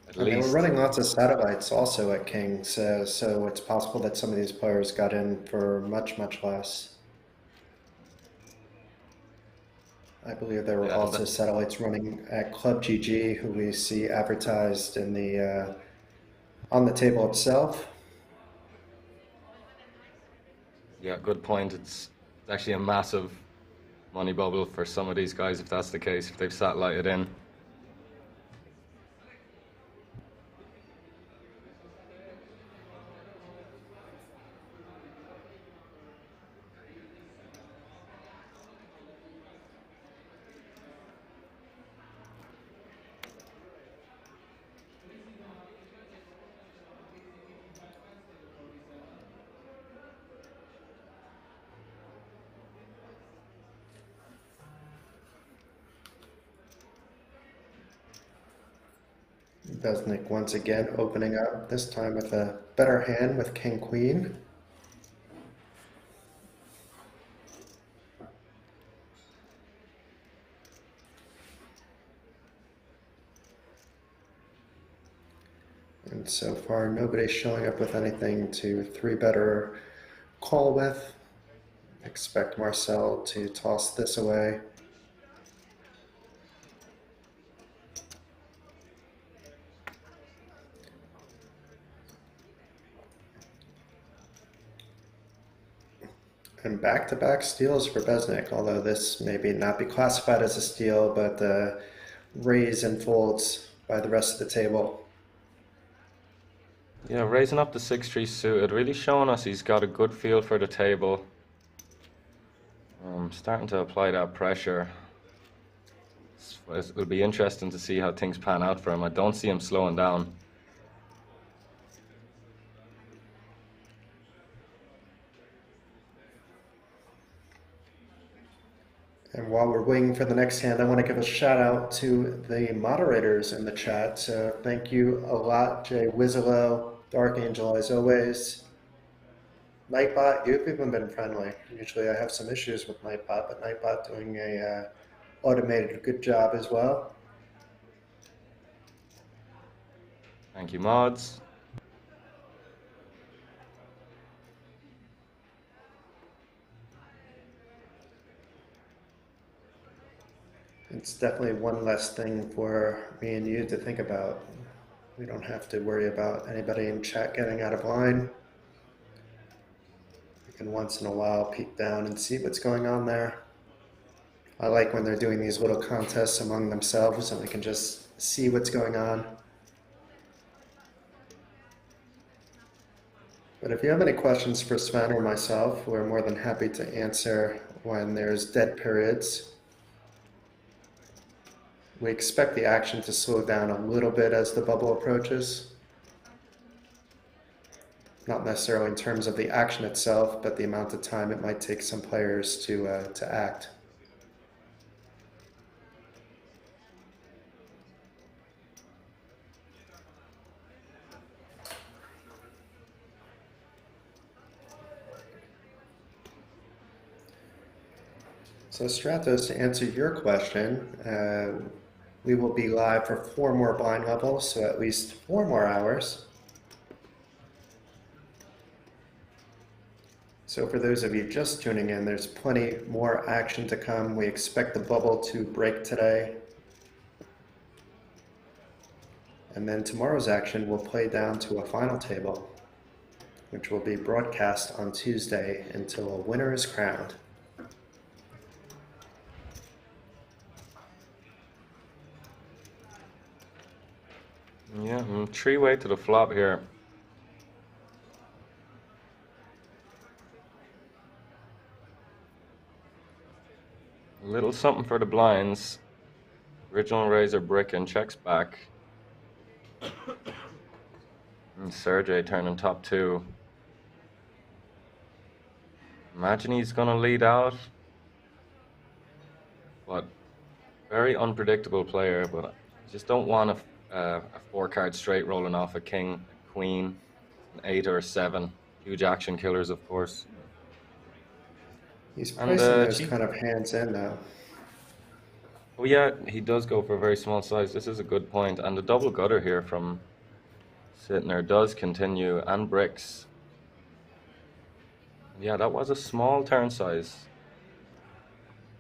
At And they were least. running lots of satellites also at Kings, so it's possible that some of these players got in for much, much less. I believe there were also satellites running at Club GG, who we see advertised in the on the table itself. Yeah, good point. It's actually a massive money bubble for some of these guys, if that's the case, if they've satellited in. Besnick once again opening up, this time with a better hand with King Queen. And so far, nobody's showing up with anything to 3-bet or call with. Expect Marcel to toss this away. And back-to-back steals for Besnick, although this maybe not be classified as a steal, but raise and folds by the rest of the table. Yeah, raising up the 6-3 suited, really showing us he's got a good feel for the table. Starting to apply that pressure. It'll be interesting to see how things pan out for him. I don't see him slowing down. And while we're waiting for the next hand, I want to give a shout out to the moderators in the chat. So thank you a lot, Jay Wizzolo, Dark Angel, as always. Nightbot, you've even been friendly. Usually I have some issues with Nightbot, but Nightbot doing a automated good job as well. Thank you, mods. It's definitely one less thing for me and you to think about. We don't have to worry about anybody in chat getting out of line. We can once in a while peek down and see what's going on there. I like when they're doing these little contests among themselves and we can just see what's going on. But if you have any questions for Sven or myself, we're more than happy to answer when there's dead periods. We expect the action to slow down a little bit as the bubble approaches. Not necessarily in terms of the action itself, but the amount of time it might take some players to act. So Stratos, to answer your question, we will be live for 4 more blind levels, so at least 4 more hours. So for those of you just tuning in, there's plenty more action to come. We expect the bubble to break today. And then tomorrow's action will play down to a final table, which will be broadcast on Tuesday until a winner is crowned. Yeah, 3-way to the flop here. little something for the blinds. Original razor brick and checks back. And Sergey turning top 2. Imagine he's gonna lead out. But very unpredictable player, but I just don't want a 4-card straight rolling off a king, a queen, an 8 or a 7. Huge action killers, of course. He's placing those kind of hands in now. Oh yeah, he does go for a very small size. This is a good point. And the double gutter here from Sittner does continue, and bricks. Yeah, that was a small turn size.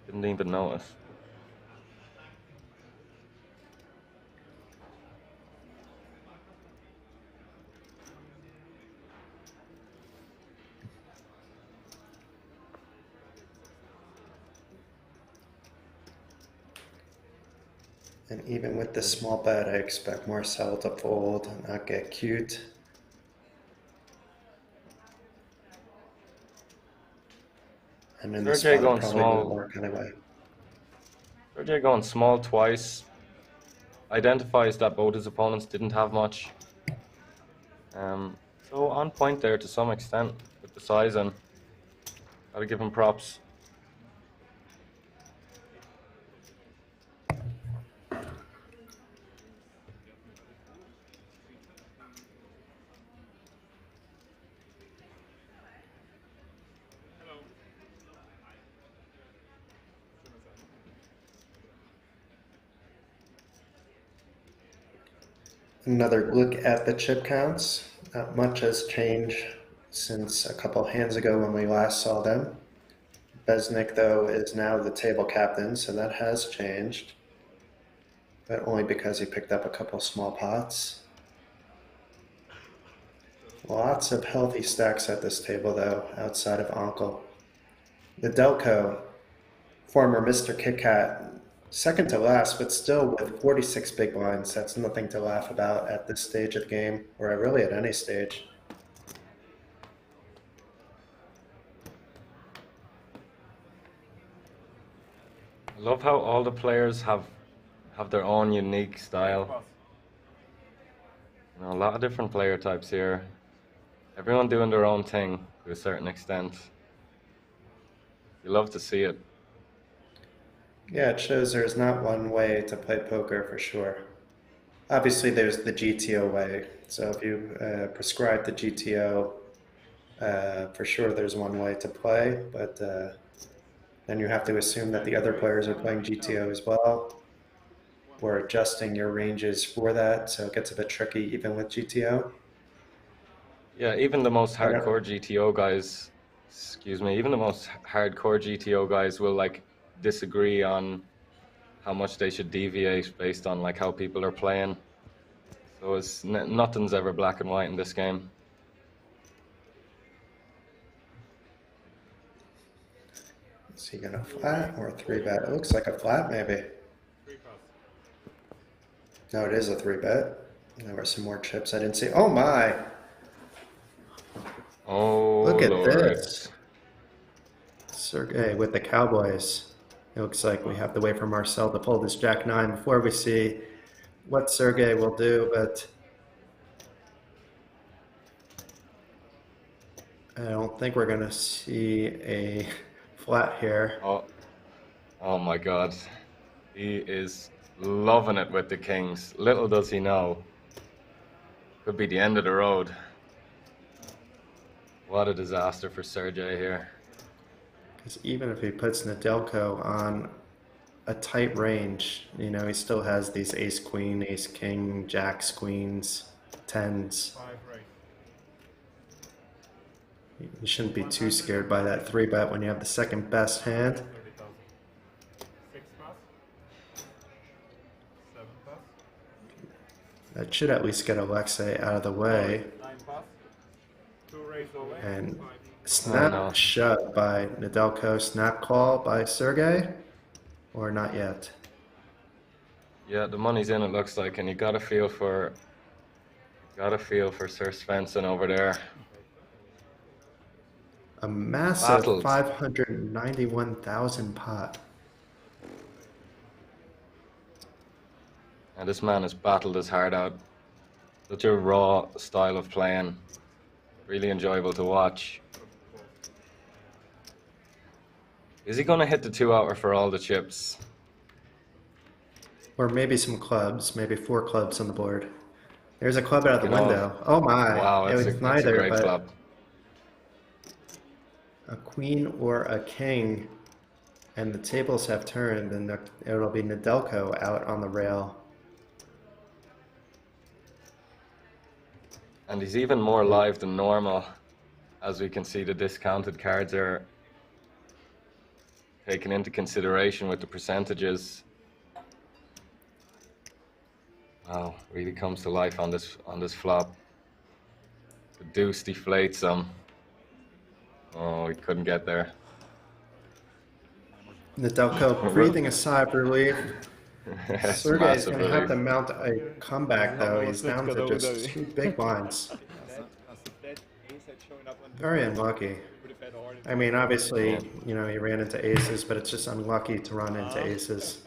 Didn't even notice. And even with the small bet, I expect Marcel to fold and not get cute. And in the spot, it probably won't work anyway. Sergey going small twice. Identifies that both his opponents didn't have much. So on point there to some extent with the sizing. Gotta give him props. Another look at the chip counts. Not much has changed since a couple hands ago when we last saw them. Besnik, though, is now the table captain, so that has changed. But only because he picked up a couple small pots. Lots of healthy stacks at this table, though, outside of Uncle. Nedelko, former Mr. Kit Kat, second to last, but still with 46 big blinds. That's nothing to laugh about at this stage of the game, or really at any stage. I love how all the players have their own unique style. You know, a lot of different player types here. Everyone doing their own thing to a certain extent. You love to see it. Yeah, it shows there's not one way to play poker for sure. Obviously, there's the GTO way. So if you prescribe the GTO, for sure there's one way to play, but then you have to assume that the other players are playing GTO as well. We're adjusting your ranges for that, so it gets a bit tricky even with GTO. Yeah, even the most hardcore GTO guys, even the most hardcore GTO guys will like disagree on how much they should deviate based on like how people are playing. So it's nothing's ever black and white in this game. Is he gonna flat or a 3-bet? It looks like a flat maybe. No, it is a 3-bet. There were some more chips I didn't see. Oh my! Oh, look at Lord. this. Sergey with the Cowboys. It looks like we have to wait for Marcel to pull this Jack-9 before we see what Sergey will do, but I don't think we're gonna see a flat here. Oh my God. He is loving it with the kings. Little does he know. Could be the end of the road. What a disaster for Sergey here. Because even if he puts Nedelko on a tight range, you know, he still has these ace-queen, ace-king, jacks, queens, tens. You shouldn't be too scared by that 3-bet when you have the second best hand. That should at least get Alexei out of the way. And snap shut by Nedelko, snap call by Sergey, or not yet? Yeah, the money's in, it looks like, and you got a feel for Sir Svensson over there. A massive 591,000 pot. And this man has battled his heart out. Such a raw style of playing. Really enjoyable to watch. Is he going to hit the 2-outer for all the chips? Or maybe some clubs, maybe 4 clubs on the board. There's a club out of the You know, window. Oh my. Wow, It it's was a neither, great but flop. a queen or a king. And the tables have turned, and it'll be Nedelko out on the rail. And he's even more live than normal. As we can see, the discounted cards are taken into consideration with the percentages. Wow, really comes to life on this flop. The deuce deflates him. Oh, he couldn't get there. Nedelko breathing a sigh of relief. Yes, Sergey is massive going to have relief. to mount a comeback, though. He's down to just 2 big blinds. Very unlucky. I mean, obviously, you know, he ran into aces, but it's just unlucky to run into aces.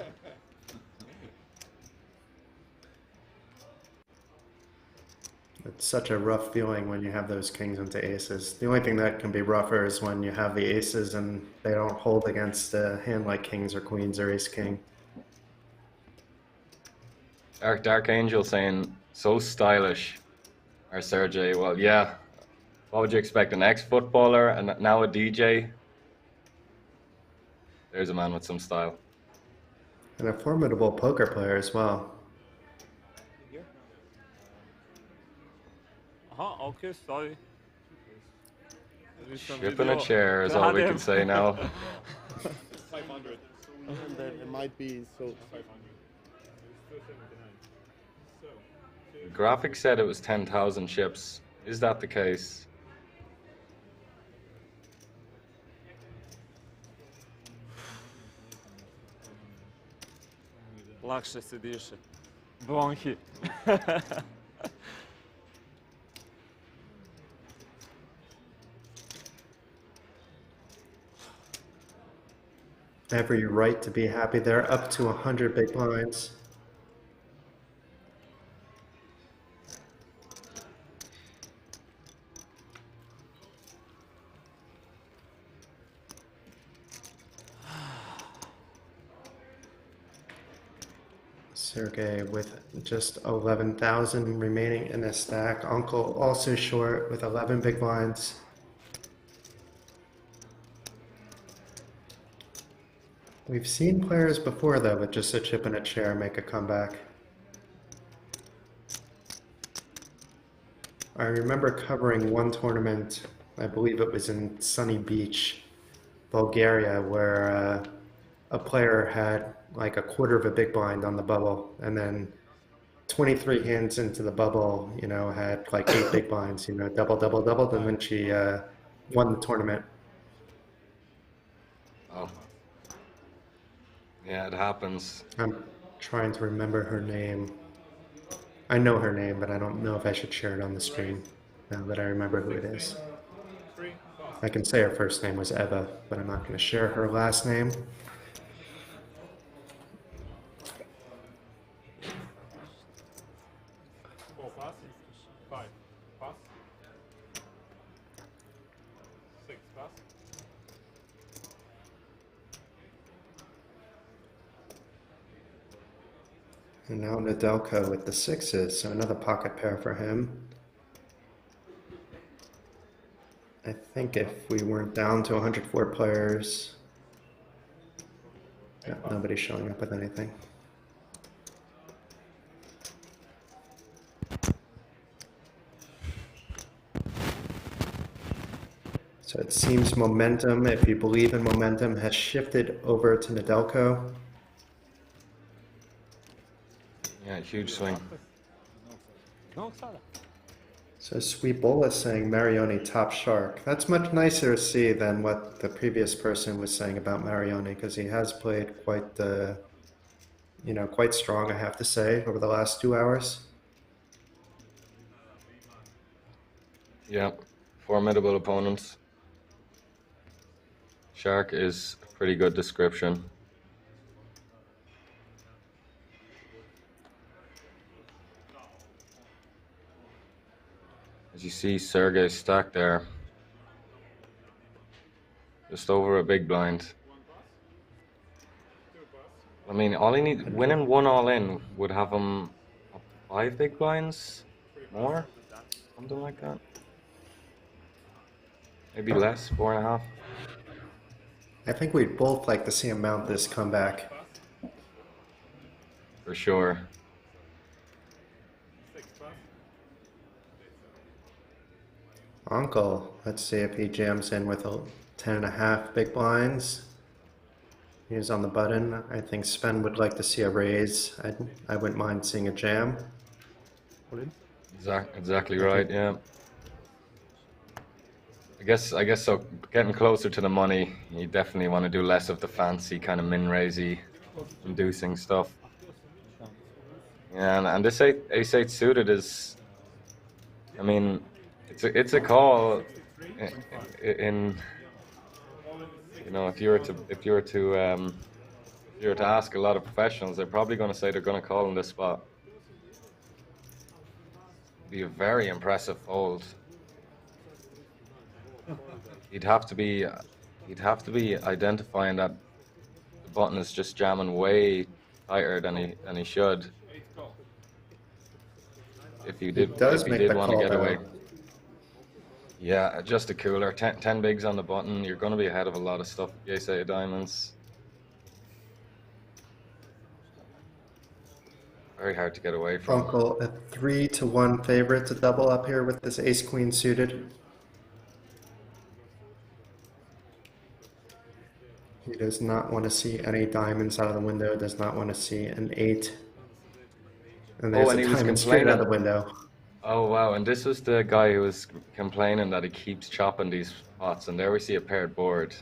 It's such a rough feeling when you have those kings into aces. The only thing that can be rougher is when you have the aces and they don't hold against a hand like kings or queens or ace-king. Dark Angel saying, so stylish, our Sergey. Well, yeah. What would you expect? An ex-footballer and now a DJ? There's a man with some style. And a formidable poker player as well. Okay, sorry. Shipping a chair is all we can say now. 500. And then it might be so 500. The graphic said it was 10,000 chips. Is that the case? Lakše se diše. Bronhi. Every right to be happy there, up to 100 big blinds. Sergey with just 11,000 remaining in the stack. Uncle also short with 11 big blinds. We've seen players before, though, with just a chip and a chair make a comeback. I remember covering one tournament, I believe it was in Sunny Beach, Bulgaria, where a player had like a quarter of a big blind on the bubble, and then 23 hands into the bubble, you know, had like 8 big blinds, you know, double, double, double, and then she won the tournament. Oh. Yeah, it happens. I'm trying to remember her name. I know her name, but I don't know if I should share it on the screen now that I remember who it is. I can say her first name was Eva, but I'm not going to share her last name. And now Nedelko with the 6s, so another pocket pair for him. I think if we weren't down to 104 players, yeah, nobody's showing up with anything. So it seems momentum, if you believe in momentum, has shifted over to Nedelko. Yeah, huge swing. So Sweet Bowl is saying Marioni top shark. That's much nicer to see than what the previous person was saying about Marioni, because he has played quite you know, quite strong, I have to say, over the last 2 hours. Yeah, formidable opponents. Shark is a pretty good description. As you see, Sergey stacked there. Just over a big blind. I mean, all he needs, winning one all in would have him up 5 big blinds more, something like that. Maybe less, 4.5. I think we'd both like to see him mount this comeback. For sure. Uncle, let's see if he jams in with a 10.5 big blinds. He's on the button. I think Sven would like to see a raise. I wouldn't mind seeing a jam. Exactly right, yeah. I guess so. Getting closer to the money, you definitely want to do less of the fancy kind of min-raisey inducing stuff. Yeah, and this ace-8 suited is, I mean, it's a call in you know, if you were to ask a lot of professionals, they're probably going to say they're going to call in this spot. Be a very impressive fold. He'd have to be identifying that the button is just jamming way tighter than he should. If you did want to get away. Yeah, just a cooler. 10 bigs on the button. You're going to be ahead of a lot of stuff. Ace-8 of diamonds. Very hard to get away from. Uncle, a 3-1 favorite to double up here with this ace-queen suited. He does not want to see any diamonds out of the window. Does not want to see an 8. And there's a diamond straight out the window. Oh wow, and this was the guy who was complaining that he keeps chopping these pots, and there we see a paired board.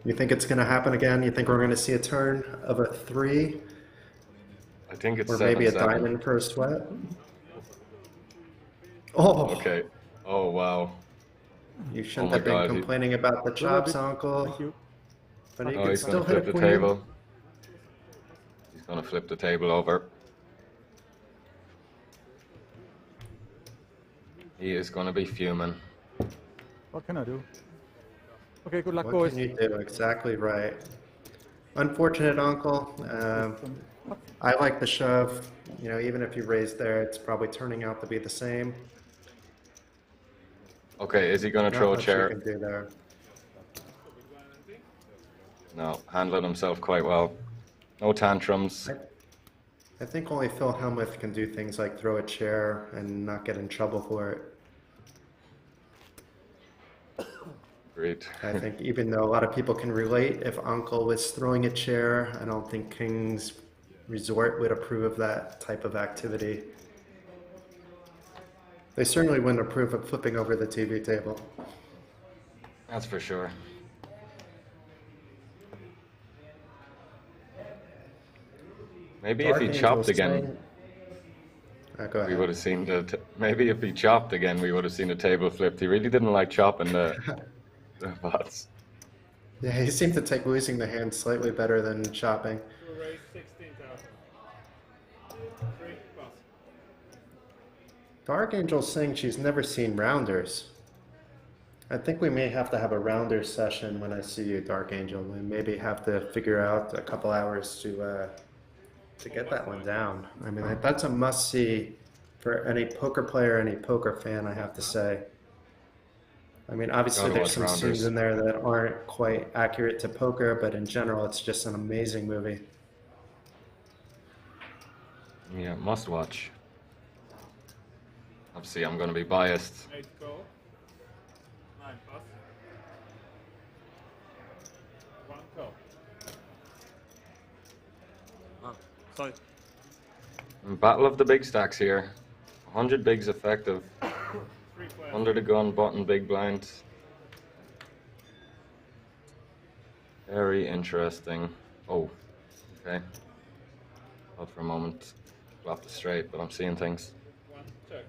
You think it's going to happen again? You think we're going to see a turn of a 3? I think it's or 7-7. Maybe a diamond for a sweat? Oh! Okay. Oh wow. You shouldn't have been complaining about the chops, Uncle. Thank you. But he Oh, can he's still going to hit flip a the queen. table. He's going to flip the table over. He is going to be fuming. What can I do? Okay, good luck, What boys. can you do? Exactly right. Unfortunate, Uncle. I like the shove. You know, even if you raise there, it's probably turning out to be the same. Okay, is he going to throw a chair? Can do there. No, handling himself quite well. No tantrums. I think only Phil Hellmuth can do things like throw a chair and not get in trouble for it. Great. I think even though a lot of people can relate, if Uncle was throwing a chair, I don't think King's Resort would approve of that type of activity. They certainly wouldn't approve of flipping over the TV table. That's for sure. Maybe if he chopped again, we would have seen the. Maybe if he chopped again, we would have seen the table flipped. He really didn't like chopping the pots. Yeah, he seemed to take losing the hand slightly better than chopping. Dark Angel's saying she's never seen rounders. I think we may have to have a rounder session when I see you, Dark Angel. We maybe have to figure out a couple hours to get that one down. I mean, that's a must-see for any poker player, any poker fan, I have to say. I mean, obviously there's some scenes in there that aren't quite accurate to poker, but in general, it's just an amazing movie. Yeah, must watch. Obviously, I'm going to be biased. 8 go. 9 pass. 1 go. Sorry. Battle of the big stacks here. 100 bigs effective. Under the gun, button, big blind. Very interesting. Oh, okay. Thought for a moment, flopped it straight, but I'm seeing things. 1 check.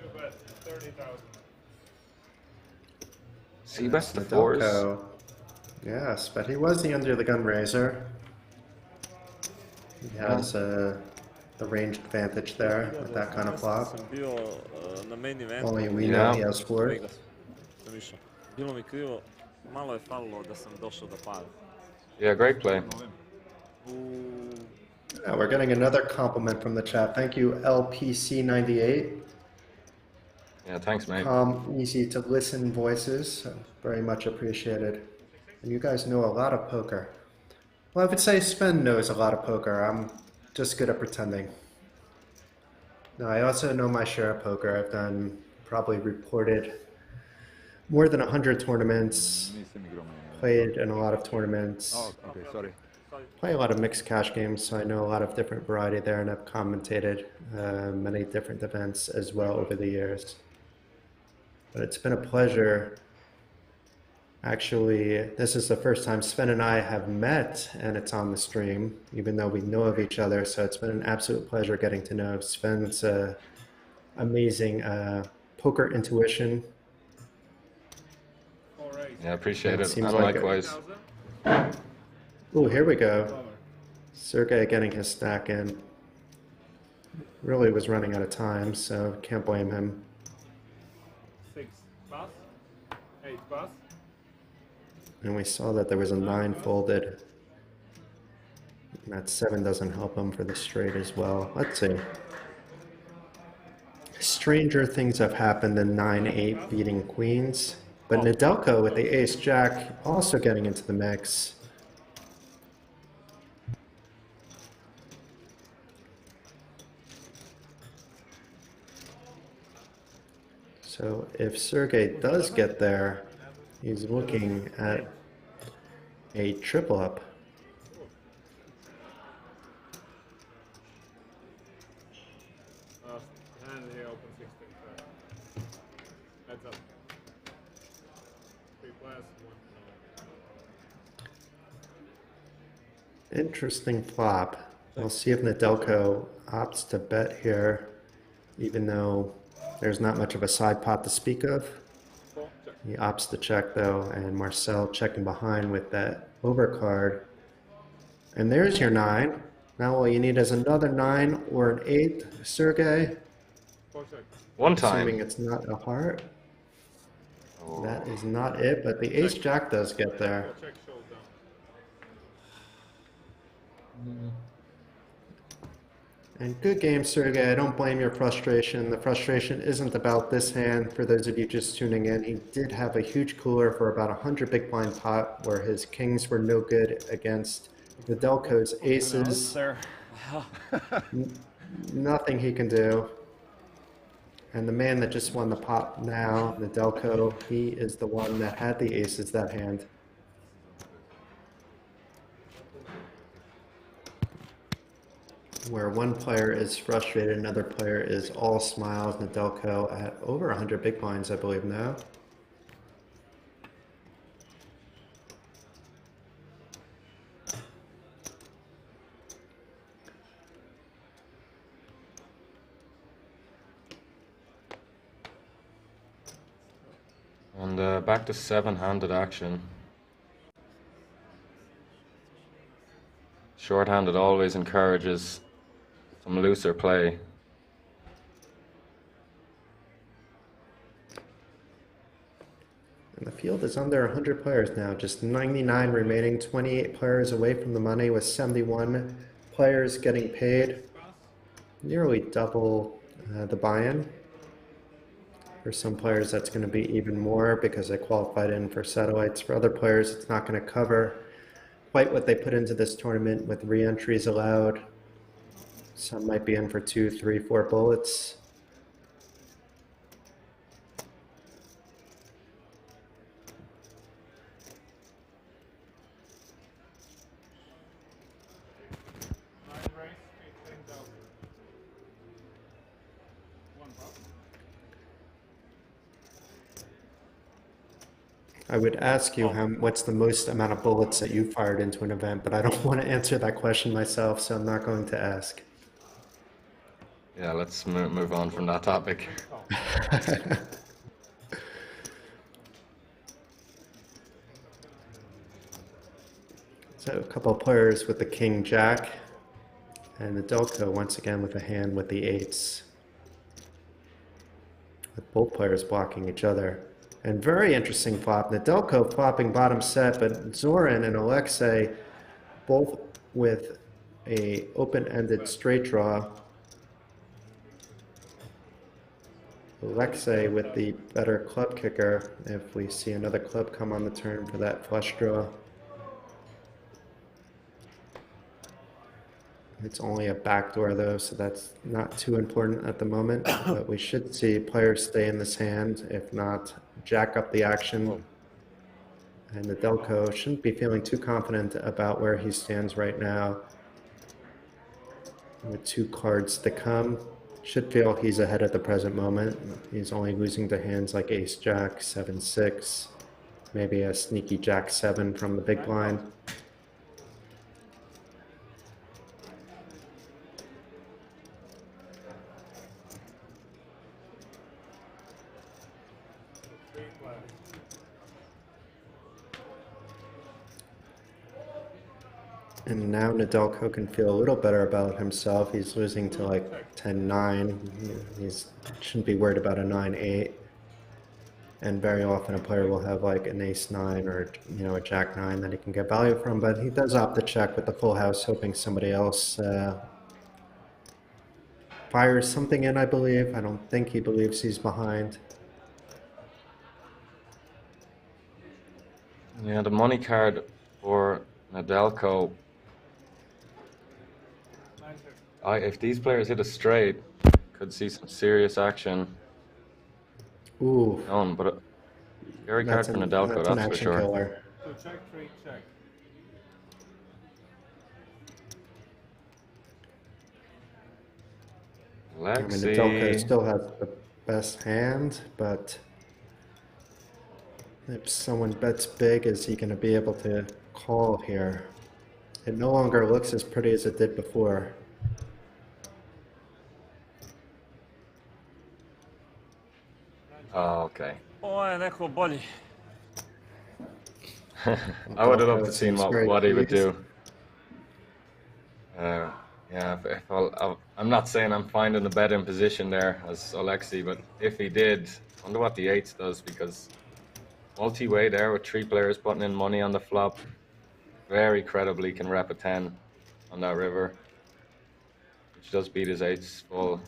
2 bet, 30,000. See, best the fours. Yes, but he was the under the gun raiser. He has the range advantage there with that kind of flop. Sam bio na main eventu. Only we know he has four. Vegas. Sam išao. Bilo mi krivo, malo je falilo da sam došao do pada. Yeah, great play. Yeah, we're getting another compliment from the chat. Thank you, LPC98. Yeah, thanks, mate. Easy to listen voices. Very much appreciated. And you guys know a lot of poker. Well, I would say Sven knows a lot of poker. I'm just good at pretending. No, I also know my share of poker. I've done probably reported more than 100 tournaments, played in a lot of tournaments. Oh, okay, sorry. Play a lot of mixed cash games, so I know a lot of different variety there, and I've commentated many different events as well over the years. But it's been a pleasure. Actually, this is the first time Sven and I have met, and it's on the stream, even though we know of each other. So it's been an absolute pleasure getting to know Sven's amazing poker intuition. Yeah, appreciate it. Seems And like likewise. Oh, here we go. Sergey getting his stack in. Really was running out of time, so can't blame him. 6 pass, 8 pass. And we saw that there was a 9 folded. And that 7 doesn't help him for the straight as well. Let's see. Stranger things have happened than 9-8 beating queens. But Nedelko with the ace-jack also getting into the mix. So if Sergey does get there, he's looking at a triple up. Hand here, open 16. Heads up. 3 players, 1 no. Interesting flop. We'll see if Nedelko opts to bet here, even though there's not much of a side pot to speak of. He opts to check though, and Marcel checking behind with that overcard. And there's your 9. Now all you need is another 9 or an 8, Sergey. One time. Assuming it's not a heart. That is not it, but the ace-jack does get there. And good game, Sergey. I don't blame your frustration. The frustration isn't about this hand. For those of you just tuning in, he did have a huge cooler for about 100 big blind pot where his kings were no good against Nedelko's aces. Nothing he can do. And the man that just won the pot now, Nedelko, he is the one that had the aces that hand. Where one player is frustrated, another player is all smiles. Nedelko at over 100 big blinds, I believe now. And back to 7-handed action. Short-handed always encourages some looser play. And the field is under 100 players now, just 99 remaining, 28 players away from the money with 71 players getting paid. Nearly double the buy-in. For some players that's going to be even more because they qualified in for satellites. For other players it's not going to cover quite what they put into this tournament with re-entries allowed. Some might be in for 2, 3, 4 bullets. I would ask you what's the most amount of bullets that you fired into an event, but I don't want to answer that question myself, so I'm not going to ask. Yeah, let's move on from that topic. So a couple of players with the king jack. And Nedelko once again with a hand with the 8s. With both players blocking each other. And very interesting flop. Nedelko flopping bottom set, but Zoran and Alexei both with a open-ended straight draw. Alexei with the better club kicker if we see another club come on the turn for that flush draw. It's only a backdoor though, so that's not too important at the moment, but we should see players stay in this hand, if not jack up the action. And Nedelko shouldn't be feeling too confident about where he stands right now. With 2 cards to come, should feel he's ahead at the present moment. He's only losing to hands like Ace-Jack, 7-6, maybe a sneaky Jack-7 from the big blind. And now Nedelko can feel a little better about himself. He's losing to like 10-9. He shouldn't be worried about a 9-8. And very often a player will have like an Ace-9 or a Jack-9 that he can get value from. But he does opt to check with the full house, hoping somebody else fires something in, I believe. I don't think he believes he's behind. Yeah, the money card for Nedelko. If these players hit a straight, could see some serious action. Ooh. But a scary card for Nedelko, that's for sure. Killer. So check, three, check. Lexi. Nedelko still has the best hand, but if someone bets big, is he going to be able to call here? It no longer looks as pretty as it did before. Oh, okay. Ovo je neko bolji. I would have loved to see what he would do. Yeah, I'm not saying I'm finding the bet in position there as Alexei, but if he did, I wonder what the 8s does, because multi-way there with 3 players putting in money on the flop, very credibly can rep a 10 on that river, which does beat his 8s full.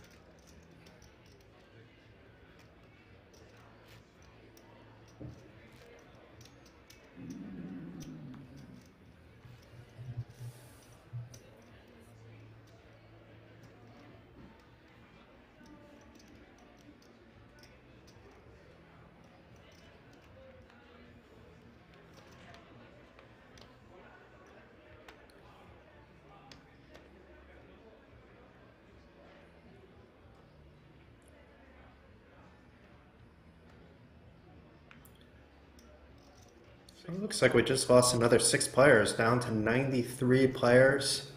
It looks like we just lost another 6 players, down to 93 players.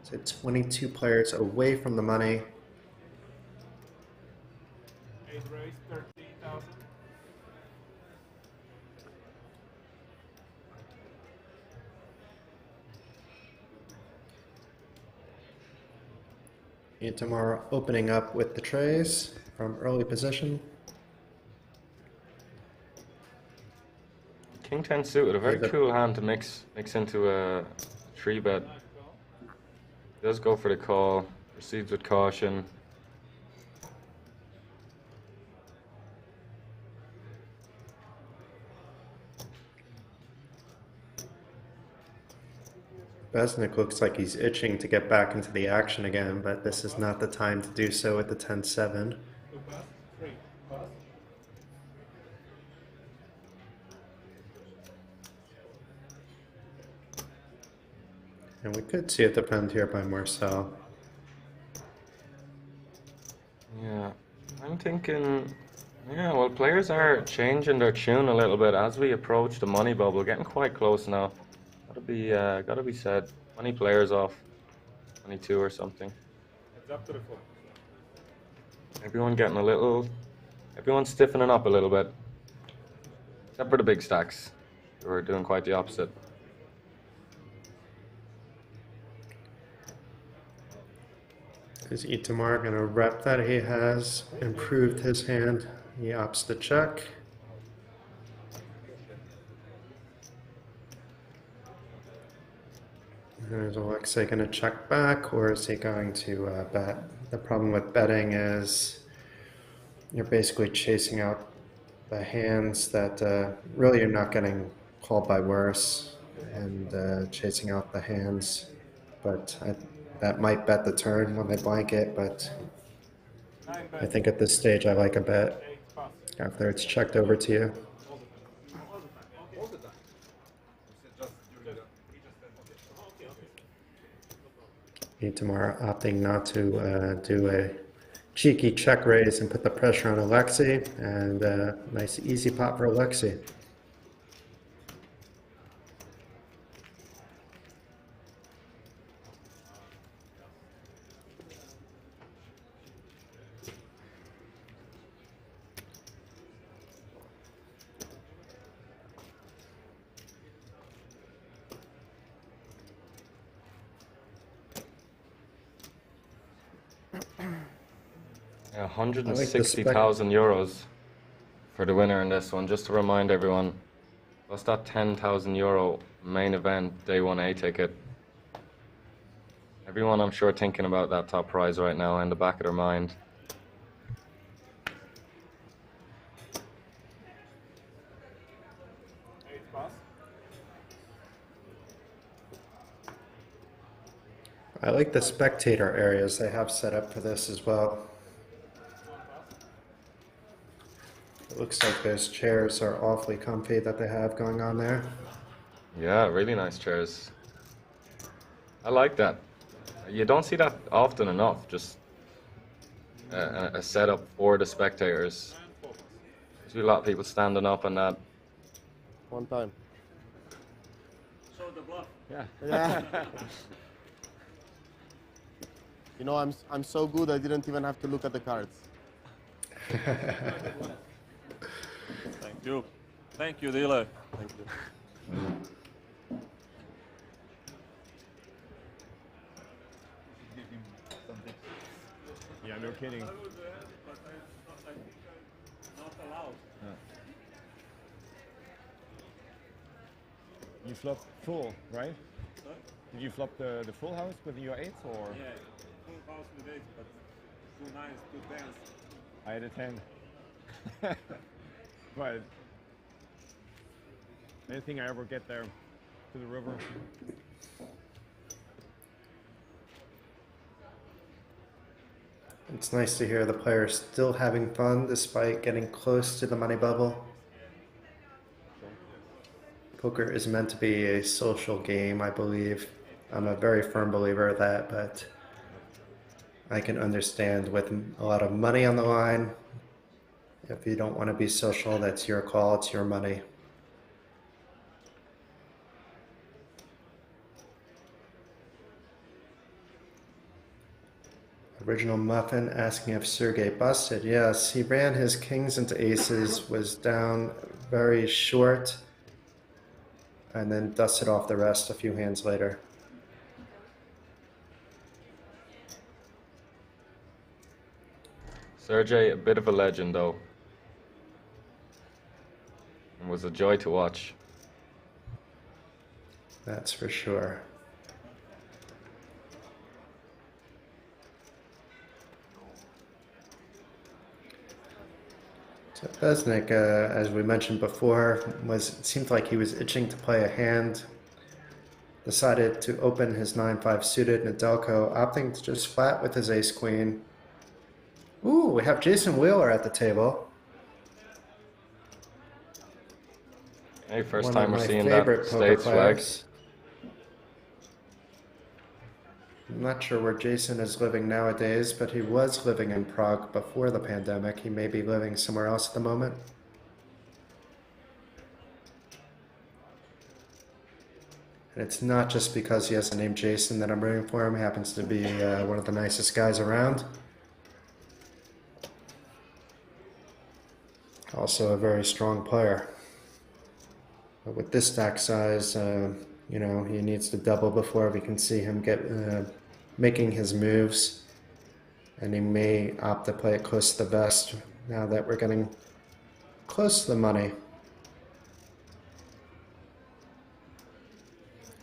So 22 players away from the money. Eight raise, 13,000. Itamar opening up with the trays from early position. King 10 suited, a very cool hand to mix into a 3-bet. Does go for the call, proceeds with caution. Besnik looks like he's itching to get back into the action again, but this is not the time to do so with the 10-7. And we could see it defend here by Marcel. Yeah, I'm thinking, yeah, well, players are changing their tune a little bit as we approach the money bubble, getting quite close now. Gotta be said. 20 players off, 22 or something. It's up to the floor. Everyone's stiffening up a little bit. Except for the big stacks, who are doing quite the opposite. Is Itamar going to rep that he has improved his hand? He opts to check. Is Alexei going to check back, or is he going to bet? The problem with betting is you're basically chasing out the hands that really you're not getting called by worse, and chasing out the hands. But that might bet the turn when they blanket, but I think at this stage I like a bet after it's checked over to you. Itamar opting not to do a cheeky check raise and put the pressure on Alexei, and nice easy pot for Alexei. Yeah, 160,000 euros for the winner in this one. Just to remind everyone, plus that 10,000 euro main event day 1A ticket. Everyone, I'm sure, thinking about that top prize right now in the back of their mind. I like the spectator areas they have set up for this as well. It looks like those chairs are awfully comfy that they have going on there. Yeah, really nice chairs. I like that. You don't see that often enough, just a setup for the spectators. I see a lot of people standing up and that. One time. Show the bluff. Yeah. You know, I'm so good I didn't even have to look at the cards. Thank you. Thank you, dealer. Thank you. Yeah, no kidding. Not allowed. You flopped full, right? Sorry? Did you flop the full house with your 8s, or? Yeah, full house with 8, but 2 9s, 2 10s. I had a 10. But anything I ever get there to the river. It's nice to hear the players still having fun despite getting close to the money bubble. Poker is meant to be a social game, I believe. I'm a very firm believer of that, but I can understand with a lot of money on the line, if you don't want to be social, that's your call, it's your money. Original Muffin asking if Sergey busted. Yes, he ran his kings into aces, was down very short, and then dusted off the rest a few hands later. Sergey, a bit of a legend though. It was a joy to watch. That's for sure. So Besnik, as we mentioned before, it seemed like he was itching to play a hand. Decided to open his 9-5 suited Nedelko, opting to just flat with his ace-queen. Ooh, we have Jason Wheeler at the table. Hey, first One time of we're my seeing favorite that poker States flag. players. I'm not sure where Jason is living nowadays, but he was living in Prague before the pandemic. He may be living somewhere else at the moment. And it's not just because he has the name Jason that I'm rooting for him. He happens to be one of the nicest guys around. Also a very strong player. But with this stack size, you know, he needs to double before we can see him get making his moves. And he may opt to play it close to the vest now that we're getting close to the money.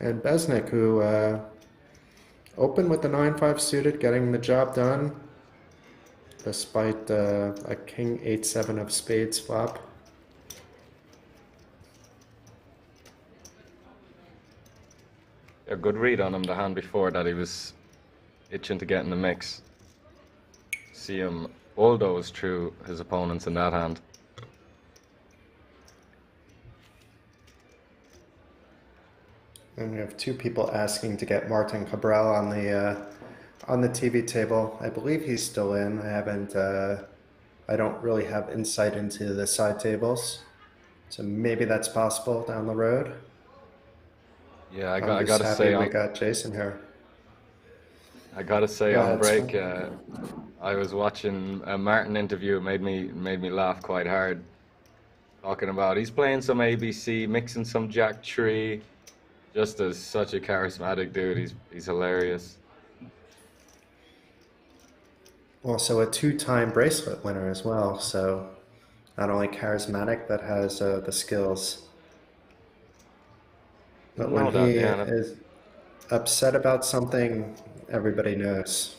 And Besnick, who opened with the 9-5 suited, getting the job done, despite a king 8-7 of spades flop. A good read on him the hand before that. He was itching to get in the mix. See him bulldoze through his opponents in that hand. And we have two people asking to get Martin Cabral on the TV table. I believe he's still in. I don't really have insight into the side tables, so maybe that's possible down the road. Yeah, I gotta say, we got Jason here. I gotta say Yeah, on that's break, fine. I was watching a Martin interview. It made me laugh quite hard. Talking about he's playing some ABC, mixing some Jack Tree. Just as such a charismatic dude, he's hilarious. Also a two-time bracelet winner as well, so not only charismatic, but has the skills. But when he is upset about something, everybody knows.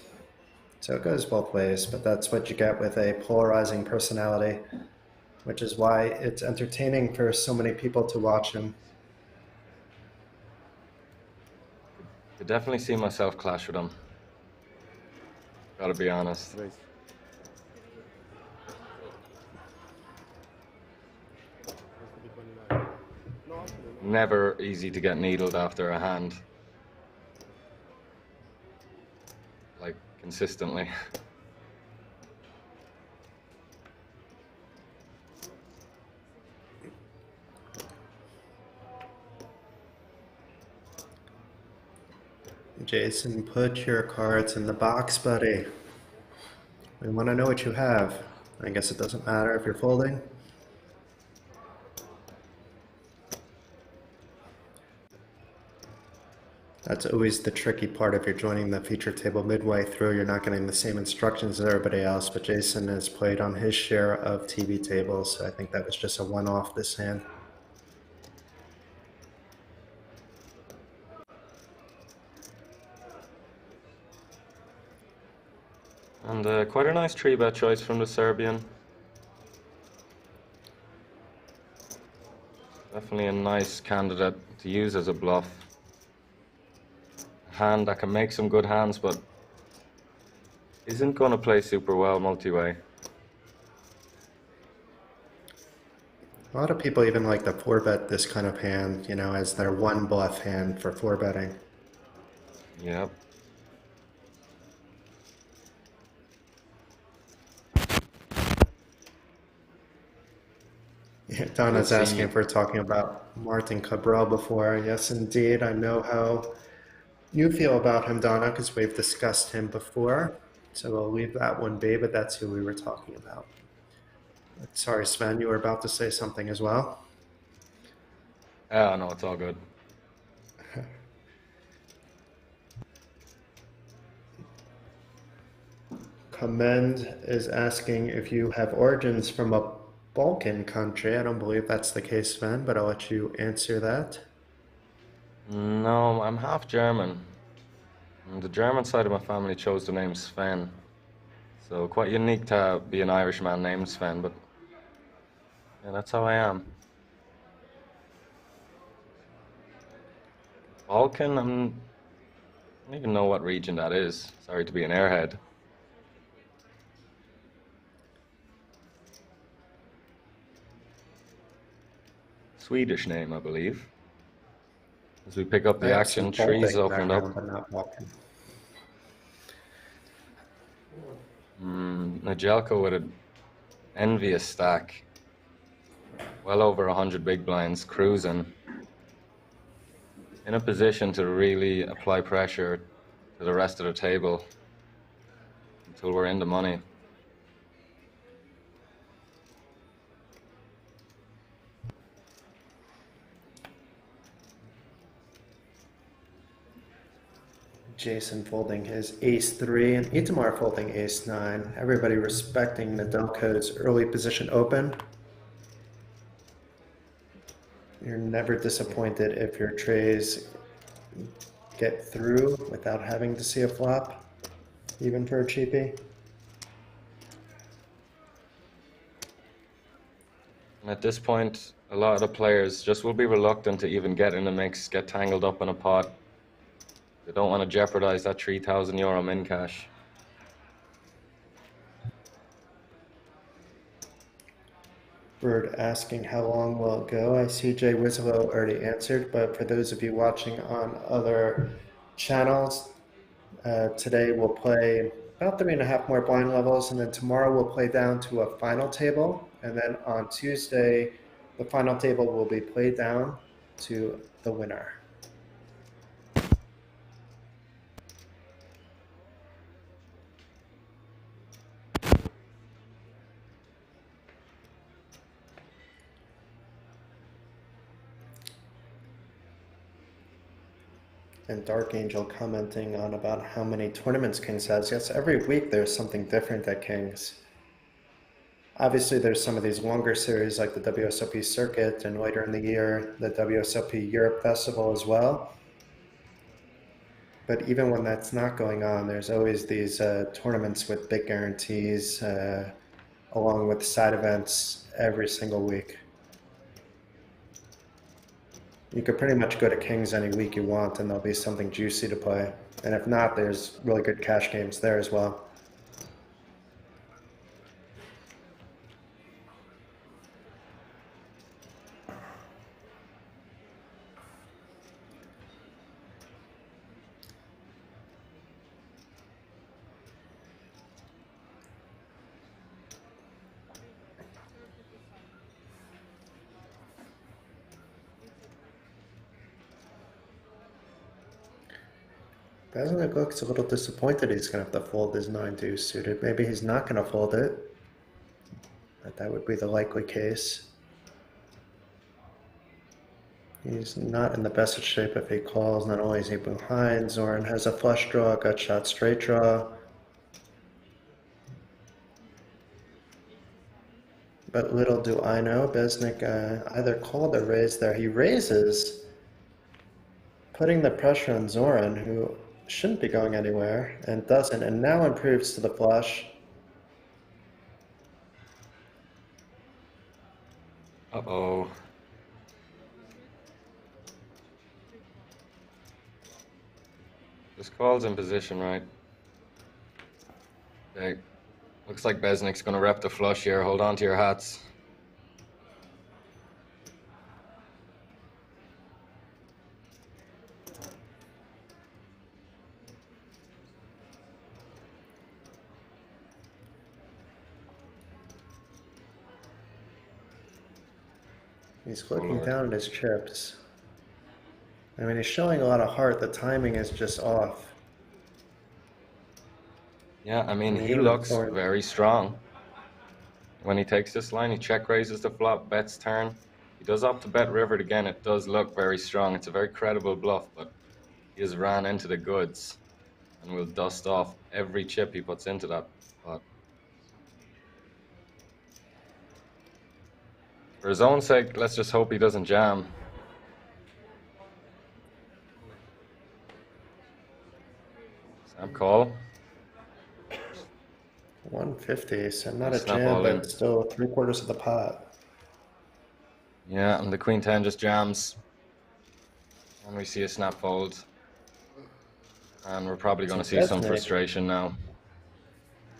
So it goes both ways, but that's what you get with a polarizing personality, which is why it's entertaining for so many people to watch him. Could definitely see myself clash with him. Gotta be honest. Never easy to get needled after a hand. Like, consistently. Jason, put your cards in the box, buddy. We want to know what you have. I guess it doesn't matter if you're folding. That's always the tricky part if you're joining the feature table midway through. You're not getting the same instructions as everybody else, but Jason has played on his share of TV tables, so I think that was just a one-off this hand. And quite a nice 3-bet choice from the Serbian. Definitely a nice candidate to use as a bluff. A hand that can make some good hands, but isn't going to play super well multi-way. A lot of people even like to 4-bet this kind of hand, you know, as their one bluff hand for 4-betting. Yep. Yeah, Donna's asking if we're talking about Martin Cabral before. Yes, indeed. I know how you feel about him, Donna, because we've discussed him before. So we'll leave that one be, but that's who we were talking about. Sorry, Sven, you were about to say something as well. Oh, no, it's all good. Commend is asking if you have origins from a Balkan country. I don't believe that's the case, Sven, but I'll let you answer that. No, I'm half German. And the German side of my family chose the name Sven. So quite unique to be an Irishman named Sven, but yeah, that's how I am. Balkan, I don't even know what region that is. Sorry to be an airhead. Swedish name, I believe. As we pick up the action, trees opened up. But not Balkan. Najelko with an envious stack. Well over 100 big blinds, cruising. In a position to really apply pressure to the rest of the table until we're in the money. Jason folding his ace-3 and Itamar folding ace-9. Everybody respecting Nedelko's early position open. You're never disappointed if your trays get through without having to see a flop, even for a cheapie. And at this point, a lot of the players just will be reluctant to even get in the mix, get tangled up in a pot. They don't want to jeopardize that €3,000 min cash. Bird asking how long will it go? I see Jay Winslow already answered, but for those of you watching on other channels, today we'll play about 3.5 more blind levels, and then tomorrow we'll play down to a final table, and then on Tuesday, the final table will be played down to the winner. And Dark Angel commenting on about how many tournaments Kings has. Yes, every week there's something different at Kings. Obviously, there's some of these longer series like the WSOP Circuit, and later in the year, the WSOP Europe Festival as well. But even when that's not going on, there's always these tournaments with big guarantees, along with side events every single week. You could pretty much go to Kings any week you want, and there'll be something juicy to play. And if not, there's really good cash games there as well. Besnick looks a little disappointed he's going to have to fold his 9-2 suited. Maybe he's not going to fold it, but that would be the likely case. He's not in the best of shape if he calls. Not only is he behind, Zoran has a flush draw, gut shot, straight draw. But little do I know, Besnick either called or raised there. He raises, putting the pressure on Zoran, who shouldn't be going anywhere, and doesn't, and now improves to the flush. Uh-oh. This call's in position, right? Okay. Looks like Besnick's going to rep the flush here. Hold on to your hats. He's looking down at his chips. I mean, he's showing a lot of heart. The timing is just off. Yeah, I mean, he looks very strong. When he takes this line, he check raises the flop, bets turn. He does opt to bet rivered again. It does look very strong. It's a very credible bluff, but he has ran into the goods and will dust off every chip he puts into that pot. For his own sake, let's just hope he doesn't jam. Snap call. 150, so not a Snap jam, all in. but still 3/4 of the pot. Yeah, and the queen 10 just jams. And we see a snap fold. And we're probably going to see some frustration now.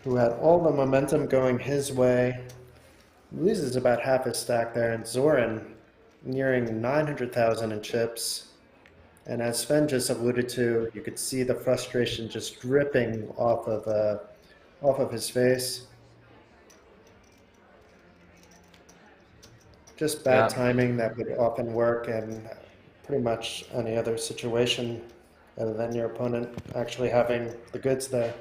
Who had all the momentum going his way, loses about half his stack there, and Zoran nearing 900,000 in chips. And as Sven just alluded to, you could see the frustration just dripping off of his face. Just bad timing that would often work in pretty much any other situation other than your opponent actually having the goods there.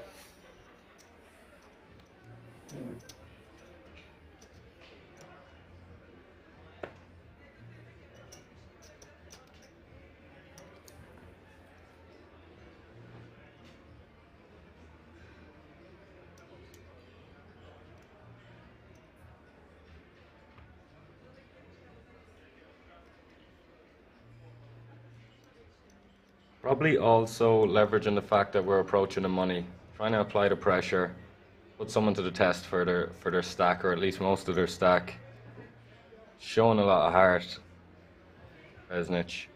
Probably also leveraging the fact that we're approaching the money, trying to apply the pressure, put someone to the test for their stack, or at least most of their stack. Showing a lot of heart, Resnic.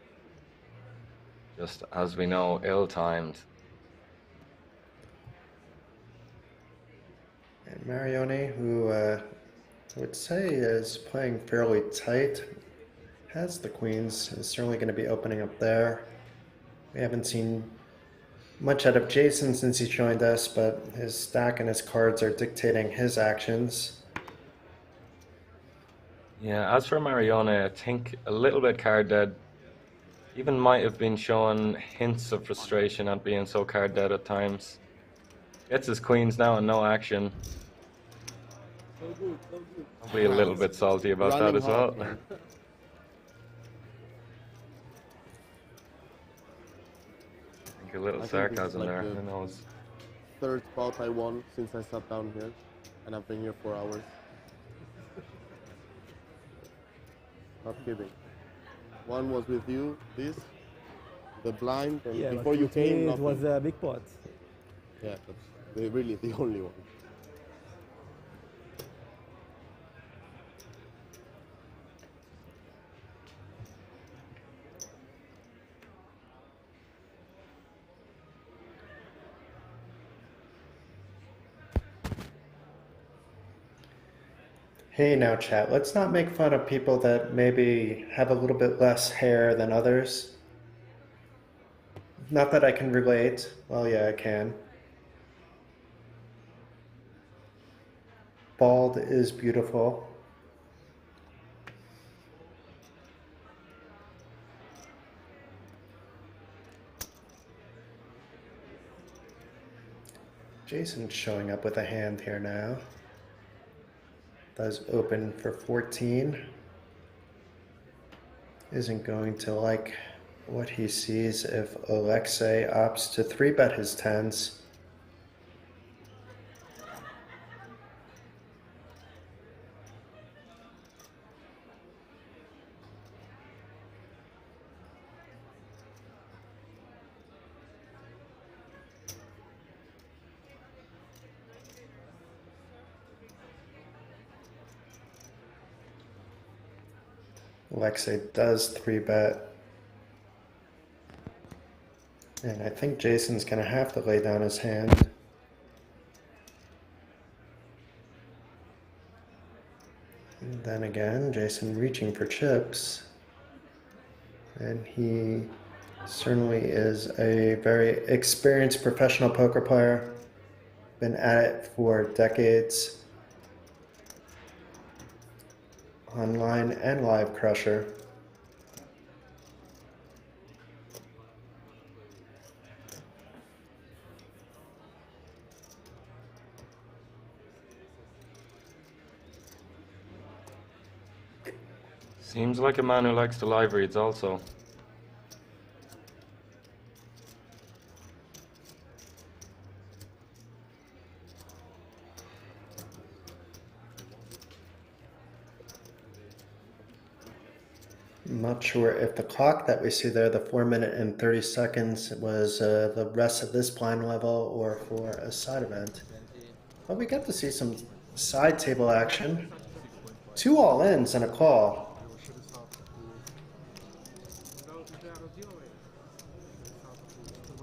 Just as we know, ill-timed. And Marioni, who I would say is playing fairly tight, has the queens, is certainly going to be opening up there. We haven't seen much out of Jason since he joined us, but his stack and his cards are dictating his actions. Yeah, as for Marioni, I think a little bit card dead. Even might have been showing hints of frustration at being so card dead at times. Gets his queens now and no action. Probably a little bit salty about that as well. A little sarcasm like there, who knows? Third spot I won since I sat down here, and I've been here 4 hours. Not kidding. One was with you, the blind, and Yeah, before you came, it was a big pot. Yeah, that's really the only one. Hey now chat, let's not make fun of people that maybe have a little bit less hair than others. Not that I can relate. Well, yeah, I can. Bald is beautiful. Jason's showing up with a hand here now. Does open for 14. Isn't going to like what he sees if Alexei opts to 3-bet his tens. Alexei does 3-bet. And I think Jason's going to have to lay down his hand. And then again, Jason reaching for chips. And he certainly is a very experienced professional poker player. Been at it for decades. Online and live crusher. Seems like a man who likes the live reads also. Not sure if the clock that we see there, the 4 minute and 30 seconds, was the rest of this blind level or for a side event. But we got to see some side table action. 2 all-ins and a call.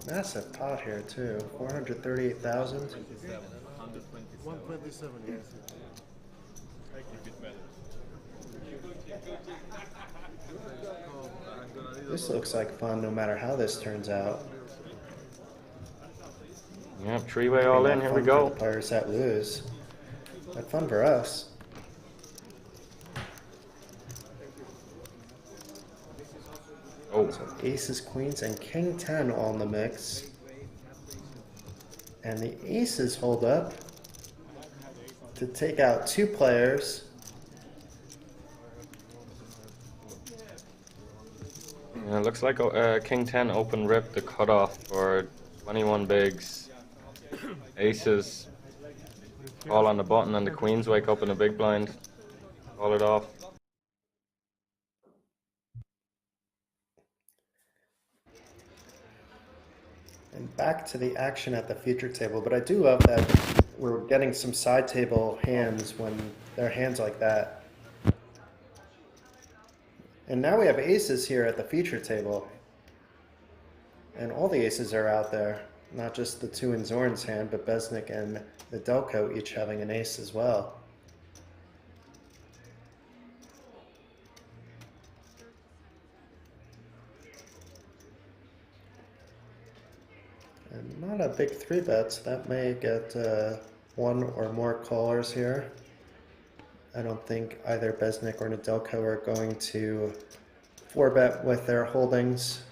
Massive pot here too, 438,000. 127, yes. This looks like fun no matter how this turns out. Yep, three-way all in, here we go. For the players that lose. But fun for us. Oh. So aces, queens, and king 10 all in the mix. And the aces hold up to take out 2 players. Yeah, it looks like King 10 open rip the cutoff for 21 bigs. Aces all on the button and the queens wake up in a big blind. Call it off. And back to the action at the feature table, but I do love that we're getting some side table hands when they're hands like that. And now we have aces here at the feature table. And all the aces are out there, not just the two in Zorn's hand, but Besnik and Nedeljko each having an ace as well. And not a big 3-bet, so that may get one or more callers here. I don't think either Besnik or Nedeljko are going to 4-bet with their holdings.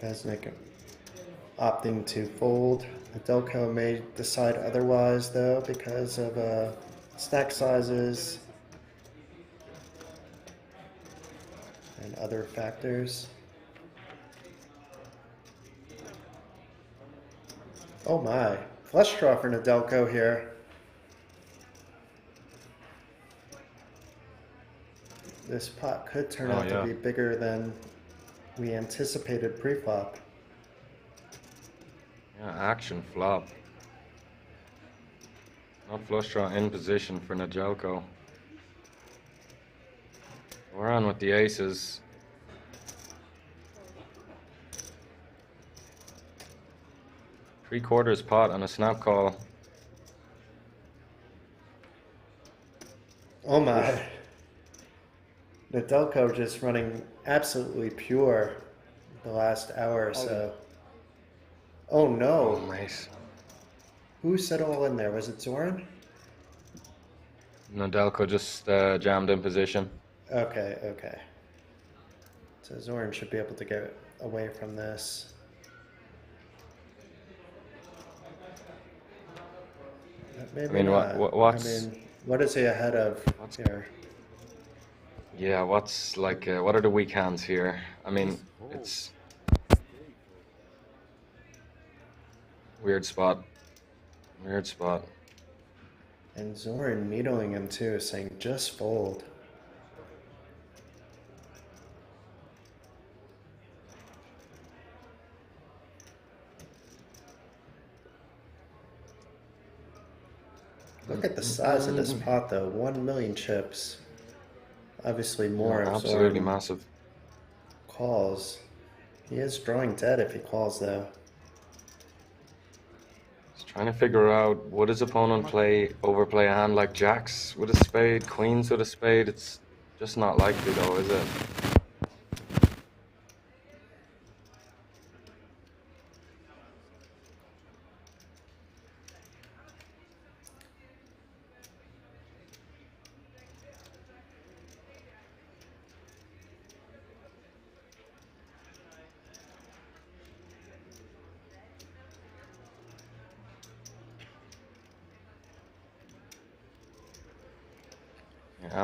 Besnik opting to fold. Nedeljko may decide otherwise though because of stack sizes and other factors. Oh my, flush draw for Nedeljko here. This pot could turn out to be bigger than we anticipated pre-flop. Yeah, action flop. Not flush draw in position for Nedeljko. We're on with the aces. Three-quarters pot on a snap call. Oh my. Nedeljko just running absolutely pure the last hour or so. Oh no. Oh, nice. Who set all in there? Was it Zoran? Nedeljko just jammed in position. Okay, okay. So Zoran should be able to get away from this. Maybe I mean, not. what's... I mean, what is he ahead of here? Yeah, what's like, what are the weak hands here? I mean, it's... Weird spot. Weird spot. And Zoran needling him too, saying just fold. Look at the size of this pot though, 1 million chips. Obviously more Yeah, if absolutely Zoran massive. calls. He is drawing dead if he calls though. He's trying to figure out, would his opponent overplay a hand like jacks with a spade, queens with a spade? It's just not likely though, is it?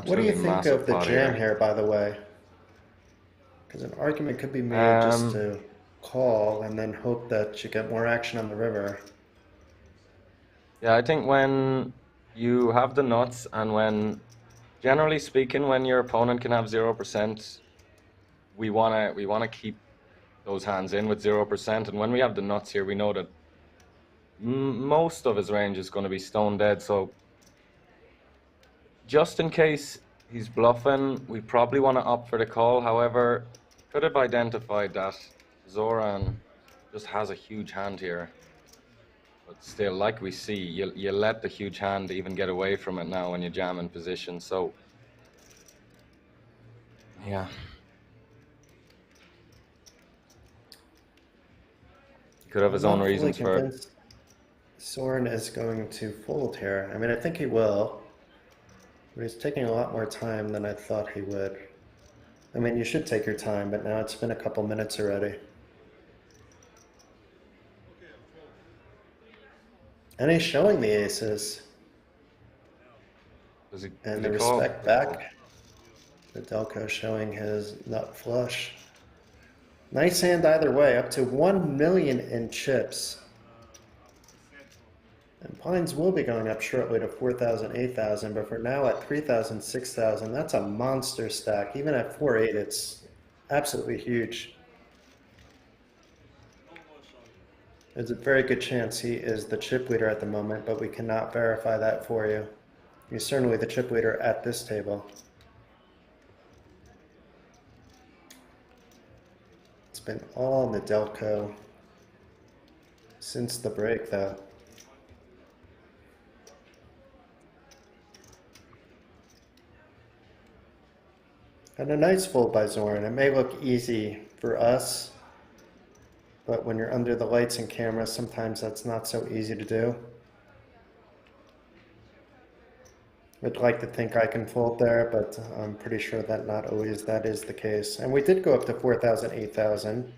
What do you think of the jam here, by the way? Because an argument could be made just to call and then hope that you get more action on the river. Yeah, I think when you have the nuts and when, generally speaking, when your opponent can have 0%, we wanna keep those hands in with 0%. And when we have the nuts here, we know that most of his range is going to be stone dead. So just in case he's bluffing, we probably want to opt for the call. However, could have identified that Zoran just has a huge hand here. But still, like we see, you let the huge hand even get away from it now when you jam in position. So, yeah. He could have his own reasons for it. Zoran is going to fold here. I mean, I think he will. But he's taking a lot more time than I thought he would. I mean, you should take your time, but now it's been a couple minutes already. And he's showing the aces. And the respect back. Nedeljko showing his nut flush. Nice hand either way, up to 1 million in chips. And blinds will be going up shortly to 4,000, 8,000, but for now at 3,000, 6,000, that's a monster stack. Even at 4.8, it's absolutely huge. There's a very good chance he is the chip leader at the moment, but we cannot verify that for you. He's certainly the chip leader at this table. It's been all Nedelko since the break, though. And a nice fold by Zoran. It may look easy for us, but when you're under the lights and cameras, sometimes that's not so easy to do. I'd like to think I can fold there, but I'm pretty sure that not always that is the case. And we did go up to 4,000, 8,000.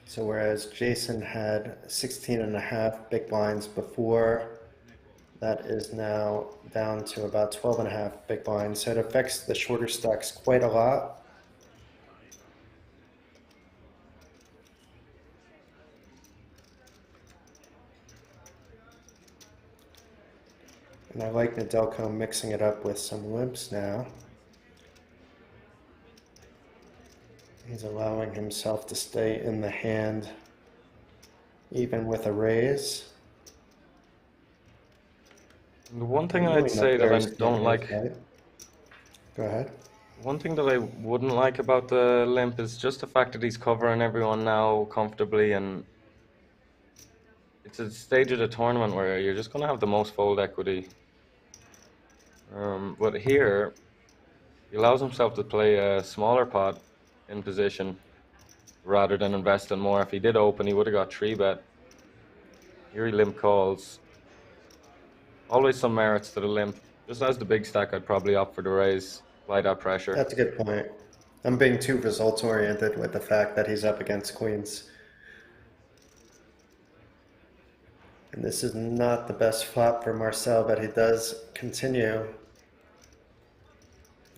So whereas Jason had 16.5 big blinds before, that is now down to about 12.5 big blinds. So it affects the shorter stacks quite a lot. And I like Nedelko mixing it up with some limps now. He's allowing himself to stay in the hand even with a raise. The one thing I'd say that I don't like... Go ahead. One thing that I wouldn't like about the limp is just the fact that he's covering everyone now comfortably, and it's a stage of the tournament where you're just going to have the most fold equity. But here, he allows himself to play a smaller pot in position rather than investing more. If he did open, he would have got 3-bet. Here he limp calls. Always some merits to the limp. Just as the big stack, I'd probably opt for the raise, apply that pressure. That's a good point. I'm being too results oriented with the fact that he's up against queens. And this is not the best flop for Marcel, but he does continue.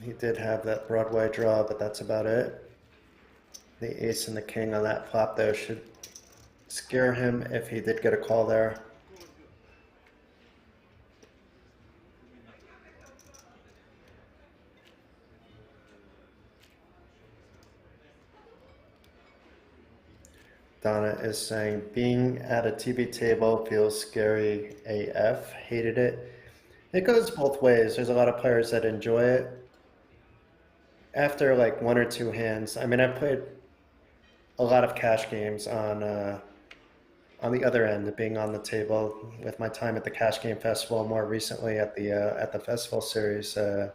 He did have that Broadway draw, but that's about it. The ace and the king on that flop, though, should scare him if he did get a call there. Donna is saying, being at a TV table feels scary AF. Hated it. It goes both ways. There's a lot of players that enjoy it. After like 1 or 2 hands, I mean, I've played a lot of cash games on the other end of being on the table with my time at the Cash Game Festival, more recently at the festival series, and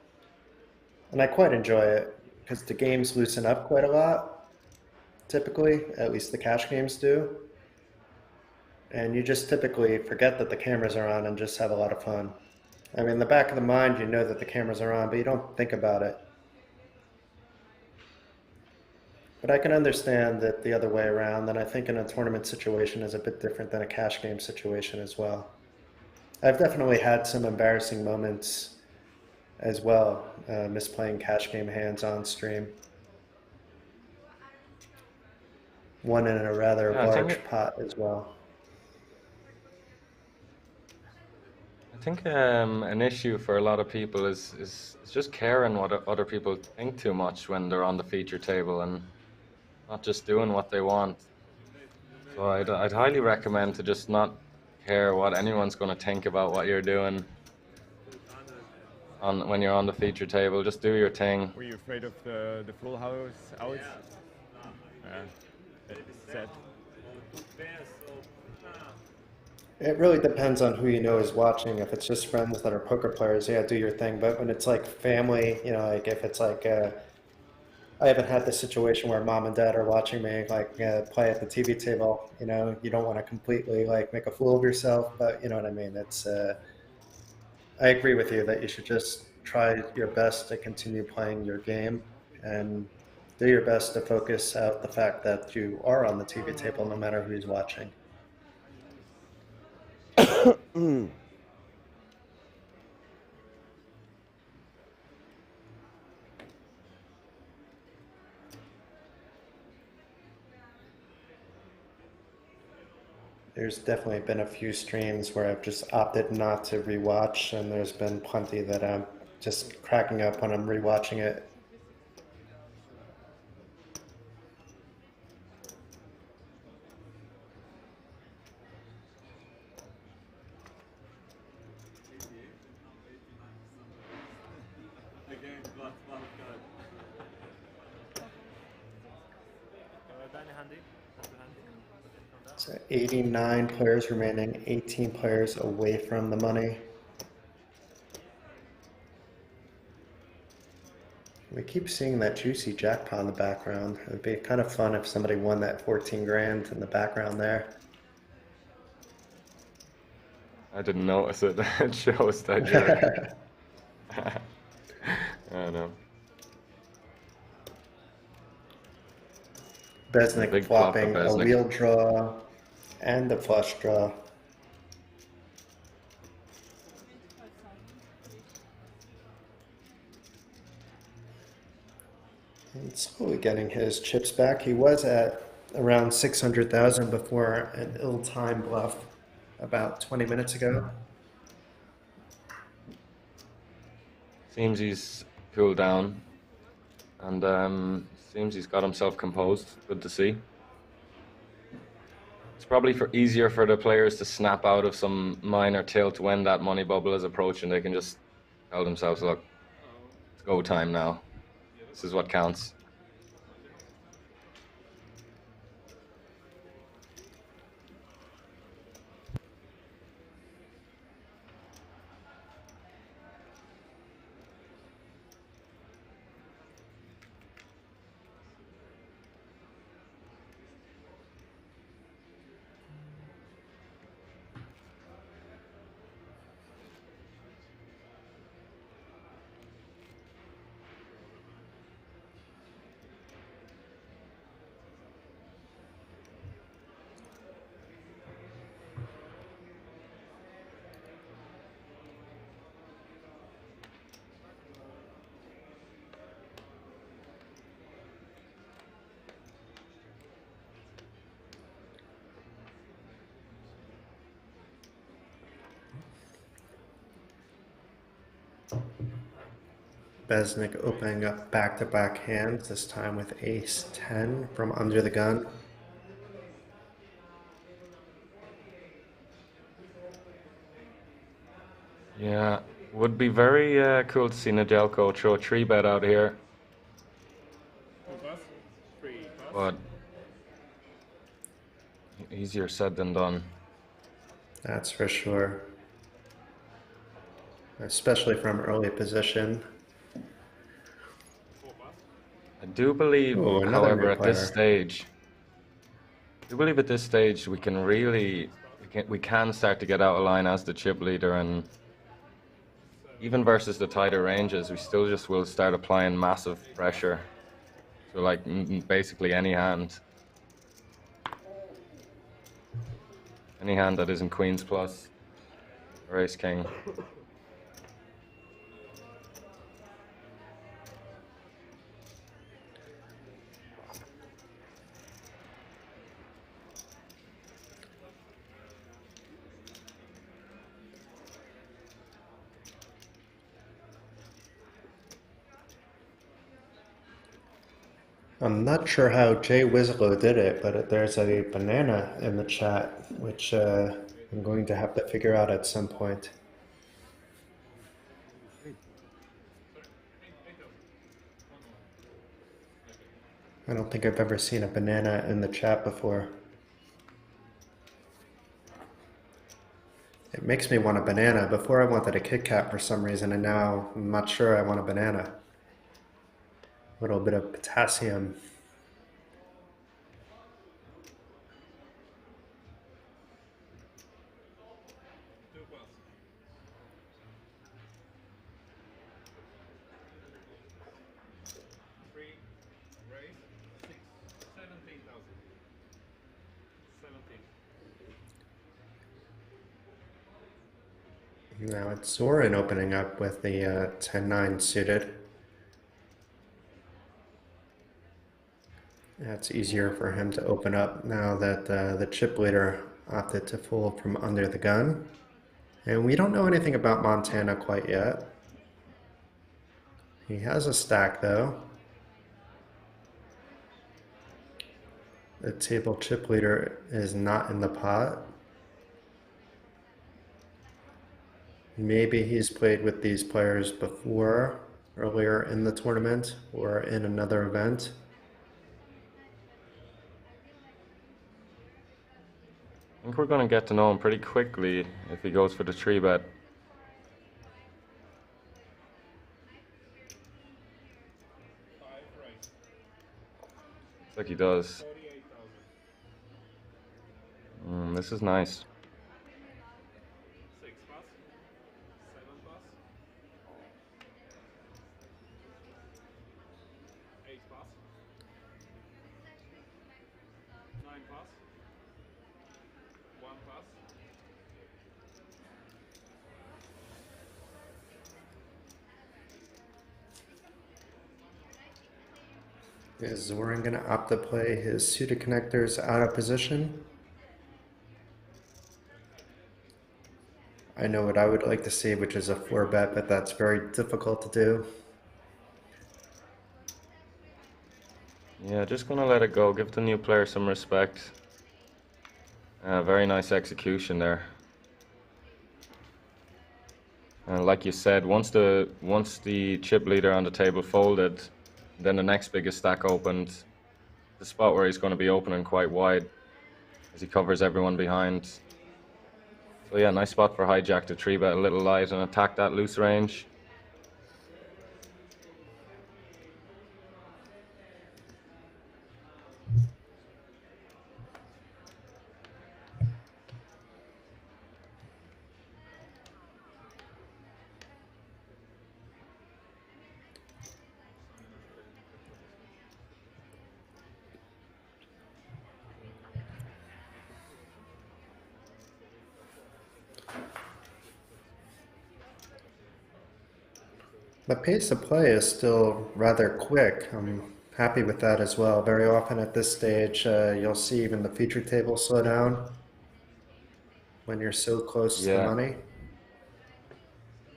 I quite enjoy it because the games loosen up quite a lot. Typically, at least the cash games do, and you just typically forget that the cameras are on and just have a lot of fun. I mean, in the back of the mind, you know that the cameras are on, but you don't think about it. But I can understand that the other way around, and I think in a tournament situation is a bit different than a cash game situation as well. I've definitely had some embarrassing moments as well, misplaying cash game hands on stream. One in a rather large pot as well. I think an issue for a lot of people is just caring what other people think too much when they're on the feature table and not just doing what they want. So I'd highly recommend to just not care what anyone's going to think about what you're doing when you're on the feature table. Just do your thing. Were you afraid of the full house out? Sad. It really depends on who you know is watching. If it's just friends that are poker players, yeah, do your thing. But when it's like family, you know, like if it's like, I haven't had this situation where mom and dad are watching me like play at the TV table. You know, you don't want to completely like make a fool of yourself, but you know what I mean. It's, I agree with you that you should just try your best to continue playing your game and do your best to focus out the fact that you are on the TV table no matter who's watching. There's definitely been a few streams where I've just opted not to rewatch, and there's been plenty that I'm just cracking up when I'm rewatching it. So 89 players remaining, 18 players away from the money. We keep seeing that juicy jackpot in the background. It would be kind of fun if somebody won that 14 grand in the background there. I didn't notice it. It shows that you're... I know. Besnik flopping a wheel draw and a flush draw. And slowly getting his chips back. He was at around 600,000 before an ill-timed bluff about 20 minutes ago. Seems he's cooled down, and seems he's got himself composed. Good to see. It's probably easier for the players to snap out of some minor tilt when that money bubble is approaching. They can just tell themselves, look, it's go time now. This is what counts. Besnik opening up back-to-back hands, this time with ace-10 from under the gun. Yeah, would be very cool to see Nedelko throw a 3-bet out here. But easier said than done. That's for sure. Especially from early position. I do believe, however, at this stage, we can really, we can start to get out of line as the chip leader, and even versus the tighter ranges, we still just will start applying massive pressure to like basically any hand. Any hand that isn't Queens plus or Ace King. I'm not sure how Jay Winslow did it, but there's a banana in the chat, which I'm going to have to figure out at some point. I don't think I've ever seen a banana in the chat before. It makes me want a banana. Before I wanted a Kit Kat for some reason, and now I'm not sure I want a banana. A little bit of potassium. Now it's Zoran opening up with the 10-9 suited. It's easier for him to open up now that the chip leader opted to fold from under the gun. And we don't know anything about Montana quite yet. He has a stack though. The table chip leader is not in the pot. Maybe he's played with these players before, earlier in the tournament or in another event. I think we're going to get to know him pretty quickly if he goes for the 3-bet. Looks like he does. This is nice. 6 pass, 7 pass, 8 pass, 9 pass, 1 pass. Is Zoran going to opt to play his suited connectors out of position? I know what I would like to see, which is a 4-bet, but that's very difficult to do. Yeah, just going to let it go. Give the new player some respect. Very nice execution there. And like you said, once the chip leader on the table folded, then the next biggest stack opened. The spot where he's going to be opening quite wide as he covers everyone behind. So yeah, nice spot for hijack to 3-bet a little light and attack that loose range. The pace of play is still rather quick. I'm happy with that as well. Very often at this stage, you'll see even the feature table slow down when you're so close to the money.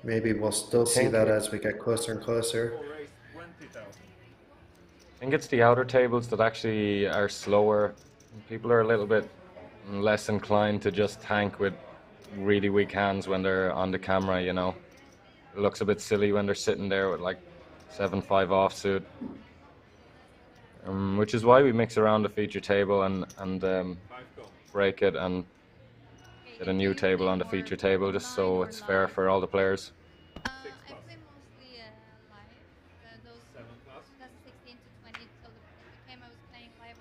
Maybe we'll still see that as we get closer and closer. I think it's the outer tables that actually are slower. People are a little bit less inclined to just tank with really weak hands when they're on the camera, you know. It looks a bit silly when they're sitting there with like 7-5 offsuit. Which is why we mix around the feature table and break it and get a new table on the feature table just so it's fair for all the players. I play mostly live. Those 16 to 20 till the game I was playing live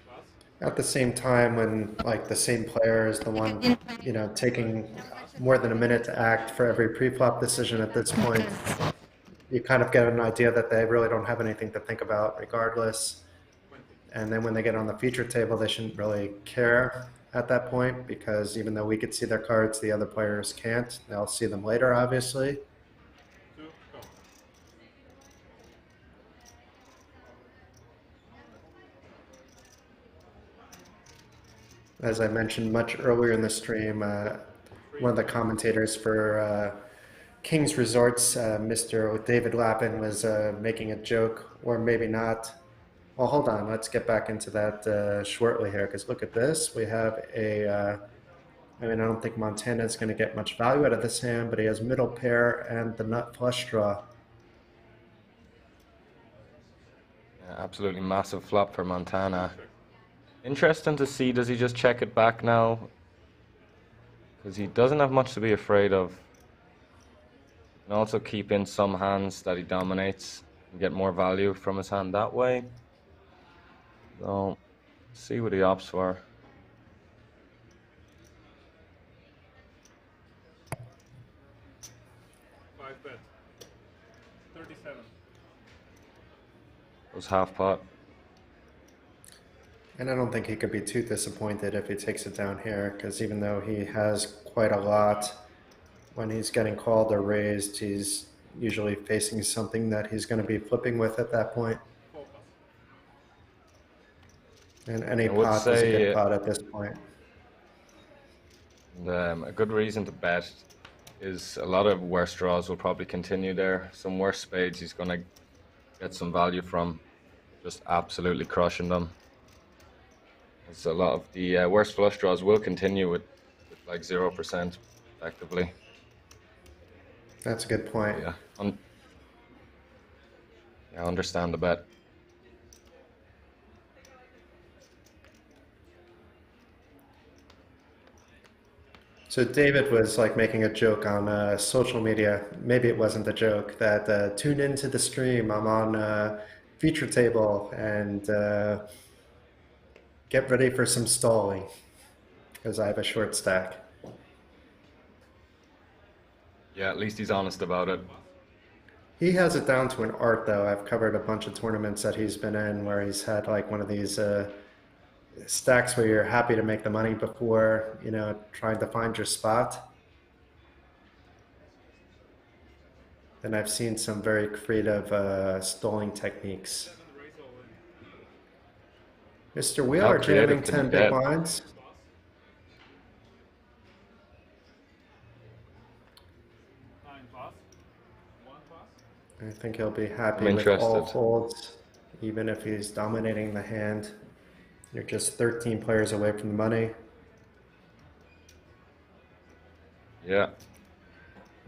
all the time. At the same time, when like the same player is the one, you know, taking more than a minute to act for every pre-flop decision at this point, you kind of get an idea that they really don't have anything to think about regardless. And then when they get on the feature table, they shouldn't really care at that point, because even though we could see their cards, the other players can't. They'll see them later, obviously. As I mentioned much earlier in the stream, one of the commentators for King's Resorts, Mr. David Lappin, was making a joke, or maybe not. Well, hold on, let's get back into that shortly here, because look at this. We have a, I mean, I don't think Montana is going to get much value out of this hand, but he has middle pair and the nut flush draw. Yeah, absolutely massive flop for Montana. Interesting to see, does he just check it back now? Because he doesn't have much to be afraid of. He can also keep in some hands that he dominates and get more value from his hand that way. So, see what he opts for. Five bet. 37. Goes half pot. And I don't think he could be too disappointed if he takes it down here, because even though he has quite a lot, when he's getting called or raised, he's usually facing something that he's going to be flipping with at that point. And any pot is a good pot at this point. And a good reason to bet is a lot of worse draws will probably continue there. Some worse spades he's going to get some value from, just absolutely crushing them. As a lot of the worst flush draws will continue with like 0% effectively. That's a good point. Yeah, I understand the bet. So David was like making a joke on social media. Maybe it wasn't a joke that tune into the stream. I'm on feature table and get ready for some stalling because I have a short stack. Yeah, at least he's honest about it. He has it down to an art, though. I've covered a bunch of tournaments that he's been in where he's had like one of these stacks where you're happy to make the money before, you know, trying to find your spot. And I've seen some very creative stalling techniques. Mr. Wheeler jamming 10 big blinds. I think he'll be happy with all folds, even if he's dominating the hand. You're just 13 players away from the money. Yeah.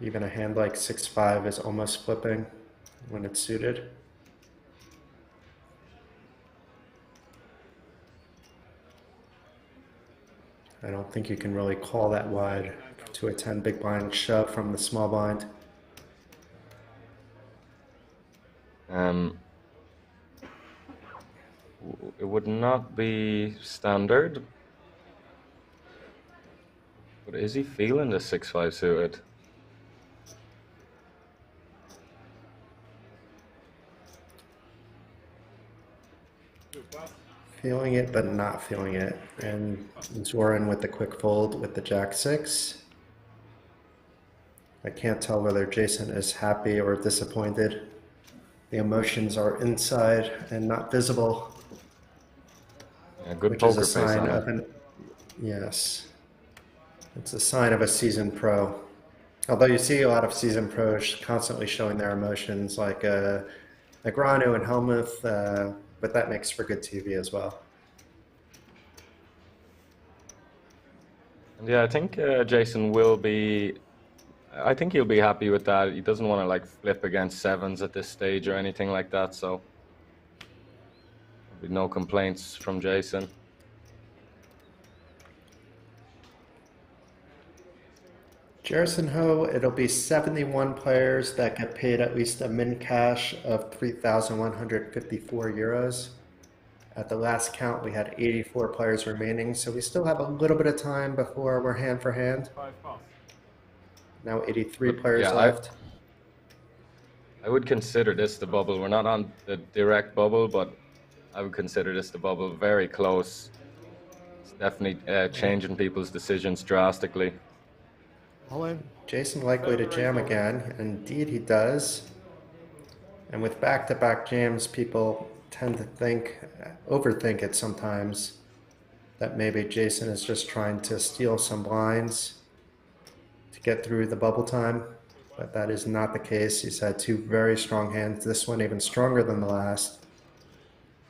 Even a hand like 6-5 is almost flipping when it's suited. I don't think you can really call that wide to a 10 big blind shove from the small blind. It would not be standard. But is he feeling the 6-5 suited? Feeling it, but not feeling it. And Zoran with the quick fold with the Jack-6. I can't tell whether Jason is happy or disappointed. The emotions are inside and not visible. Yeah, good which poker is a face sign on of it. Yes. It's a sign of a seasoned pro. Although you see a lot of seasoned pros constantly showing their emotions, like Negranu and Helmuth, but that makes for good TV as well. And yeah, I think Jason will be. I think he'll be happy with that. He doesn't want to like flip against sevens at this stage or anything like that. So there'll be no complaints from Jason. Jerison Ho, it'll be 71 players that get paid at least a min cash of 3,154 euros. At the last count, we had 84 players remaining, so we still have a little bit of time before we're hand for hand. Now 83 players left. I would consider this the bubble. We're not on the direct bubble, but I would consider this the bubble. Very close. It's definitely changing people's decisions drastically. Jason likely to jam again. Indeed he does. And with back-to-back jams, people tend to overthink it sometimes, that maybe Jason is just trying to steal some blinds to get through the bubble time. But that is not the case. He's had two very strong hands. This one even stronger than the last.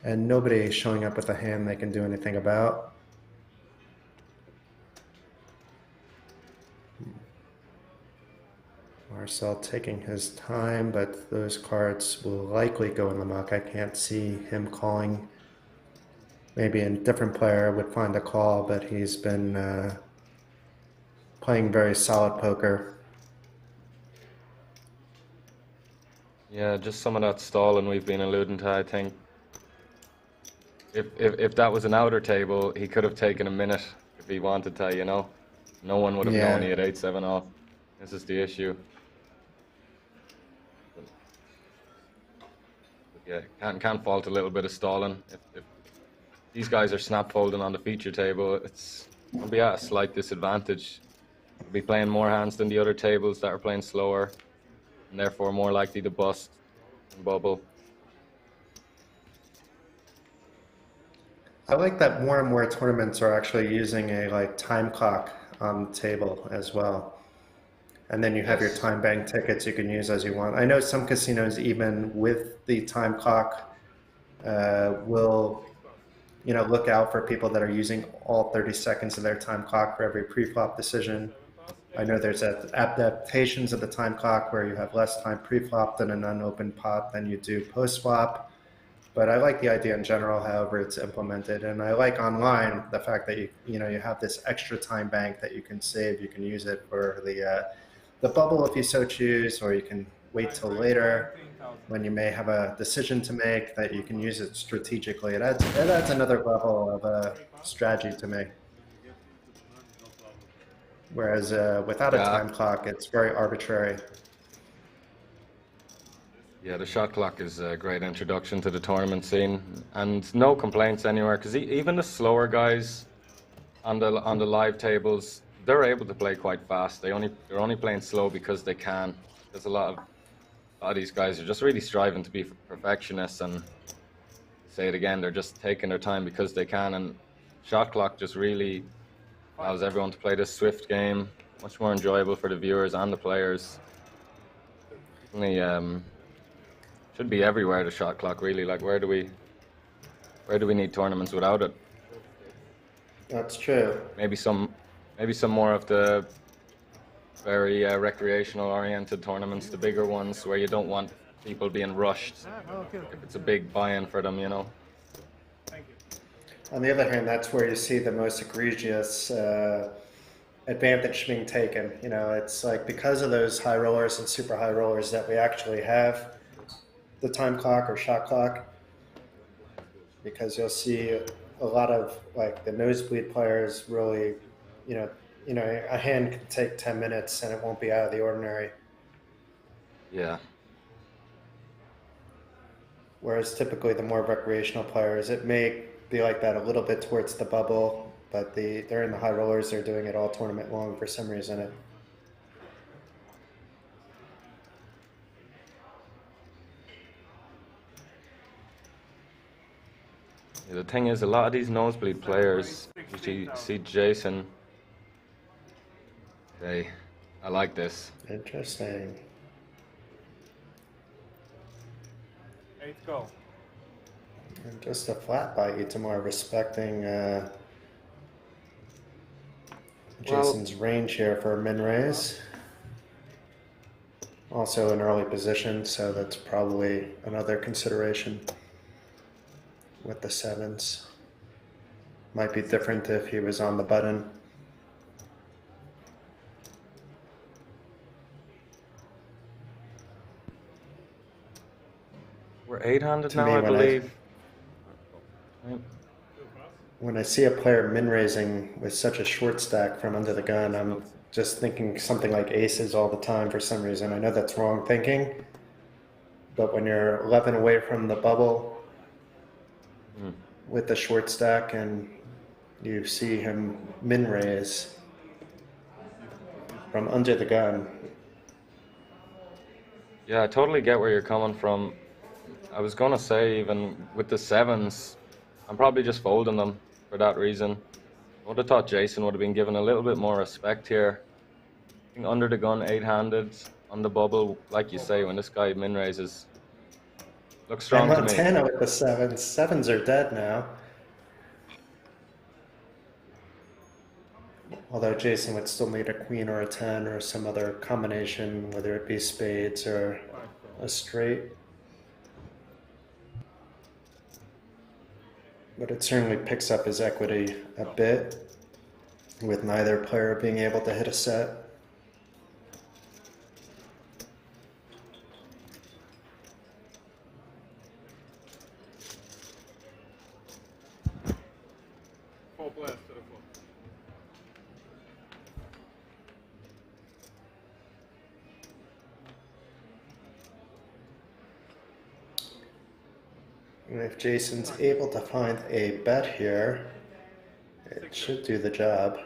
And nobody is showing up with a hand they can do anything about. Marcel taking his time, but those cards will likely go in the muck. I can't see him calling. Maybe a different player would find a call, but he's been playing very solid poker. Yeah, just some of that stalling we've been alluding to, I think. If that was an outer table, he could have taken a minute if he wanted to, you know. No one would have known he had 8-7 off. This is the issue. Yeah, can't fault a little bit of stalling. If these guys are snap folding on the feature table, it's going to be at a slight disadvantage. We'll be playing more hands than the other tables that are playing slower, and therefore more likely to bust and bubble. I like that more and more tournaments are actually using a time clock on the table as well. And then you have your Yes. time bank tickets you can use as you want. I know some casinos, even with the time clock, will look out for people that are using all 30 seconds of their time clock for every pre-flop decision. I know there's adaptations of the time clock where you have less time pre-flop than an unopened pot than you do post-flop. But I like the idea in general, however it's implemented. And I like online the fact that you have this extra time bank that you can save. You can use it for the bubble if you so choose, or you can wait till later when you may have a decision to make, that you can use it strategically. It adds another level of strategy to me. Whereas without a time clock, it's very arbitrary. Yeah, the shot clock is a great introduction to the tournament scene, and no complaints anywhere, because even the slower guys on the live tables, they're able to play quite fast. They're only playing slow because they can. There's a lot of these guys are just really striving to be perfectionists, and say it again, they're just taking their time because they can. And shot clock just really allows everyone to play this swift game, much more enjoyable for the viewers and the players. Definitely, should be everywhere, the shot clock, really. Like, where do we need tournaments without it? That's true. Maybe some more of the very recreational oriented tournaments, the bigger ones where you don't want people being rushed if it's a big buy-in for them, On the other hand, that's where you see the most egregious advantage being taken. It's like, because of those high rollers and super high rollers, that we actually have the time clock or shot clock, because you'll see a lot of like the nosebleed players really, a hand can take 10 minutes and it won't be out of the ordinary. Yeah. Whereas typically the more recreational players, it may be like that a little bit towards the bubble, but they're in the high rollers, they're doing it all tournament long for some reason. Yeah, the thing is, a lot of these nosebleed players, you see Jason, I like this. Interesting. 8 go. And just a flat by Itamar, respecting Jason's range here for a min raise. Also an early position, so that's probably another consideration with the sevens. Might be different if he was on the button. We're 8-handed now, I believe. When I see a player min raising with such a short stack from under the gun, I'm just thinking something like aces all the time for some reason. I know that's wrong thinking, but when you're 11 away from the bubble with the short stack and you see him min raise from under the gun. Yeah, I totally get where you're coming from. I was gonna say, even with the sevens, I'm probably just folding them for that reason. I would have thought Jason would have been given a little bit more respect here. I think under the gun, 8-handed on the bubble, like you say, when this guy min raises, looks strong to me. Montana with the sevens. Sevens are dead now. Although Jason would still need a queen or a 10 or some other combination, whether it be spades or a straight. But it certainly picks up his equity a bit, with neither player being able to hit a set. And if Jason's able to find a bet here, it should do the job.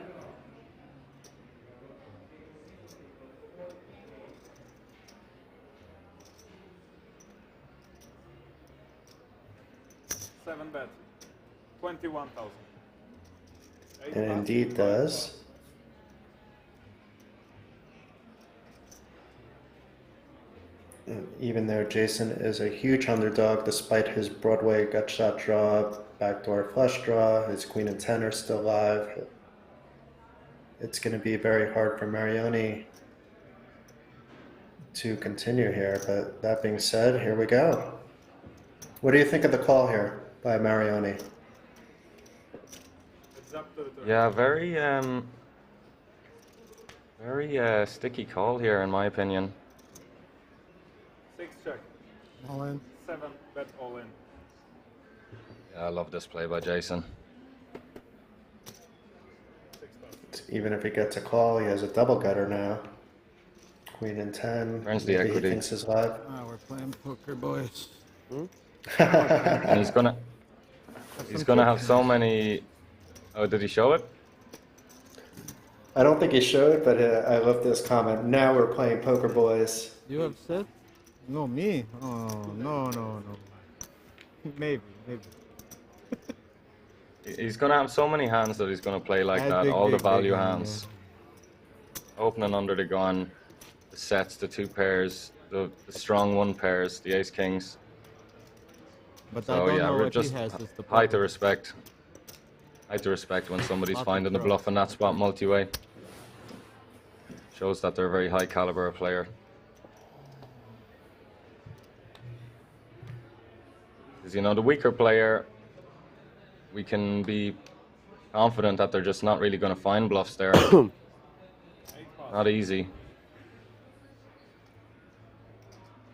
Seven bet. 21,000. And indeed does. even though Jason is a huge underdog, despite his Broadway gut shot draw, backdoor flush draw, his queen and 10 are still alive. It's going to be very hard for Marioni to continue here, but that being said, here we go. What do you think of the call here by Marioni? Yeah, very sticky call here, in my opinion. 6 check. All in. 7 bet all in. Yeah, I love this play by Jason. Even if he gets a call, he has a double gutter now. Queen and 10. Turns the Maybe equity. He thinks he's live. We're playing poker, boys. And he's gonna have so many. Oh, did he show it? I don't think he showed, but I love this comment. Now we're playing poker, boys. You upset? No, me? Oh, no. Maybe. He's gonna have so many hands that he's gonna play like that. Big, All the big value hand, hands. Opening under the gun, the sets, the 2 pairs, the strong 1 pairs, the ace kings. But So I don't yeah, know we're what just he has. Is the high to problem. respect. High to respect when somebody's Lot of finding the throw. bluff in that spot multi-way. Shows that they're a very high caliber player. Because you know, the weaker player, we can be confident that they're just not really going to find bluffs there. Not easy.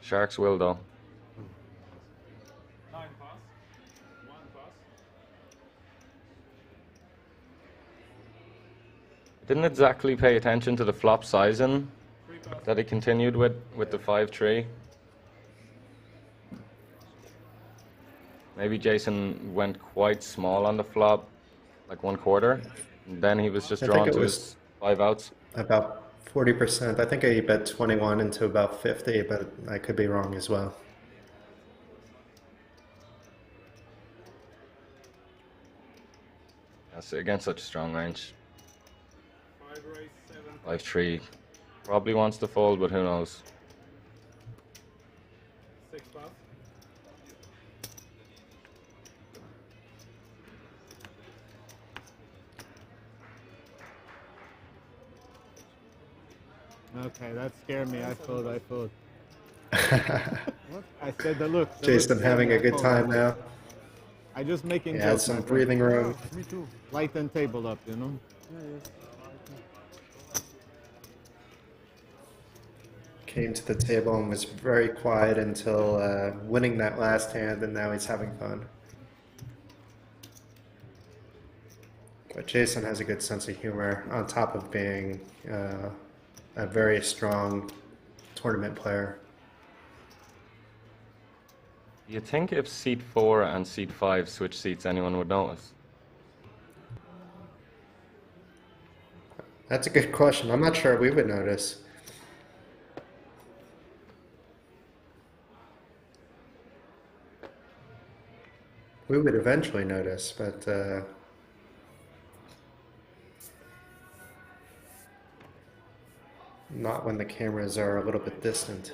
Sharks will though. 9 pass. 1 pass. Didn't exactly pay attention to the flop sizing that he continued with the 5-3. Maybe Jason went quite small on the flop, like 1/4. And then he was just I drawn think it to was his 5 outs. about 40%. I think I bet 21 into about 50, but I could be wrong as well. That's against such a strong range. 5 raise, 7. 5-3. Probably wants to fold, but who knows? 6 pass. Okay, that scared me. I thought. I said that look. Jason having a good time now. I just making Yeah, jokes, some my friend. breathing room. Me too. Lighten table up, you know. Came to the table and was very quiet until winning that last hand, and now he's having fun. But Jason has a good sense of humor, on top of being a very strong tournament player. You think if seat 4 and seat 5 switch seats, anyone would notice? That's a good question. I'm not sure we would notice. We would eventually notice, but not when the cameras are a little bit distant.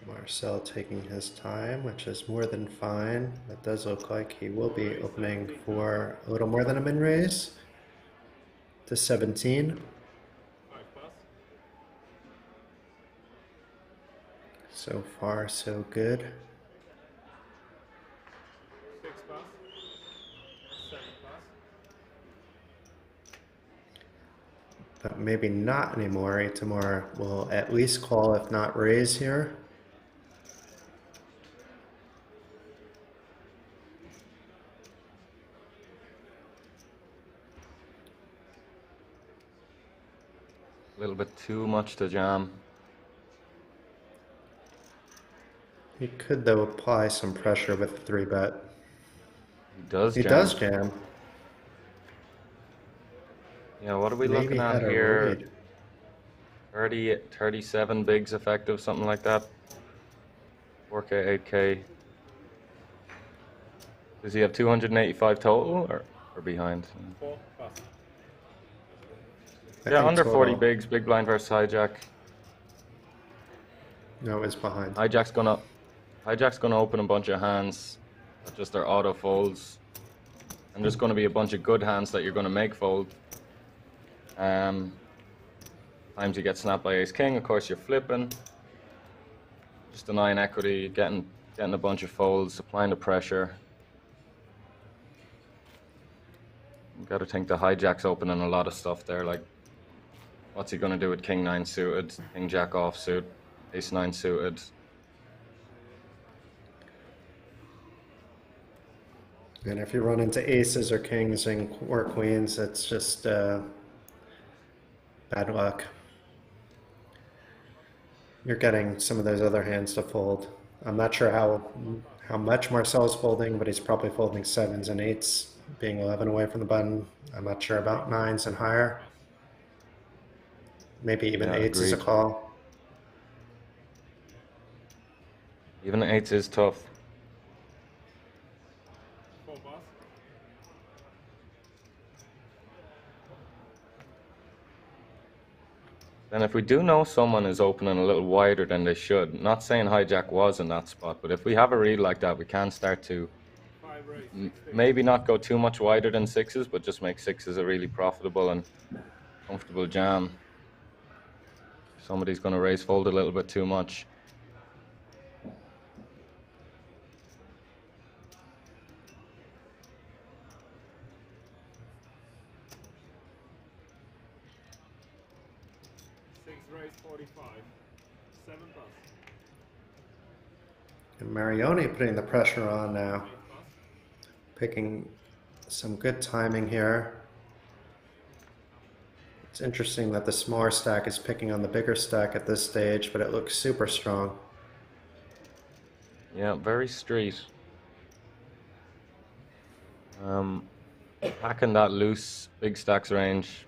Marcel taking his time, which is more than fine. It does look like he will be opening for a little more than a min raise to 17. So far, so good. 6 pass. 7 pass. But maybe not anymore. Itamar will at least call, if not raise here. A little bit too much to jam. He could, though, apply some pressure with a 3-bet. He does He jam. does jam. Yeah, what are we Maybe looking at had a here? read. 30, 37 bigs effective, something like that. 4K, 8K. Does he have 285 total or behind? 4 plus. I Yeah, think under 40 total. bigs, big blind versus hijack. No, it's behind. Hijack's gonna open a bunch of hands that just are auto folds. And there's gonna be a bunch of good hands that you're gonna make fold. Times you get snapped by ace king, of course you're flipping. Just denying equity, getting a bunch of folds, applying the pressure. You gotta think the hijack's opening a lot of stuff there, like what's he gonna do with king 9 suited, king jack offsuit, ace 9 suited. And if you run into aces or kings or queens, it's just bad luck. You're getting some of those other hands to fold. I'm not sure how much Marcel's folding, but he's probably folding 7s and 8s, being 11 away from the button. I'm not sure about 9s and higher. Maybe even 8s is a call. Even 8s is tough. 4 plus. Then if we do know someone is opening a little wider than they should, not saying hijack was in that spot, but if we have a read like that, we can start to maybe not go too much wider than 6s, but just make 6s a really profitable and comfortable jam. Somebody's going to raise fold a little bit too much. Raise 45. 7 plus. And Marioni putting the pressure on now. Picking some good timing here. It's interesting that the smaller stack is picking on the bigger stack at this stage, but it looks super strong. Yeah, very street. Packing that loose big stacks range.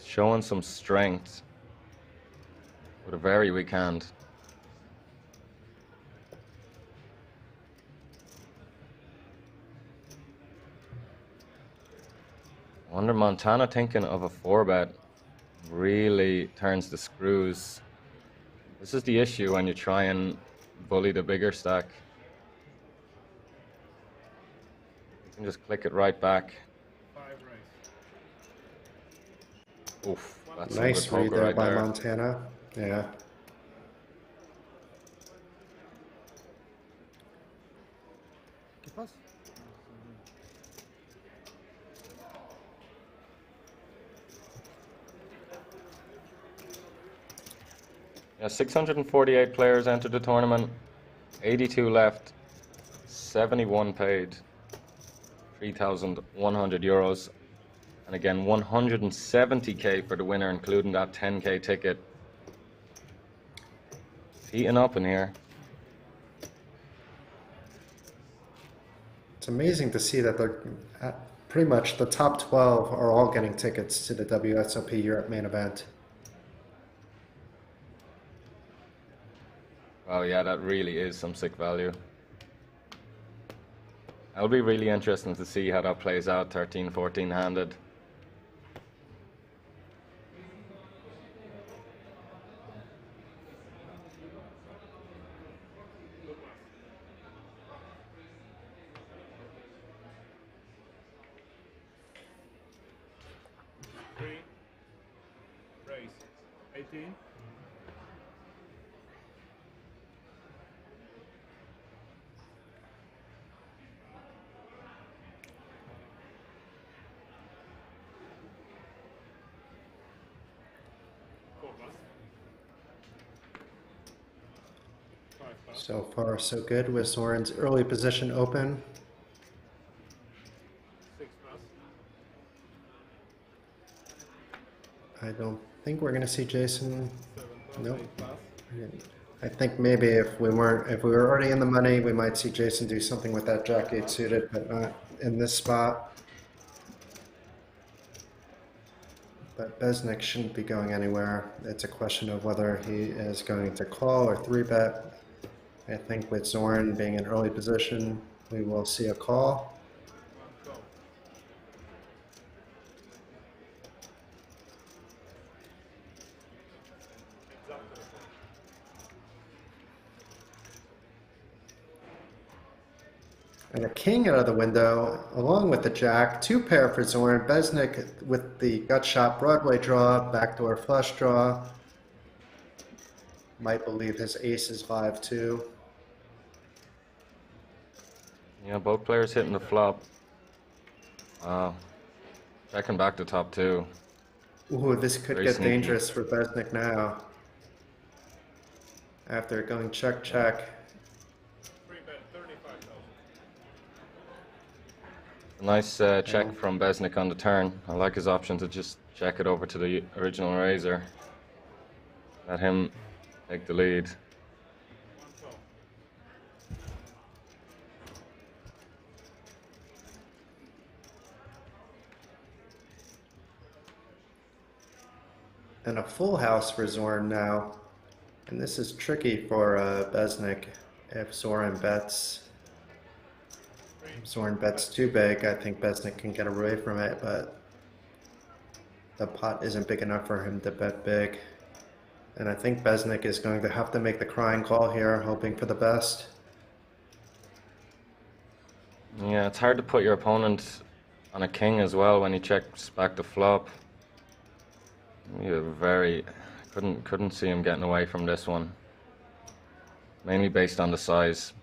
Showing some strength with a very weak hand. I wonder Montana thinking of a 4-bet really turns the screws. This is the issue when you try and bully the bigger stack. You can just click it right back. 5 raise. Oof, that's Nice some good read poker there right by there. Montana. Yeah. ¿Qué pasa? Yeah, 648 players entered the tournament, 82 left, 71 paid, 3,100 euros, and again 170k for the winner, including that 10k ticket. It's heating up in here. It's amazing to see that they're pretty much the top 12 are all getting tickets to the WSOP Europe main event. Wow, yeah, that really is some sick value. It'll be really interesting to see how that plays out, 13, 14 handed. Raise. 18. So far, so good with Soren's early position open. 6 plus. I don't think we're going to see Jason. 7 plus. Nope. 8 plus. I think maybe if we were already in the money, we might see Jason do something with that Jack 8 suited, but not in this spot. But Besnik shouldn't be going anywhere. It's a question of whether he is going to call or 3-bet. I think with Zorn being in early position, we will see a call. And a king out of the window, along with the jack, 2-pair for Zorn. Besnik with the gut shot Broadway draw, backdoor flush draw. Might believe his ace is live too. Yeah, both players hitting the flop. Checking back to top 2. Ooh, this could Very get sneaky. dangerous for Besnik now. After going check, check. A nice check from Besnik on the turn. I like his option to just check it over to the original raiser. Let him take the lead. And a full house for Zorn now. And this is tricky for Besnik if Zorn bets. If Zorn bets too big, I think Besnik can get away from it, but the pot isn't big enough for him to bet big. And I think Besnik is going to have to make the crying call here, hoping for the best. Yeah, it's hard to put your opponent on a king as well when he checks back the flop. Couldn't see him getting away from this one. Mainly based on the size.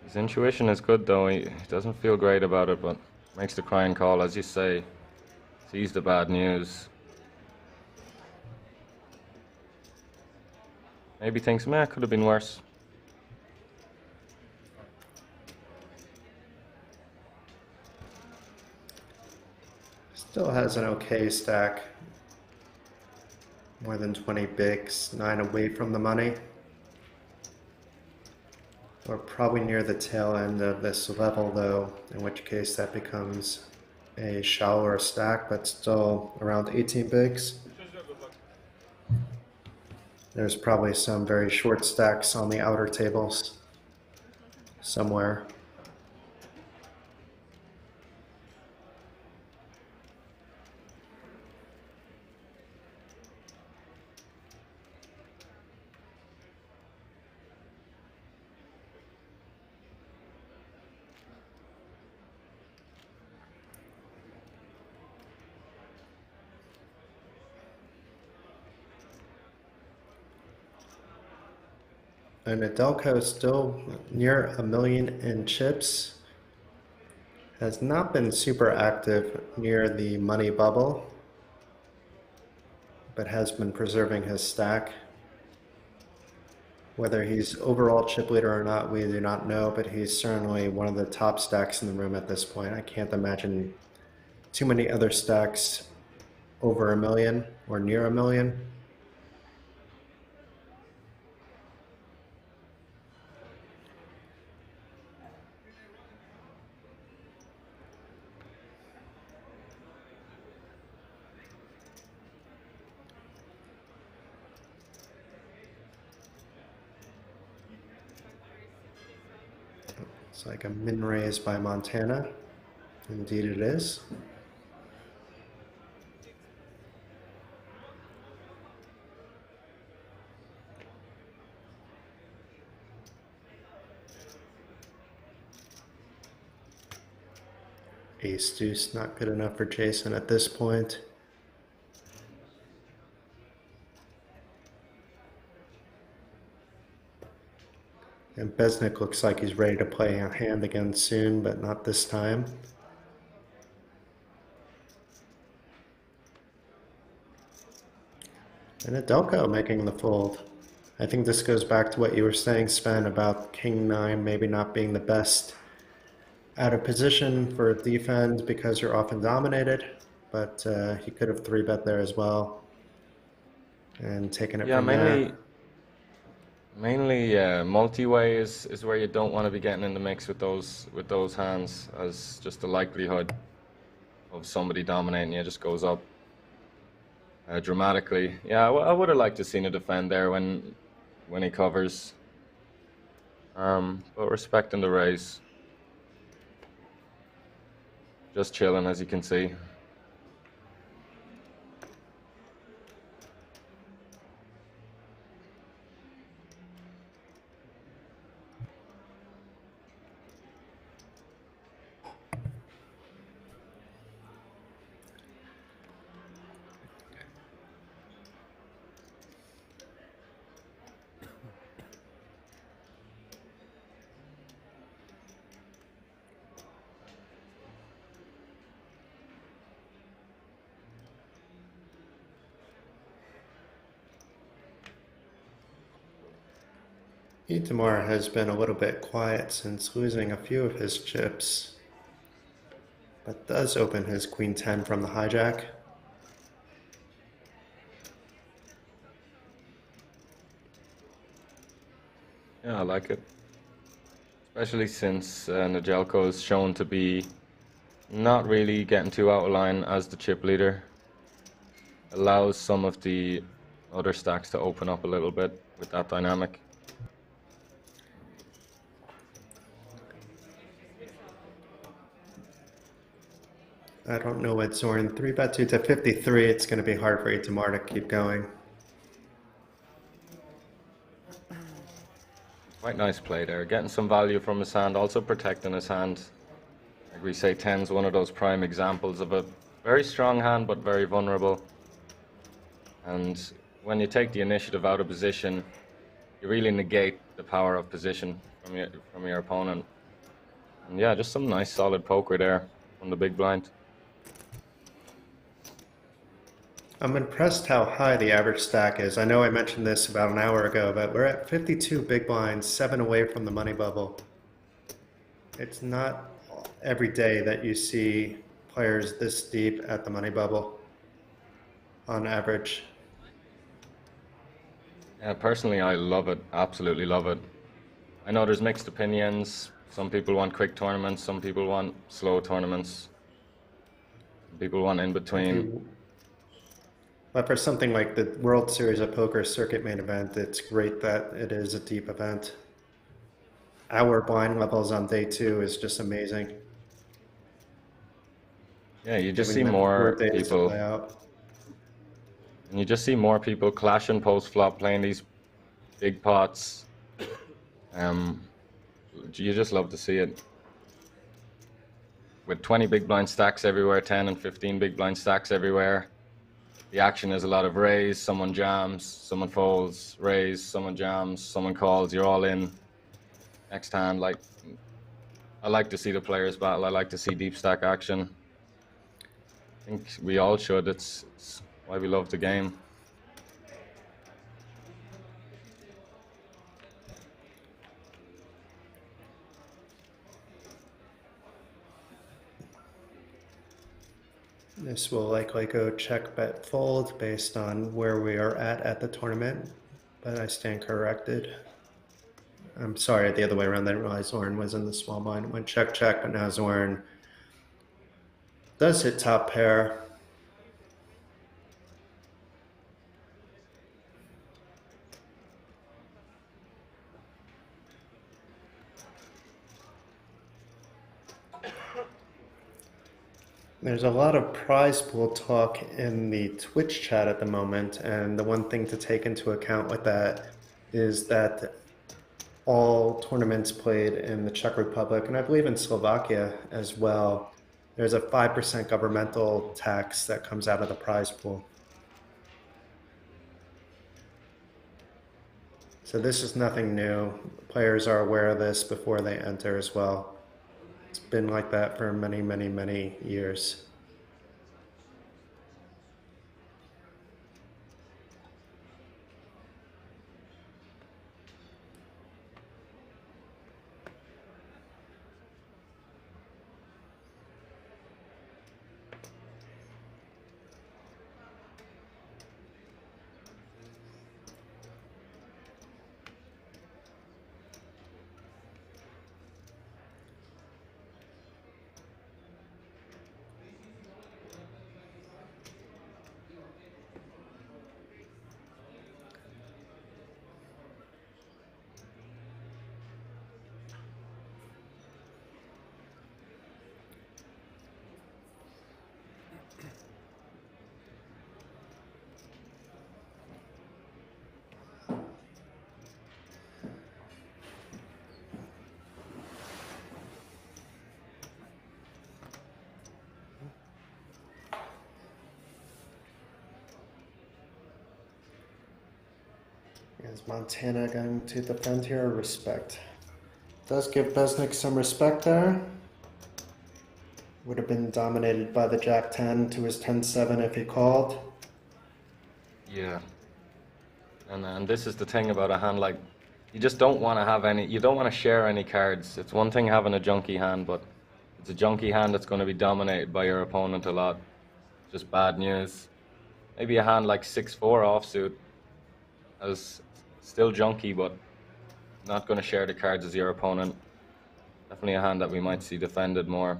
His intuition is good though. He doesn't feel great about it, but makes the crying call, as you say. Sees the bad news. Maybe thinks, meh, could have been worse. Still has an okay stack. More than 20 bigs, 9 away from the money. We're probably near the tail end of this level though, in which case that becomes a shallower stack, but still around 18 bigs. There's probably some very short stacks on the outer tables somewhere. And Adelco is still near 1 million in chips. Has not been super active near the money bubble, but has been preserving his stack. Whether he's overall chip leader or not, we do not know, but he's certainly one of the top stacks in the room at this point. I can't imagine too many other stacks over 1 million or near 1 million. It's like a min raise by Montana. Indeed it is. Ace deuce not good enough for Jason at this point. And Besnik looks like he's ready to play a hand again soon, but not this time. And Adelco making the fold. I think this goes back to what you were saying, Sven, about King 9 maybe not being the best out of position for defend because you're often dominated, but he could have 3-bet there as well. and taking it Yeah, from there. mainly multi-way is where you don't want to be getting in the mix with those hands, as just the likelihood of somebody dominating you just goes up dramatically. Yeah, I would have liked to seen a defend there when he covers. But respecting the raise. Just chilling, as you can see. Itamar has been a little bit quiet since losing a few of his chips, but does open his queen 10 from the hijack. Yeah, I like it. Especially since Nejelko is shown to be not really getting too out of line as the chip leader. Allows some of the other stacks to open up a little bit with that dynamic. I don't know what Zorn 3-bet 2 to 53. It's going to be hard for Itamar to keep going. Quite nice play there, getting some value from his hand, also protecting his hand. Like we say, 10's one of those prime examples of a very strong hand, but very vulnerable. And when you take the initiative out of position, you really negate the power of position from your opponent. And yeah, just some nice solid poker there from the big blind. I'm impressed how high the average stack is. I know I mentioned this about an hour ago, but we're at 52 big blinds, 7 away from the money bubble. It's not every day that you see players this deep at the money bubble on average. Yeah, personally, I love it. Absolutely love it. I know there's mixed opinions. Some people want quick tournaments. Some people want slow tournaments. Some people want in between. But for something like the World Series of Poker Circuit Main Event, it's great that it is a deep event. Our blind levels on day 2 is just amazing. Yeah, you just see more people. And you just see more people clashing post-flop, playing these big pots. You just love to see it. With 20 big blind stacks everywhere, 10 and 15 big blind stacks everywhere. The action is a lot of raise, someone jams, someone folds, raise, someone jams, someone calls, you're all in. Next hand, like, I like to see the players battle. I like to see deep stack action. I think we all should. It's why we love the game. This will likely go check, bet, fold based on where we are at the tournament, but I stand corrected. I'm sorry, the other way around. I didn't realize Zorn was in the small blind. It went check, check, but now Zorn does hit top pair. There's a lot of prize pool talk in the Twitch chat at the moment, and the one thing to take into account with that is that all tournaments played in the Czech Republic, and I believe in Slovakia as well, there's a 5% governmental tax that comes out of the prize pool. So this is nothing new. Players are aware of this before they enter as well. It's been like that for many, many, many years. Is Montana going to defend here or respect? Does give Besnick some respect there. Would have been dominated by the Jack 10 to his 10-7 if he called. Yeah. And this is the thing about a hand, like, you just don't want to have any, you don't want to share any cards. It's one thing having a junky hand, but it's a junky hand that's going to be dominated by your opponent a lot. Just bad news. Maybe a hand like 6-4 offsuit is still junky, but not going to share the cards as your opponent. Definitely a hand that we might see defended more.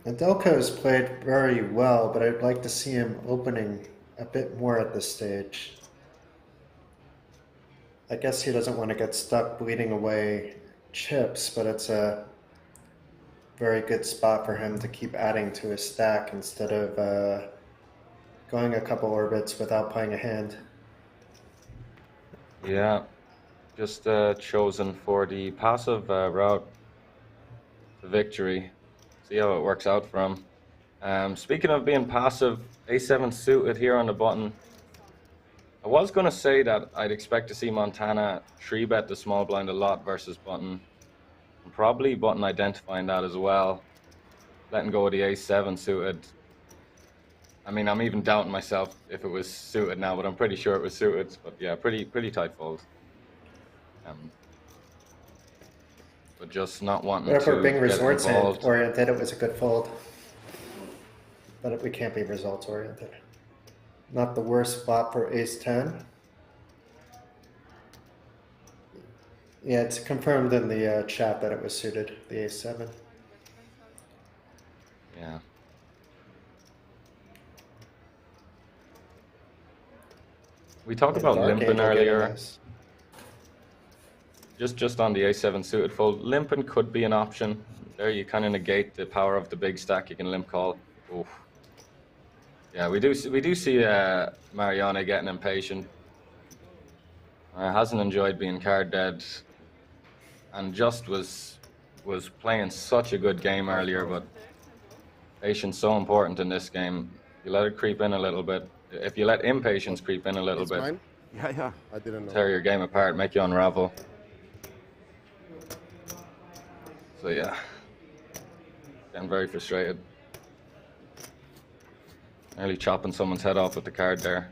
Adelko's played very well, but I'd like to see him opening a bit more at this stage. I guess he doesn't want to get stuck bleeding away chips, but it's a very good spot for him to keep adding to his stack instead of going a couple orbits without playing a hand. Yeah, just chosen for the passive route to victory. See how it works out for him. Speaking of being passive, A7 suited here on the button. I was going to say that I'd expect to see Montana 3-bet the small blind a lot versus button. And probably button identifying that as well. Letting go of the A7 suited. I mean, I'm even doubting myself if it was suited now, but I'm pretty sure it was suited. But yeah, pretty tight fold. But just not wanting But if we're to being get results involved. oriented, it was a good fold. But we can't be results oriented. Not the worst spot for ace 10. Yeah, it's confirmed in the chat that it was suited, the ace 7. Yeah. We talked about Dark limping Angel getting earlier. this. Just on the A7 suited fold, limping could be an option. There you kind of negate the power of the big stack. You can limp call. Oof. Yeah, we do see Mariana getting impatient. Hasn't enjoyed being card dead, and just was playing such a good game earlier. But patience so important in this game. You let it creep in a little bit. If you let impatience creep in a little bit, Mine? Yeah, I didn't know. tear your game apart, make you unravel. So yeah, getting very frustrated. Nearly chopping someone's head off with the card there.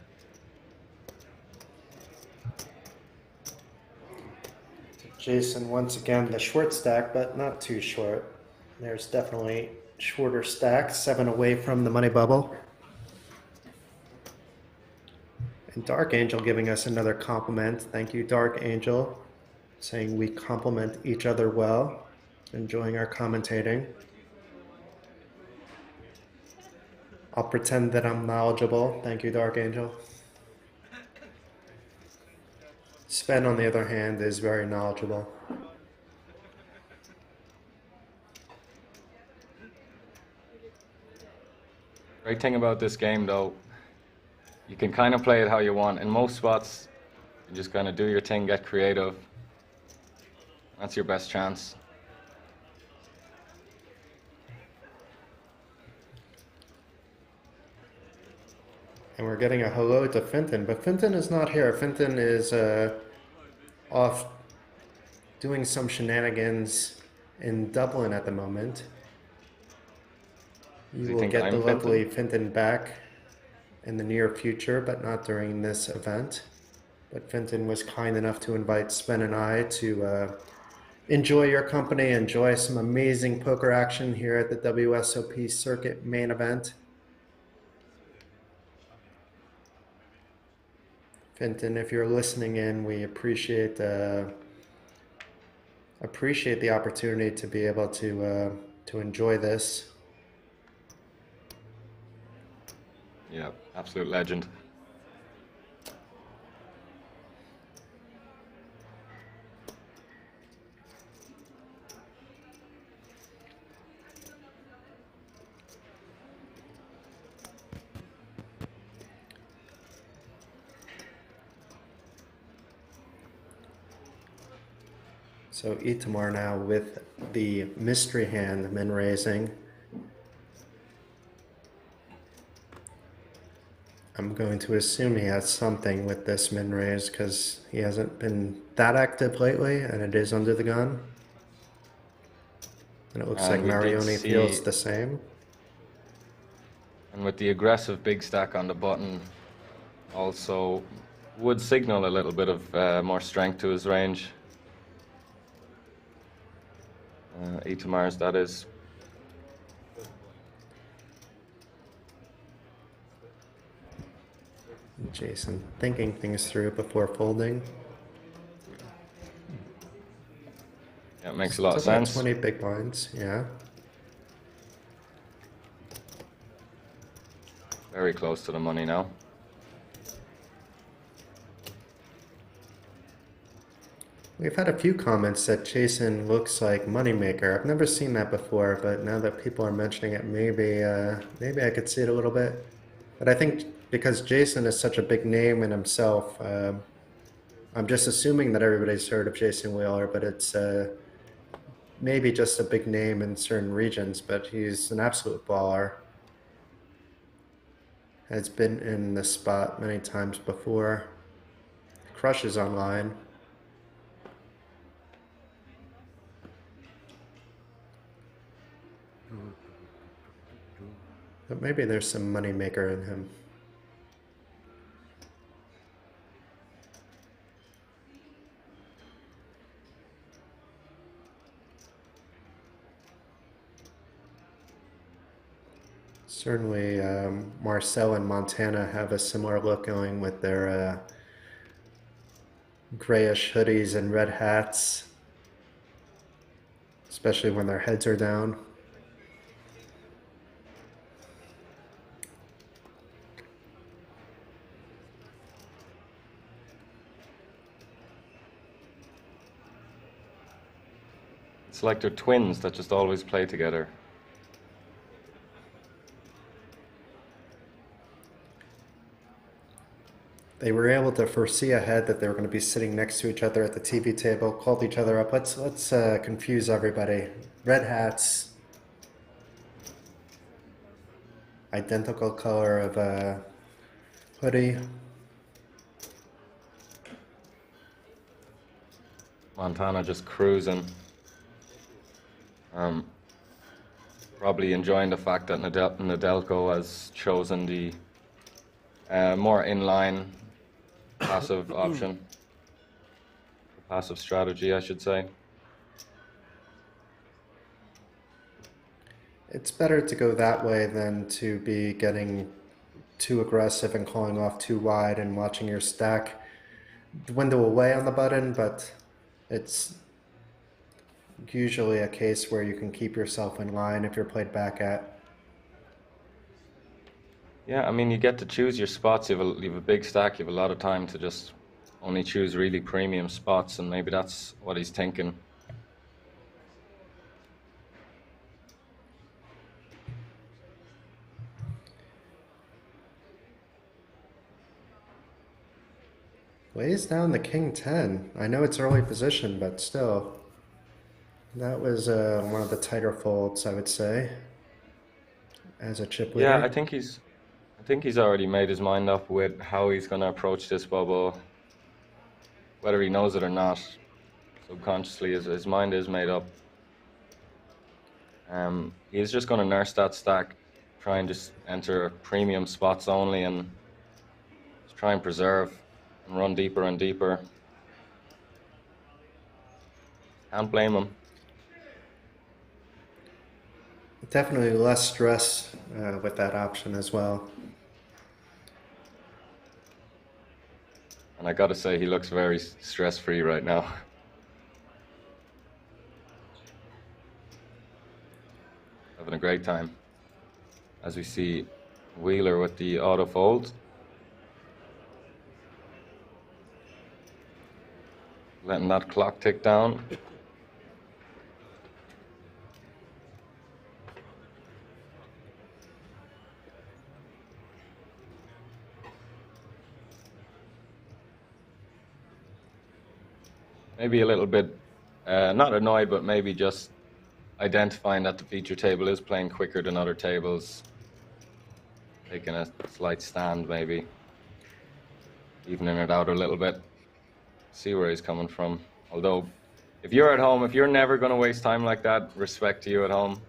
Jason, once again, the short stack, but not too short. There's definitely shorter stacks, 7 away from the money bubble. And Dark Angel giving us another compliment. Thank you, Dark Angel, saying we complement each other well. Enjoying our commentating. I'll pretend that I'm knowledgeable. Thank you, Dark Angel. Sven, on the other hand, is very knowledgeable. Great thing about this game, though, you can kind of play it how you want. In most spots, you just kind of do your thing, get creative. That's your best chance. And we're getting a hello to Finton, but Finton is not here. Finton is off doing some shenanigans in Dublin at the moment. You will get the lovely Finton back in the near future, but not during this event. But Finton was kind enough to invite Sven and I to enjoy your company, enjoy some amazing poker action here at the WSOP Circuit Main Event. Finton, if you're listening in, we appreciate the opportunity to be able to enjoy this. Yeah, absolute legend. So Itamar now with the mystery hand min raising. I'm going to assume he has something with this min raise because he hasn't been that active lately, and it is under the gun. And it looks And like we did Marioni see- feels the same. And with the aggressive big stack on the button, also would signal a little bit of more strength to his range. Itamar's, that is. Jason thinking things through before folding. Yeah, it makes a lot of Still got sense. 20 big blinds, yeah. Very close to the money now. We've had a few comments that Jason looks like Moneymaker. I've never seen that before, but now that people are mentioning it, maybe I could see it a little bit. But I think because Jason is such a big name in himself, I'm just assuming that everybody's heard of Jason Wheeler, but it's maybe just a big name in certain regions, but he's an absolute baller. Has been in the spot many times before. Crushes online. But maybe there's some moneymaker in him. Certainly, Marcel and Montana have a similar look going with their grayish hoodies and red hats, especially when their heads are down. It's like they're twins that just always play together. They were able to foresee ahead that they were going to be sitting next to each other at the TV table, called each other up. Let's confuse everybody. Red hats, identical color of hoodie. Montana just cruising. Probably enjoying the fact that Nedelko has chosen the more inline passive option. Passive strategy, I should say. It's better to go that way than to be getting too aggressive and calling off too wide and watching your stack dwindle away on the button, but it's usually a case where you can keep yourself in line if you're played back at. Yeah, I mean, you get to choose your spots. You have a big stack. You have a lot of time to just only choose really premium spots, and maybe that's what he's thinking. Lays down the king 10. I know it's early position, but still. That was one of the tighter folds, I would say, as a chip leader. Yeah, I think he's already made his mind up with how he's going to approach this bubble. Whether he knows it or not, subconsciously, his mind is made up. He's just going to nurse that stack, try and just enter premium spots only, and just try and preserve and run deeper and deeper. Can't blame him. Definitely less stress with that option as well. And I gotta say, he looks very stress-free right now. Having a great time. As we see Wheeler with the auto fold. Letting that clock tick down. Maybe a little bit, not annoyed, but maybe just identifying that the feature table is playing quicker than other tables. Taking a slight stand, maybe. Evening it out a little bit. See where he's coming from. Although, if you're at home, if you're never going to waste time like that, respect to you at home.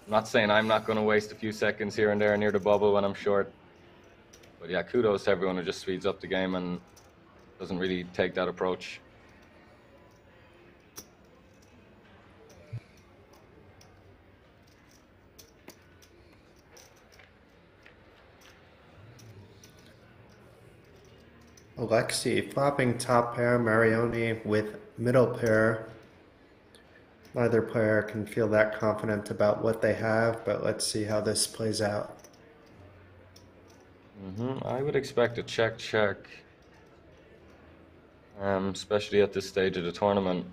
I'm not saying I'm not going to waste a few seconds here and there near the bubble when I'm short. But yeah, kudos to everyone who just speeds up the game and doesn't really take that approach. Alexi flopping top pair, Marioni with middle pair. Neither player can feel that confident about what they have, but let's see how this plays out. I would expect a check-check, especially at this stage of the tournament.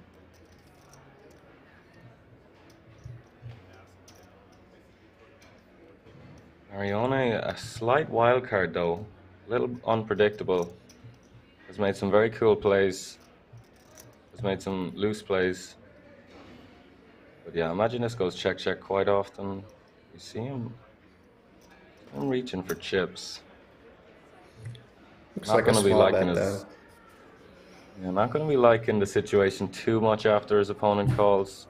Marioni, a slight wild card though, a little unpredictable. Has made some very cool plays, has made some loose plays. But yeah, imagine this goes check-check quite often. You see him reaching for chips. Looks like a small bet, though. Yeah, not going to be liking the situation too much after his opponent calls.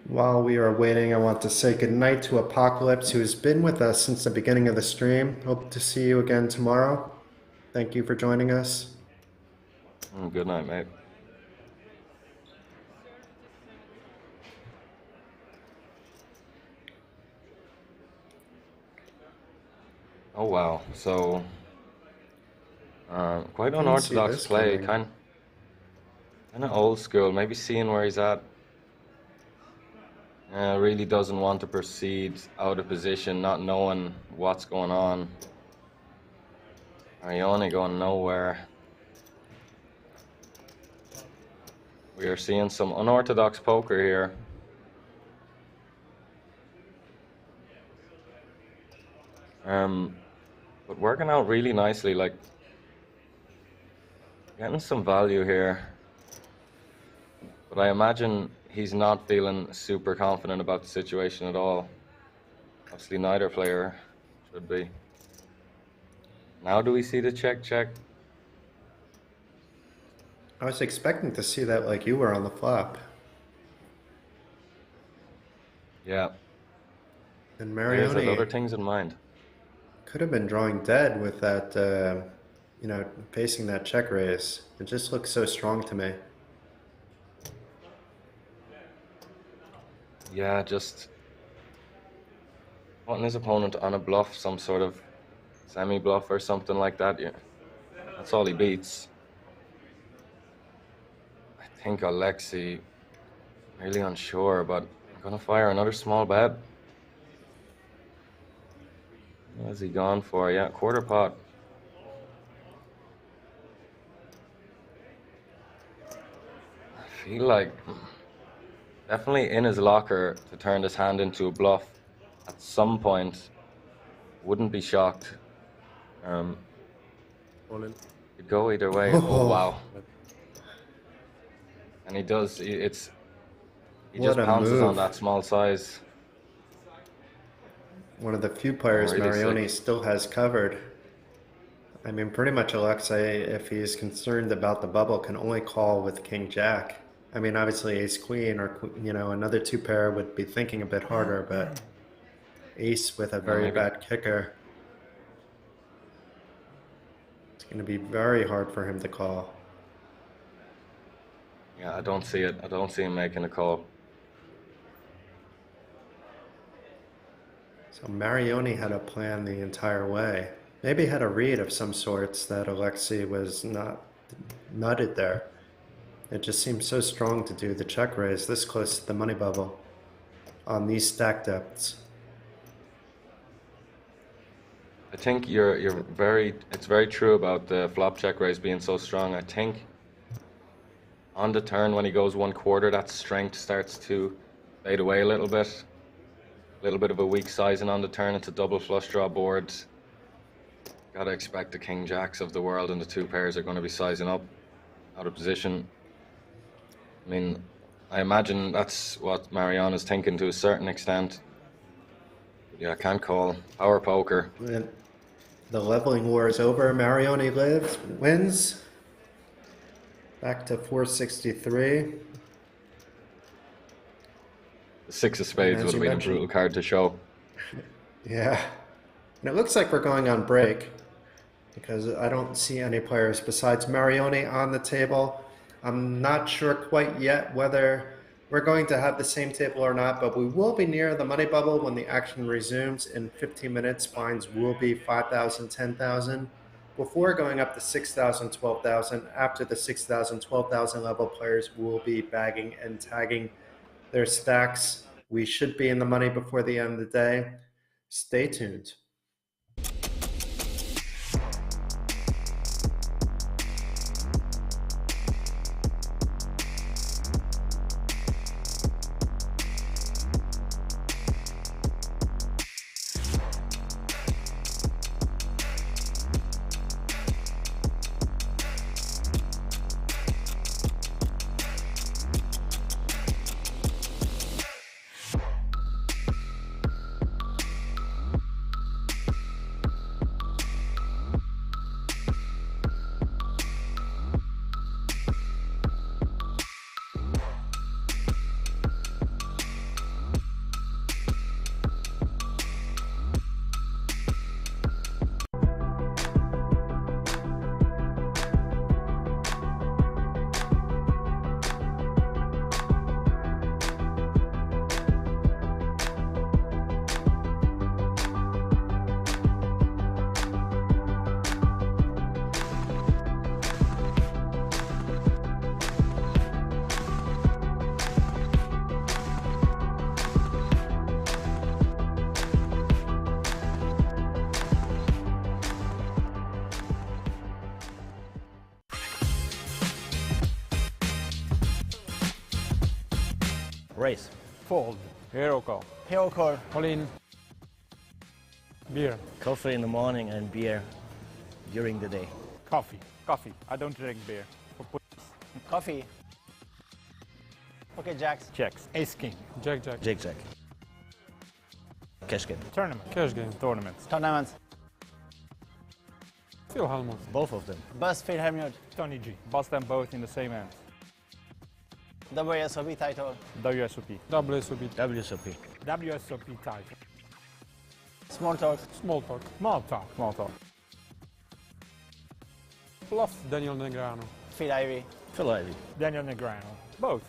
While we are waiting, I want to say goodnight to Apocalypse, who has been with us since the beginning of the stream. Hope to see you again tomorrow. Thank you for joining us. Good night, mate. Oh wow, so quite unorthodox play, kind of old school, maybe seeing where he's at. Really doesn't want to proceed out of position, not knowing what's going on. Marioni going nowhere. We are seeing some unorthodox poker here. But working out really nicely, like getting some value here. But I imagine he's not feeling super confident about the situation at all. Obviously, neither player should be. Now do we see the check-check? I was expecting to see that like you were on the flop. Yeah. And He has Marioni other things in mind. could have been drawing dead with that, you know, facing that check raise. It just looks so strong to me. Yeah, just wanting his opponent on a bluff, some sort of semi-bluff or something like that. Yeah, that's all he beats. I think Alexi, really unsure, but I'm gonna fire another small bet. What has he gone for? Yeah, quarter pot. I feel like definitely in his locker to turn this hand into a bluff at some point. Wouldn't be shocked. All in. Could go either way. Oh wow! And he does. He just pounces on that small size. One of the few players Really Marioni sick. still has covered. I mean, pretty much Alexei, if he's concerned about the bubble, can only call with King Jack. I mean, obviously Ace Queen or, you know, another two pair would be thinking a bit harder, but Ace with a very maybe. bad kicker. It's going to be very hard for him to call. Yeah, I don't see it. I don't see him making a call. So Marioni had a plan the entire way. Maybe had a read of some sorts that Alexei was not nutted there. It just seems so strong to do the check raise this close to the money bubble on these stack depths. I think it's very true about the flop check raise being so strong. I think on the turn when he goes 1/4, that strength starts to fade away a little bit. A little bit of a weak sizing on the turn. It's a double flush draw board. Gotta expect the king jacks of the world and the two pairs are going to be sizing up out of position. I mean, I imagine that's what Mariano's thinking to a certain extent. But yeah, I can't call. Power poker. And the leveling war is over. Marioni wins. Back to 463. The 6 of spades would have been a brutal card to show. Yeah. And it looks like we're going on break because I don't see any players besides Marioni on the table. I'm not sure quite yet whether we're going to have the same table or not, but we will be near the money bubble when the action resumes in 15 minutes. Blinds will be 5,000, 10,000 before going up to 6,000, 12,000. After the 6,000, 12,000 level, players will be bagging and tagging their stacks. We should be in the money before the end of the day. Stay tuned. Race. Fold. Hero call. Hero call. All in. Beer. Coffee in the morning and beer during the day. Coffee. Coffee. I don't drink beer. Coffee. Okay, jacks. Checks. Ace king. Jack jack. Jack jack. Cash game. Tournament. Cash game. Tournaments. Tournaments. Phil Hellmuth. Both of them. Bust Phil Hellmuth. Tony G. Bust them both in the same hand. WSOP title. WSOP. WSOP. WSOP. WSOP title. Small talk. Small talk. Small talk. Small talk. Bluff. Daniel Negreanu. Phil Ivey. Phil Ivey. Daniel Negreanu. Both.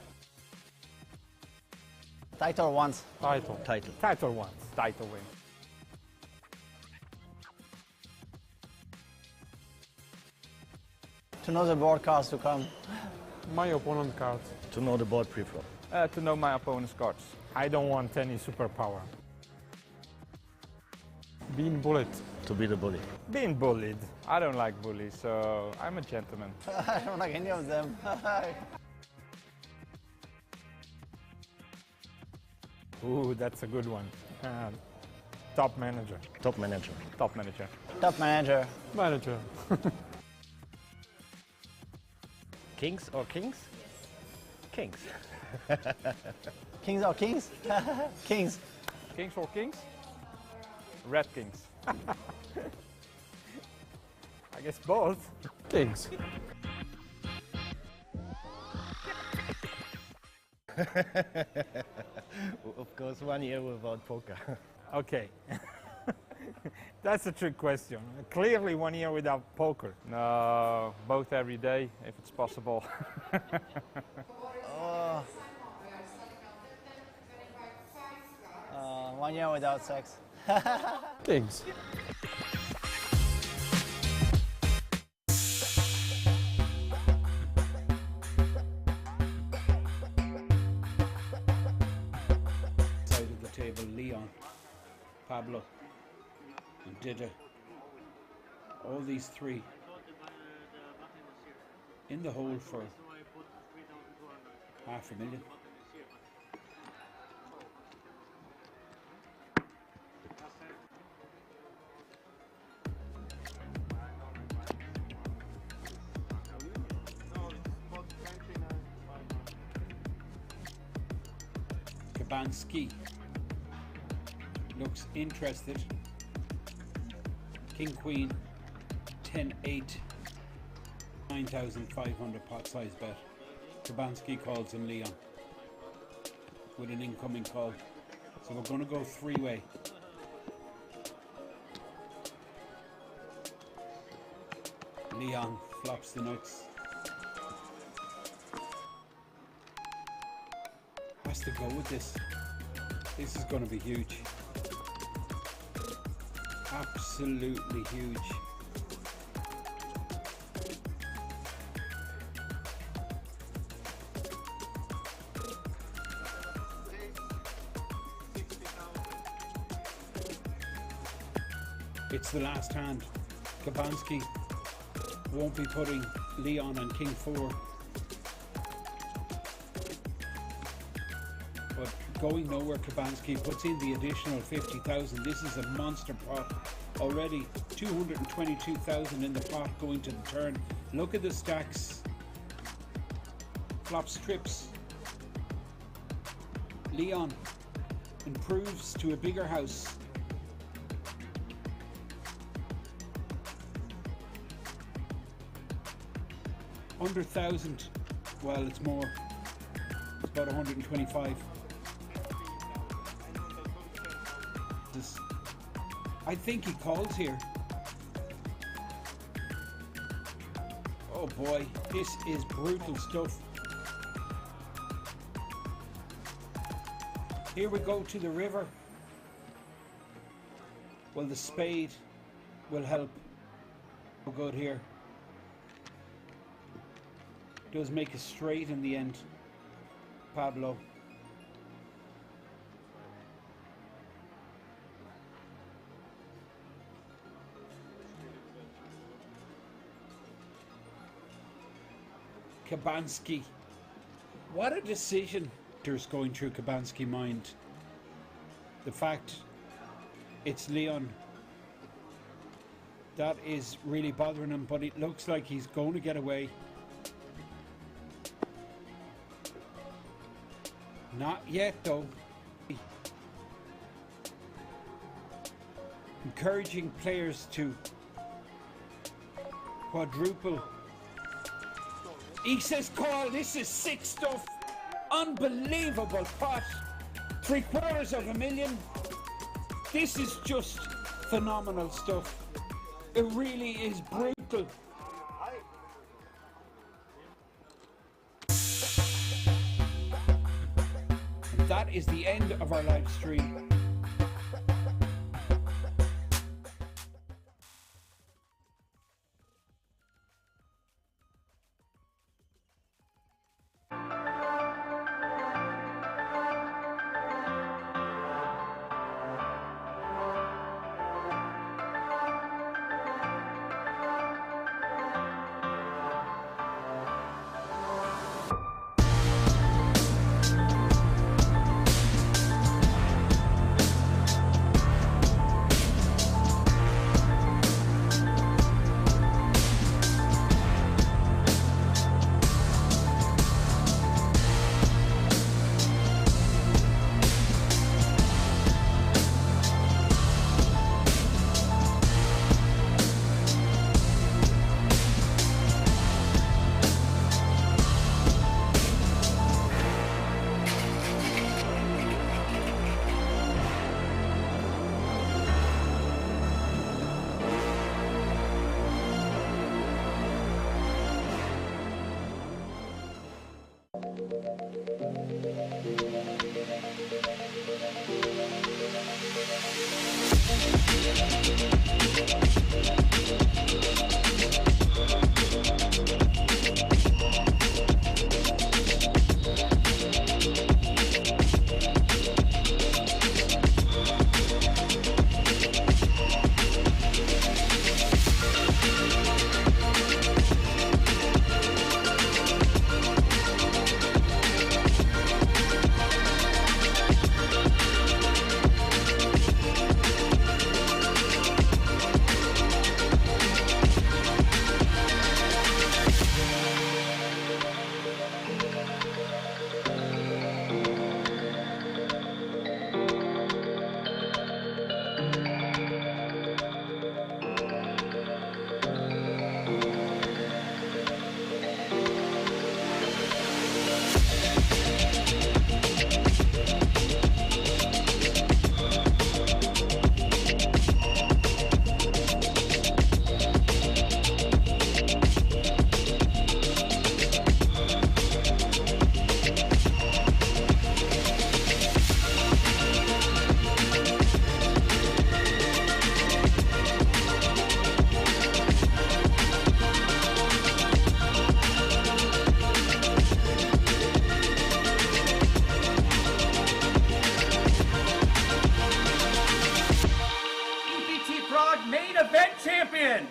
Title once. Title. Title. Title once. Title win. To know the board cards to come. My opponent cards. To know the board pre-flop. To know my opponent's cards. I don't want any superpower. Being bullied. To be the bully. Being bullied. I don't like bullies, so I'm a gentleman. I don't like any of them. Ooh, that's a good one. Top manager. Top manager. Top manager. Top manager. Manager. Kings or kings? Kings. Kings or kings? Kings. Kings or kings? Red kings. I guess both. Kings. Of course, 1 year without poker. Okay. That's a trick question. Clearly 1 year without poker. No, both every day, if it's possible. 1 year without sex. Kings. Side of the table, Leon, Pablo, and Dida. All these three in the hole for $500,000. Kabanski looks interested. King Queen 10-8, 9,500 pot size bet. Kabanski calls in Leon with an incoming call. So we're going to go three-way. Leon flops the nuts. Has to go with this. This is going to be huge. Absolutely huge. It's the last hand. Kabanski won't be putting Leon on King 4. But going nowhere, Kabanski puts in the additional 50,000. This is a monster pot. Already 222,000 in the pot going to the turn. Look at the stacks. Flops trips. Leon improves to a bigger house. $100,000. Well, it's more. It's about 125. I think he calls here. Oh boy, this is brutal stuff. Here we go to the river. Well, the spade will help. Oh, good here. Does make a straight in the end, Pablo. Kabanski. What a decision. There's going through Kabanski's mind. The fact it's Leon. That is really bothering him, but it looks like he's going to get away. Not yet though. Encouraging players to quadruple. He says call, this is sick stuff. Unbelievable pot. $750,000. This is just phenomenal stuff. It really is brutal. That is the end of our live stream. Main Event Champion!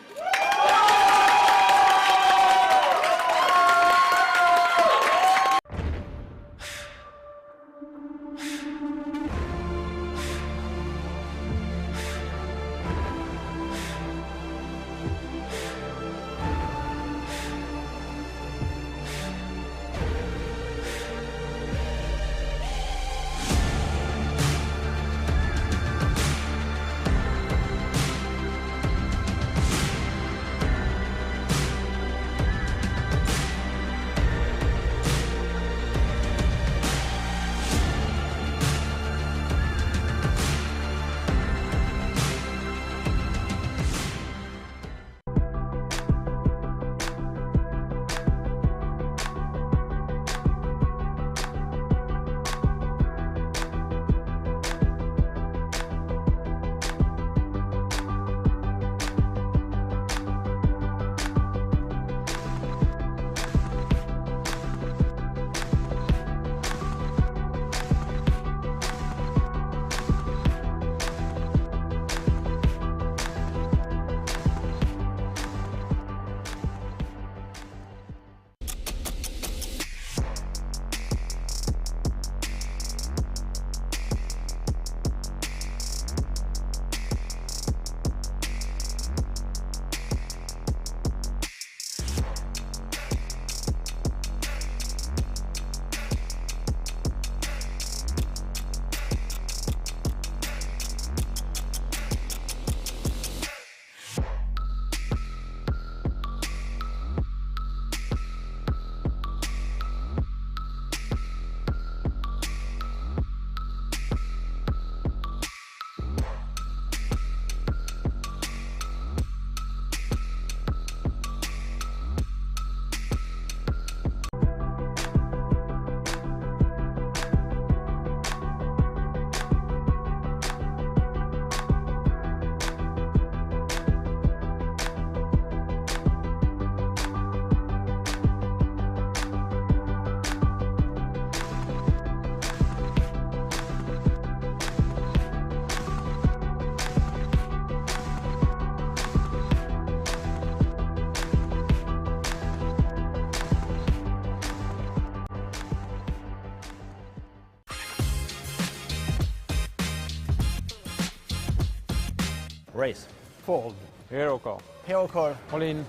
Race. Fold. Hero call. Hero call. All in.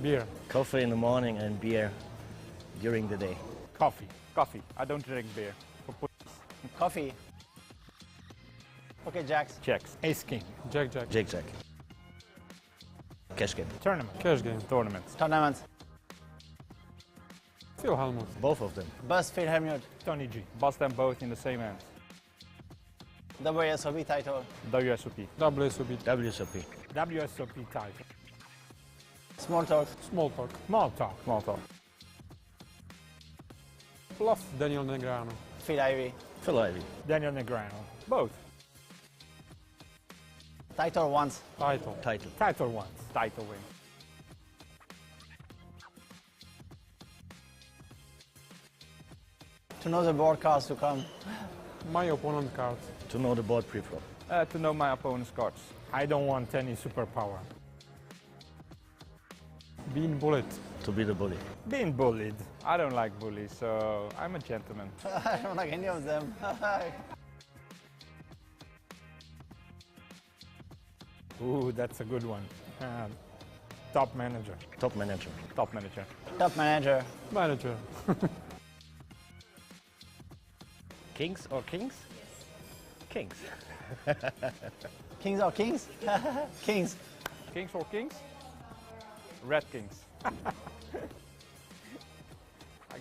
Beer. Coffee in the morning and beer during the day. Coffee. Coffee. I don't drink beer. Coffee. Okay, jacks. Checks. Ace king. Jack jack. Jack jack. Cash game. Tournament. Cash game. Tournaments. Tournaments. Philharmonic. Both of them. Bus Philharmonic. Tony G. Bust them both in the same hand. WSOP title. WSOP. WSOP. WSOP. WSOP title. Small talk. Small talk. Small talk. Small talk. Bluff. Daniel Negreanu. Phil Ivey. Phil Ivey. Daniel Negreanu. Both. Title once. Title. Title. Title once. Title win. To know the board cards to come. My opponent cards. To know the board pre-flop. To know my opponent's cards. I don't want any superpower. Being bullied. To be the bully. Being bullied. I don't like bullies, so I'm a gentleman. I don't like any of them. Ooh, that's a good one. Top manager. Top manager. Top manager. Top manager. Manager. Kings or kings? Kings. Kings or kings? Kings. Kings or kings? Red Kings. I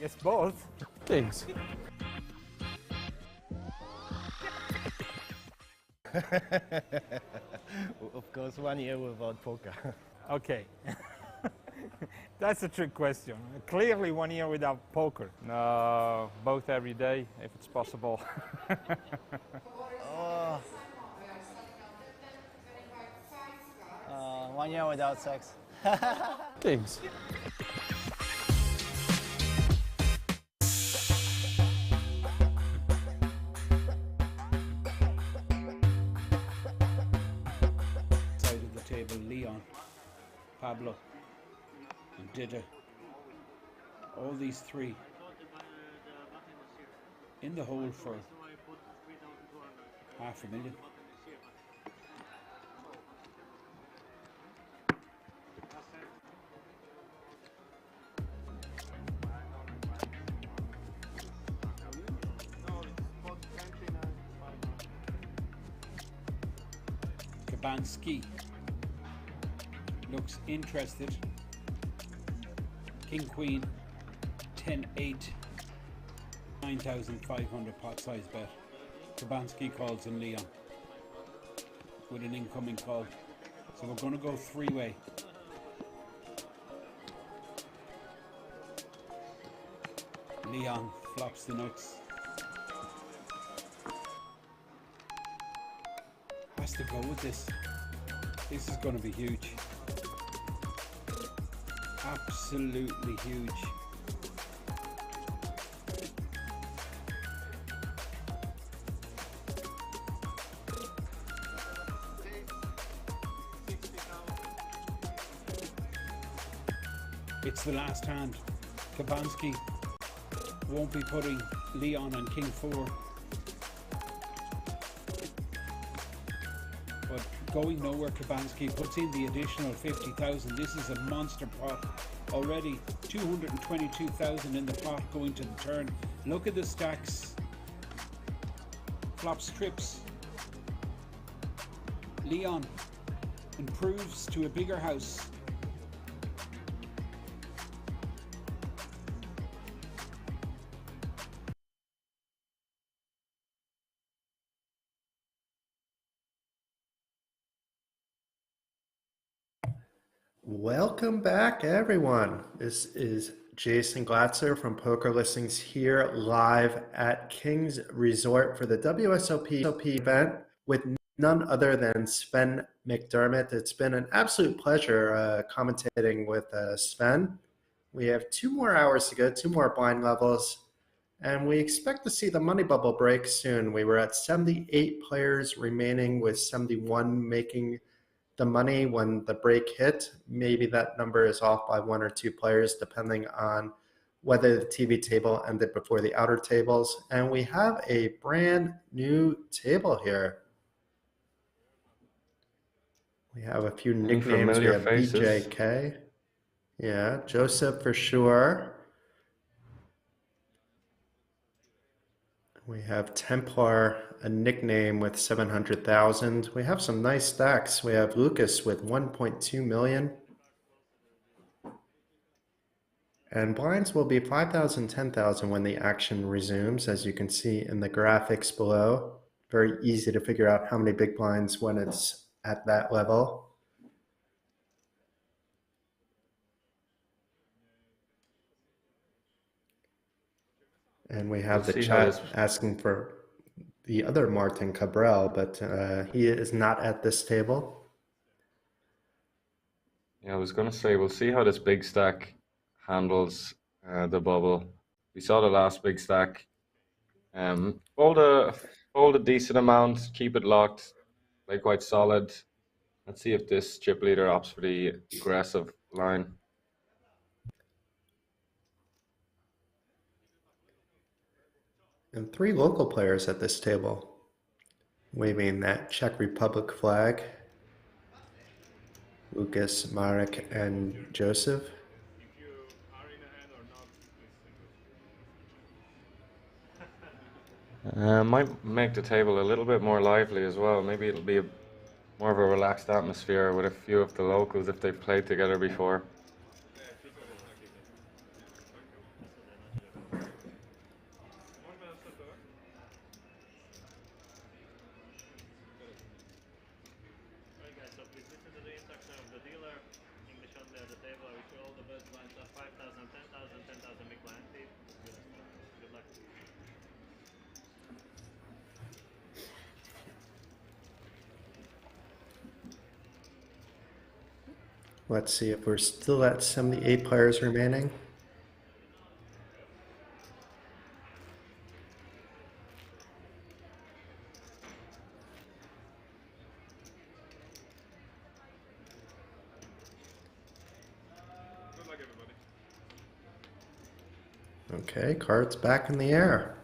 guess both. Kings. Of course, 1 year without poker. Okay. That's a trick question. Clearly 1 year without poker. No, both every day, if it's possible. 1 year without sex. Kings. Side of the table, Leon, Pablo, and Dida. All these three in the hole for $500,000. Kabanski looks interested. King Queen 10-8, 9,500 pot size bet. Kabanski calls in Leon with an incoming call. So we're going to go three-way. Leon flops the nuts. Has to go with this. This is going to be huge. Absolutely huge. It's the last hand. Kabanski won't be putting Leon on King 4. But going nowhere, Kabanski puts in the additional 50,000. This is a monster pot. Already 222,000 in the pot going to the turn. Look at the stacks. Flops trips. Leon improves to a bigger house. Welcome back, everyone. This is Jason Glatzer from Poker Listings here live at King's Resort for the WSOP event with none other than Sven McDermott. It's been an absolute pleasure commentating with Sven. We have 2 more hours to go, 2 more blind levels, and we expect to see the money bubble break soon. We were at 78 players remaining with 71 making the money when the break hit. Maybe that number is off by 1 or 2 players depending on whether the TV table ended before the outer tables. And we have a brand new table here. We have a few nicknames. We have faces. BJK. Yeah, Joseph for sure. We have Templar, a nickname with 700,000. We have some nice stacks. We have Lucas with 1.2 million. And blinds will be 5,000, 10,000 when the action resumes, as you can see in the graphics below. Very easy to figure out how many big blinds when it's at that level. And we have We'll the see how chat asking for the other Martin Cabral, but he is not at this table. Yeah, I was going to say, we'll see how this big stack handles the bubble. We saw the last big stack. Fold a decent amount, keep it locked, play quite solid. Let's see if this chip leader opts for the aggressive line. And 3 local players at this table, waving that Czech Republic flag. Lucas, Marek, and Joseph. Might make the table a little bit more lively as well. Maybe it'll be more of a relaxed atmosphere with a few of the locals if they've played together before. Alright guys, so please listen to the instruction of the dealer. English only at the table. I wish you all the best. Blinds are 5,000, 10,000, 10,000 big blind deep. Good luck. Let's see if we're still at 78 players remaining. Okay, cards back in the air.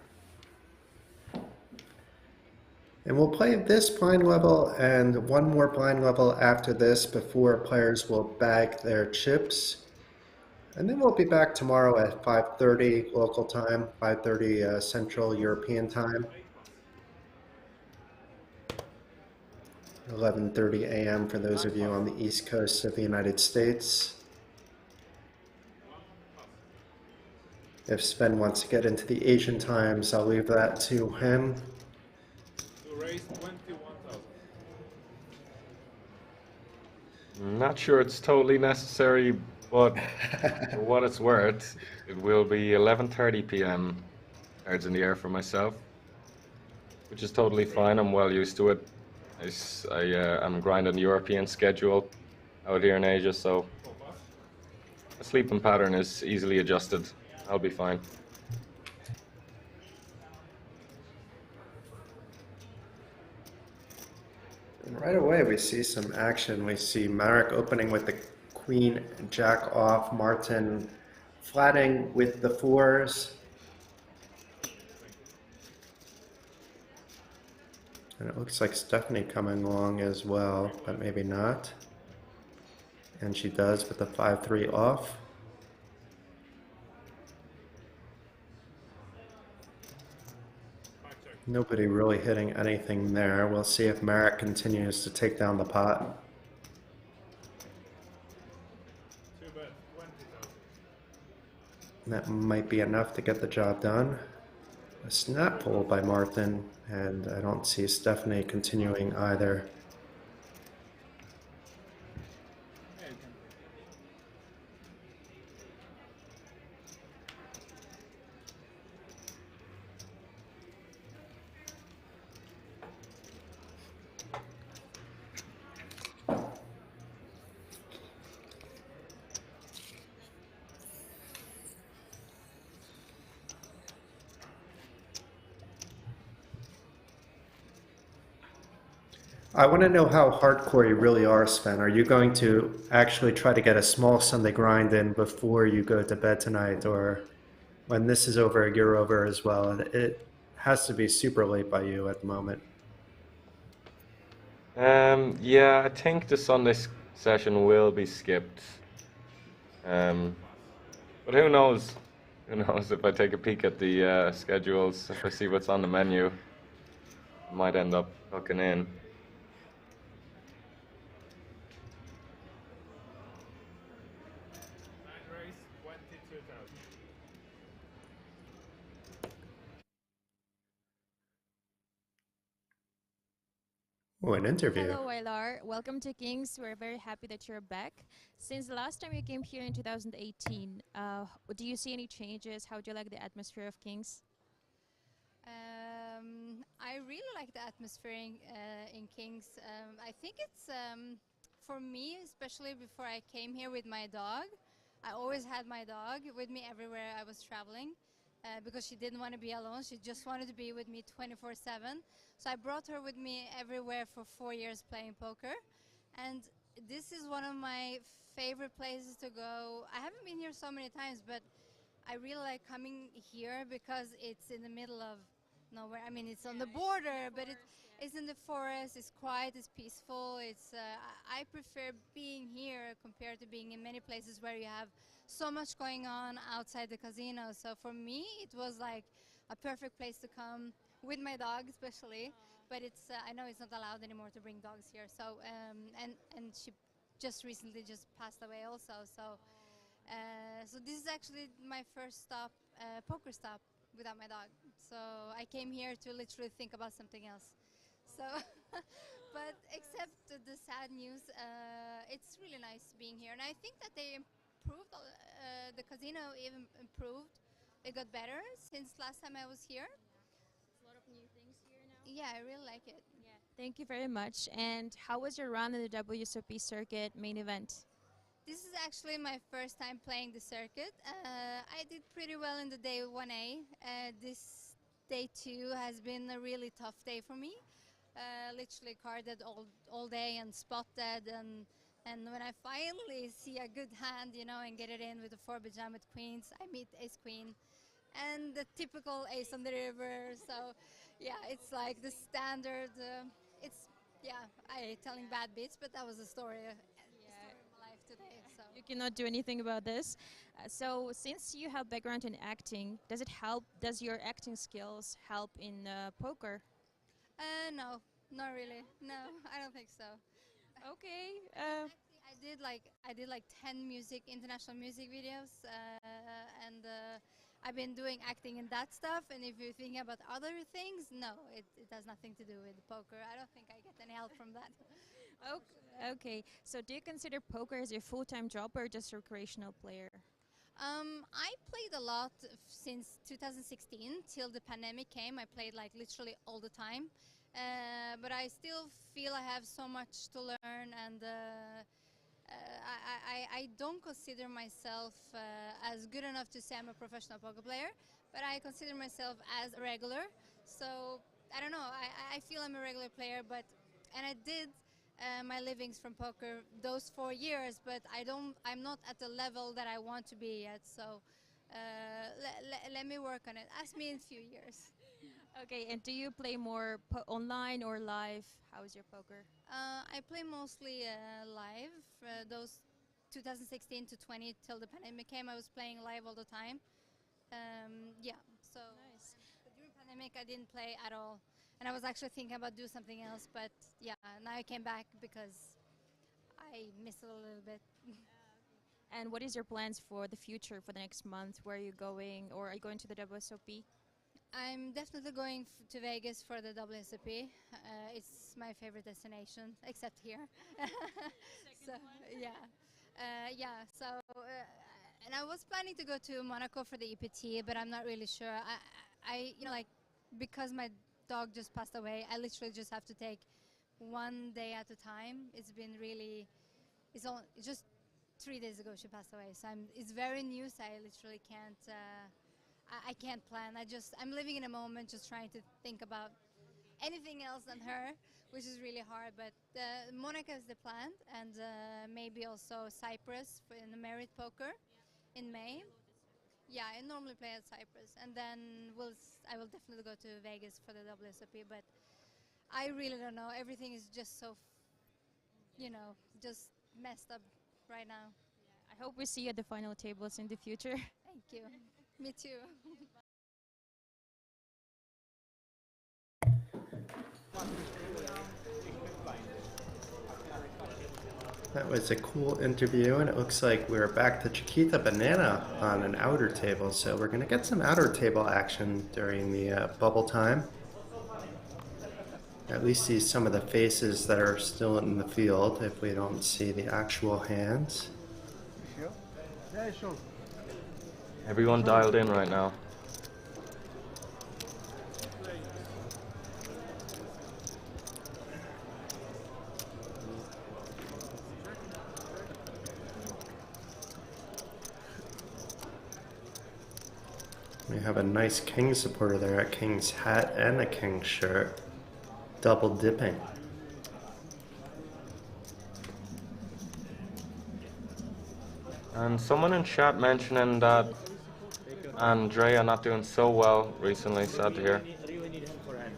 And we'll play this blind level and one more blind level after this before players will bag their chips. And then we'll be back tomorrow at 5:30 local time, 5:30 Central European time. 11:30 a.m. for those of you on the East Coast of the United States. If Sven wants to get into the Asian times, I'll leave that to him. To raise 21,000. Not sure it's totally necessary, but for what it's worth, it will be 11:30 p.m. Cards in the air for myself, which is totally fine. I'm well used to it. I'm grinding the European schedule out here in Asia, so the sleeping pattern is easily adjusted. I'll be fine. And right away we see some action. We see Marek opening with the queen jack off, Martin flatting with the 4s. And it looks like Stephanie coming along as well, but maybe not. And she does with the 5-3 off. Nobody really hitting anything there. We'll see if Marek continues to take down the pot. That might be enough to get the job done. A snap pull by Martin, and I don't see Stephanie continuing either. I want to know how hardcore you really are, Sven. Are you going to actually try to get a small Sunday grind in before you go to bed tonight, or when this is over, you're over as well? It has to be super late by you at the moment. Yeah, I think the Sunday session will be skipped. But who knows? Who knows if I take a peek at the schedules, if I see what's on the menu, I might end up hooking in. Oh, an interview. Hello, Ilar. Welcome to Kings. We're very happy that you're back. Since the last time you came here in 2018, do you see any changes? How do you like the atmosphere of Kings? I really like the atmosphere in Kings. I think it's, for me, especially before I came here with my dog, I always had my dog with me everywhere I was traveling because she didn't want to be alone. She just wanted to be with me 24/7. So I brought her with me everywhere for 4 years playing poker. And this is one of my favorite places to go. I haven't been here so many times, but I really like coming here because it's in the middle of nowhere. I mean, it's on the border, but it's in the forest. It's quiet. It's peaceful. It's. I prefer being here compared to being in many places where you have so much going on outside the casino. So for me, it was like a perfect place to come with my dog, especially. But it's. I know it's not allowed anymore to bring dogs here. So and she just recently just passed away also. So. So this is actually my first stop, poker stop without my dog. So I came here to literally think about something else. So, but except the sad news, it's really nice being here. And I think that they improved, the casino even improved. It got better since last time I was here. A lot of new things here now. Yeah, I really like it. Yeah. Thank you very much. And how was your run in the WSOP Circuit main event? This is actually my first time playing the circuit. I did pretty well in the day 1A. This day 2 has been a really tough day for me. Literally carded all day and spotted, and when I finally see a good hand, you know, and get it in with the 4-bit jam with queens, I meet ace queen and the typical ace on the river. So yeah, it's like the standard. It's yeah, I telling bad bits, but that was the story. Life today, so. You cannot do anything about this. So since you have background in acting, does it help? Does your acting skills help in poker? No, not really. No, I don't think so. Okay. I did like 10 international music videos, and I've been doing acting in that stuff. And if you're thinking about other things, no, it has nothing to do with poker. I don't think I get any help from that. Okay. So do you consider poker as your full-time job or just a recreational player? I played a lot since 2016 till the pandemic came. I played like literally all the time, but I still feel I have so much to learn, and I don't consider myself as good enough to say I'm a professional poker player, but I consider myself as a regular. So I don't know. I feel I'm a regular player, and I did my livings from poker those 4 years, but I'm not at the level that I want to be yet. So let me work on it. Ask me in a few years. Okay, and do you play more online or live? How is your poker? I play mostly live. Those 2016 to 20 till the pandemic came, I was playing live all the time. Yeah, so nice. But during pandemic, I didn't play at all, and I was actually thinking about doing something else. But yeah, now I came back because I missed it a little bit. And what is your plans for the future, for the next month? Where are you going, or are you going to the WSOP? I'm definitely going to Vegas for the WSOP. It's my favorite destination, except here. So yeah. So and I was planning to go to Monaco for the EPT, but I'm not really sure. I like because my dog just passed away, I literally just have to take one day at a time. It's been really, it's just 3 days ago she passed away, so it's very new. So I literally can't. I can't plan. I'm living in a moment, just trying to think about anything else than her, which is really hard. But Monaco is the plan, and maybe also Cyprus in the Merit Poker in May. Yeah, I normally play at Cyprus, and then I will definitely go to Vegas for the WSOP. But I really don't know. Everything is just so, just messed up right now. Yeah, I hope we see you at the final tables in the future. Thank you. Me too. That was a cool interview, and it looks like we're back to Chiquita Banana on an outer table, so we're going to get some outer table action during the bubble time. At least see some of the faces that are still in the field if we don't see the actual hands. Everyone dialed in right now. We have a nice Kings supporter there, a Kings hat and a Kings shirt. Double dipping. And someone in chat mentioning that Andrea not doing so well recently, sad to hear.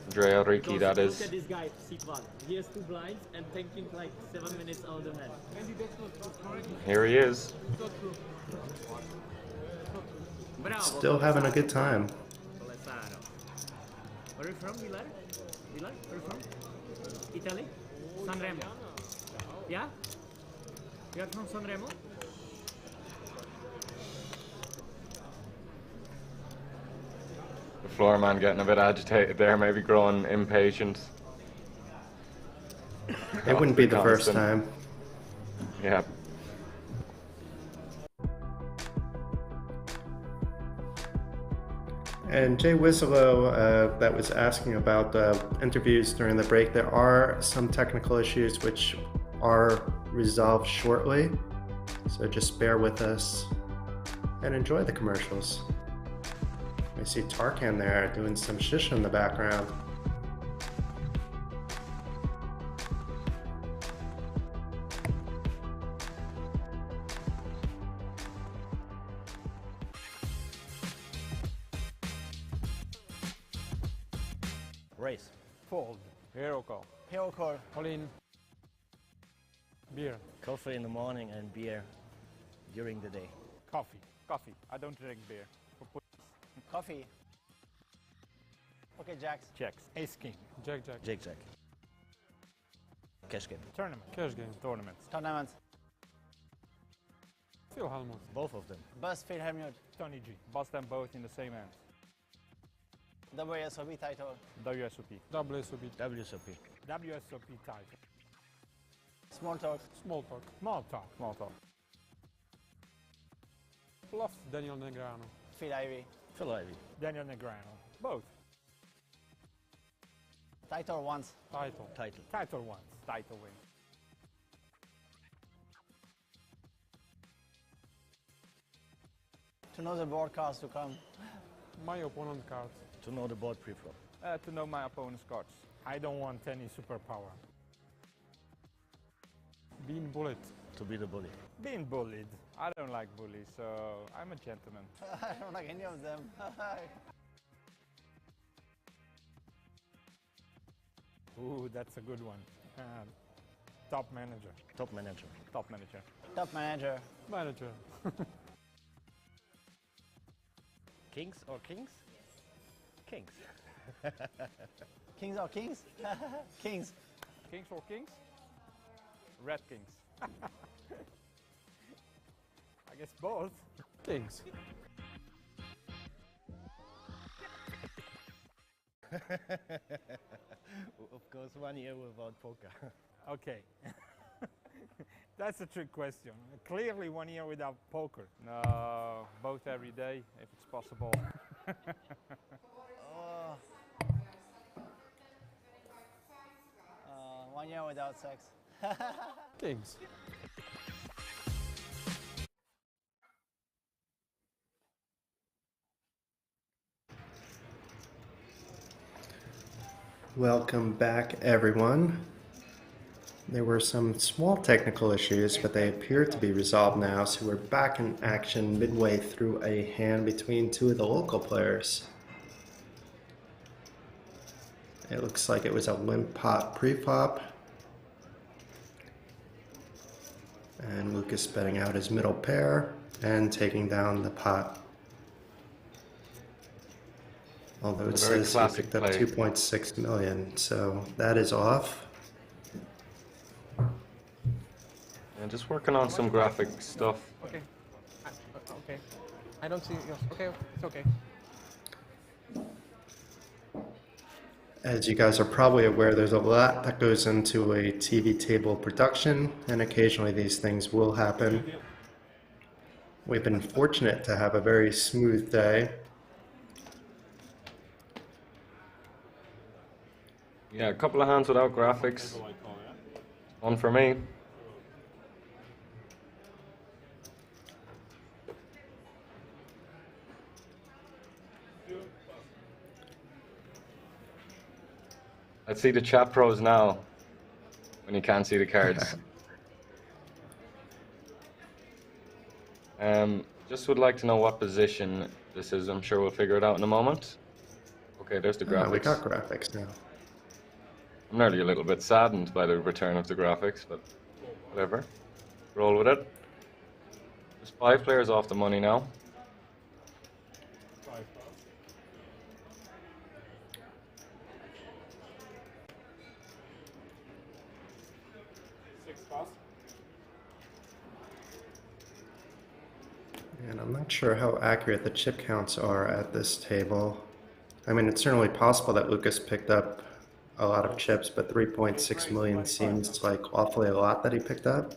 Andrea Ricci, that Look is. at this guy, C1. He has 2 blinds and thinking like 7 minutes out ahead. Here he is. Bravo, Still having a good time. Where are you from, Vilar? Vilar? Where are you from? Italy? Sanremo? Yeah? You are from Sanremo? The floor man getting a bit agitated there, maybe growing impatient. It wouldn't be the first Constant. time. Yeah. And Jay Wiselow that was asking about interviews during the break, there are some technical issues which are resolved shortly. So just bear with us and enjoy the commercials. I see Tarkan there doing some shish in the background. Race. Fold. Hero call. Hero call. All in. Beer. Coffee in the morning and beer during the day. Coffee. Coffee. I don't drink beer. Coffee. Okay, jacks. Jacks. Ace king. Jack jack. Jack Jack. Cash game. Tournament. Cash game. Tournaments. Tournaments. Phil Helmut. Both of them. Bus Phil Helmut. Tony G. Bust them both in the same hand. WSOP title. WSOP. WSOP. WSOP. WSOP title. Small talk. Small talk. Small talk. Small talk. Bluff. Daniel Negreanu. Phil Ivy. Phil Ivy. Daniel Negreanu. Both. Title once. Title. Title. Title once. Title win. To know the board cards to come. My opponent cards. To know the board pre-flop. To know my opponent's cards. I don't want any superpower. Being bullied. To be the bully. Being bullied. I don't like bullies, so I'm a gentleman. I don't like any of them. Ooh, that's a good one. Top manager. Top manager. Top manager. Top manager. Manager. Kings or kings? Kings. Kings or kings? Kings. Kings or kings? Red kings. I guess both. Kings. Of course, 1 year without poker. Okay. That's a trick question. Clearly 1 year without poker. No, both every day, if it's possible. 1 year without sex. Kings. Welcome back, everyone. There were some small technical issues, but they appear to be resolved now, so we're back in action midway through a hand between two of the local players. It looks like it was a limp pot pre-flop. And Lucas betting out his middle pair and taking down the pot. Although it says he picked up 2.6 million, so that is off. And just working on some graphic stuff. Okay. Okay. I don't see yours. Okay, it's okay. As you guys are probably aware, there's a lot that goes into a TV table production, and occasionally these things will happen. We've been fortunate to have a very smooth day. Yeah, a couple of hands without graphics. One for me. Let's see the chat pros now, when you can't see the cards. Just would like to know what position this is. I'm sure we'll figure it out in a moment. Okay, there's the graphics. We got graphics now. I'm nearly a little bit saddened by the return of the graphics, but whatever. Roll with it. There's 5 players off the money now. And I'm not sure how accurate the chip counts are at this table. I mean, it's certainly possible that Lucas picked up a lot of chips, but 3.6 million seems like awfully a lot that he picked up,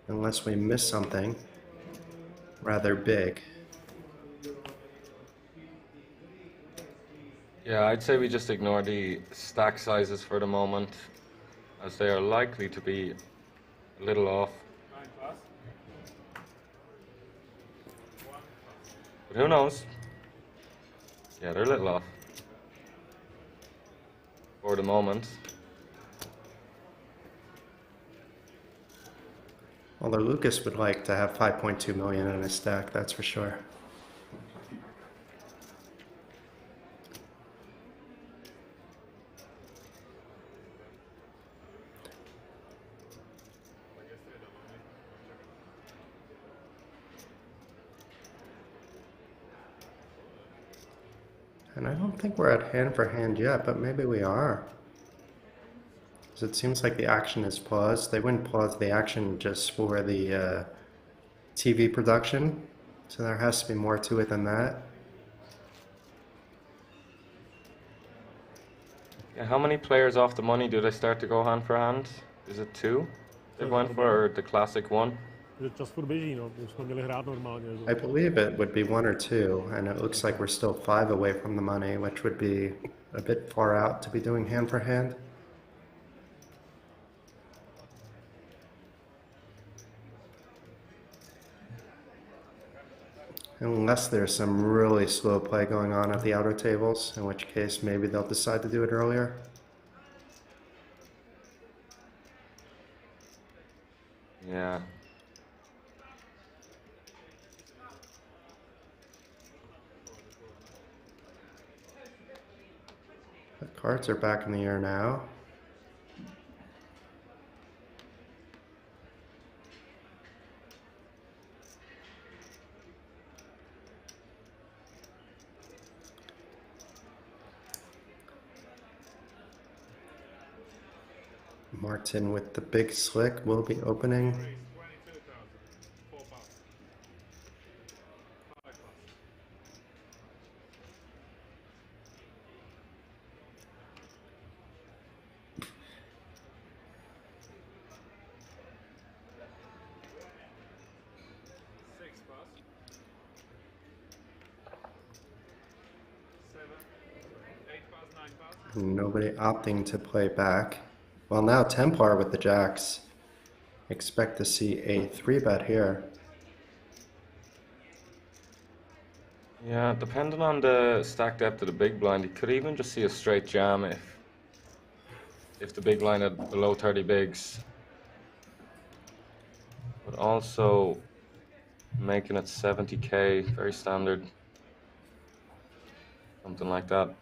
unless we missed something rather big. Yeah, I'd say we just ignore the stack sizes for the moment, as they are likely to be a little off. But who knows? Yeah, they're a little off. For the moment. Although Lucas would like to have 5.2 million in his stack, that's for sure. And I don't think we're at hand for hand yet, but maybe we are. Because it seems like the action is paused. They wouldn't pause the action just for the TV production. So there has to be more to it than that. Yeah, how many players off the money do they start to go hand for hand? Is it 2? They went for the classic 1. I believe it would be 1 or 2, and it looks like we're still 5 away from the money, which would be a bit far out to be doing hand for hand. Unless there's some really slow play going on at the outer tables, in which case maybe they'll decide to do it earlier. Yeah. The cards are back in the air now. Martin with the big slick will be opening. Nobody opting to play back. Well, now Templar with the jacks. Expect to see a 3-bet here. Yeah, depending on the stack depth of the big blind, you could even just see a straight jam if the big blind had below 30 bigs. But also making it 70k, very standard. Something like that.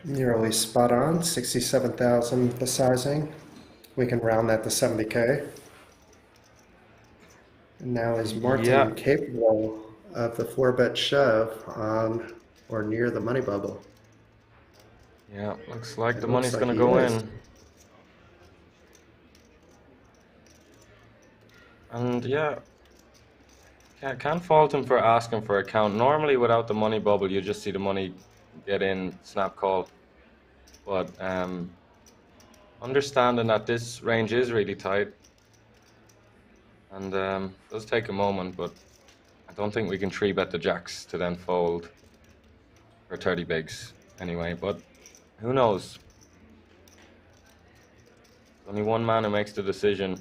Nearly spot on, 67,000 the sizing. We can round that to 70k. And now is Martin capable of the 4-bet shove on or near the money bubble? Yeah, looks like the money's gonna go in. And yeah, can't fault him for asking for a count. Normally without the money bubble, you just see the money get in, snap call. But understanding that this range is really tight, and does take a moment, but I don't think we can 3-bet the jacks to then fold for 30 bigs anyway, but who knows? Only one man who makes the decision.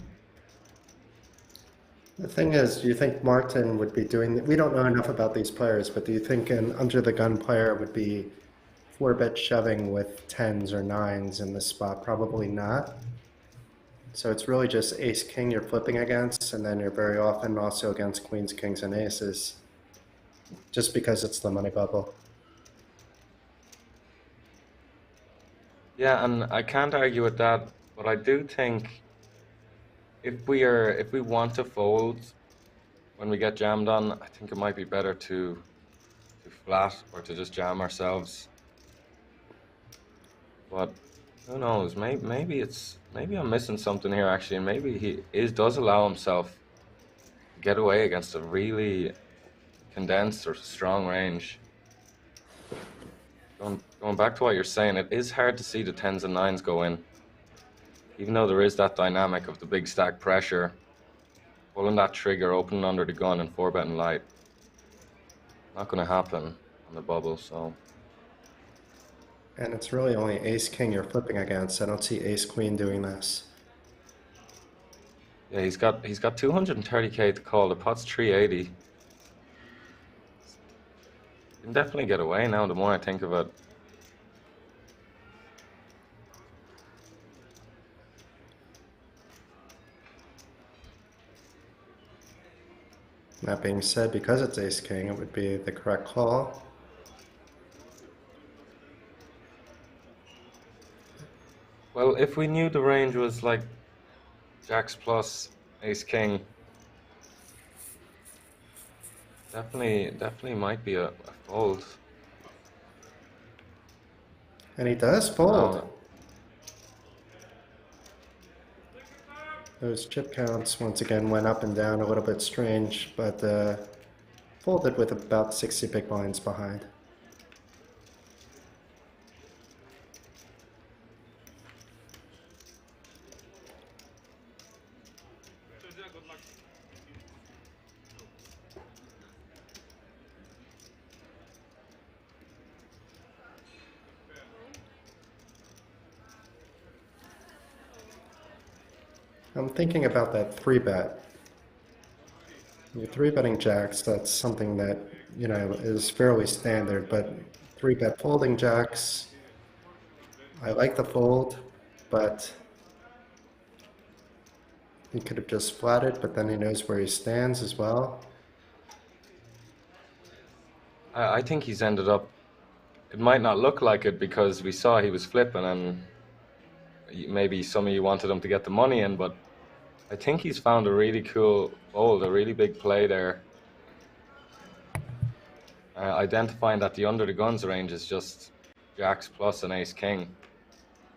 The thing is, do you think Martin would be doing, we don't know enough about these players, but do you think an under the gun player would be 4-bet shoving with 10s or 9s in this spot? Probably not. So it's really just ace king you're flipping against, and then you're very often also against queens, kings, and aces, just because it's the money bubble. Yeah, and I can't argue with that, but I do think if we want to fold when we get jammed on, I think it might be better to flat or to just jam ourselves. But who knows? Maybe I'm missing something here actually, and maybe he does allow himself to get away against a really condensed or strong range. Going back to what you're saying, it is hard to see the 10s and 9s go in. Even though there is that dynamic of the big stack pressure, pulling that trigger, opening under the gun and 4-betting light. Not going to happen on the bubble, so. And it's really only ace king you're flipping against. I don't see ace queen doing this. Yeah, he's got 230k to call. The pot's 380. You can definitely get away now, the more I think of it. That being said, because it's ace king, it would be the correct call. Well, if we knew the range was like jacks plus ace king, definitely might be a fold. And he does fold. Those chip counts once again went up and down, a little bit strange, but folded with about 60 big blinds behind. I'm thinking about that 3-bet. You're 3-betting jacks, that's something that, you know, is fairly standard, but 3-bet folding jacks, I like the fold, but he could have just flatted, but then he knows where he stands as well. I think he's ended up, it might not look like it because we saw he was flipping and maybe some of you wanted him to get the money in, but I think he's found a really cool fold, a really big play there. Identifying that the under the guns range is just jacks plus an ace king.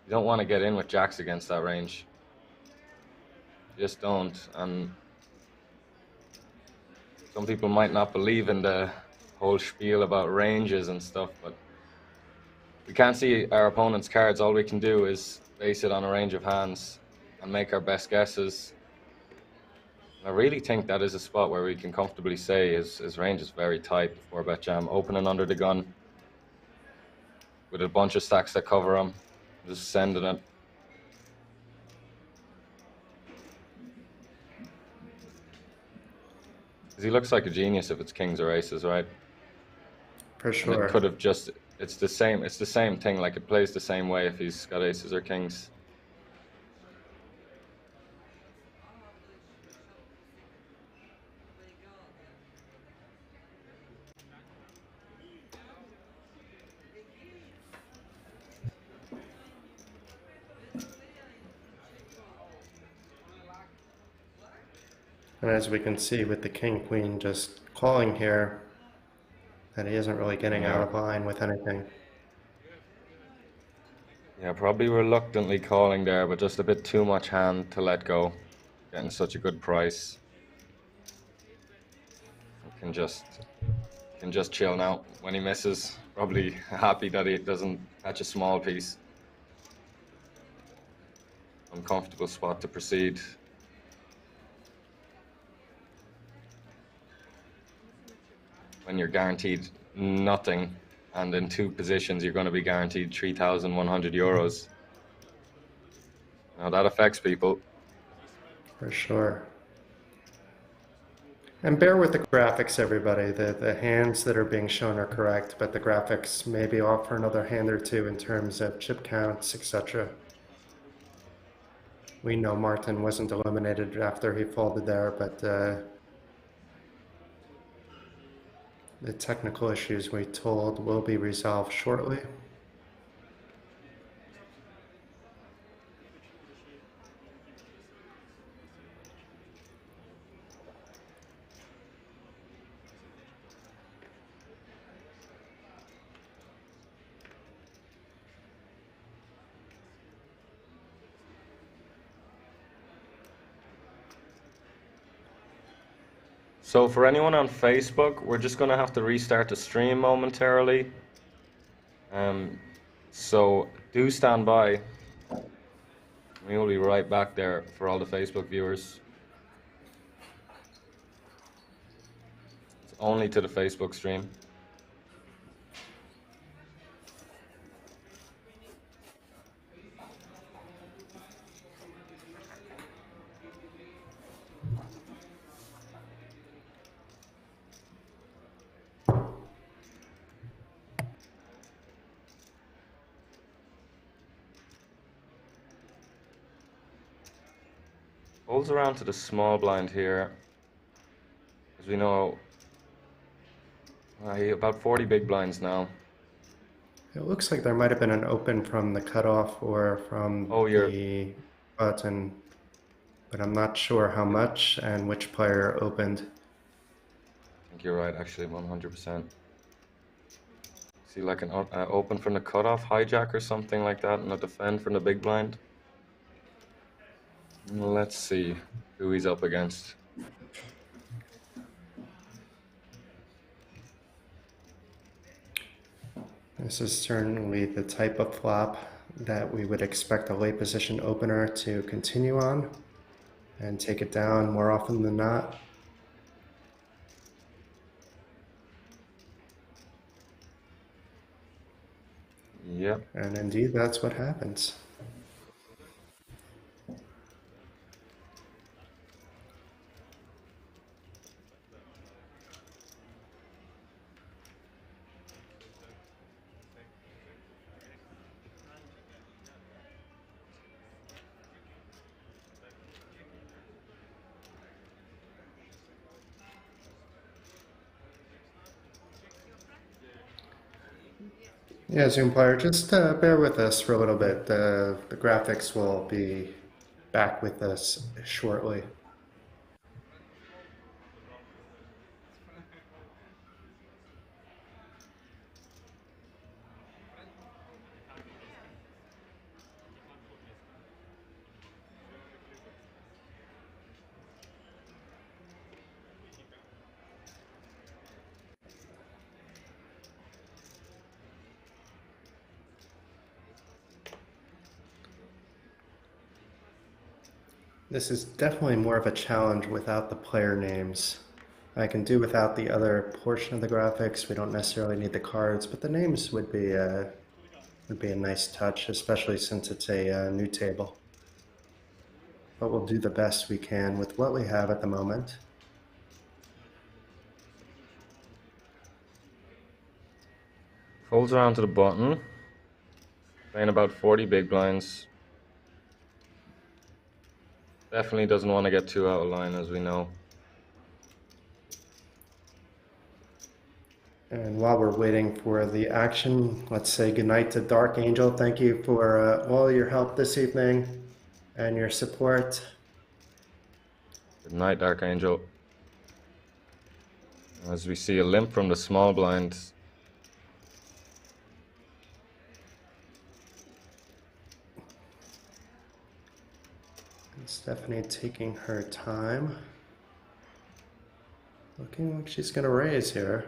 You don't want to get in with jacks against that range. You just don't. And some people might not believe in the whole spiel about ranges and stuff, but we can't see our opponent's cards. All we can do is base it on a range of hands and make our best guesses. I really think that is a spot where we can comfortably say his range is very tight. 4-bet jam, opening under the gun with a bunch of stacks that cover him, just sending it. He looks like a genius if it's kings or aces, right? For sure. And it could have just, it's the same thing, like it plays the same way if he's got aces or kings. And as we can see with the king-queen just calling here, that he isn't really getting out of line with anything. Yeah, probably reluctantly calling there, but just a bit too much hand to let go. Getting such a good price. Can just chill now when he misses. Probably happy that he doesn't catch a small piece. Uncomfortable spot to proceed. When you're guaranteed nothing, and in 2 positions you're going to be guaranteed 3,100 euros. Now that affects people. For sure. And bear with the graphics, everybody. The hands that are being shown are correct, but the graphics may be off for another hand or two in terms of chip counts, etc. We know Martin wasn't eliminated after he folded there, but the technical issues, we told, will be resolved shortly. So for anyone on Facebook, we're just going to have to restart the stream momentarily. So do stand by. We will be right back there for all the Facebook viewers. It's only to the Facebook stream. Folds around to the small blind here. As we know, about 40 big blinds now. It looks like there might have been an open from the cutoff or from the button, but I'm not sure how much and which player opened. I think you're right, actually, 100%. See, like an open from the cutoff, hijack or something like that, and a defend from the big blind. Let's see who he's up against. This is certainly the type of flop that we would expect a late position opener to continue on and take it down more often than not. Yep. And indeed, that's what happens. Yeah, Zoom player, just bear with us for a little bit. The graphics will be back with us shortly. This is definitely more of a challenge without the player names. I can do without the other portion of the graphics. We don't necessarily need the cards, but the names would be a nice touch, especially since it's a new table. But we'll do the best we can with what we have at the moment. Folds around to the button. Playing about 40 big blinds. Definitely doesn't want to get too out of line, as we know. And while we're waiting for the action, let's say goodnight to Dark Angel. Thank you for all your help this evening and your support. Good night, Dark Angel. As we see a limp from the small blind. Stephanie taking her time. Looking like she's going to raise here.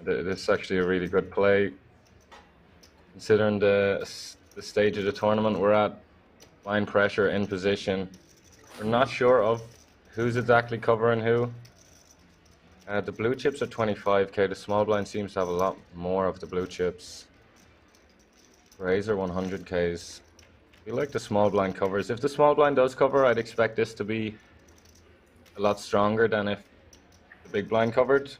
This is actually a really good play. Considering the stage of the tournament we're at, blind pressure in position. We're not sure of who's exactly covering who. The blue chips are 25k. The small blind seems to have a lot more of the blue chips. Raise are 100ks. We like the small blind covers. If the small blind does cover, I'd expect this to be a lot stronger than if the big blind covered.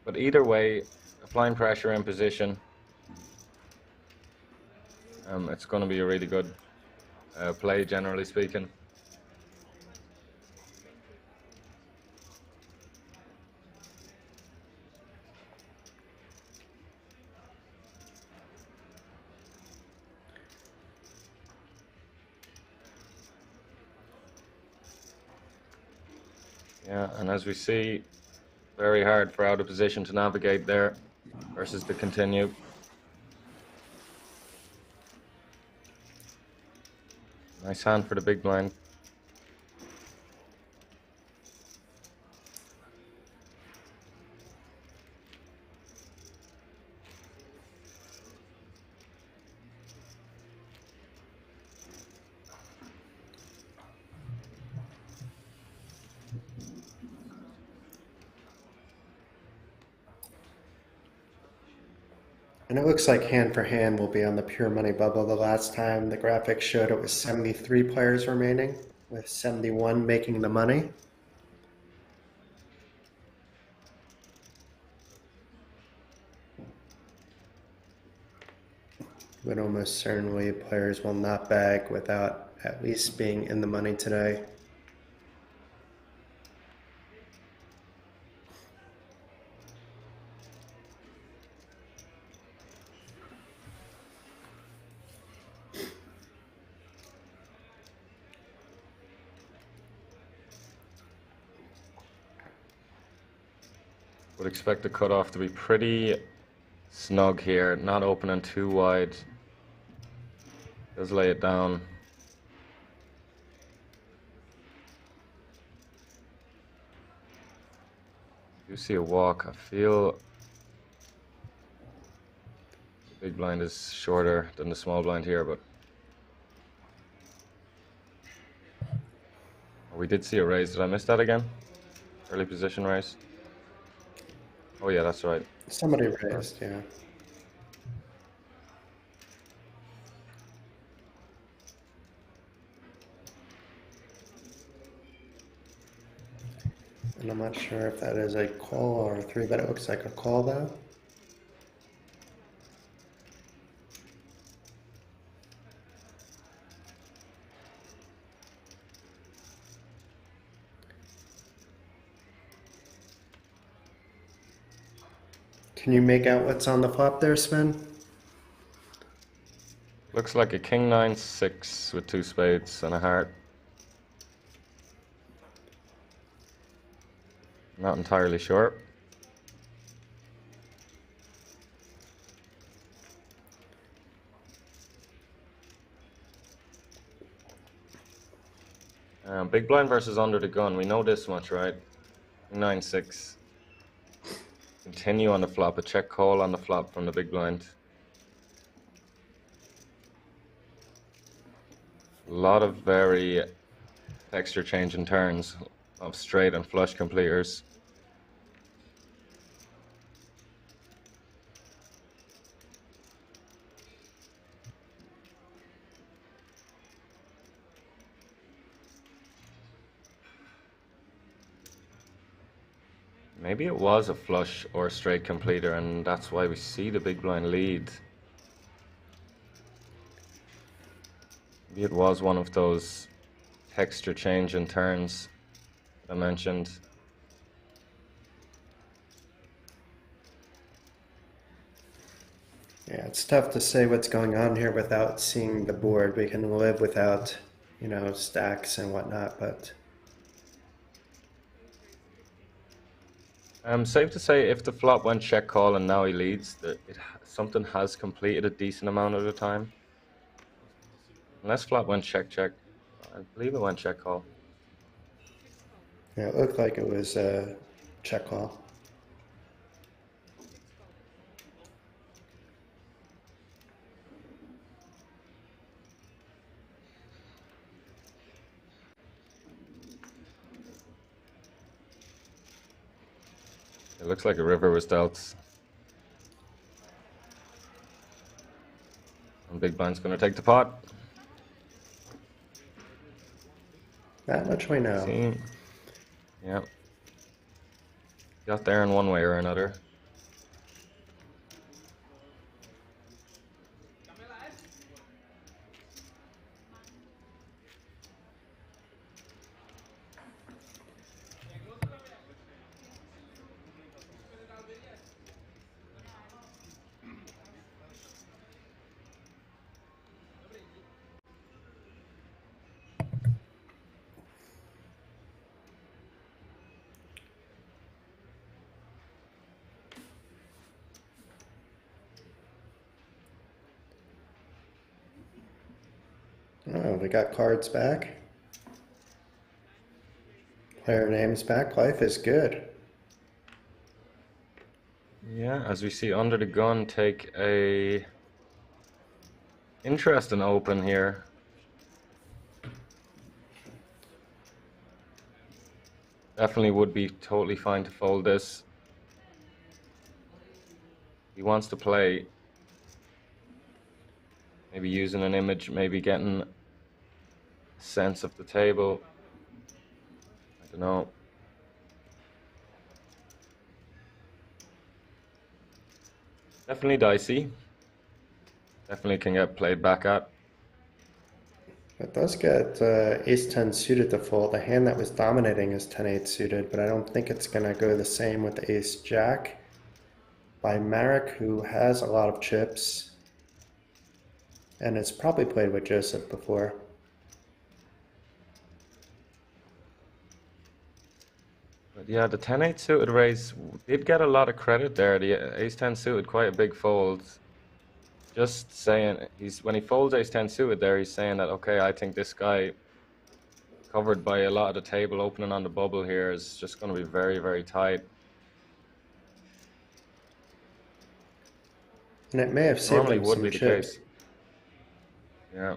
But either way, applying pressure in position, it's going to be a really good play, generally speaking. Yeah, and as we see, very hard for out of position to navigate there versus to continue. Nice hand for the big blind. And it looks like hand for hand will be on the pure money bubble. The last time the graphic showed it was 73 players remaining, with 71 making the money. But almost certainly players will not bag without at least being in the money today. Would expect the cutoff to be pretty snug here, not opening too wide. Does lay it down. You see a walk. I feel the big blind is shorter than the small blind here, but we did see a raise. Did I miss that again? Early position raise. Oh yeah, that's right. Somebody raised, yeah. And I'm not sure if that is a call or a three, but it looks like a call though. Can you make out what's on the flop there, Sven? Looks like a king 9-6 with two spades and a heart. Not entirely sure. Big blind versus under the gun. We know this much, right? 9-6. Continue on the flop. A check call on the flop from the big blind. A lot of very texture changing turns of straight and flush completers. Maybe it was a flush or a straight completer, and that's why we see the big blind lead. Maybe it was one of those texture change in turns I mentioned. Yeah, it's tough to say what's going on here without seeing the board. We can live without, you know, stacks and whatnot, but Safe to say if the flop went check call and now he leads, that something has completed a decent amount of the time. Unless flop went check check. I believe it went check call. yeah, it looked like it was a check call. It looks like a river was dealt. And big blind's going to take the pot. That much we know. See? Yeah. Got there in one way or another. Oh, we got cards back. Player names back. Life is good. Yeah, as we see under the gun take a interesting open here. Definitely would be totally fine to fold this. He wants to play. Maybe using an image, maybe getting a sense of the table. I don't know. Definitely dicey. Definitely can get played back at. It does get ace-10 suited to fold. The hand that was dominating is 10-8 suited, but I don't think it's going to go the same with the ace-jack by Marek, who has a lot of chips and has probably played with Joseph before. But yeah, the 10-8 suited raise did get a lot of credit there. The ace-10 suited, quite a big fold. Just saying, when he folds ace-10 suited there, he's saying that, okay, I think this guy covered by a lot of the table opening on the bubble here is just going to be very, very tight. And it may have saved Normally him would some be the chips. case. Yeah.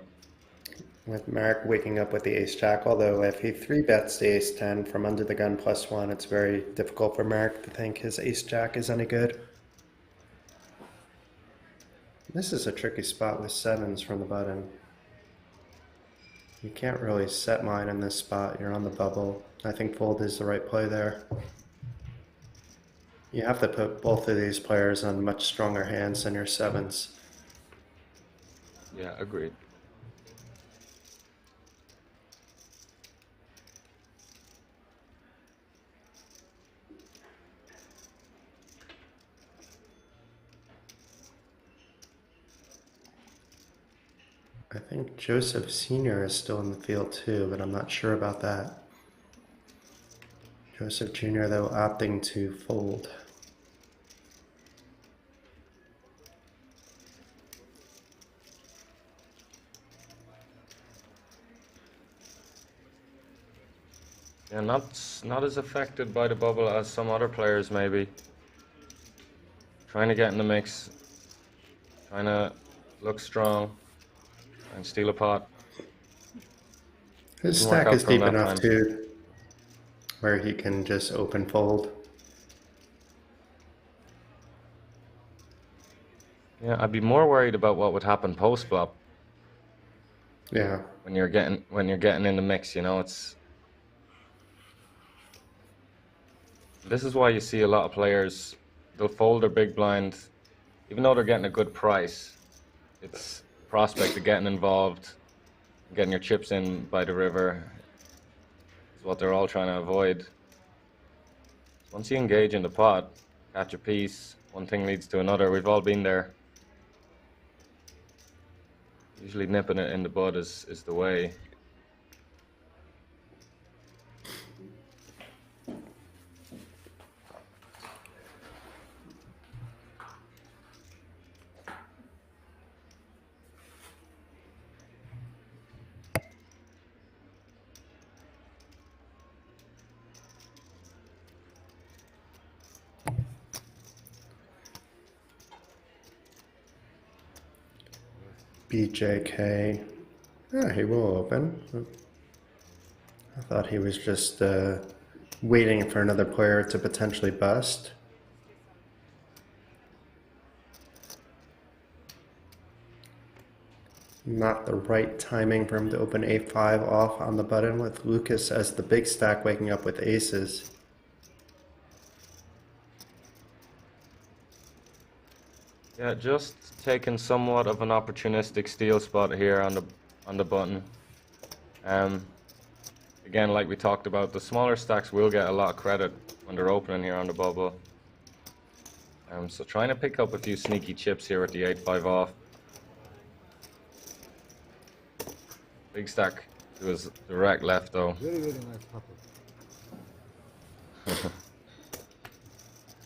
With Marek waking up with the ace-jack, although if he 3-bets the ace-10 from under the gun +1, it's very difficult for Marek to think his ace-jack is any good. This is a tricky spot with sevens from the button. You can't really set mine in this spot. You're on the bubble. I think fold is the right play there. You have to put both of these players on much stronger hands than your sevens. Yeah, agreed. I think Joseph Sr. is still in the field too, but I'm not sure about that. Joseph Jr. though opting to fold. Yeah, not as affected by the bubble as some other players maybe. Trying to get in the mix. Trying to look strong. And steal a pot. His Didn't work stack out is for him deep that enough time. too, where he can just open fold. Yeah, I'd be more worried about what would happen post flop. Yeah. When you're getting in the mix, you know, it's. This is why you see a lot of players, they'll fold their big blind, even though they're getting a good price. It's prospect of getting involved, getting your chips in by the river is what they're all trying to avoid. Once you engage in the pot, catch a piece, one thing leads to another. We've all been there. Usually nipping it in the bud is the way. BJK. Yeah, he will open. I thought he was just waiting for another player to potentially bust. Not the right timing for him to open a5 off on the button with Lucas as the big stack waking up with aces. Yeah, just taking somewhat of an opportunistic steal spot here on the button. Again, like we talked about, the smaller stacks will get a lot of credit when they're opening here on the bubble. So trying to pick up a few sneaky chips here with the 8-5 off. Big stack to his direct left though. Very, very nice puppet.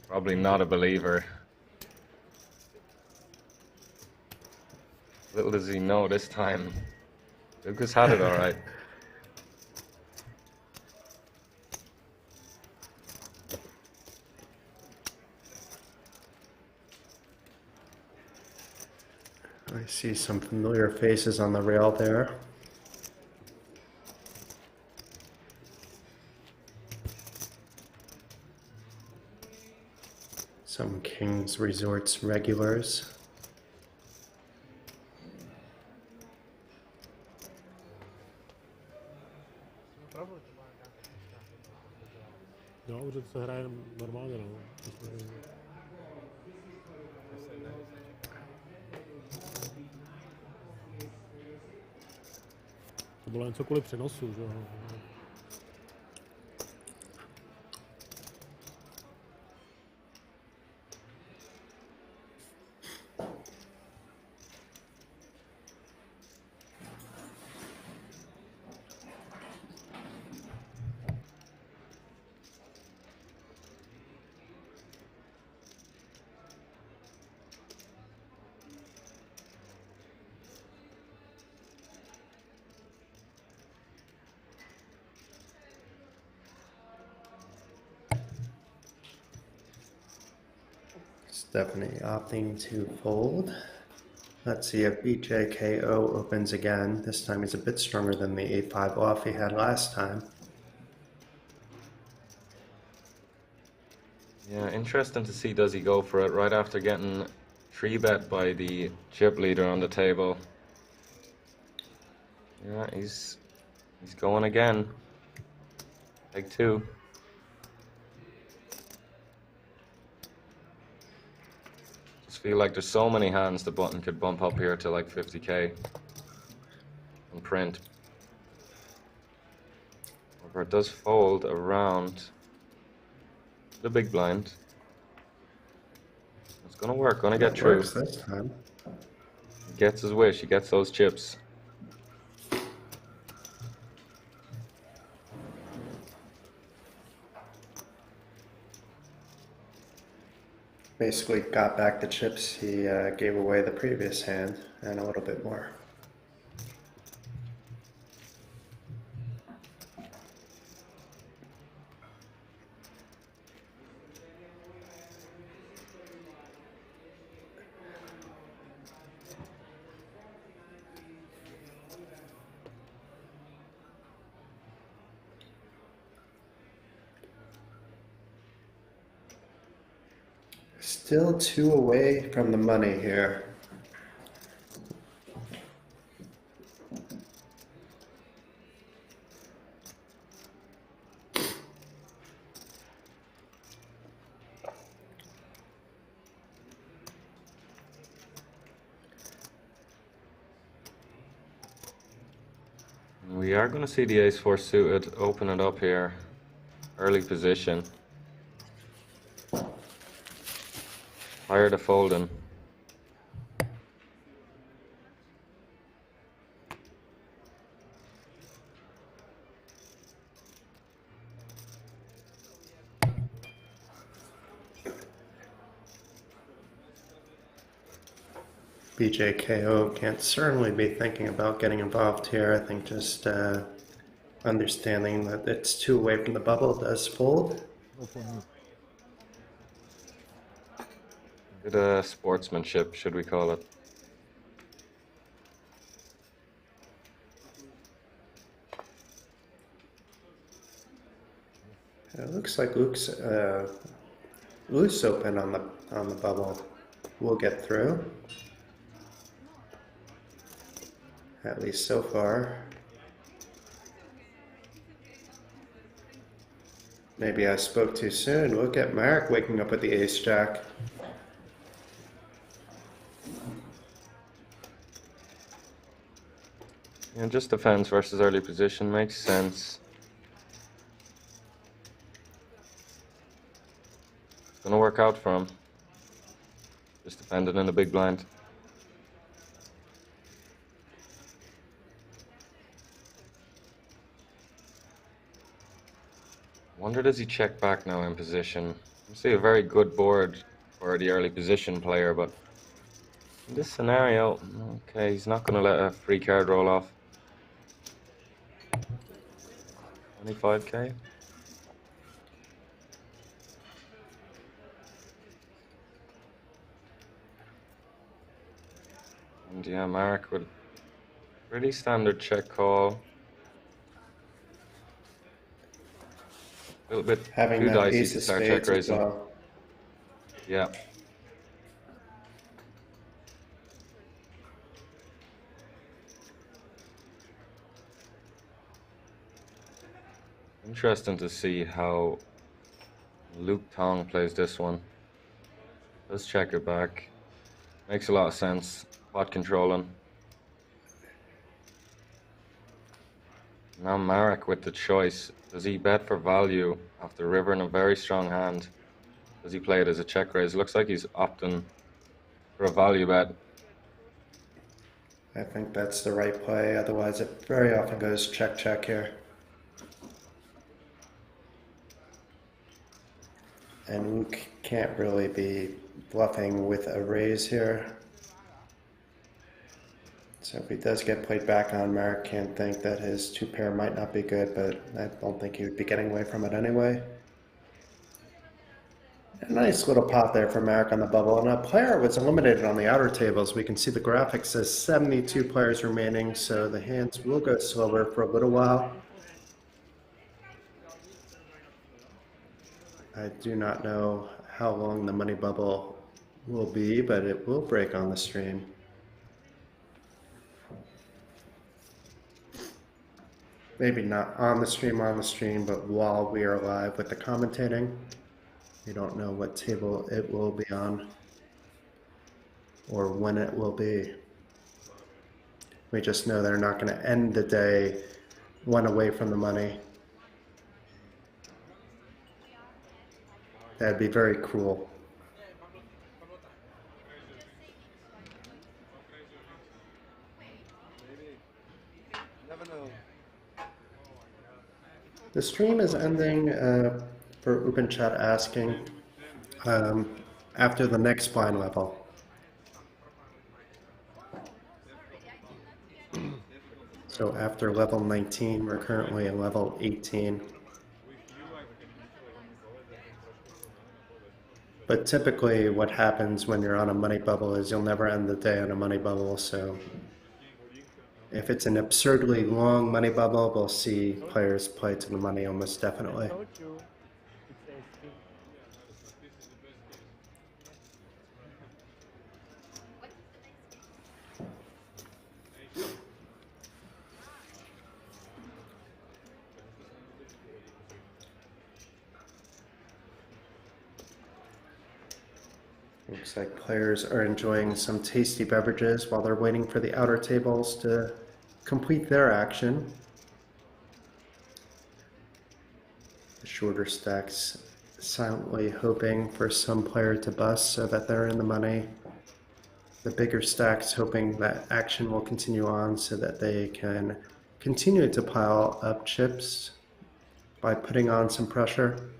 Probably not a believer. Little does he know this time. Lucas had it all right. I see some familiar faces on the rail there. Some King's Resorts regulars. Jo, že se hraje normálně, no. To bylo jen cokoliv přenosu, že jo. Definitely opting to fold. Let's see if BJKO opens again. This time he's a bit stronger than the 8-5 off he had last time. Yeah, interesting to see does he go for it right after getting 3-bet by the chip leader on the table. Yeah, he's going again. Leg 2. Feel like there's so many hands the button could bump up here to like 50k and print. However, it does fold around the big blind. It's gonna work, gonna get through. Works this time. He gets his wish, he gets those chips. Basically got back the chips he gave away the previous hand and a little bit more. Still 2 away from the money here. We are going to see the ace-4 suited open it up here. Early position. Higher to folding. BJKO can't certainly be thinking about getting involved here. I think just understanding that it's 2 away from the bubble does fold. Good sportsmanship, should we call it. It looks like Luke's loose open on the bubble. We'll get through. At least so far. Maybe I spoke too soon. Look at Marek waking up with the ace-jack. Yeah, just defense versus early position makes sense. It's gonna work out for him. Just defending in the big blind. Wonder, does he check back now in position? I see a very good board for the early position player, but in this scenario, okay, he's not gonna let a free card roll off. 25k. And yeah, Marek with pretty standard check call. A little bit Having too that dicey ace to of start spades check as raising. well. Yeah. Interesting to see how Luke Tong plays this one. Does check it back. Makes a lot of sense. Pot controlling. Now Marek with the choice. Does he bet for value after rivering a very strong hand? Does he play it as a check raise? Looks like he's opting for a value bet. I think that's the right play. Otherwise, it very often goes check-check here. And Luke can't really be bluffing with a raise here. So if he does get played back on, Marek can think that his two pair might not be good, but I don't think he would be getting away from it anyway. A nice little pot there for Marek on the bubble, and a player was eliminated on the outer tables. We can see the graphic says 72 players remaining, so the hands will go slower for a little while. I do not know how long the money bubble will be, but it will break on the stream. Maybe not on the stream, but while we are live with the commentating. We don't know what table it will be on or when it will be. We just know they're not going to end the day one away from the money. That'd be very cruel. The stream is ending for open chat asking after the next blind level. So after level 19, we're currently at level 18. But typically what happens when you're on a money bubble is you'll never end the day on a money bubble. So if it's an absurdly long money bubble, we'll see players play to the money almost definitely. Looks like players are enjoying some tasty beverages while they're waiting for the outer tables to complete their action. The shorter stacks silently hoping for some player to bust so that they're in the money. The bigger stacks hoping that action will continue on so that they can continue to pile up chips by putting on some pressure.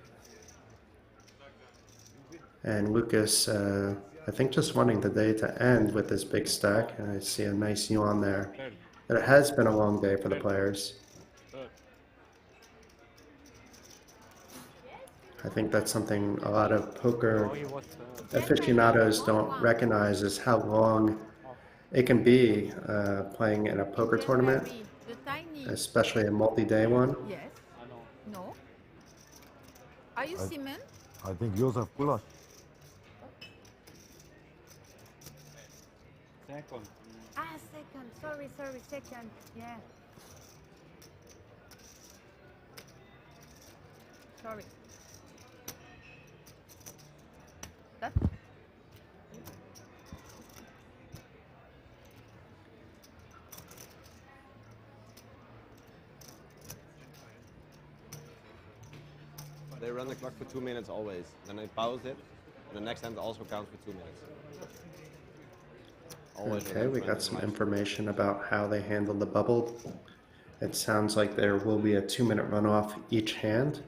And Lucas, I think just wanting the day to end with this big stack. I see a nice yuan there. It has been a long day for the players. I think that's something a lot of poker aficionados don't recognize is how long it can be playing in a poker tournament, especially a multi-day one. Yes. No. Are you Simon? I think yours have pull-up. Second. Ah, second. Sorry, second. Yeah. Sorry. That. They run the clock for 2 minutes always. Then they pause it, and the next hand also counts for 2 minutes. Always Okay, we got some information about how they handle the bubble. It sounds like there will be a 2-minute runoff each hand.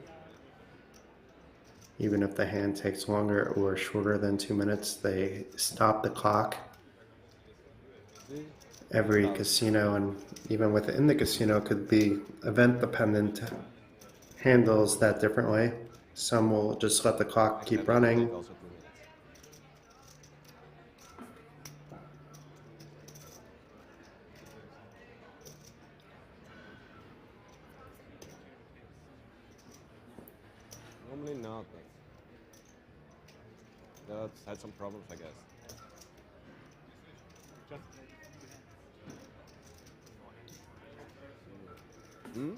Even if the hand takes longer or shorter than 2 minutes, they stop the clock. Every casino, and even within the casino, could be event dependent, handles that differently. Some will just let the clock keep running. Normally not, but that's had some problems, I guess. Hmm?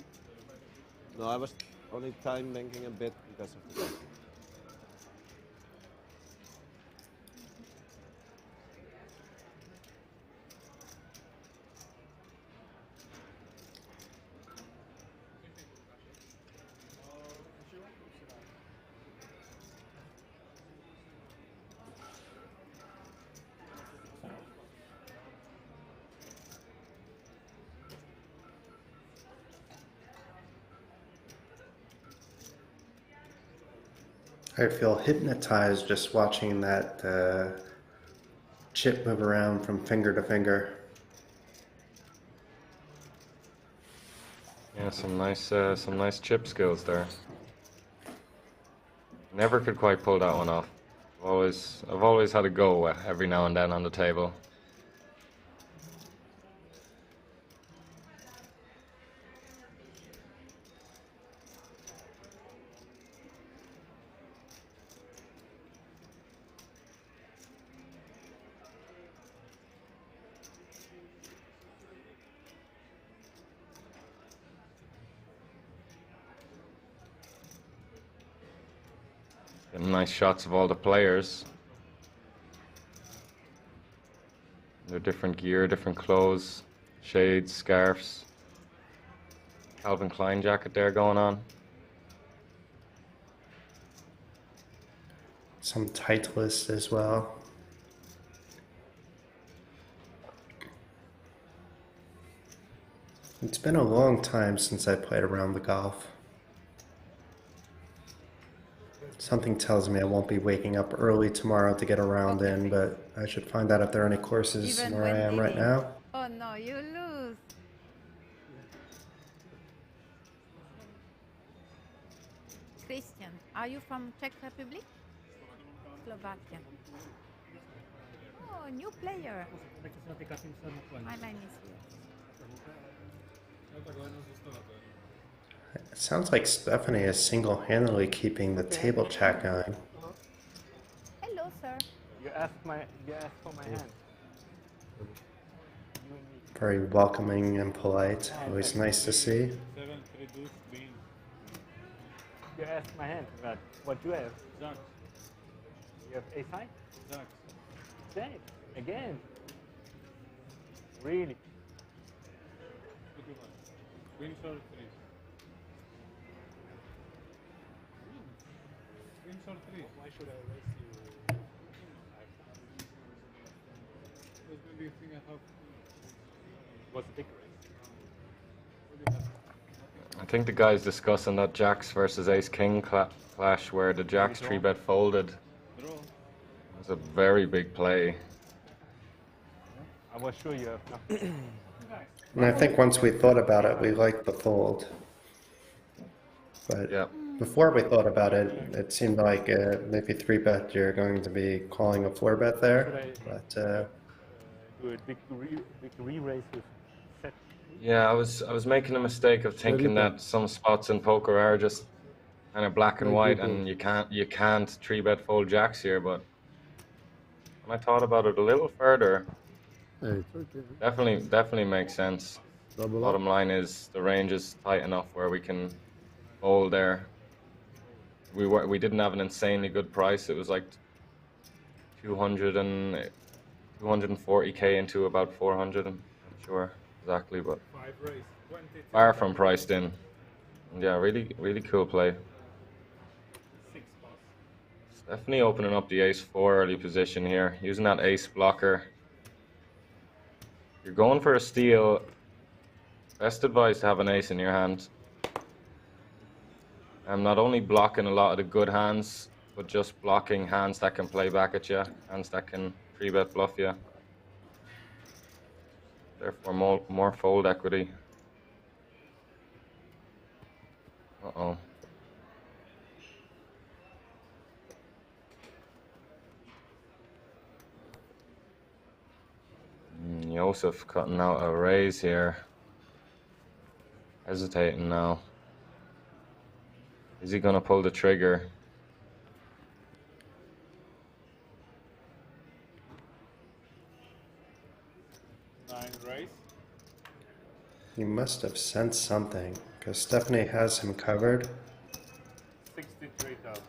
No, I was only time banking a bit because of the banking. I feel hypnotized just watching that chip move around from finger to finger. Yeah, some nice chip skills there. Never could quite pull that one off. I've always had a go every now and then on the table. Getting nice shots of all the players. Their different gear, different clothes, shades, scarves. Calvin Klein jacket there going on. Some Titleist as well. It's been a long time since I played around the golf. Something tells me I won't be waking up early tomorrow to get a round in, but I should find out if there are any courses Even where I when am right leading. now. Oh no, you lose. Christian, are you from Czech Republic? Slovakia. Oh, new player. My line is here. It sounds like Stephanie is single-handedly keeping the table chat going. Hello, sir. You asked for my hand. Very welcoming and polite. Always nice to see. You asked my hand, but what you have? Jack. You have ace high? Jack. Jack. Again. Really? Queen short 3. Queen short 3. Why should I raise you? Because maybe you think I have. What's the big raise? I think the guy's discussing that Jacks versus Ace King clash where the Jacks 3-bet folded. It was a very big play. I was sure you have nothing. And I think once we thought about it, we liked the fold. But before we thought about it, it seemed like maybe 3-bet you're going to be calling a 4-bet there. But Do a big re-raise with set. Yeah, I was making a mistake of thinking that some spots in poker are just kind of black and white, and you can't 3-bet fold Jacks here. But when I thought about it a little further, Hey, it's okay. Definitely makes sense. Double Bottom line is the range is tight enough where we can fold there. We didn't have an insanely good price. It was like 240k into about 400. I'm not sure exactly, but far from priced in. Yeah, really cool play. Definitely opening up the ace-4 early position here, using that ace blocker. You're going for a steal. Best advice to have an ace in your hand. I'm not only blocking a lot of the good hands, but just blocking hands that can play back at you, hands that can 3-bet bluff you. Therefore, more fold equity. Uh-oh. Joseph cutting out a raise here. Hesitating now. Is he going to pull the trigger? He must have sensed something, because Stephanie has him covered. 63,000.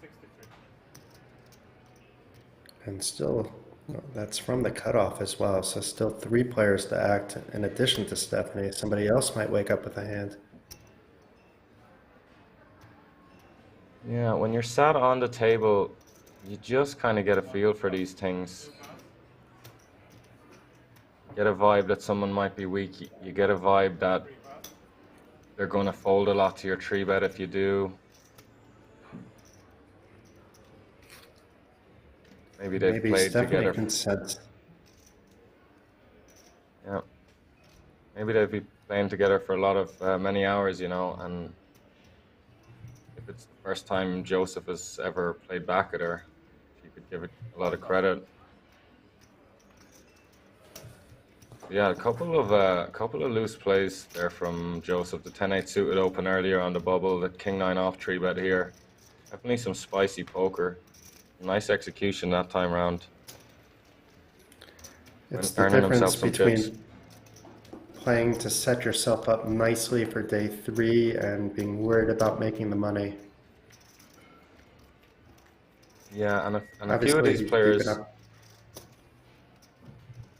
63. And still, well, that's from the cutoff as well, so still 3 players to act in addition to Stephanie. Somebody else might wake up with a hand. Yeah, when you're sat on the table, you just kind of get a feel for these things. You get a vibe that someone might be weak. You get a vibe that they're going to fold a lot to your 3-bet if you do. Maybe they've played Stephanie together. can sense. Yeah. Maybe they've been playing together for a lot of many hours, you know, and if it's the first time Joseph has ever played back at her, she could give it a lot of credit. Yeah, a couple of loose plays there from Joseph. The 10-8 suited open earlier on the bubble, the king-9 off 3-bet here. Definitely some spicy poker. Nice execution that time round. It's the difference between playing to set yourself up nicely for day 3 and being worried about making the money. Yeah, and a few of these players...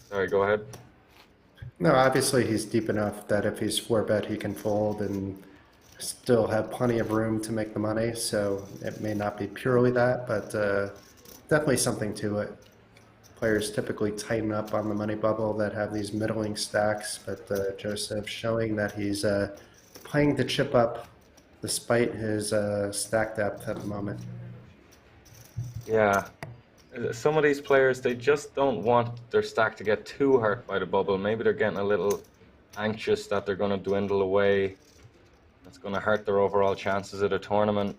Sorry, go ahead. No, obviously he's deep enough that if he's 4-bet, he can fold and still have plenty of room to make the money. So it may not be purely that, but definitely something to it. Players typically tighten up on the money bubble that have these middling stacks, but Joseph showing that he's playing to chip up despite his stack depth at the moment. Yeah. Some of these players, they just don't want their stack to get too hurt by the bubble. Maybe they're getting a little anxious that they're going to dwindle away. That's going to hurt their overall chances at a tournament.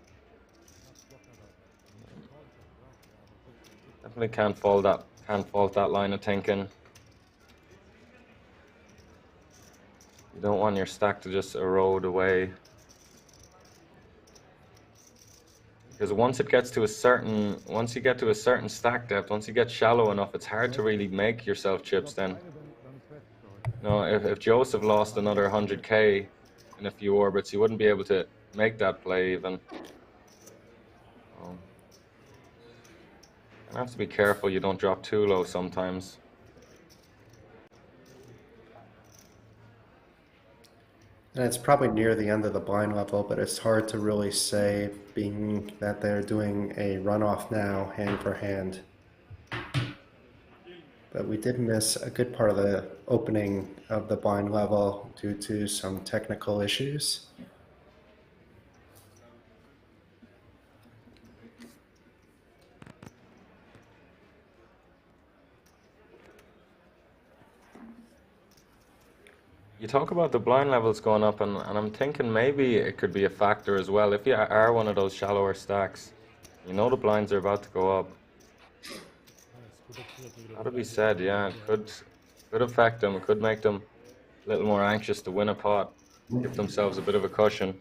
Definitely can't fault that line of thinking. You don't want your stack to just erode away. Because once you get to a certain stack depth, once you get shallow enough, it's hard to really make yourself chips then. No, if Joseph lost another 100k in a few orbits, he wouldn't be able to make that play even. You have to be careful you don't drop too low sometimes. And it's probably near the end of the blind level, but it's hard to really say, being that they're doing a runoff now, hand for hand. But we did miss a good part of the opening of the blind level due to some technical issues. You talk about the blind levels going up, and I'm thinking maybe it could be a factor as well. If you are one of those shallower stacks, you know the blinds are about to go up. That'll be said, yeah. It could affect them. It could make them a little more anxious to win a pot, give themselves a bit of a cushion.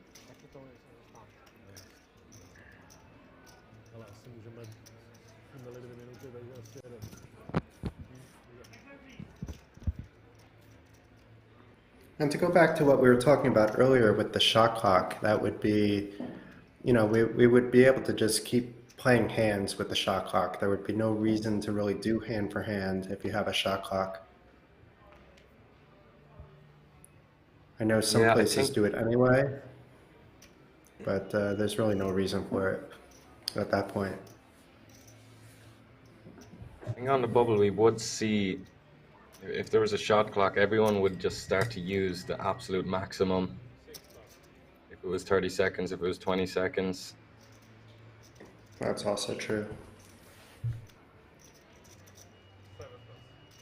And to go back to what we were talking about earlier with the shot clock, that would be, we would be able to just keep playing hands with the shot clock. There would be no reason to really do hand for hand if you have a shot clock. I know some Yeah, I places think do it anyway, but there's really no reason for it at that point. I think on the bubble we would see, if there was a shot clock, everyone would just start to use the absolute maximum. If it was 30 seconds, if it was 20 seconds. That's also true.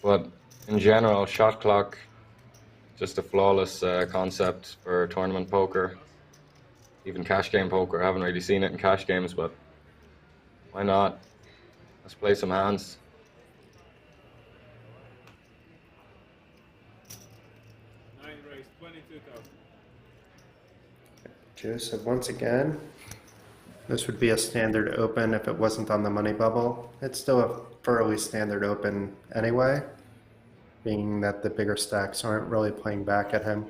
But in general, shot clock, just a flawless concept for tournament poker. Even cash game poker, I haven't really seen it in cash games, but why not? Let's play some hands. Raised 22,000. Joseph, once again, this would be a standard open if it wasn't on the money bubble. It's still a fairly standard open anyway, being that the bigger stacks aren't really playing back at him.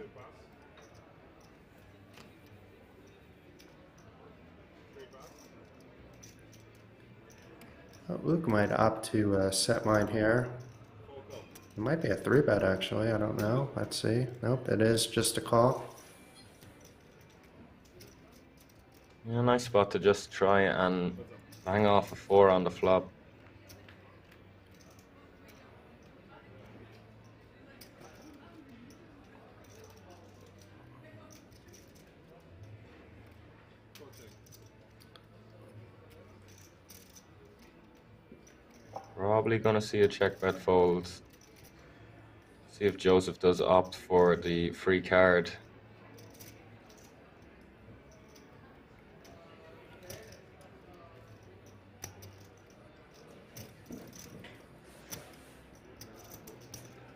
Luke might opt to set mine here. It might be a 3-bet actually, I don't know. Let's see. Nope, it is just a call. Yeah, nice spot to just try and bang off a 4 on the flop. Probably gonna see a check bet fold. See if Joseph does opt for the free card.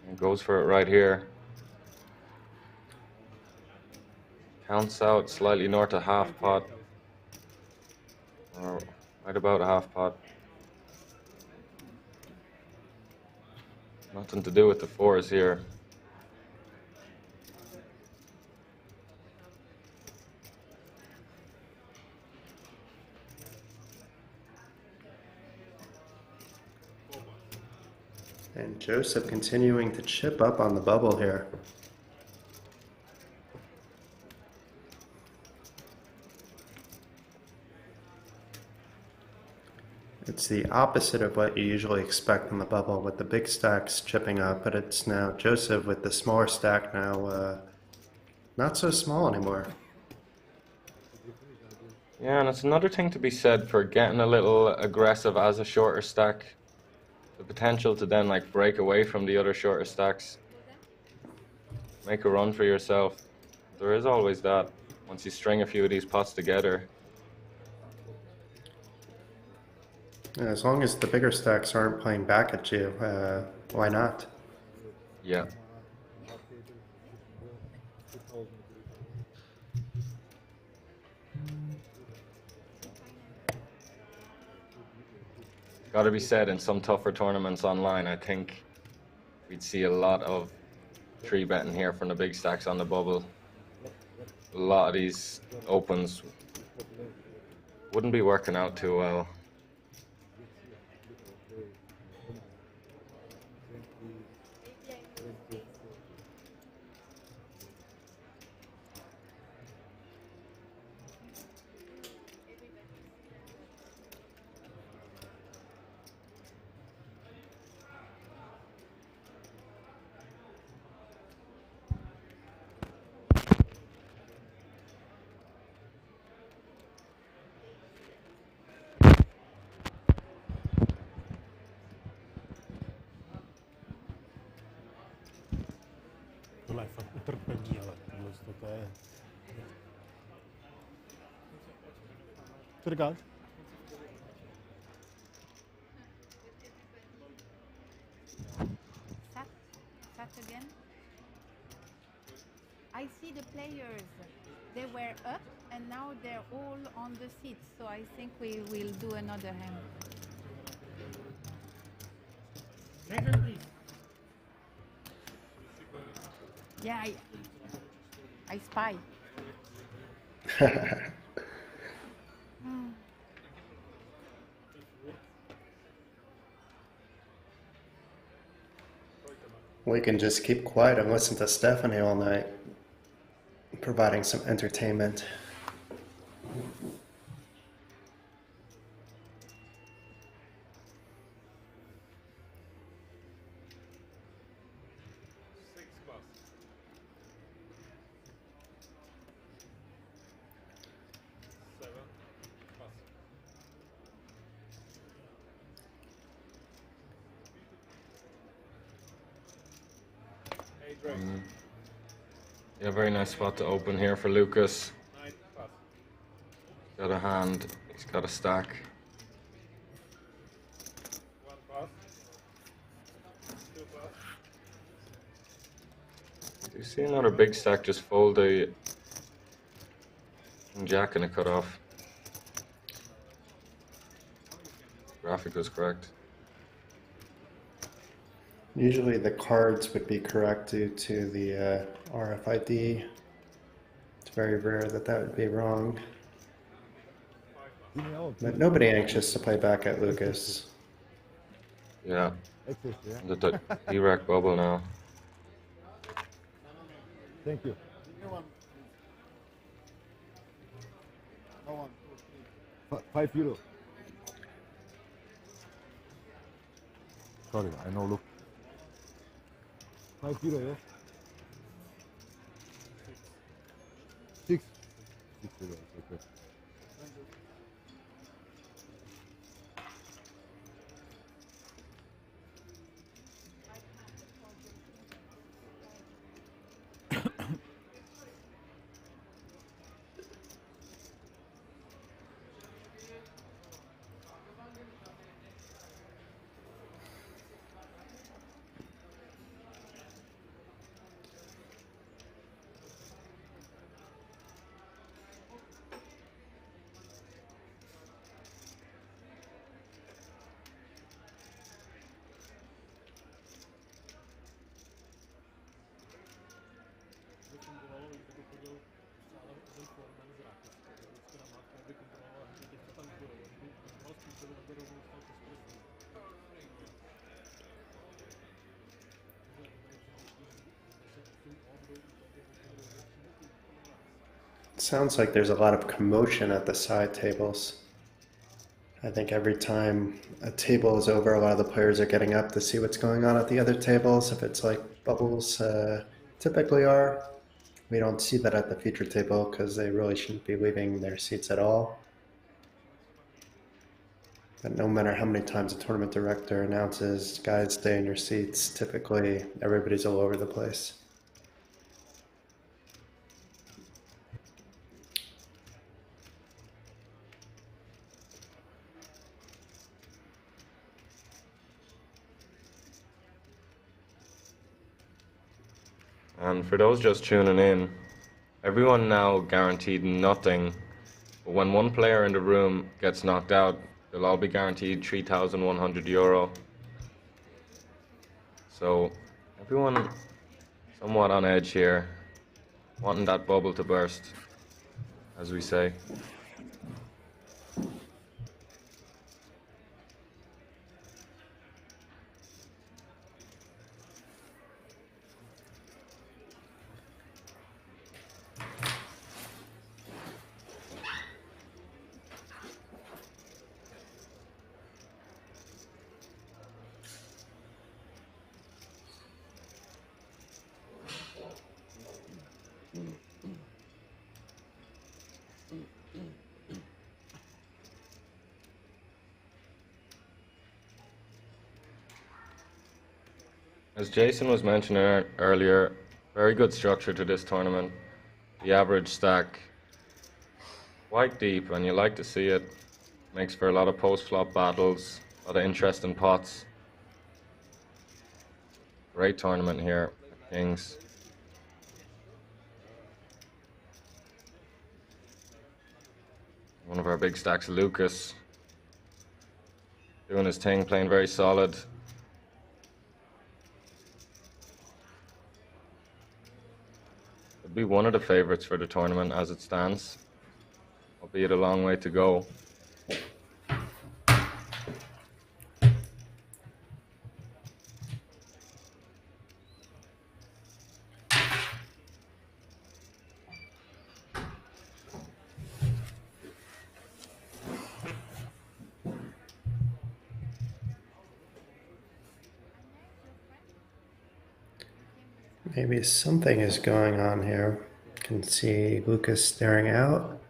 And goes for it right here. Counts out slightly north of half pot. Or right about a half pot. Nothing to do with the 4s here. And Joseph continuing to chip up on the bubble here. It's the opposite of what you usually expect in the bubble, with the big stacks chipping up, but it's now Joseph with the smaller stack now not so small anymore. Yeah, and it's another thing to be said for getting a little aggressive as a shorter stack. The potential to then like break away from the other shorter stacks. Make a run for yourself. There is always that once you string a few of these pots together. As long as the bigger stacks aren't playing back at you, why not? Yeah. Gotta be said, in some tougher tournaments online, I think we'd see a lot of 3-betting here from the big stacks on the bubble. A lot of these opens wouldn't be working out too well. Tohle je fakt utrpení, ale tohle to je... Co říkáš? Sat again. I see the players. They were up and now they're all on the seats. So I think we will do another hand. Yeah, I spy. We can just keep quiet and listen to Stephanie all night, providing some entertainment. Yeah, very nice spot to open here for Lucas. Got a hand, he's got a stack. Do you see another big stack just fold the jack and a cut off? Graphic was correct. Usually the cards would be correct due to the RFID. It's very rare that that would be wrong. But nobody anxious to play back at Lucas. Yeah. The D-rack bubble now. Thank you. €5. Sorry, I know, look. €5, yeah? 6. 6 euros, okay. Sounds like there's a lot of commotion at the side tables. I think every time a table is over, a lot of the players are getting up to see what's going on at the other tables. If it's like bubbles typically are, we don't see that at the feature table because they really shouldn't be leaving their seats at all. But no matter how many times a tournament director announces, guys, stay in your seats, typically everybody's all over the place. And for those just tuning in, everyone now guaranteed nothing. But when one player in the room gets knocked out, they'll all be guaranteed €3,100. So everyone somewhat on edge here, wanting that bubble to burst, as we say. As Jason was mentioning earlier, very good structure to this tournament. The average stack quite deep, and you like to see it. Makes for a lot of post-flop battles, a lot of interesting pots. Great tournament here at Kings. One of our big stacks, Lucas, doing his thing, playing very solid. Could be one of the favourites for the tournament as it stands, albeit a long way to go. Maybe something is going on here. You can see Lucas staring out.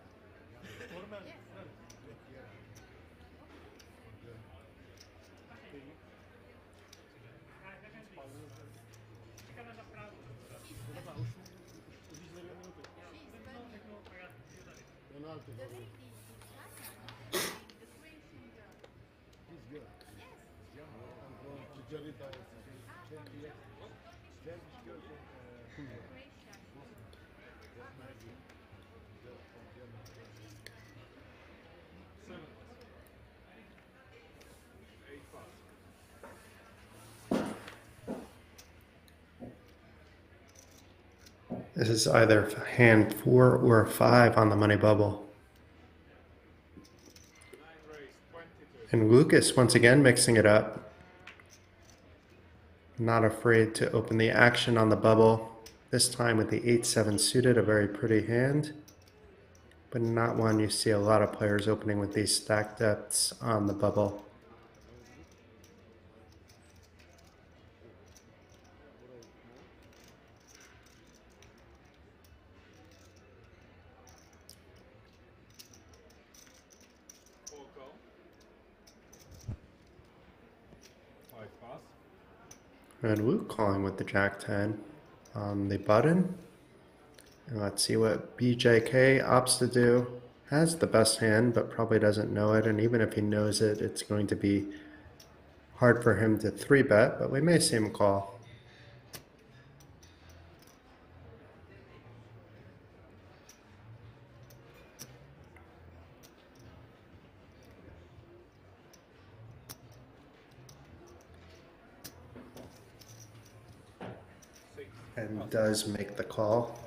This is either hand 4 or 5 on the money bubble. And Lucas once again mixing it up. Not afraid to open the action on the bubble. This time with the 8-7 suited, a very pretty hand. But not one you see a lot of players opening with these stack depths on the bubble. And Luke calling with the Jack-10 on the button. And let's see what BJK opts to do. Has the best hand, but probably doesn't know it. And even if he knows it, it's going to be hard for him to 3-bet, but we may see him call. And does make the call.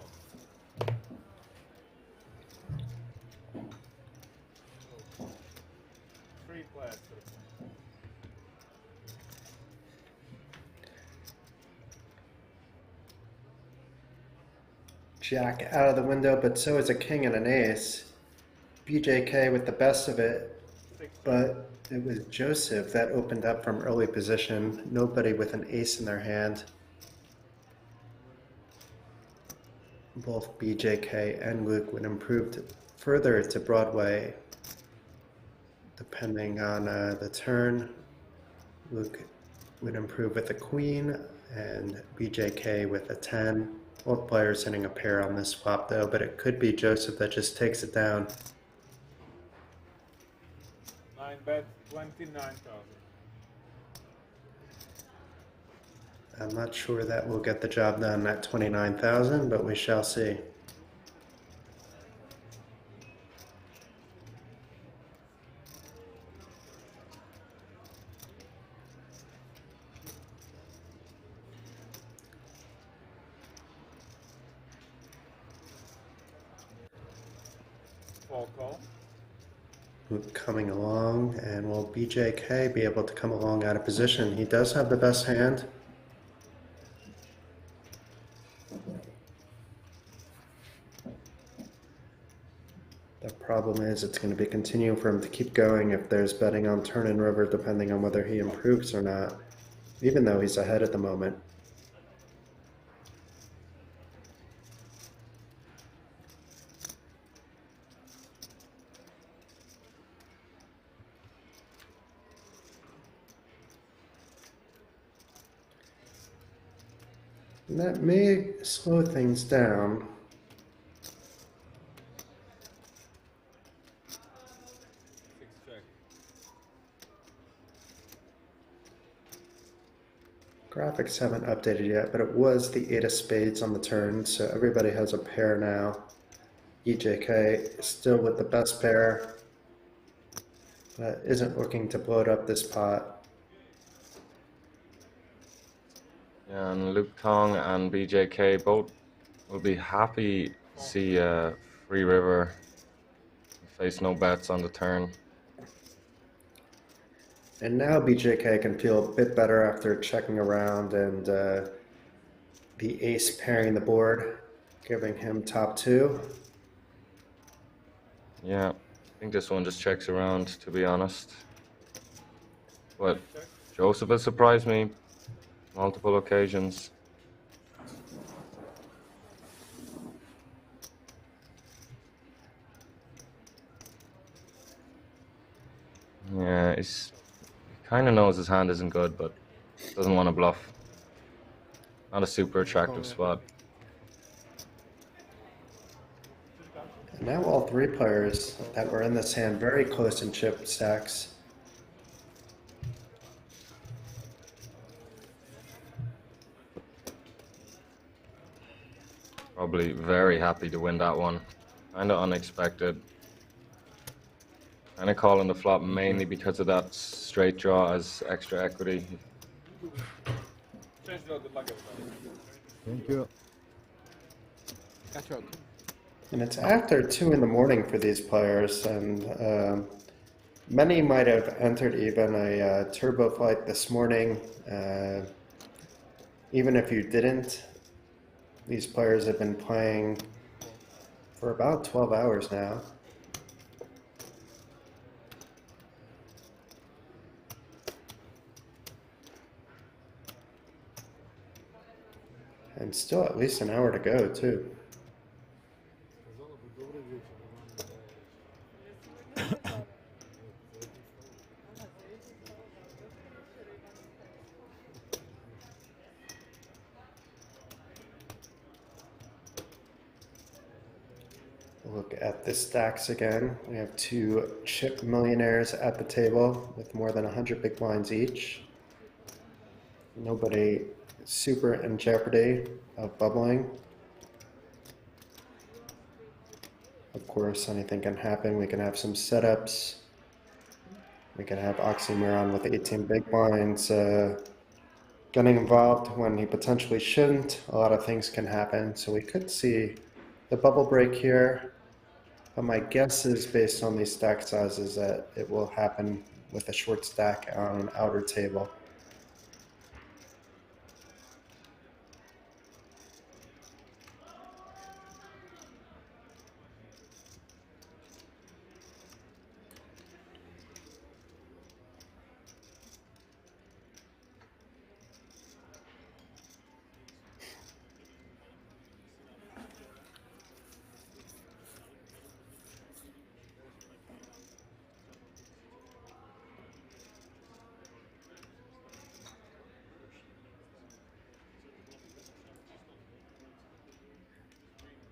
Jack out of the window, but so is a king and an ace. BJK with the best of it, but it was Joseph that opened up from early position. Nobody with an ace in their hand. Both BJK and Luke would improve further to Broadway depending on the turn. Luke would improve with a queen and BJK with a 10. Both players hitting a pair on this flop though, but it could be Joseph that just takes it down. 9-bet, 29,000. I'm not sure that will get the job done at 29,000, but we shall see. Full call. Coming along, and will BJK be able to come along out of position? He does have the best hand. The problem is it's going to be continuing for him to keep going if there's betting on turn and river, depending on whether he improves or not, even though he's ahead at the moment. And that may slow things down. Graphics haven't updated yet, but it was the 8 of spades on the turn, so everybody has a pair now. EJK still with the best pair, but isn't looking to bloat up this pot. Yeah, and Luke Tong and BJK both will be happy to see free river face no bets on the turn. And now BJK can feel a bit better after checking around and the ace pairing the board, giving him top two. Yeah, I think this one just checks around, to be honest. But Joseph has surprised me multiple occasions. Yeah, he kind of knows his hand isn't good, but doesn't want to bluff. Not a super attractive spot. And now all three players that were in this hand very close in chip stacks. Probably very happy to win that one. Kind of unexpected. Kind of calling the flop mainly because of that straight draw as extra equity. Thank you. And it's after 2 in the morning for these players, and many might have entered even a turbo flight this morning. Even if you didn't, these players have been playing for about 12 hours now. And still at least an hour to go, too. Look at the stacks again. We have 2 chip millionaires at the table with more than 100 big blinds each. Nobody super in jeopardy of bubbling. Of course, anything can happen. We can have some setups. We can have Oxymoron with 18 big blinds getting involved when he potentially shouldn't. A lot of things can happen. So we could see the bubble break here. But my guess is, based on these stack sizes, that it will happen with a short stack on an outer table.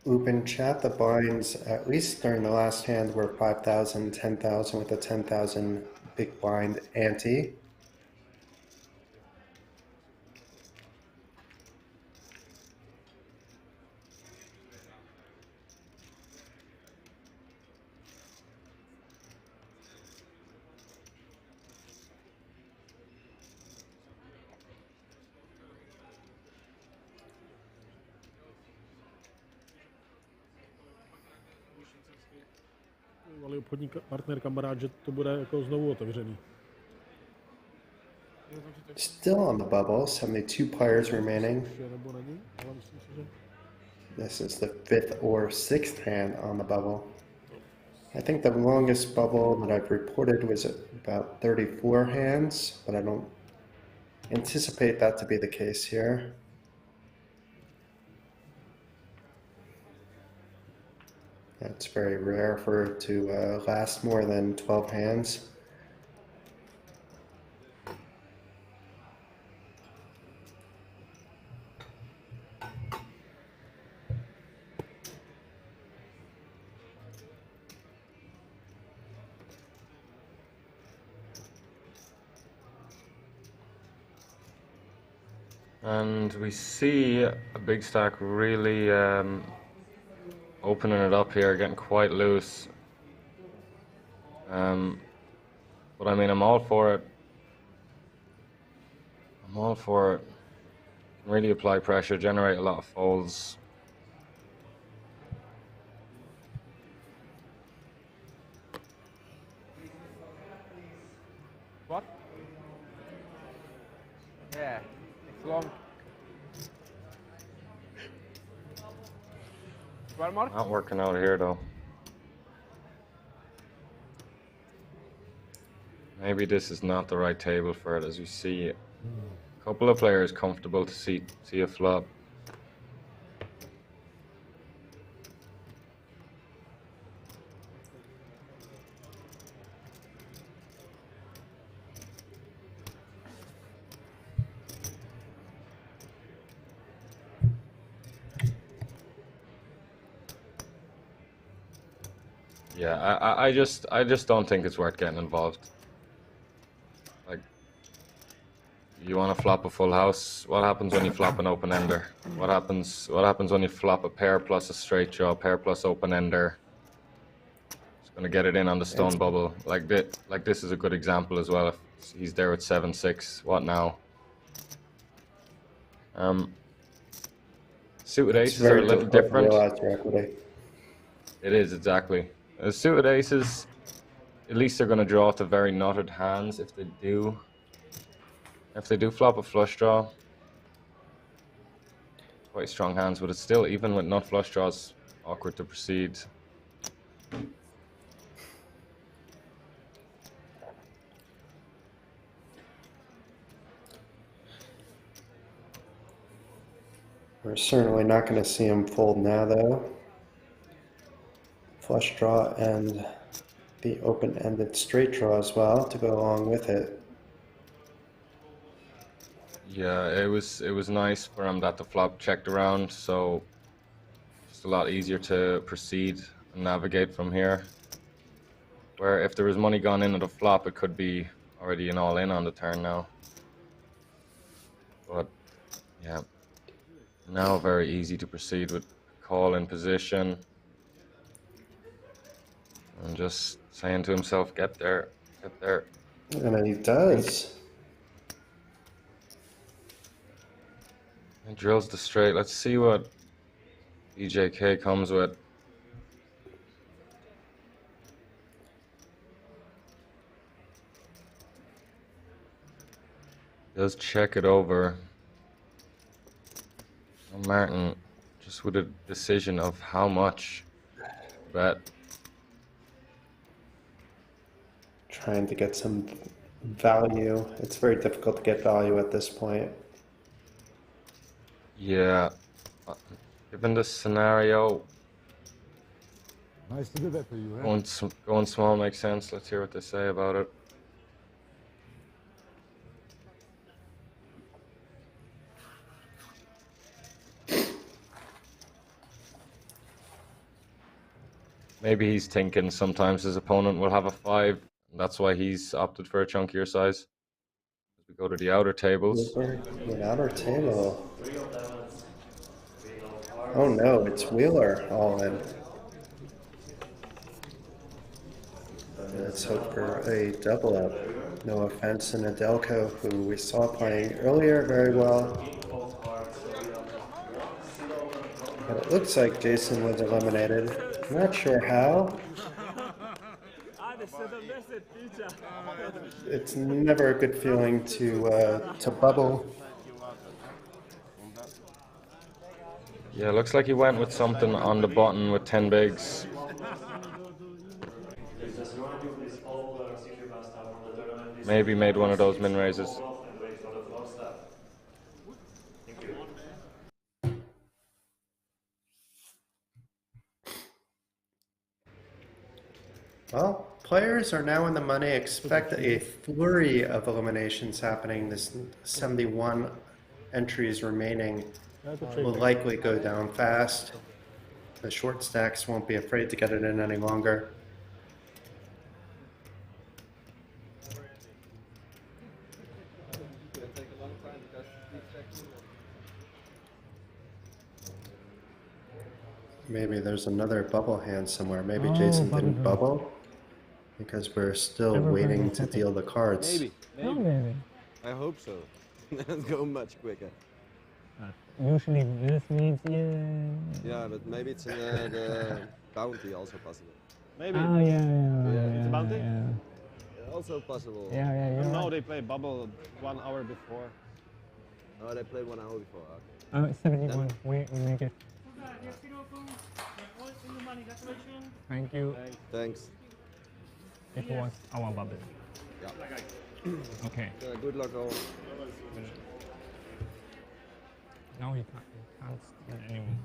Open chat, the blinds, at least during the last hand, were 5,000, 10,000 with a 10,000 big blind ante. Ale obchodní partner, kamarád, že to bude jako znovu otevřený. Still on the bubble, 72 players remaining. This is the 5th or 6th hand on the bubble. I think the longest bubble that I've reported was about 34 hands, but I don't anticipate that to be the case here. It's very rare for it to last more than 12 hands. And we see a big stack really opening it up here, getting quite loose. But I mean, I'm all for it. I'm all for it. Can really apply pressure, generate a lot of folds. Yeah, it's long. One more? Not working out here though. Maybe this is not the right table for it, as you see. A couple of players comfortable to see a flop. Yeah, I just don't think it's worth getting involved. Like, you want to flop a full house? What happens when you flop an open ender? What happens when you flop a pair plus a straight draw, pair plus open ender? It's gonna get it in on the stone bubble. Like this is a good example as well. If he's there with 7-6, what now? Suited aces are a little different. It is, exactly. Suited aces, at least they're going to draw to very knotted hands if they do. If they do flop a flush draw, quite strong hands, but it's still, even with nut flush draws, awkward to proceed. We're certainly not going to see him fold now, though. Flush draw and the open-ended straight draw as well to go along with it. Yeah, it was nice for him that the flop checked around, so just a lot easier to proceed and navigate from here. Where if there was money gone in at a flop, it could be already an all-in on the turn now. But yeah, now very easy to proceed with call in position. And just saying to himself, get there, get there. And he does. He drills the straight. Let's see what BJK comes with. Does check it over. And Martin just with a decision of how much bet. Trying to get some value. It's very difficult to get value at this point. Yeah, given this scenario, Nice to do that for you, eh? Going small makes sense. Let's hear what they say about it. Maybe he's thinking sometimes his opponent will have a 5. And that's why he's opted for a chunkier size. As we go to the outer tables. The outer table. Oh no, it's Wheeler all in. Let's hope for a double up. No offense to Nedelko, who we saw playing earlier very well. But it looks like Jason was eliminated. Not sure how. It's never a good feeling to bubble. Yeah, looks like he went with something on the button with 10 bigs. Maybe made one of those min raises. Well, players are now in the money. Expect a flurry of eliminations happening. This 71 entries remaining will likely go down fast. The short stacks won't be afraid to get it in any longer. Maybe there's another bubble hand somewhere. Maybe Jason didn't bubble because we're still waiting to deal the cards. Maybe. Maybe. I hope so. Let's go much quicker. Usually this means Yeah, but maybe it's in the bounty also possible. Maybe. Oh yeah. It's a bounty? Yeah. Also possible. Yeah. No, they play bubble 1 hour before. Oh, they played 1 hour before. Okay. 71. We make it. Yes, you know, all in the money. Congratulations. Thank you. Thanks. It was our bubble. Yeah. Okay. Good luck all. Now he can't steal anymore.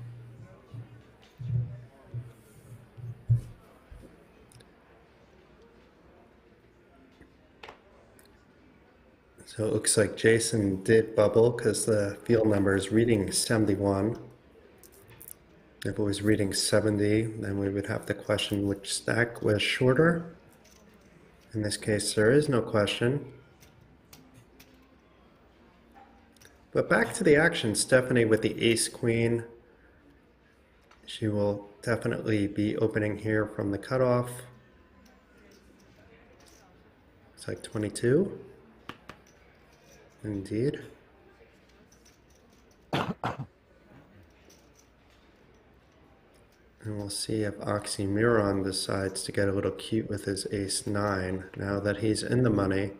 So it looks like Jason did bubble because the field number is reading 71. If it was reading 70, then we would have to question which stack was shorter. In this case, there is no question. But back to the action, Stephanie with the ace-queen. She will definitely be opening here from the cutoff. It's like 22. Indeed. And we'll see if Oxymiron decides to get a little cute with his ace-9 now that he's in the money.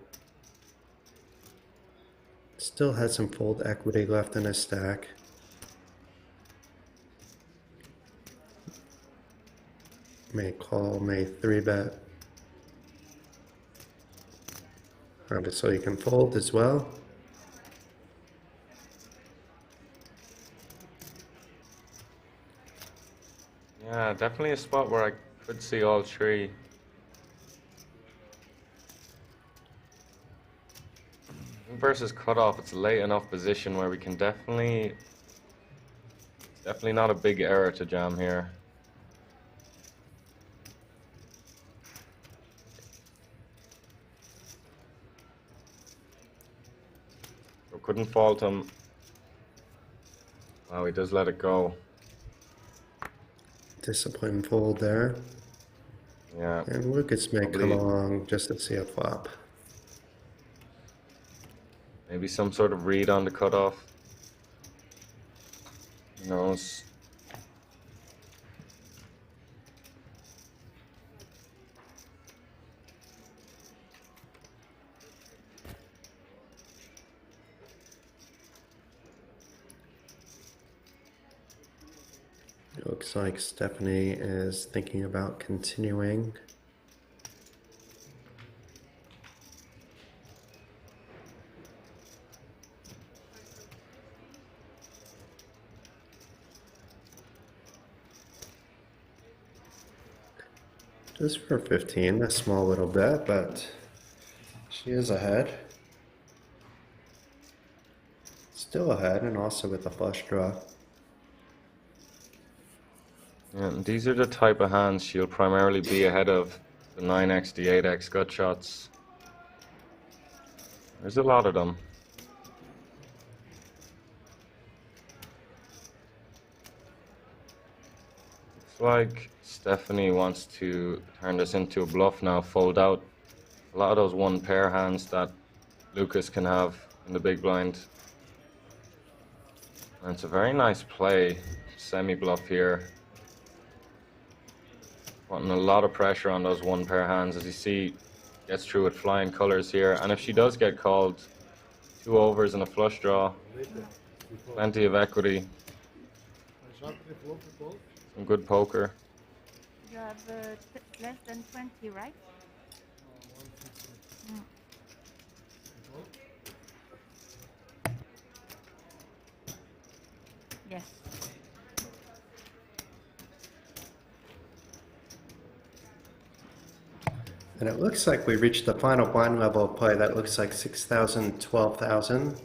Still has some fold equity left in his stack. May call, may 3-bet. So you can fold as well. Yeah, definitely a spot where I could see all three. Versus cutoff, it's a late enough position where we can definitely not a big error to jam here. So couldn't fault him. Wow, he does let it go. Disciplined fold there. Yeah. And Lucas may come along just to see a flop. Maybe some sort of read on the cutoff. Who knows? It looks like Stephanie is thinking about continuing. Just for 15, a small little bet, but she is ahead. Still ahead, and also with the flush draw. Yeah, and these are the type of hands she'll primarily be ahead of the 9x, the 8x gut shots. There's a lot of them. It's like Stephanie wants to turn this into a bluff now, fold out a lot of those one pair hands that Lucas can have in the big blind. And it's a very nice play, semi-bluff here. Putting a lot of pressure on those one pair hands. As you see, gets through with flying colors here. And if she does get called, 2 overs and a flush draw, plenty of equity. Some good poker. You have less than 20, right? Mm. Yes. And it looks like we reached the final blind level of play. That looks like 6,000, 12,000.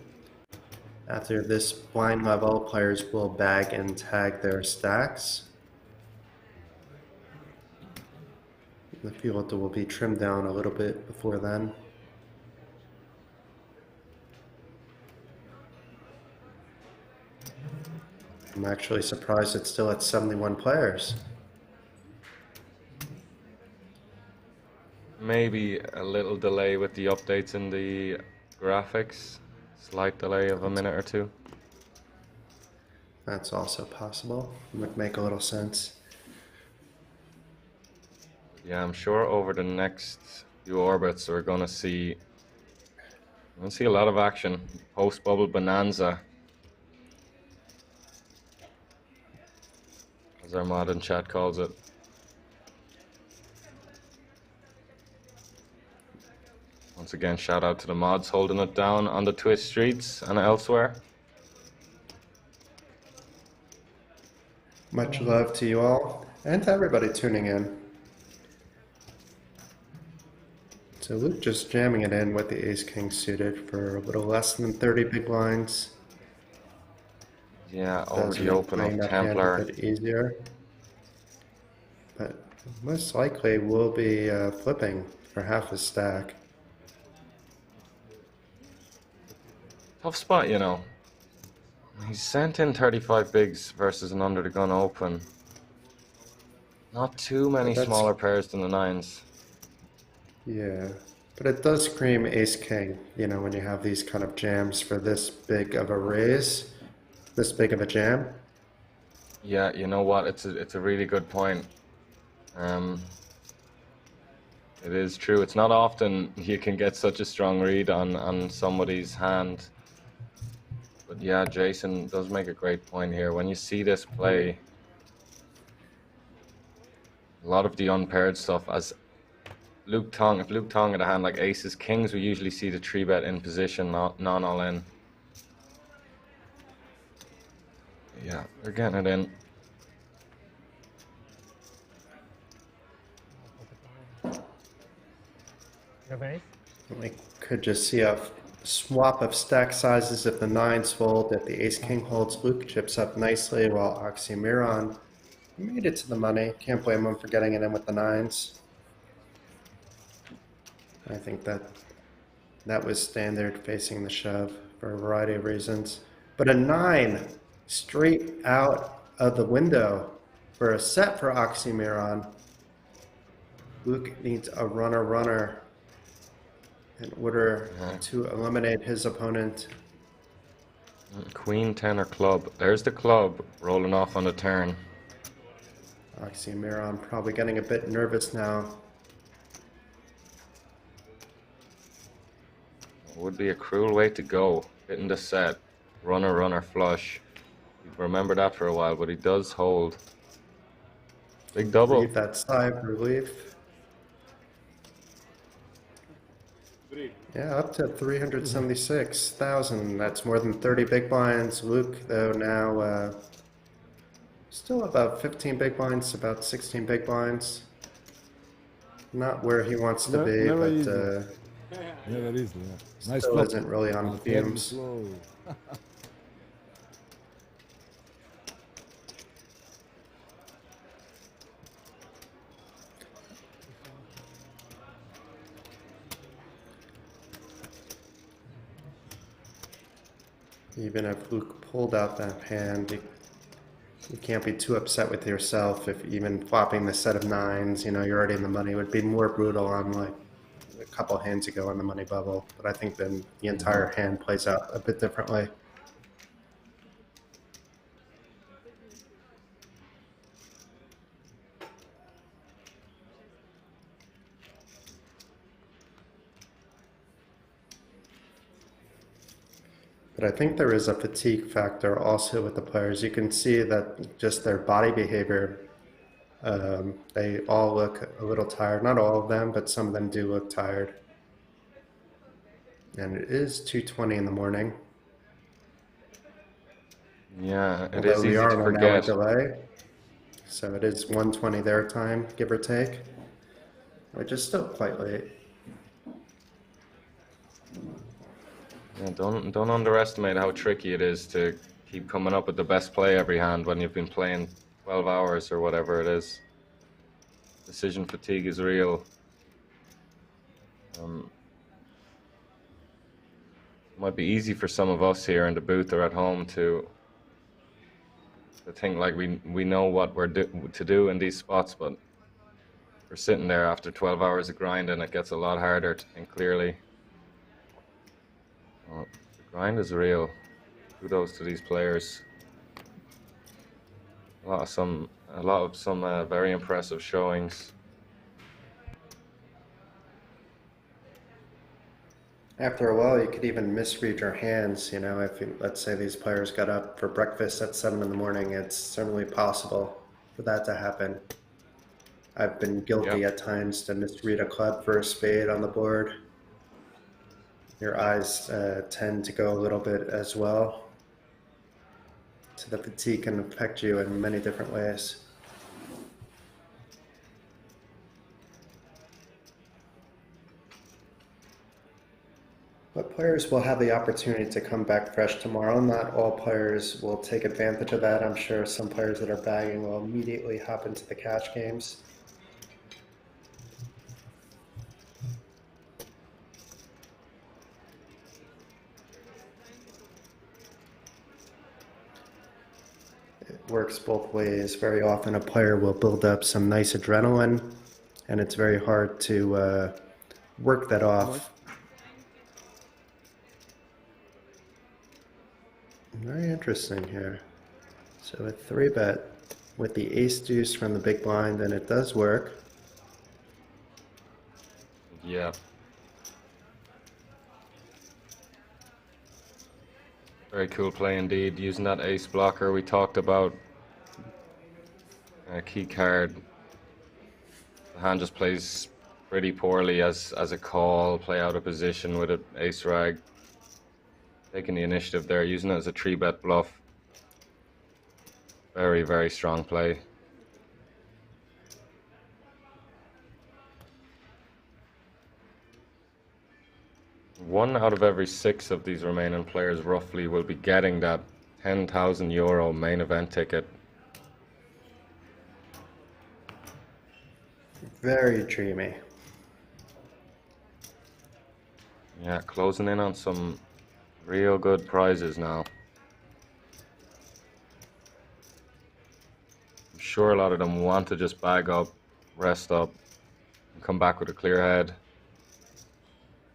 After this blind level, players will bag and tag their stacks. The field will be trimmed down a little bit before then. I'm actually surprised it's still at 71 players. Maybe a little delay with the updates in the graphics. Slight delay of a minute or two. That's also possible. Would make a little sense. Yeah, I'm sure over the next few orbits we're going to see I see a lot of action. Post-bubble bonanza, as our mod in chat calls it. Once again, shout out to the mods holding it down on the Twitch streets and elsewhere. Much love to you all and to everybody tuning in. So Luke just jamming it in with the ace-king suited for a little less than 30 big blinds. Yeah, over Does the make open playing of that hand Templar. a bit easier. But most likely we'll be flipping for half a stack. Tough spot, you know. He's sent in 35 bigs versus an under the gun open. Not too many That's- smaller pairs than the nines. Yeah, but it does scream ace-king, you know, when you have these kind of jams for this big of a raise, this big of a jam. Yeah, you know what? It's a really good point. It is true. It's not often you can get such a strong read on somebody's hand. But yeah, Jason does make a great point here. When you see this play, a lot of the unpaired stuff, as if Luke Tong had a hand like aces, kings, we usually see the 3-bet in position, not all in. Yeah, they're getting it in. We could just see a swap of stack sizes if the nines fold. If the ace-king holds, Luke chips up nicely while Oxymiron made it to the money. Can't blame him for getting it in with the nines. I think that was standard facing the shove for a variety of reasons. But a 9 straight out of the window for a set for Oxymiron. Luke needs a runner in order to eliminate his opponent. Queen, 10 or club. There's the club rolling off on the turn. Oxymiron probably getting a bit nervous now. Would be a cruel way to go, hitting the set, runner flush. You'd remember that for a while, but he does hold. Big double. Leave that side relief. Yeah, up to 376,000. That's more than 30 big blinds. Luke, though, now still about 15 big blinds, about 16 big blinds. Not where he wants to be, but Never easy, yeah. Nice still flop. isn't really on fumes. Even if Luke pulled out that hand, you can't be too upset with yourself if even flopping the set of nines, you know, you're already in the money. It would be more brutal on like a couple hands ago on the money bubble. But I think then the entire hand plays out a bit differently. But I think there is a fatigue factor also with the players. You can see that just their body behavior, they all look a little tired. Not all of them, but some of them do look tired. And it is 2:20 in the morning. Yeah, it Although is we easy are to on an hour forget. delay. So it is 1:20 their time, give or take, which is still quite late. Yeah, don't underestimate how tricky it is to keep coming up with the best play every hand when you've been playing 12 hours or whatever it is. Decision fatigue is real. Might be easy for some of us here in the booth or at home to think like we know what we're to do in these spots, but we're sitting there after 12 hours of grinding, it gets a lot harder to think clearly. Well, the grind is real. Kudos to these players. A lot of some very impressive showings. After a while, you could even misread your hands. You know, if you, let's say these players got up for breakfast at 7 in the morning, it's certainly possible for that to happen. I've been guilty at times to misread a club for a spade on the board. Your eyes tend to go a little bit as well. So the fatigue can affect you in many different ways. But players will have the opportunity to come back fresh tomorrow. Not all players will take advantage of that. I'm sure some players that are bagging will immediately hop into the cash games. It works both ways. Very often a player will build up some nice adrenaline, and it's very hard to work that off. Very interesting here. So a 3-bet with the ace deuce from the big blind, and it does work. Yeah. Very cool play indeed, using that ace blocker we talked about. A key card. The hand just plays pretty poorly as a call, play out of position with an ace rag. Taking the initiative there, using it as a 3-bet bluff. Very, very strong play. One out of every 6 of these remaining players roughly will be getting that €10,000 main event ticket. Very dreamy. Yeah, closing in on some real good prizes now. I'm sure a lot of them want to just bag up, rest up, and come back with a clear head,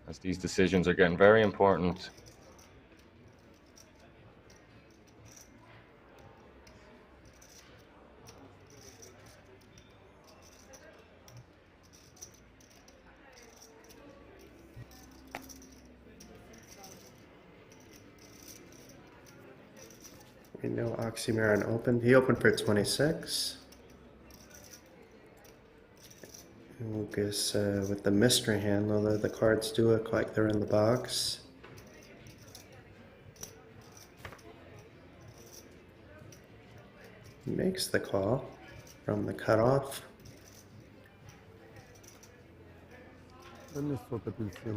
as these decisions are getting very important. We know Oxymoron opened. He opened for 26. Lucas with the mystery hand, although the cards do look like they're in the box. He makes the call from the cutoff.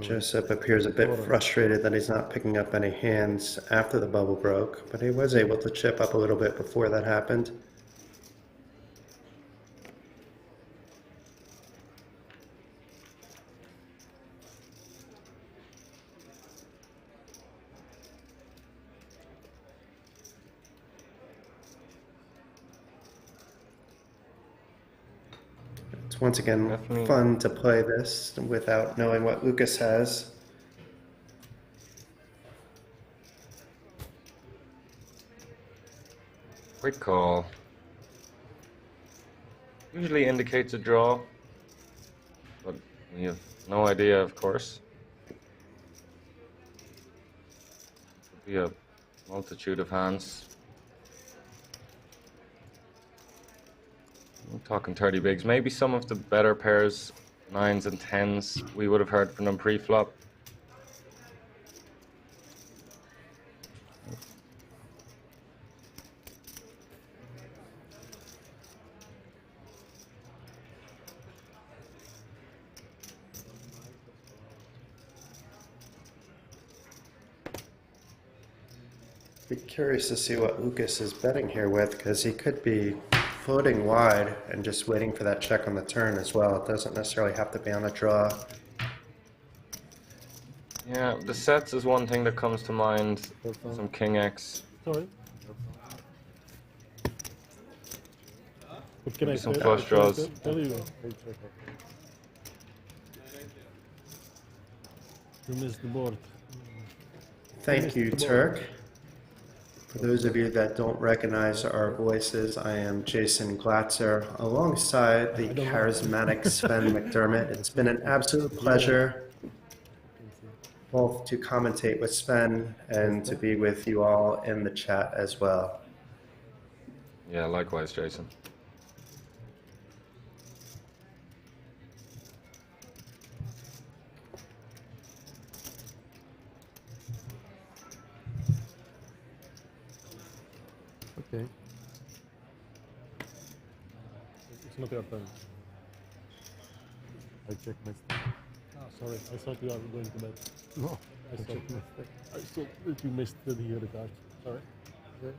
Joseph appears a bit frustrated that he's not picking up any hands after the bubble broke, but he was able to chip up a little bit before that happened. It's once again fun to play this without knowing what Lucas has. Quick call. Usually indicates a draw, but we have no idea, of course. Could be a multitude of hands. I'm talking 30 bigs. Maybe some of the better pairs, 9s and 10s, we would have heard from them pre-flop. Be curious to see what Lucas is betting here with, because he could be floating wide and just waiting for that check on the turn as well. It doesn't necessarily have to be on a draw. Yeah, the sets is one thing that comes to mind. Some King X. Sorry. Maybe some flush draws. You missed the board. Thank you, Turk. For those of you that don't recognize our voices, I am Jason Glatzer alongside the charismatic Sven McDermott. It's been an absolute pleasure. both to commentate with Sven and to be with you all in the chat as well. Yeah, likewise, Jason. Okay. It's not your turn. I checked my stack. Ah, sorry. I thought you were going to bed. No, I checked my stack. I thought that you missed the card. Sorry. Yeah.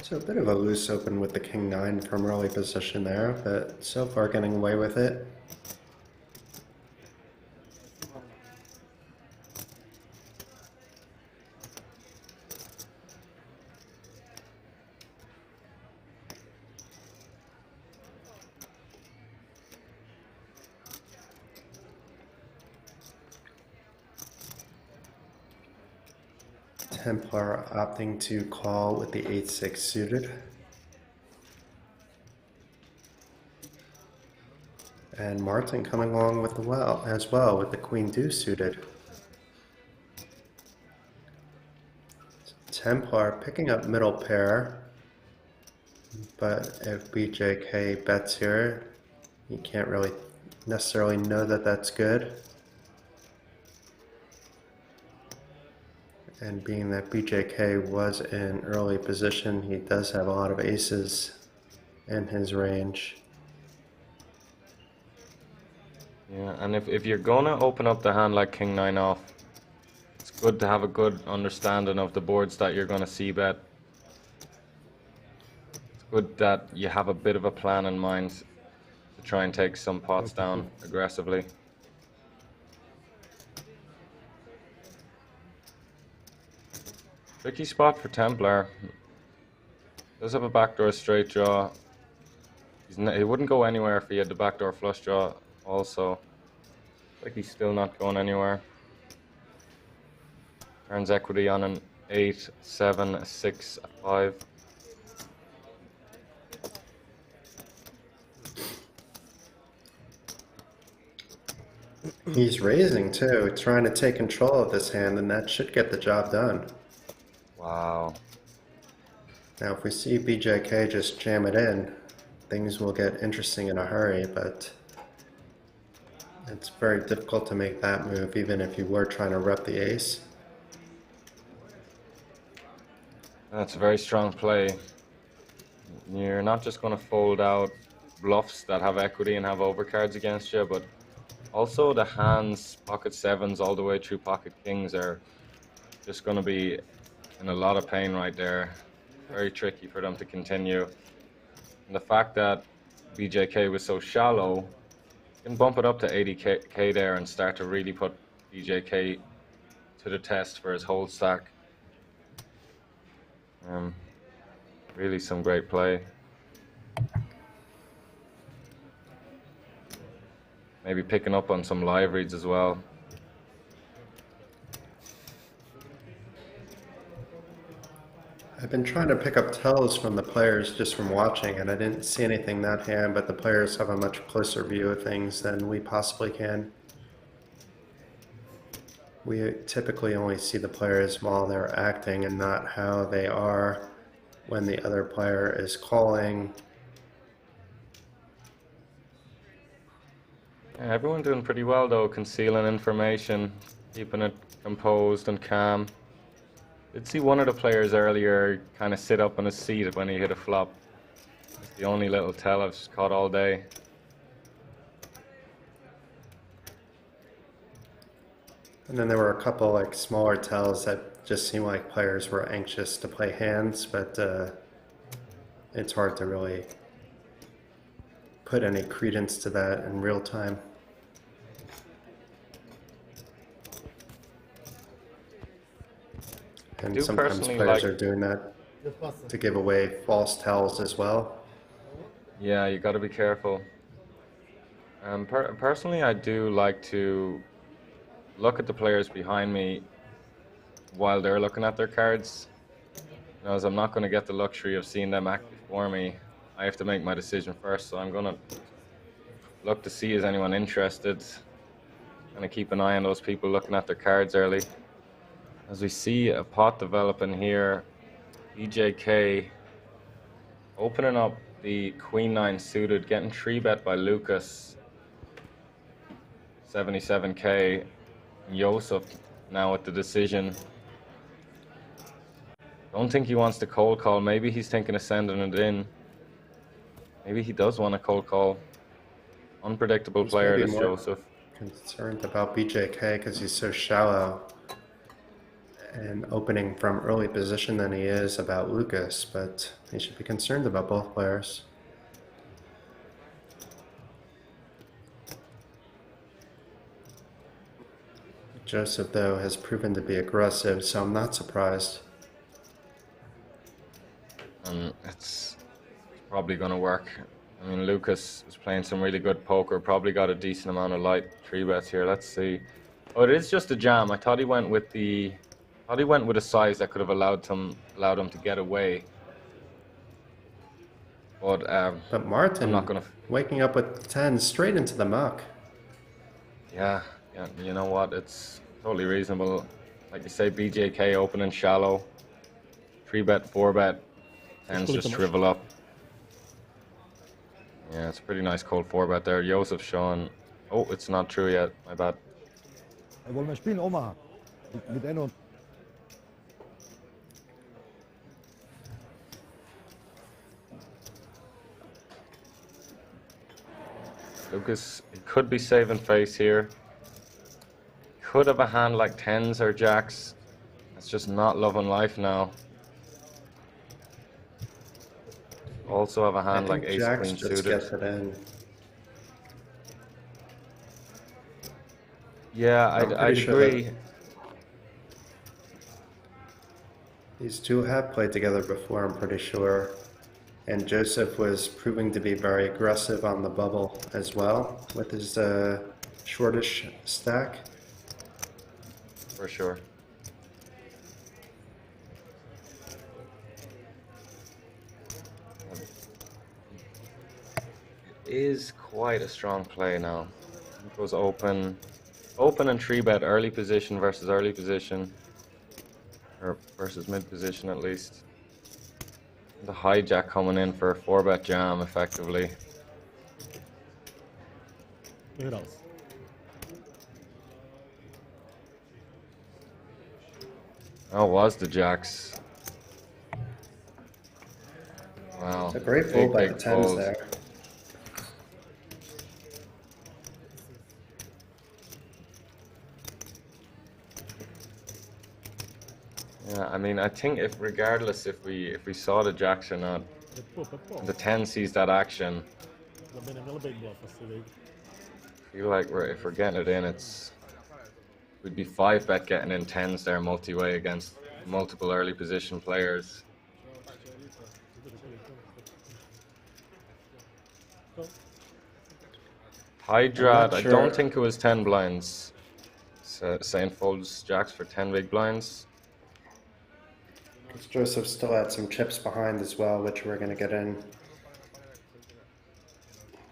So a bit of a loose open with the King 9 from early position there, but so far getting away with it. Templar opting to call with the 8-6 suited. And Martin coming along with the as well with the Queen Deuce suited. Templar picking up middle pair, but if BJK bets here, you can't really necessarily know that that's good. And being that BJK was in early position, he does have a lot of aces in his range. Yeah, and if you're gonna open up the hand like King 9 off, it's good to have a good understanding of the boards that you're gonna see bet. It's good that you have a bit of a plan in mind to try and take some pots down aggressively. Tricky spot for Templar. Does have a backdoor straight draw. He wouldn't go anywhere if he had the backdoor flush draw also. Like he's still not going anywhere. Turns equity on an 8, 7, 6, 5. He's raising too, trying to take control of this hand, and that should get the job done. Wow. Now if we see BJK just jam it in, things will get interesting in a hurry, but it's very difficult to make that move even if you were trying to rep the ace. That's a very strong play. You're not just going to fold out bluffs that have equity and have overcards against you, but also the hands, pocket sevens all the way through pocket kings are just going to be in a lot of pain right there. Very tricky for them to continue. And the fact that BJK was so shallow, you can bump it up to 80k there and start to really put BJK to the test for his whole stack. Really some great play. Maybe picking up on some live reads as well. I've been trying to pick up tells from the players just from watching, and I didn't see anything that hand, but the players have a much closer view of things than we possibly can. We typically only see the players while they're acting and not how they are when the other player is calling. Yeah, everyone doing pretty well though, concealing information, keeping it composed and calm. Did see one of the players earlier kind of sit up on his seat when he hit a flop. It's the only little tell I've caught all day. And then there were a couple like smaller tells that just seemed like players were anxious to play hands, but it's hard to really put any credence to that in real time. And sometimes players are doing that to give away false tells as well. Yeah, you got to be careful. Personally, I do like to look at the players behind me while they're looking at their cards. You know, as I'm not going to get the luxury of seeing them act before me, I have to make my decision first. So I'm going to look to see is anyone interested, and keep an eye on those people looking at their cards early. As we see a pot developing here, BJK opening up the Queen 9 suited, getting 3-bet by Lucas, 77k. Joseph now with the decision. Don't think he wants to cold call. Maybe he's thinking of sending it in. Maybe he does want a cold call. Unpredictable player, this Joseph. Concerned about BJK because he's so shallow and opening from early position than he is about Lucas, but he should be concerned about both players. Joseph, though, has proven to be aggressive, so I'm not surprised. It's probably going to work. I mean, Lucas is playing some really good poker, probably got a decent amount of light 3-bets here. Let's see. Oh, it is just a jam. I thought he went with a size that could have allowed him to get away. But Martin, I'm not gonna... waking up with 10 straight into the muck. Yeah, you know what? It's totally reasonable. Like you say, BJK opening shallow. 3-bet, 4-bet. 10s just shrivel up. Yeah, it's a pretty nice cold 4-bet there. Joseph showing. Oh, it's not true yet. My bad. Wollen wir spielen, Omaha? Mit Enno. Lucas, he could be saving face here. Could have a hand like 10s or jacks. It's just not loving life now. Also have a hand like ace queen suited. Gets it in. Yeah, I'd agree. These two have played together before, I'm pretty sure. And Joseph was proving to be very aggressive on the bubble as well with his shortish stack. For sure. It is quite a strong play now. It goes open and 3-bet early position versus early position, or versus mid position at least. The hijack coming in for a 4-bet jam effectively. Look at us. Oh, it was the jacks. Wow. It's a great fold by the 10s there. Yeah, I mean, I think regardless if we saw the jacks or not, the 10 sees that action. I feel like if we're getting it in, we'd be 5-bet getting in 10s there multi-way against multiple early position players. Hydrad, I don't think it was 10 blinds. Saying folds jacks for 10 big blinds. Joseph still had some chips behind as well, which we're going to get in.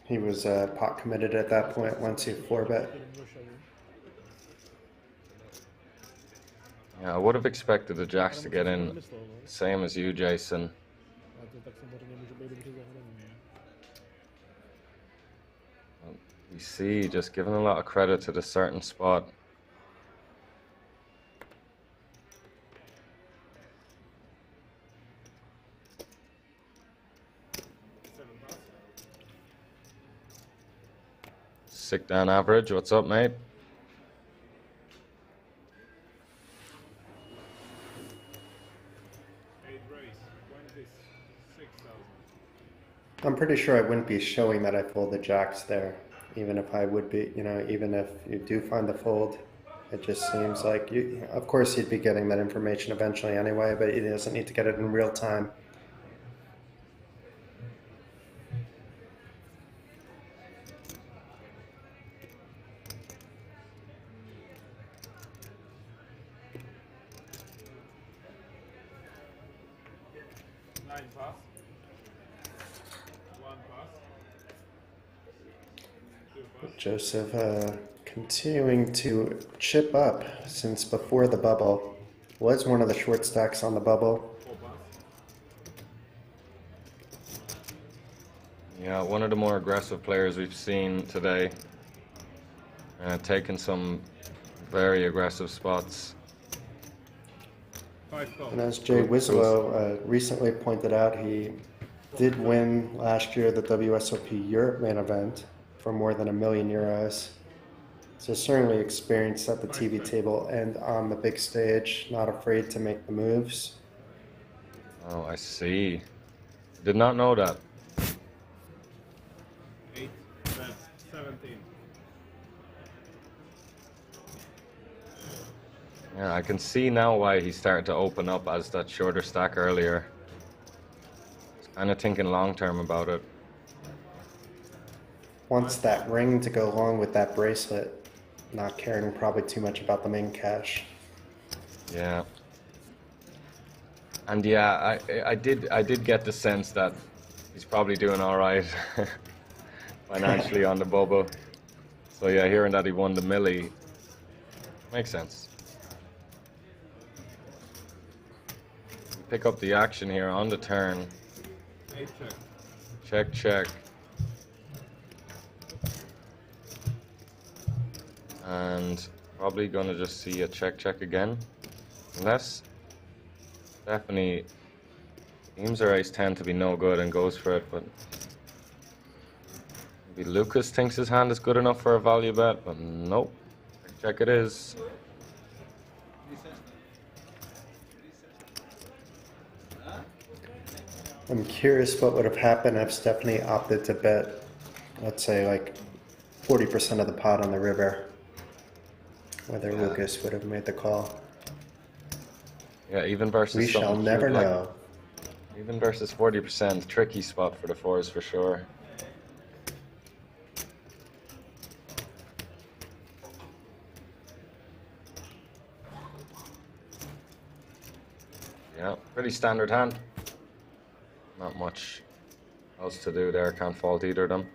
He was pot committed at that point once he 4-bet. Yeah, I would have expected the jacks to get in, same as you, Jason. We see just giving a lot of credit to the certain spot. Sick down average, what's up, mate? I'm pretty sure I wouldn't be showing that I fold the jacks there, even if I would be, you know, even if you do find the fold. It just seems like, of course he'd be getting that information eventually anyway, but he doesn't need to get it in real time. pass. 1 pass. 2 pass. Joseph continuing to chip up since before the bubble. Was one of the short stacks on the bubble. 4 pass. Yeah, one of the more aggressive players we've seen today. Taking some very aggressive spots. 5 call. And as Jay Wislow recently pointed out, he did win last year the WSOP Europe main event for more than €1 million. So certainly experienced at the TV table and on the big stage, not afraid to make the moves. Oh, I see. Did not know that. 8, 17. Yeah, I can see now why he started to open up as that shorter stack earlier. He's kind of thinking long term about it. Wants that ring to go along with that bracelet, not caring probably too much about the main cash. Yeah. And yeah, I did get the sense that he's probably doing all right financially on the bubble. So yeah, hearing that he won the milli makes sense. Pick up the action here on the turn. 8 check. Check, check. And probably gonna just see a check, check again. Unless Stephanie deems her ace 10 to be no good and goes for it, but maybe Lucas thinks his hand is good enough for a value bet, but nope. Check, check it is. I'm curious what would have happened if Stephanie opted to bet, let's say, like 40% of the pot on the river. Whether Lucas would have made the call. Yeah, even versus We shall something never cute like- know. Even versus 40%, tricky spot for the fours for sure. Yeah, pretty standard hand. Not much else to do there, can't fault either of them.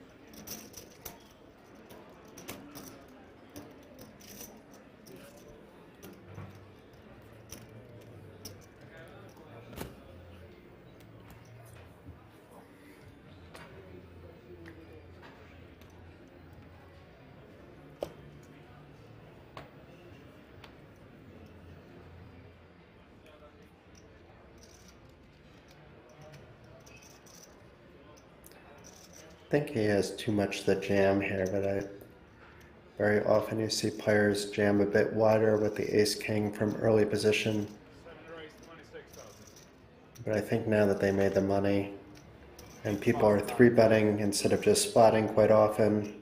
I think he has too much to jam here, but very often you see players jam a bit wider with the ace-king from early position. But I think now that they made the money and people are 3-betting instead of just spotting quite often,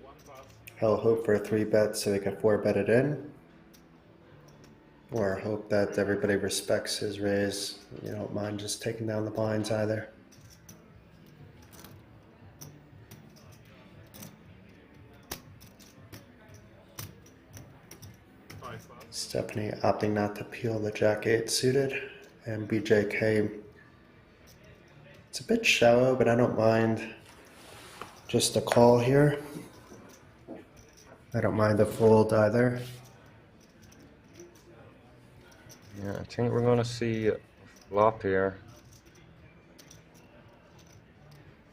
he'll hope for a 3-bet so he can 4-bet it in. Or hope that everybody respects his raise. You don't mind just taking down the blinds either. Stephanie opting not to peel the Jack-8 suited, and BJK, it's a bit shallow, but I don't mind just a call here. I don't mind a fold either. Yeah, I think we're gonna see a flop here.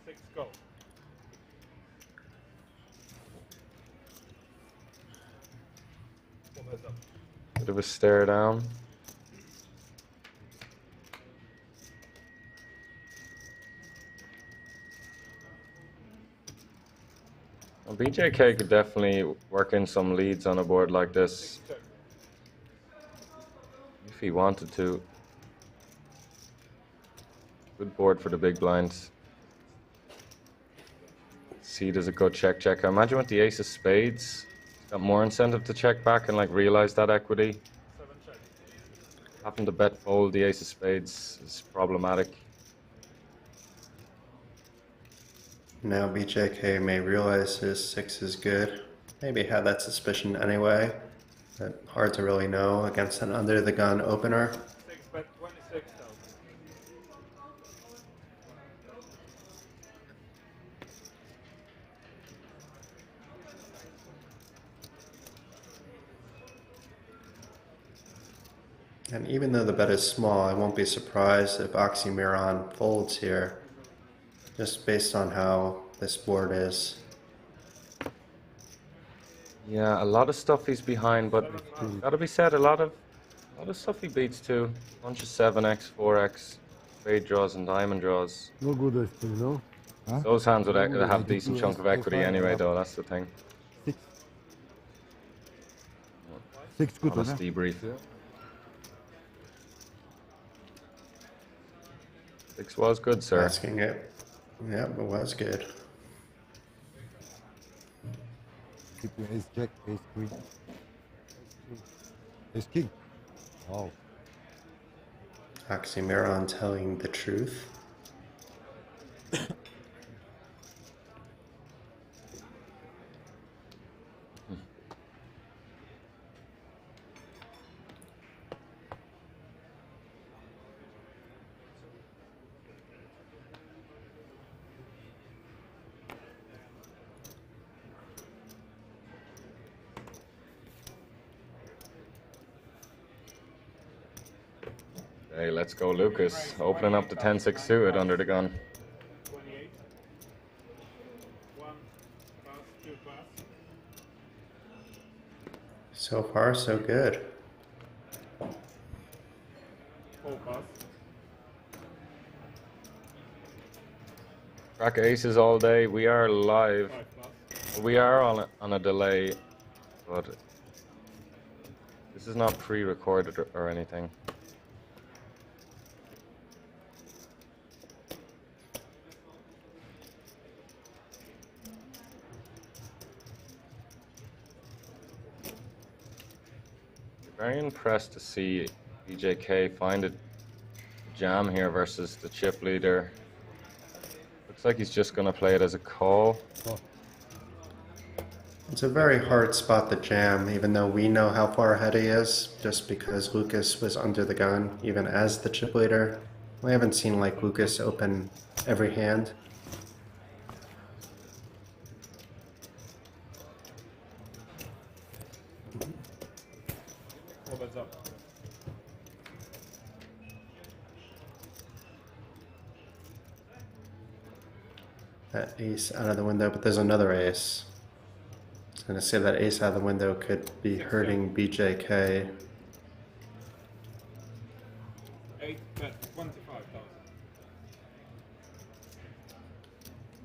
6 go. Bit of a stare down. Well, BJK could definitely work in some leads on a board like this. If he wanted to. Good board for the big blinds. See, does it go check, check? I imagine with the ace of spades, got more incentive to check back and like realize that equity. 7 check. Having to bet fold the ace of spades is problematic. Now BJK may realize his 6 is good. Maybe had that suspicion anyway, but hard to really know against an under the gun opener. 6 bet 26,000. And even though the bet is small, I won't be surprised if Oxymiron folds here, just based on how this board is. Yeah, a lot of stuff he's behind, but gotta be said, a lot of stuff he beats too. Bunch of 7x, 4x, spade draws and diamond draws. No good, I think, no? Huh? Those hands would No good. have I decent do chunk of S5, equity anyway, though. That's the thing. 6 good, Honest huh? debrief. 6 was good, sir. Asking it. Yeah, it was good. Keep your ace jack, ace queen. Ace king. Wow. Oxymiron telling the truth. Hey, let's go, Lucas. Opening up the 10-6 suited under the gun. 28. 1 pass, 2 pass. So far, so good. 4 pass. Crack aces all day. We are live. 5 pass. We are on a delay, but this is not pre-recorded or anything. Very impressed to see BJK find a jam here versus the chip leader. Looks like he's just going to play it as a call. It's a very hard spot to jam, even though we know how far ahead he is, just because Lucas was under the gun, even as the chip leader. We haven't seen like Lucas open every hand. Opens up. That ace out of the window, but there's another ace. I was gonna say that ace out of the window could be hurting BJK. 8 bet, 25,000.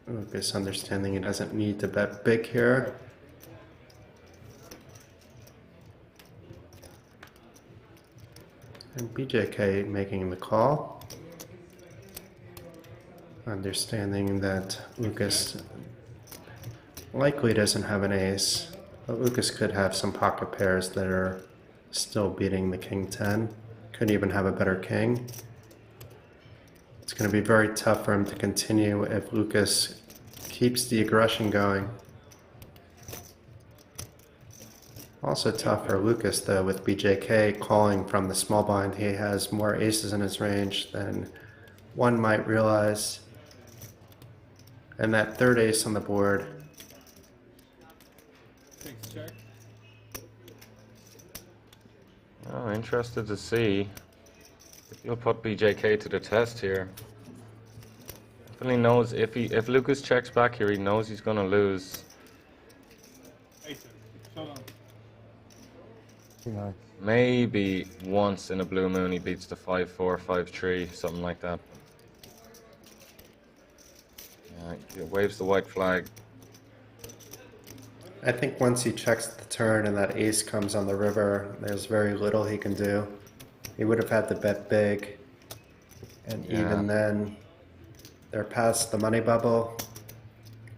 Lucas understanding he doesn't need to bet big here. And BJK making the call. Understanding that Lucas likely doesn't have an ace, but Lucas could have some pocket pairs that are still beating the king 10. Could even have a better king. It's going to be very tough for him to continue if Lucas keeps the aggression going. Also tough for Lucas though, with BJK calling from the small blind. He has more aces in his range than one might realize. And that third ace on the board. Takes check. Oh, interested to see if he'll put BJK to the test here. Definitely knows if Lucas checks back here, he knows he's gonna lose. 8. So long. Nice. Maybe once in a blue moon he beats the 5-4, 5-3, something like that. Yeah, he waves the white flag. I think once he checks the turn and that ace comes on the river, there's very little he can do. He would have had to bet big. And Yeah. even then, they're past the money bubble.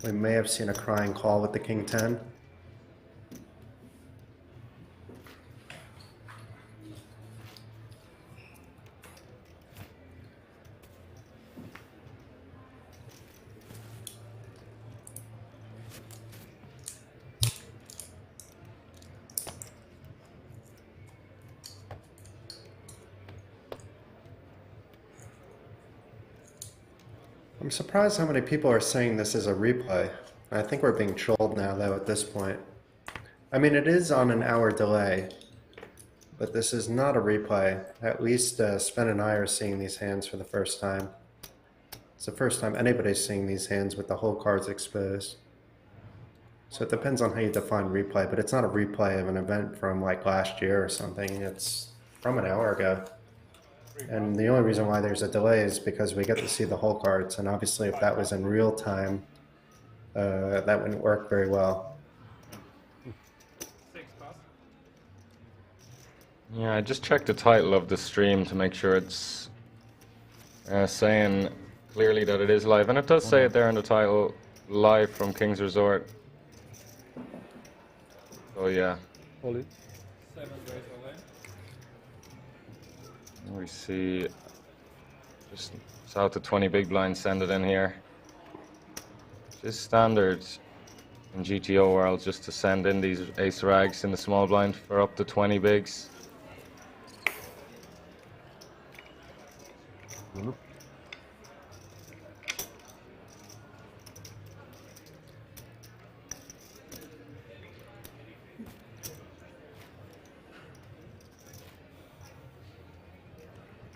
We may have seen a crying call with the king 10. I'm surprised how many people are saying this is a replay. I think we're being trolled now, though, at this point. I mean, it is on an hour delay, but this is not a replay. At least Sven and I are seeing these hands for the first time. It's the first time anybody's seeing these hands with the whole cards exposed. So it depends on how you define replay, but it's not a replay of an event from like last year or something. It's from an hour ago. And the only reason why there's a delay is because we get to see the whole cards. And obviously if that was in real time, that wouldn't work very well. Yeah, I just checked the title of the stream to make sure it's saying clearly that it is live. And it does say it there in the title, live from King's Resort. So yeah. Hold it. We see just south of 20 big blinds send it in here. Just standard in GTO world just to send in these ace rags in the small blind for up to 20 bigs.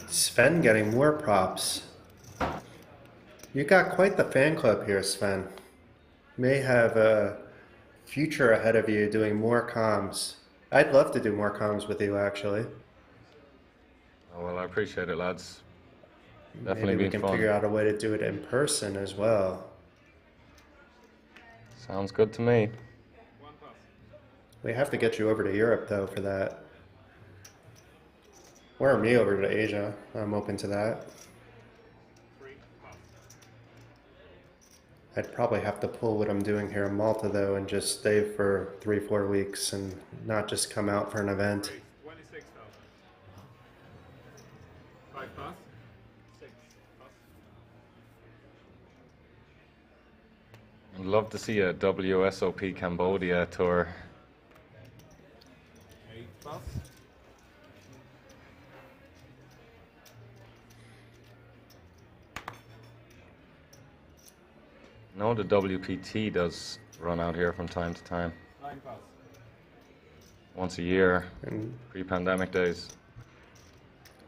Sven getting more props. You got quite the fan club here, Sven. You may have a future ahead of you doing more comms. I'd love to do more comms with you, actually. Oh, well, I appreciate it, lads. Definitely Maybe we been can fun. figure out a way to do it in person as well. Sounds good to me. We have to get you over to Europe, though, for that. Or me over to Asia. I'm open to that. I'd probably have to pull what I'm doing here in Malta, though, and just stay for 3-4 weeks and not just come out for an event. 26,000. 5 pass. 6 pass. I'd love to see a WSOP Cambodia tour. 8 pass. No, the WPT does run out here from time to time. 9 pass. Once a year, pre-pandemic days.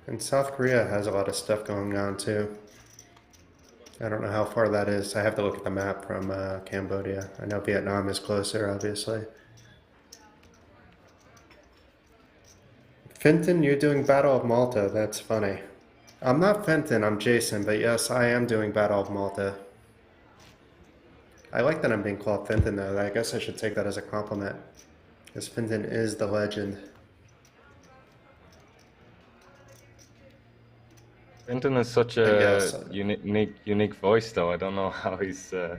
And South Korea has a lot of stuff going on, too. I don't know how far that is. I have to look at the map from Cambodia. I know Vietnam is closer, obviously. Fenton, you're doing Battle of Malta. That's funny. I'm not Fenton, I'm Jason, but yes, I am doing Battle of Malta. I like that I'm being called Fenton, though. I guess I should take that as a compliment, because Fenton is the legend. Fenton is such a unique voice, though. I don't know how he's. I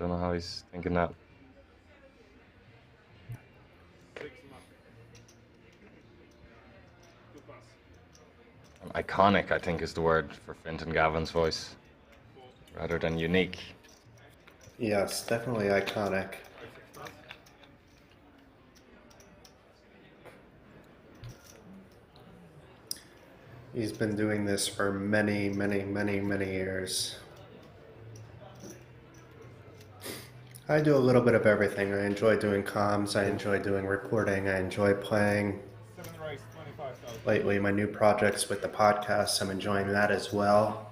don't know how he's thinking that. Iconic, I think, is the word for Fenton Gavin's voice, rather than unique. Yes, definitely iconic. He's been doing this for many, many, many, many years. I do a little bit of everything. I enjoy doing comms, I enjoy doing reporting, I enjoy playing. 7 race, 25,000. Lately, my new projects with the podcast, I'm enjoying that as well.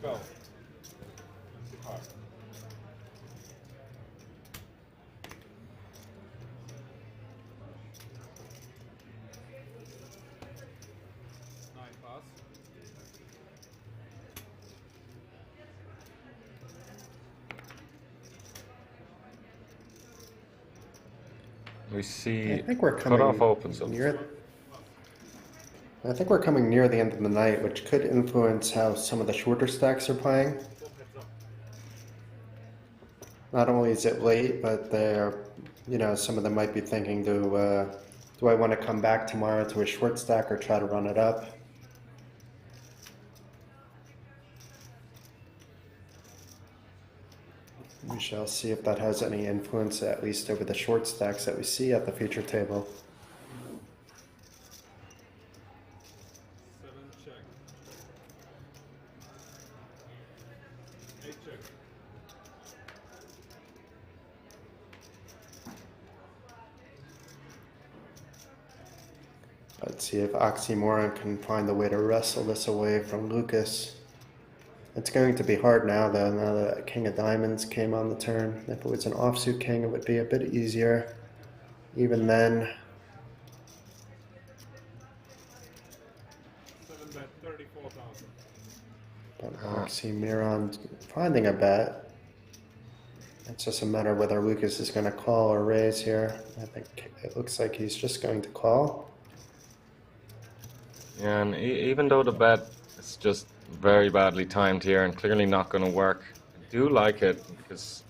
Go. We see I think we're coming cutoff opens up. I think we're coming near the end of the night, which could influence how some of the shorter stacks are playing. Not only is it late, but they're, some of them might be thinking, do I want to come back tomorrow to a short stack or try to run it up? We shall see if that has any influence, at least over the short stacks that we see at the feature table. 7 check. 8 check. Let's see if Oxymoron can find a way to wrestle this away from Lucas. It's going to be hard now, though, now that King of Diamonds came on the turn. If it was an offsuit king, it would be a bit easier. Even then, 7 bet 34,000. but Oxymoron finding a bet. It's just a matter of whether Lucas is going to call or raise here. I think it looks like he's just going to call. Yeah, and even though the bet is just very badly timed here and clearly not going to work, I do like it because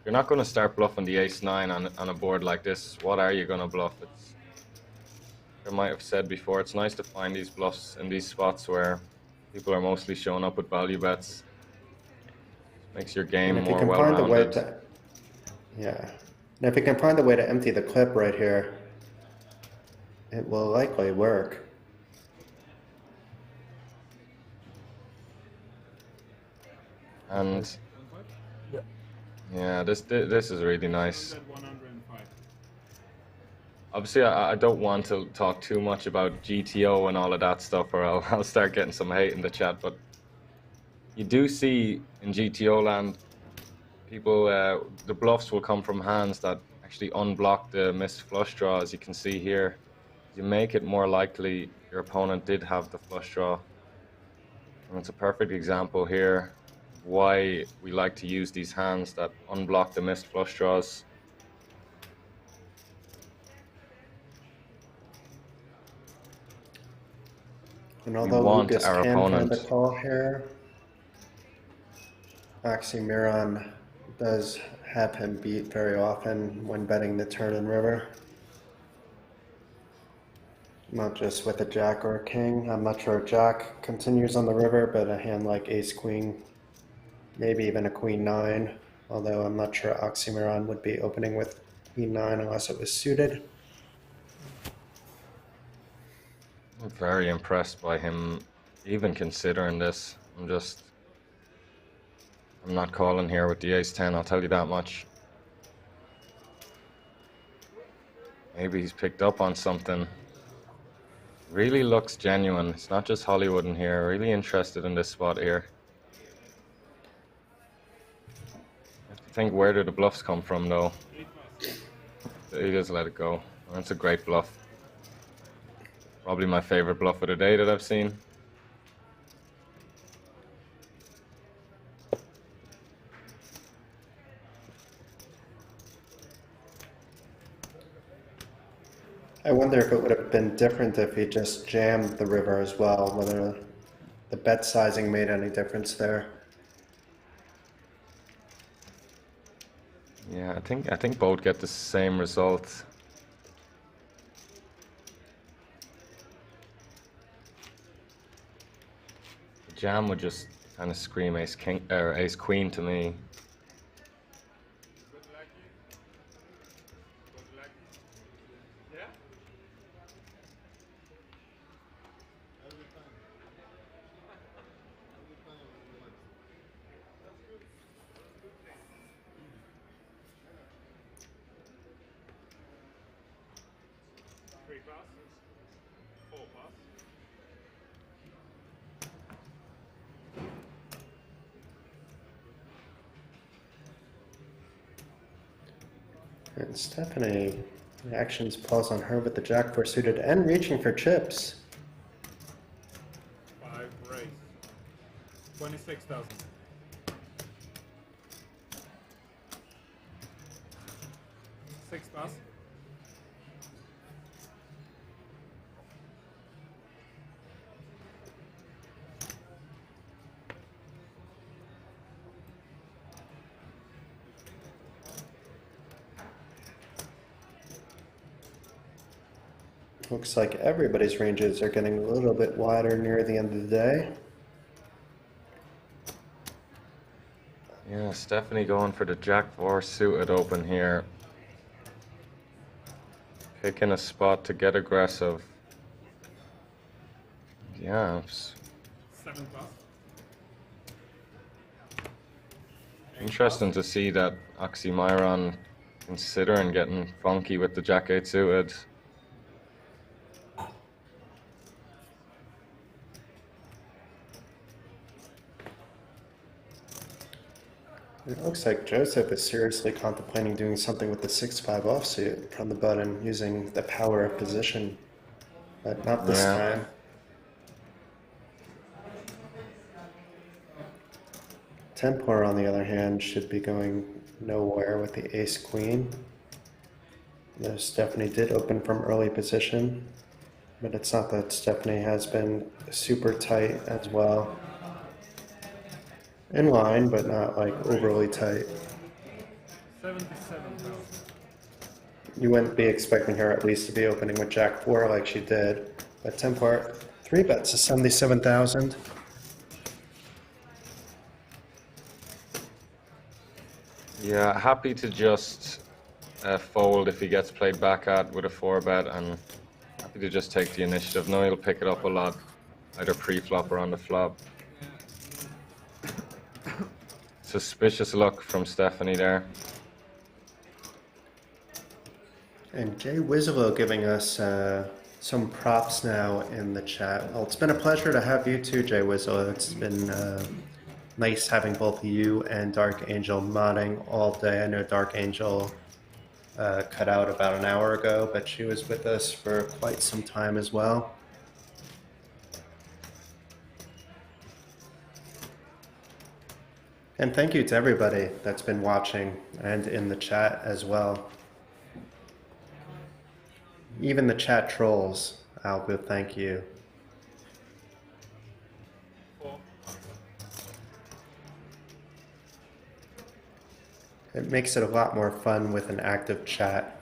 you're not going to start bluffing the ace-9 on a board like this. What are you going to bluff? It's, I might have said before, it's nice to find these bluffs in these spots where people are mostly showing up with value bets. Makes your game more well-rounded. Yeah, and if you can find a way to empty the clip right here, it will likely work. And yeah, this is really nice. Obviously, I don't want to talk too much about GTO and all of that stuff, or I'll start getting some hate in the chat. But you do see in GTO land, people, the bluffs will come from hands that actually unblock the missed flush draw, as you can see here. You make it more likely your opponent did have the flush draw. And it's a perfect example here of why we like to use these hands that unblock the missed flush draws. And although Lucas can find the call here, Oxymoron does have him beat very often when betting the turn and river. Not just with a jack or a king. I'm not sure a jack continues on the river, but a hand like ace-queen, maybe even a queen-9, although I'm not sure Oxymoron would be opening with queen-9 unless it was suited. I'm very impressed by him even considering this. I'm not calling here with the ace-10, I'll tell you that much. Maybe he's picked up on something. Really looks genuine. It's not just Hollywood in here. Really interested in this spot here. I have to think, where do the bluffs come from though? He just let it go. That's a great bluff. Probably my favorite bluff of the day that I've seen. I wonder if it would have been different if he just jammed the river as well, whether the bet sizing made any difference there. Yeah, I think both get the same result. The jam would just kind of scream ace king or ace queen to me. And Stephanie, the actions pause on her with the jack four suited and reaching for chips. 5 raise. 26,000. 6 pass. Looks like everybody's ranges are getting a little bit wider near the end of the day. Yeah, Stephanie going for the Jack 4 suited open here. Picking a spot to get aggressive. Yeah. 7+. Interesting to see that Oxymiron considering getting funky with the Jack 8 suited. It looks like Joseph is seriously contemplating doing something with the 6-5 offsuit from the button using the power of position, but not this time. Templar, on the other hand, should be going nowhere with the ace-queen. Though Stephanie did open from early position, but it's not that Stephanie has been super tight as well. In line, but not like overly tight. 77,000. You wouldn't be expecting her at least to be opening with Jack 4 like she did, but Templar 3-bets to 77,000. Yeah, happy to just fold if he gets played back at with a 4-bet, and happy to just take the initiative. No, he'll pick it up a lot, either pre-flop or on the flop. Suspicious look from Stephanie there. And Jay Wizzolo giving us some props now in the chat. Well, it's been a pleasure to have you too, Jay Wizzolo. It's been nice having both you and Dark Angel modding all day. I know Dark Angel cut out about an hour ago, but she was with us for quite some time as well. And thank you to everybody that's been watching and in the chat as well. Even the chat trolls, Albu, thank you. It makes it a lot more fun with an active chat.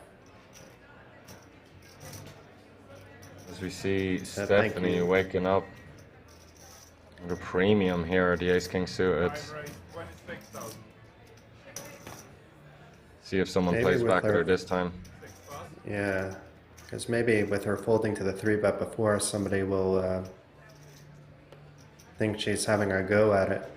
As we see Stephanie waking up with a premium here, the Ace-King suited. See if someone Maybe plays with back at her- her this time. Yeah, because maybe with her folding to the 3-bet before, somebody will think she's having a go at it.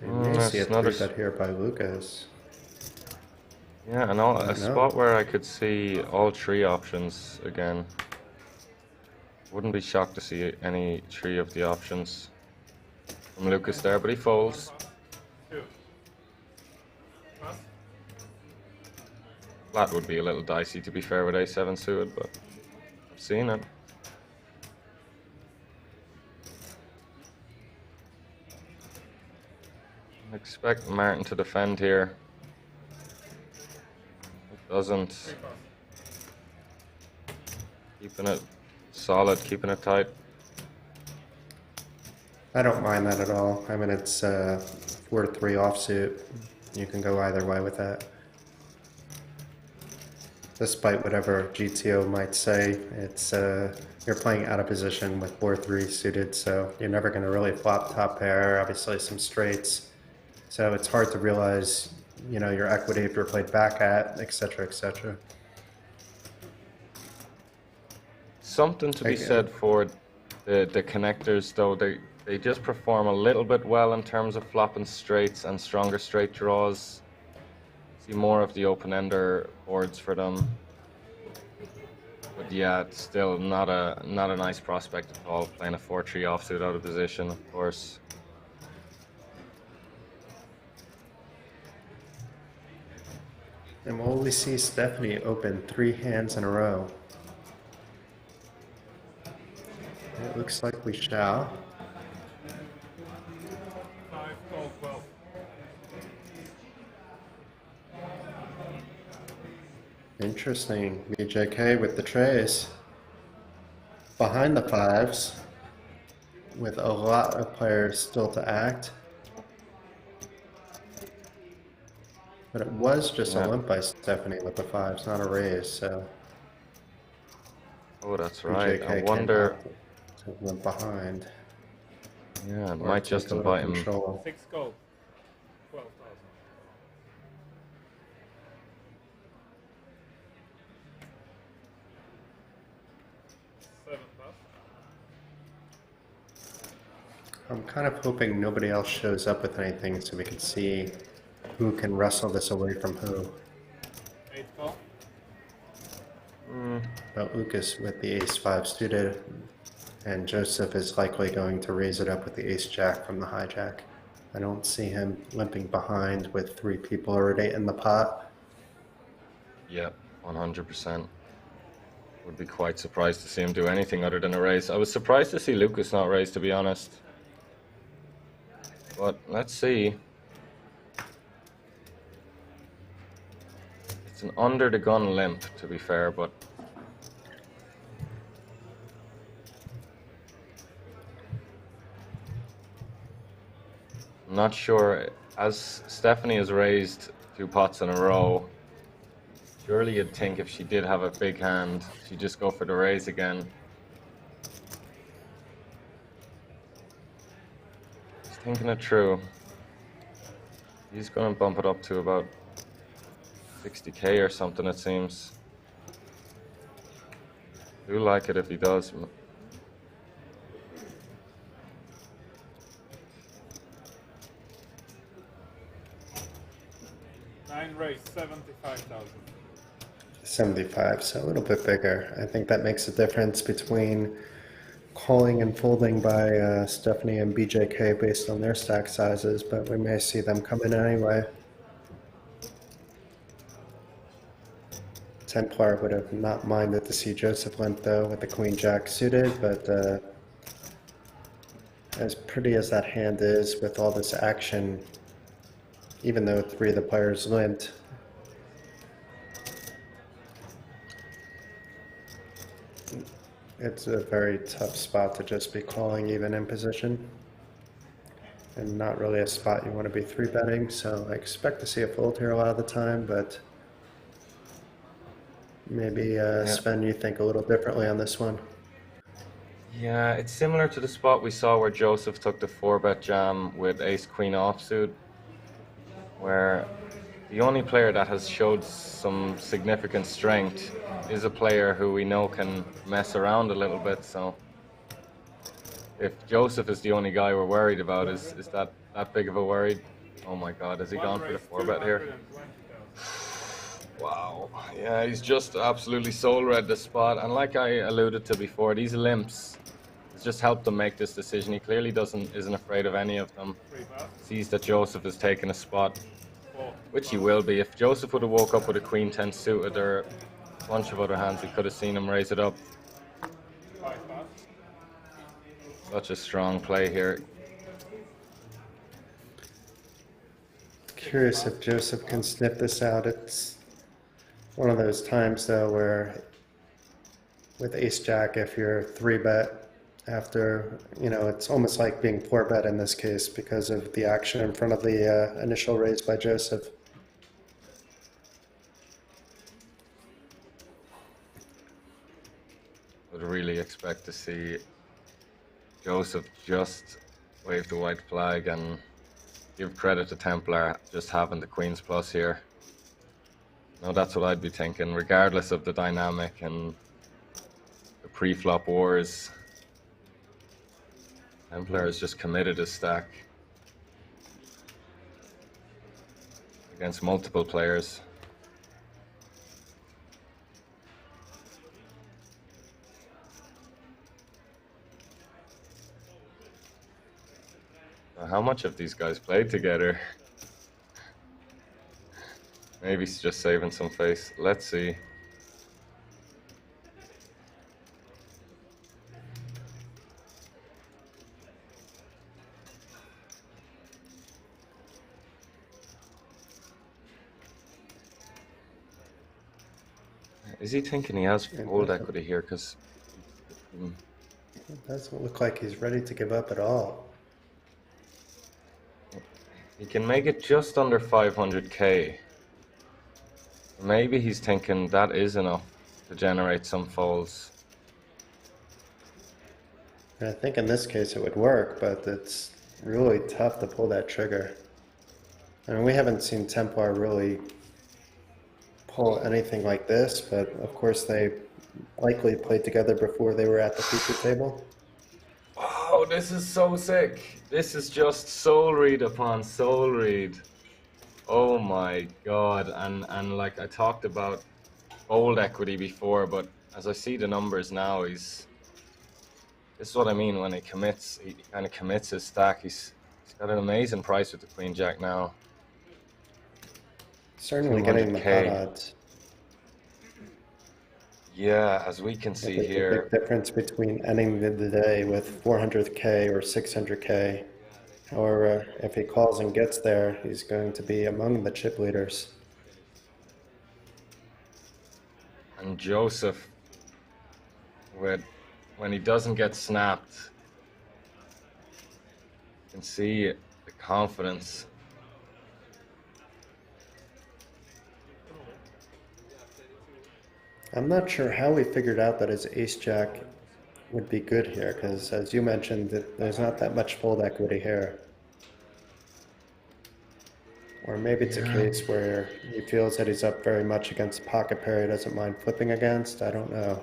You may see a That's another 3-bet here by Lucas. Yeah, and a spot where I could see all three options again. Wouldn't be shocked to see any three of the options from Lucas there, but he folds. Flat would be a little dicey, to be fair, with A7 suited, but I've seen it. I expect Martin to defend here. It doesn't. Keeping it solid, keeping it tight. I don't mind that at all. I mean, it's 4-3 offsuit. You can go either way with that. Despite whatever GTO might say, it's you're playing out of position with 4-3 suited, so you're never going to really flop top pair. Obviously, some straights. So it's hard to realize, you know, your equity if you're played back at, etc., etc. Something to be said for the connectors, though. They just perform a little bit well in terms of flopping straights and stronger straight draws. See more of the open-ender boards for them. But yeah, it's still not a nice prospect at all, playing a 4-3 offsuit out of position, of course. And will we see Stephanie open 3 hands in a row? It looks like we shall. 5, 12, 12. Interesting. BJK with the trays. Behind the 5s, with a lot of players still to act. But it was just Yeah. a limp by Stephanie with the 5s, not a raise, so Oh, that's right. BJK I can wonder. opt to limp behind Yeah, it or might take just a little invite him. control. 6 go. 12,000. I'm kind of hoping nobody else shows up with anything so we can see who can wrestle this away from who. 8 call. But Lucas with the ace-5 suited, and Joseph is likely going to raise it up with the ace-jack from the hijack. I don't see him limping behind with 3 people already in the pot. Yeah, 100%. Would be quite surprised to see him do anything other than a raise. I was surprised to see Lucas not raise, to be honest. But let's see. It's an under the gun limp, to be fair, but I'm not sure. As Stephanie has raised 2 pots in a row, surely you'd think if she did have a big hand, she'd just go for the raise again. Just thinking it through. He's going to bump it up to about 60k or something, it seems. Do like it if he does. Nine raise, 75,000. 75, so a little bit bigger. I think that makes a difference between calling and folding by Stephanie and BJK based on their stack sizes, but we may see them come in anyway. Templar would have not minded to see Joseph limp though with the Queen-Jack suited, but as pretty as that hand is with all this action, even though 3 of the players limped, it's a very tough spot to just be calling even in position, and not really a spot you want to be 3-betting, so I expect to see a fold here a lot of the time, but maybe Sven, you think a little differently on this one. Yeah, it's similar to the spot we saw where Joseph took the 4-bet jam with ace-queen offsuit, where the only player that has showed some significant strength is a player who we know can mess around a little bit. So if Joseph is the only guy we're worried about, is that big of a worry? Oh my God, has he gone for the 4-bet here? Wow, yeah, he's just absolutely soul-read the spot. And like I alluded to before, these limps has just helped him make this decision. He clearly isn't afraid of any of them. Sees that Joseph is taking a spot, which he will be. If Joseph would have woke up with a Queen-10 suited or a bunch of other hands, we could have seen him raise it up. Such a strong play here. Curious if Joseph can sniff this out. It's one of those times though where with ace-jack, if you're 3-bet after, you know, it's almost like being 4-bet in this case because of the action in front of the initial raise by Joseph. Would really expect to see Joseph just wave the white flag and give credit to Templar just having the Queen's plus here. No, that's what I'd be thinking, regardless of the dynamic and the pre-flop wars. Templar has just committed his stack against multiple players. How much have these guys played together? Maybe he's just saving some face. Let's see. Is he thinking he has fold equity here? Because it doesn't look like he's ready to give up at all. He can make it just under 500k Maybe he's thinking that is enough to generate some folds. I think in this case it would work, but it's really tough to pull that trigger. I mean, we haven't seen Templar really pull anything like this, but of course they likely played together before they were at the feature table. Oh, this is so sick. This is just soul read upon soul read. Oh my god. And like I talked about fold equity before, but as I see the numbers now, this is what I mean when he commits. He kind of commits his stack. He's got an amazing price with the Queen Jack now. Certainly getting the pot 200K. odds. Yeah, as we can see There's here. a big difference between ending the day with 400K or 600K. However, if he calls and gets there, he's going to be among the chip leaders. And Joseph, when he doesn't get snapped, you can see the confidence. I'm not sure how he figured out that his ace-jack would be good here, because as you mentioned, there's not that much fold equity here. Or maybe it's a case where he feels that he's up very much against a pocket pair he doesn't mind flipping against. I don't know.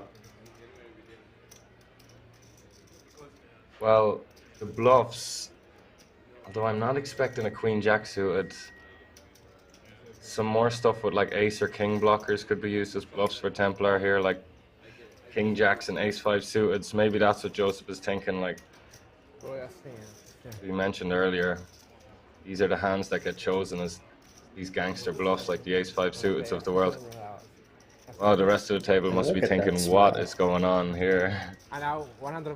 Well, the bluffs, although I'm not expecting a Queen Jack suited, some more stuff with like ace or king blockers could be used as bluffs for Templar here, like King Jacks and Ace 5 suited. Maybe that's what Joseph is thinking, like we mentioned earlier. These are the hands that get chosen as these gangster bluffs, like the Ace 5 suited of the world. Wow, the rest of the table must be thinking, what is going on here? I know 100%,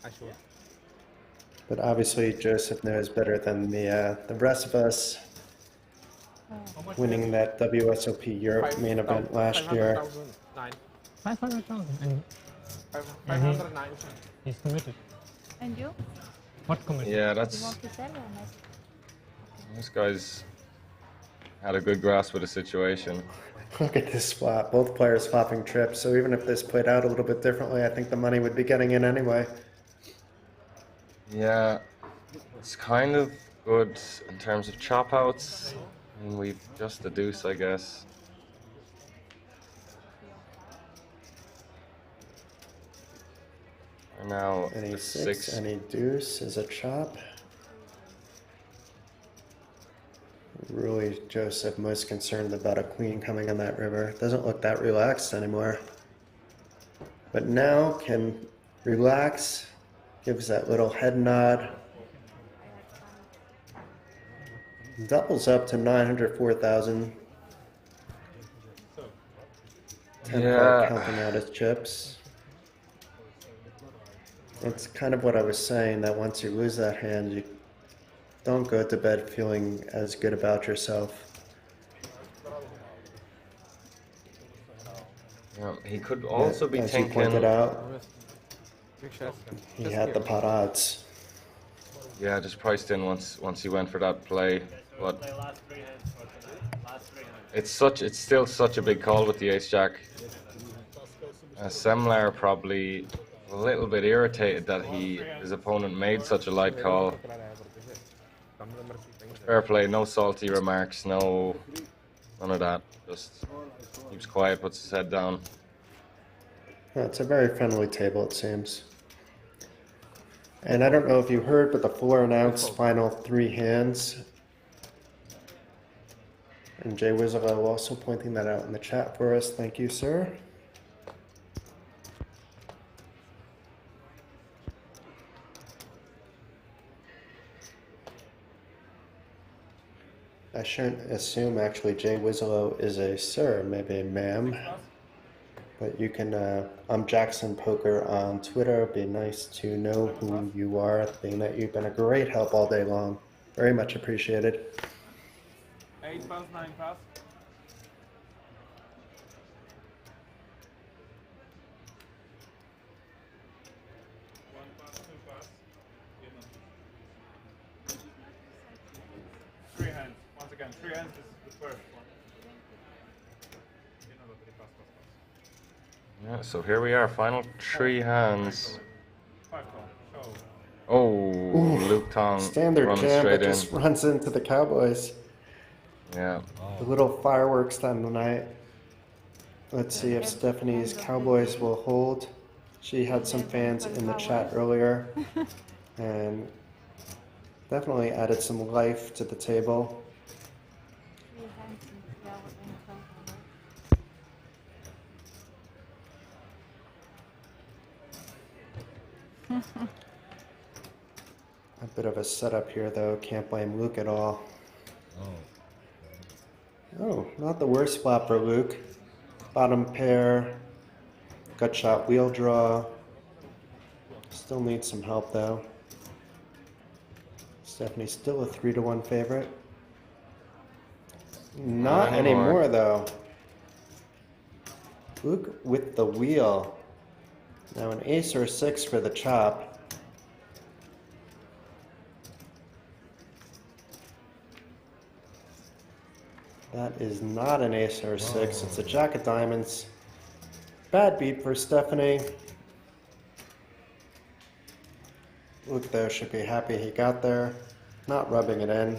I sure. But obviously Joseph knows better than the rest of us. Winning that WSOP Europe main event last year. 500,000 and 509. he's committed. And you? What committed? Yeah, You that's... want to sell or not? This guy's had a good grasp of the situation. Look at this flop. Both players flopping trips. So even if this played out a little bit differently, I think the money would be getting in anyway. Yeah, it's kind of good in terms of chop outs. I mean, we've just the deuce, I guess. And now Any the six, any deuce is a chop. Really, Joseph most concerned about a queen coming on that river. Doesn't look that relaxed anymore. But now can relax, gives that little head nod. Doubles up to 904,000. Templar counting out his chips. It's kind of what I was saying, that once you lose that hand, you don't go to bed feeling as good about yourself. Yeah, he could also be as thinking... you pointed out, he had the pot odds. Yeah, just priced in once he went for that play. But it's still such a big call with the ace jack. Semler probably a little bit irritated that his opponent made such a light call. Fair play, no salty remarks, none of that. Just keeps quiet, puts his head down. Well, it's a very friendly table, it seems. And I don't know if you heard, but the floor announced final 3 hands. And Jay Wizzolo also pointing that out in the chat for us. Thank you, sir. I shouldn't assume actually Jay Wizzolo is a sir, maybe a ma'am. But you can, I'm Jackson Poker on Twitter. It'd be nice to know who you are, being that you've been a great help all day long. Very much appreciated. 8 pass, 9 pass. Three hands. Once again, 3 hands is the first one. Yeah, so here we are, final 3 hands. 5 call. Show. Oh, Ooh, Luke Tong standard runs jam straight that in. just runs into the Cowboys. Yeah. A little fireworks time tonight. Let's see if Stephanie's Cowboys will hold. She had some fans in the chat earlier and definitely added some life to the table. A bit of a setup here though, can't blame Luke at all. Oh, not the worst spot for Luke. Bottom pair, gut shot wheel draw. Still needs some help though. Stephanie's still a 3-1 favorite. Not anymore though. Luke with the wheel. Now an ace or 6 for the chop. That is not an ace or 6, it's a jack of diamonds. Bad beat for Stephanie. Luke there should be happy he got there. Not rubbing it in.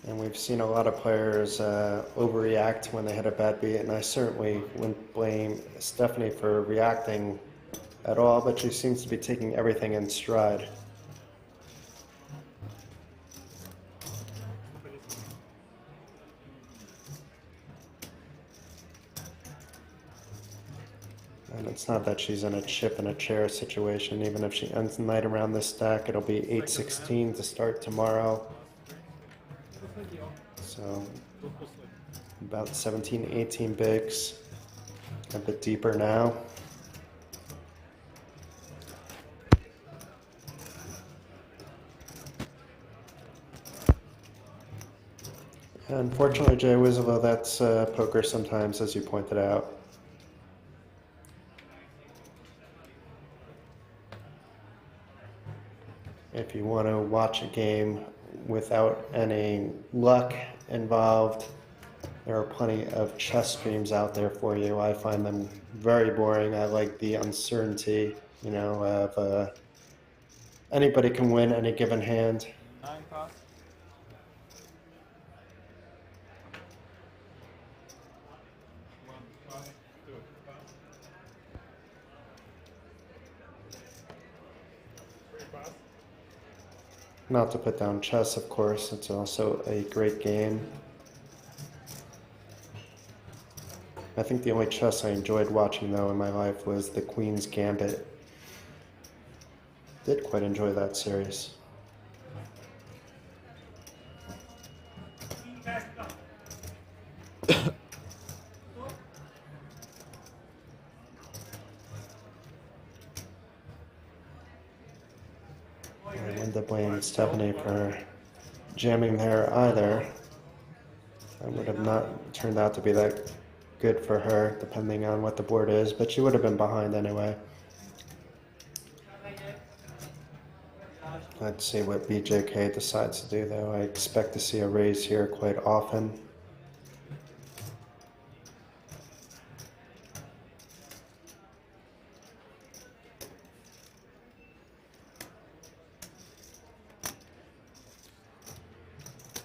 And we've seen a lot of players overreact when they hit a bad beat, and I certainly wouldn't blame Stephanie for reacting at all, but she seems to be taking everything in stride. And it's not that she's in a chip and a chair situation. Even if she ends the night around this stack, it'll be 8-16 to start tomorrow. So about 17, 18 bigs. A bit deeper now. Unfortunately, Jay Wizzolo, that's poker sometimes, as you pointed out. If you want to watch a game without any luck involved, there are plenty of chess streams out there for you. I find them very boring. I like the uncertainty, you know, of anybody can win any given hand. 9 pass. Not to put down chess, of course. It's also a great game. I think the only chess I enjoyed watching, though, in my life was the Queen's Gambit. Did quite enjoy that series. I wouldn't blame Stephanie for jamming there either. That would have not turned out to be that good for her, depending on what the board is, but she would have been behind anyway. Let's see what BJK decides to do, though. I expect to see a raise here quite often.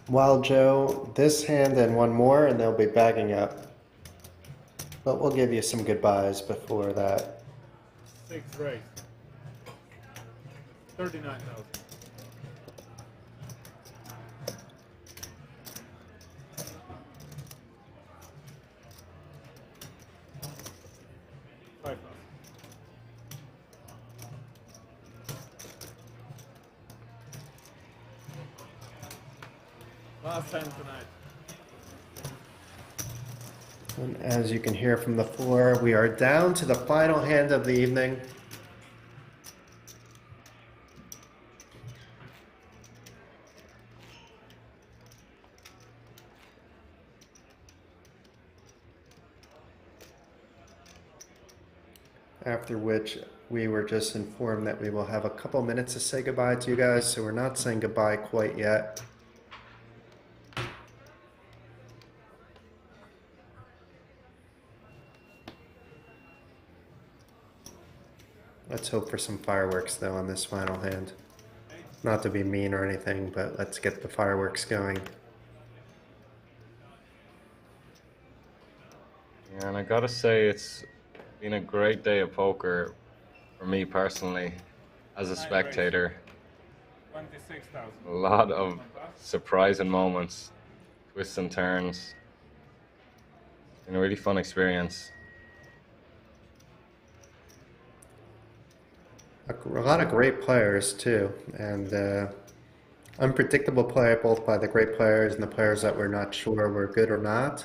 Wild Joe, this hand and one more, and they'll be bagging up. But we'll give you some goodbyes before that. 6 raise. 39,000. Last time tonight. And as you can hear from the floor, we are down to the final hand of the evening. After which we were just informed that we will have a couple minutes to say goodbye to you guys, so we're not saying goodbye quite yet. Let's hope for some fireworks though on this final hand. Not to be mean or anything, but let's get the fireworks going. Yeah, and I gotta say, it's been a great day of poker for me personally, as a spectator. 26,000. A lot of surprising moments, twists and turns. It's been a really fun experience. A lot of great players too, and unpredictable play both by the great players and the players that we're not sure were good or not.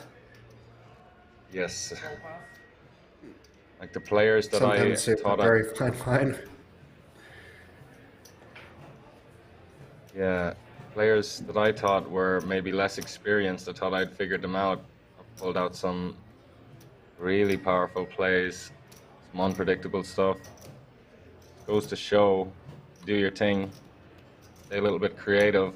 Yes. Like the players that Sometimes I it's a thought very fine line. Yeah, players that I thought were maybe less experienced, I thought I'd figured them out. I pulled out some really powerful plays, some unpredictable stuff. Goes to show, do your thing, stay a little bit creative,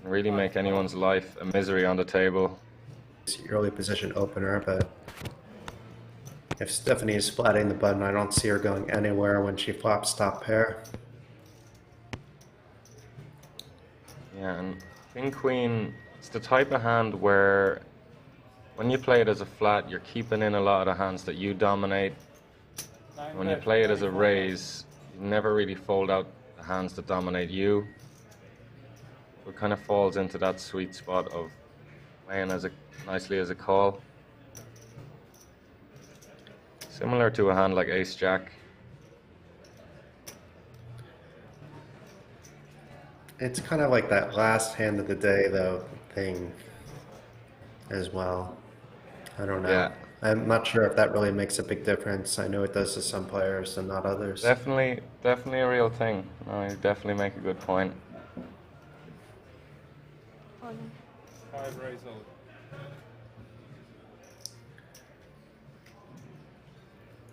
and really make anyone's life a misery on the table. Early position opener, but if Stephanie is flatting the button, I don't see her going anywhere when she flops top pair. Yeah, and King Queen, it's the type of hand where when you play it as a flat, you're keeping in a lot of the hands that you dominate. When you play it as a raise, you never really fold out the hands that dominate you. So it kind of falls into that sweet spot of playing as nicely as a call. Similar to a hand like Ace-Jack. It's kind of like that last hand of the day, though, thing as well. I don't know. Yeah. I'm not sure if that really makes a big difference. I know it does to some players and not others. Definitely a real thing. No, you definitely make a good point. 5 raise all.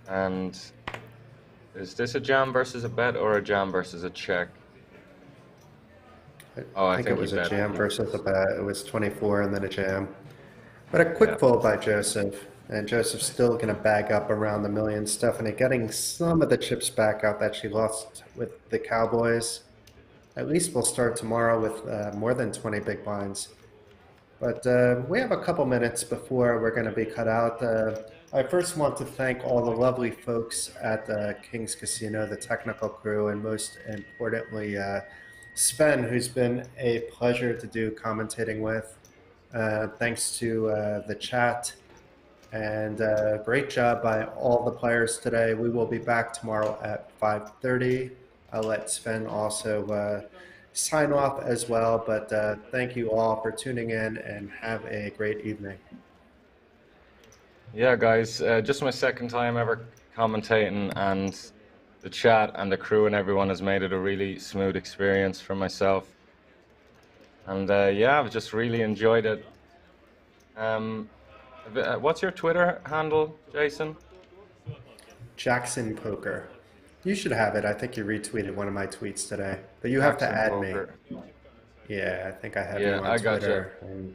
And is this a jam versus a bet or a jam versus a check? Oh, I think it was a jam versus a bet. It was 24 and then a jam. But a quick fold by Joseph. And Joseph's still going to bag up around the million. Stephanie getting some of the chips back out that she lost with the Cowboys. At least we'll start tomorrow with more than 20 big blinds. But we have a couple minutes before we're going to be cut out. I first want to thank all the lovely folks at King's Casino, the technical crew, and most importantly, Sven, who's been a pleasure to do commentating with. Thanks to the chat, and great job by all the players today. We will be back tomorrow at 5:30. I'll let Sven also sign off as well, but thank you all for tuning in and have a great evening. Yeah, guys, just my second time ever commentating, and the chat and the crew and everyone has made it a really smooth experience for myself. And yeah, I've just really enjoyed it. What's your Twitter handle, Jason? Jackson Poker. You should have it. I think you retweeted one of my tweets today, but you have to Jackson add Poker. me. Yeah, I think I have Yeah, you on I gotcha. Twitter.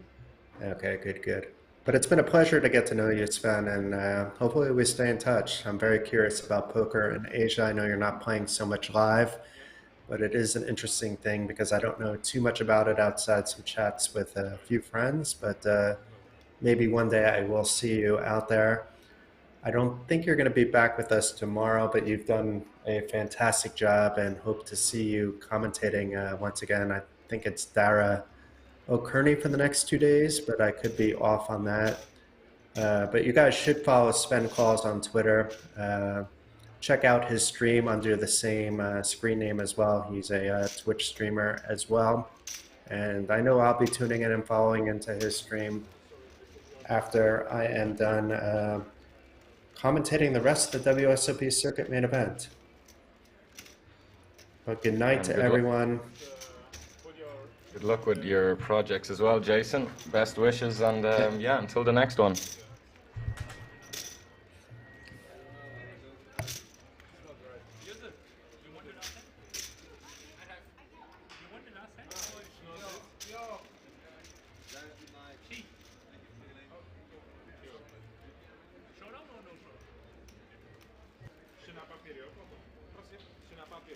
Okay, good. But it's been a pleasure to get to know you, Sven, and hopefully we stay in touch. I'm very curious about poker in Asia. I know you're not playing so much live, but it is an interesting thing because I don't know too much about it outside some chats with a few friends, but maybe one day I will see you out there. I don't think you're going to be back with us tomorrow, but you've done a fantastic job and hope to see you commentating once again. I think it's Dara O'Kearney for the next 2 days, but I could be off on that. But you guys should follow Sven Claus on Twitter. Check out his stream under the same screen name as well. He's a Twitch streamer as well. And I know I'll be tuning in and following into his stream after I am done commentating the rest of the WSOP Circuit Main Event. But good night to everyone. Good luck with your projects as well, Jason. Best wishes, and yeah, until the next one. papier,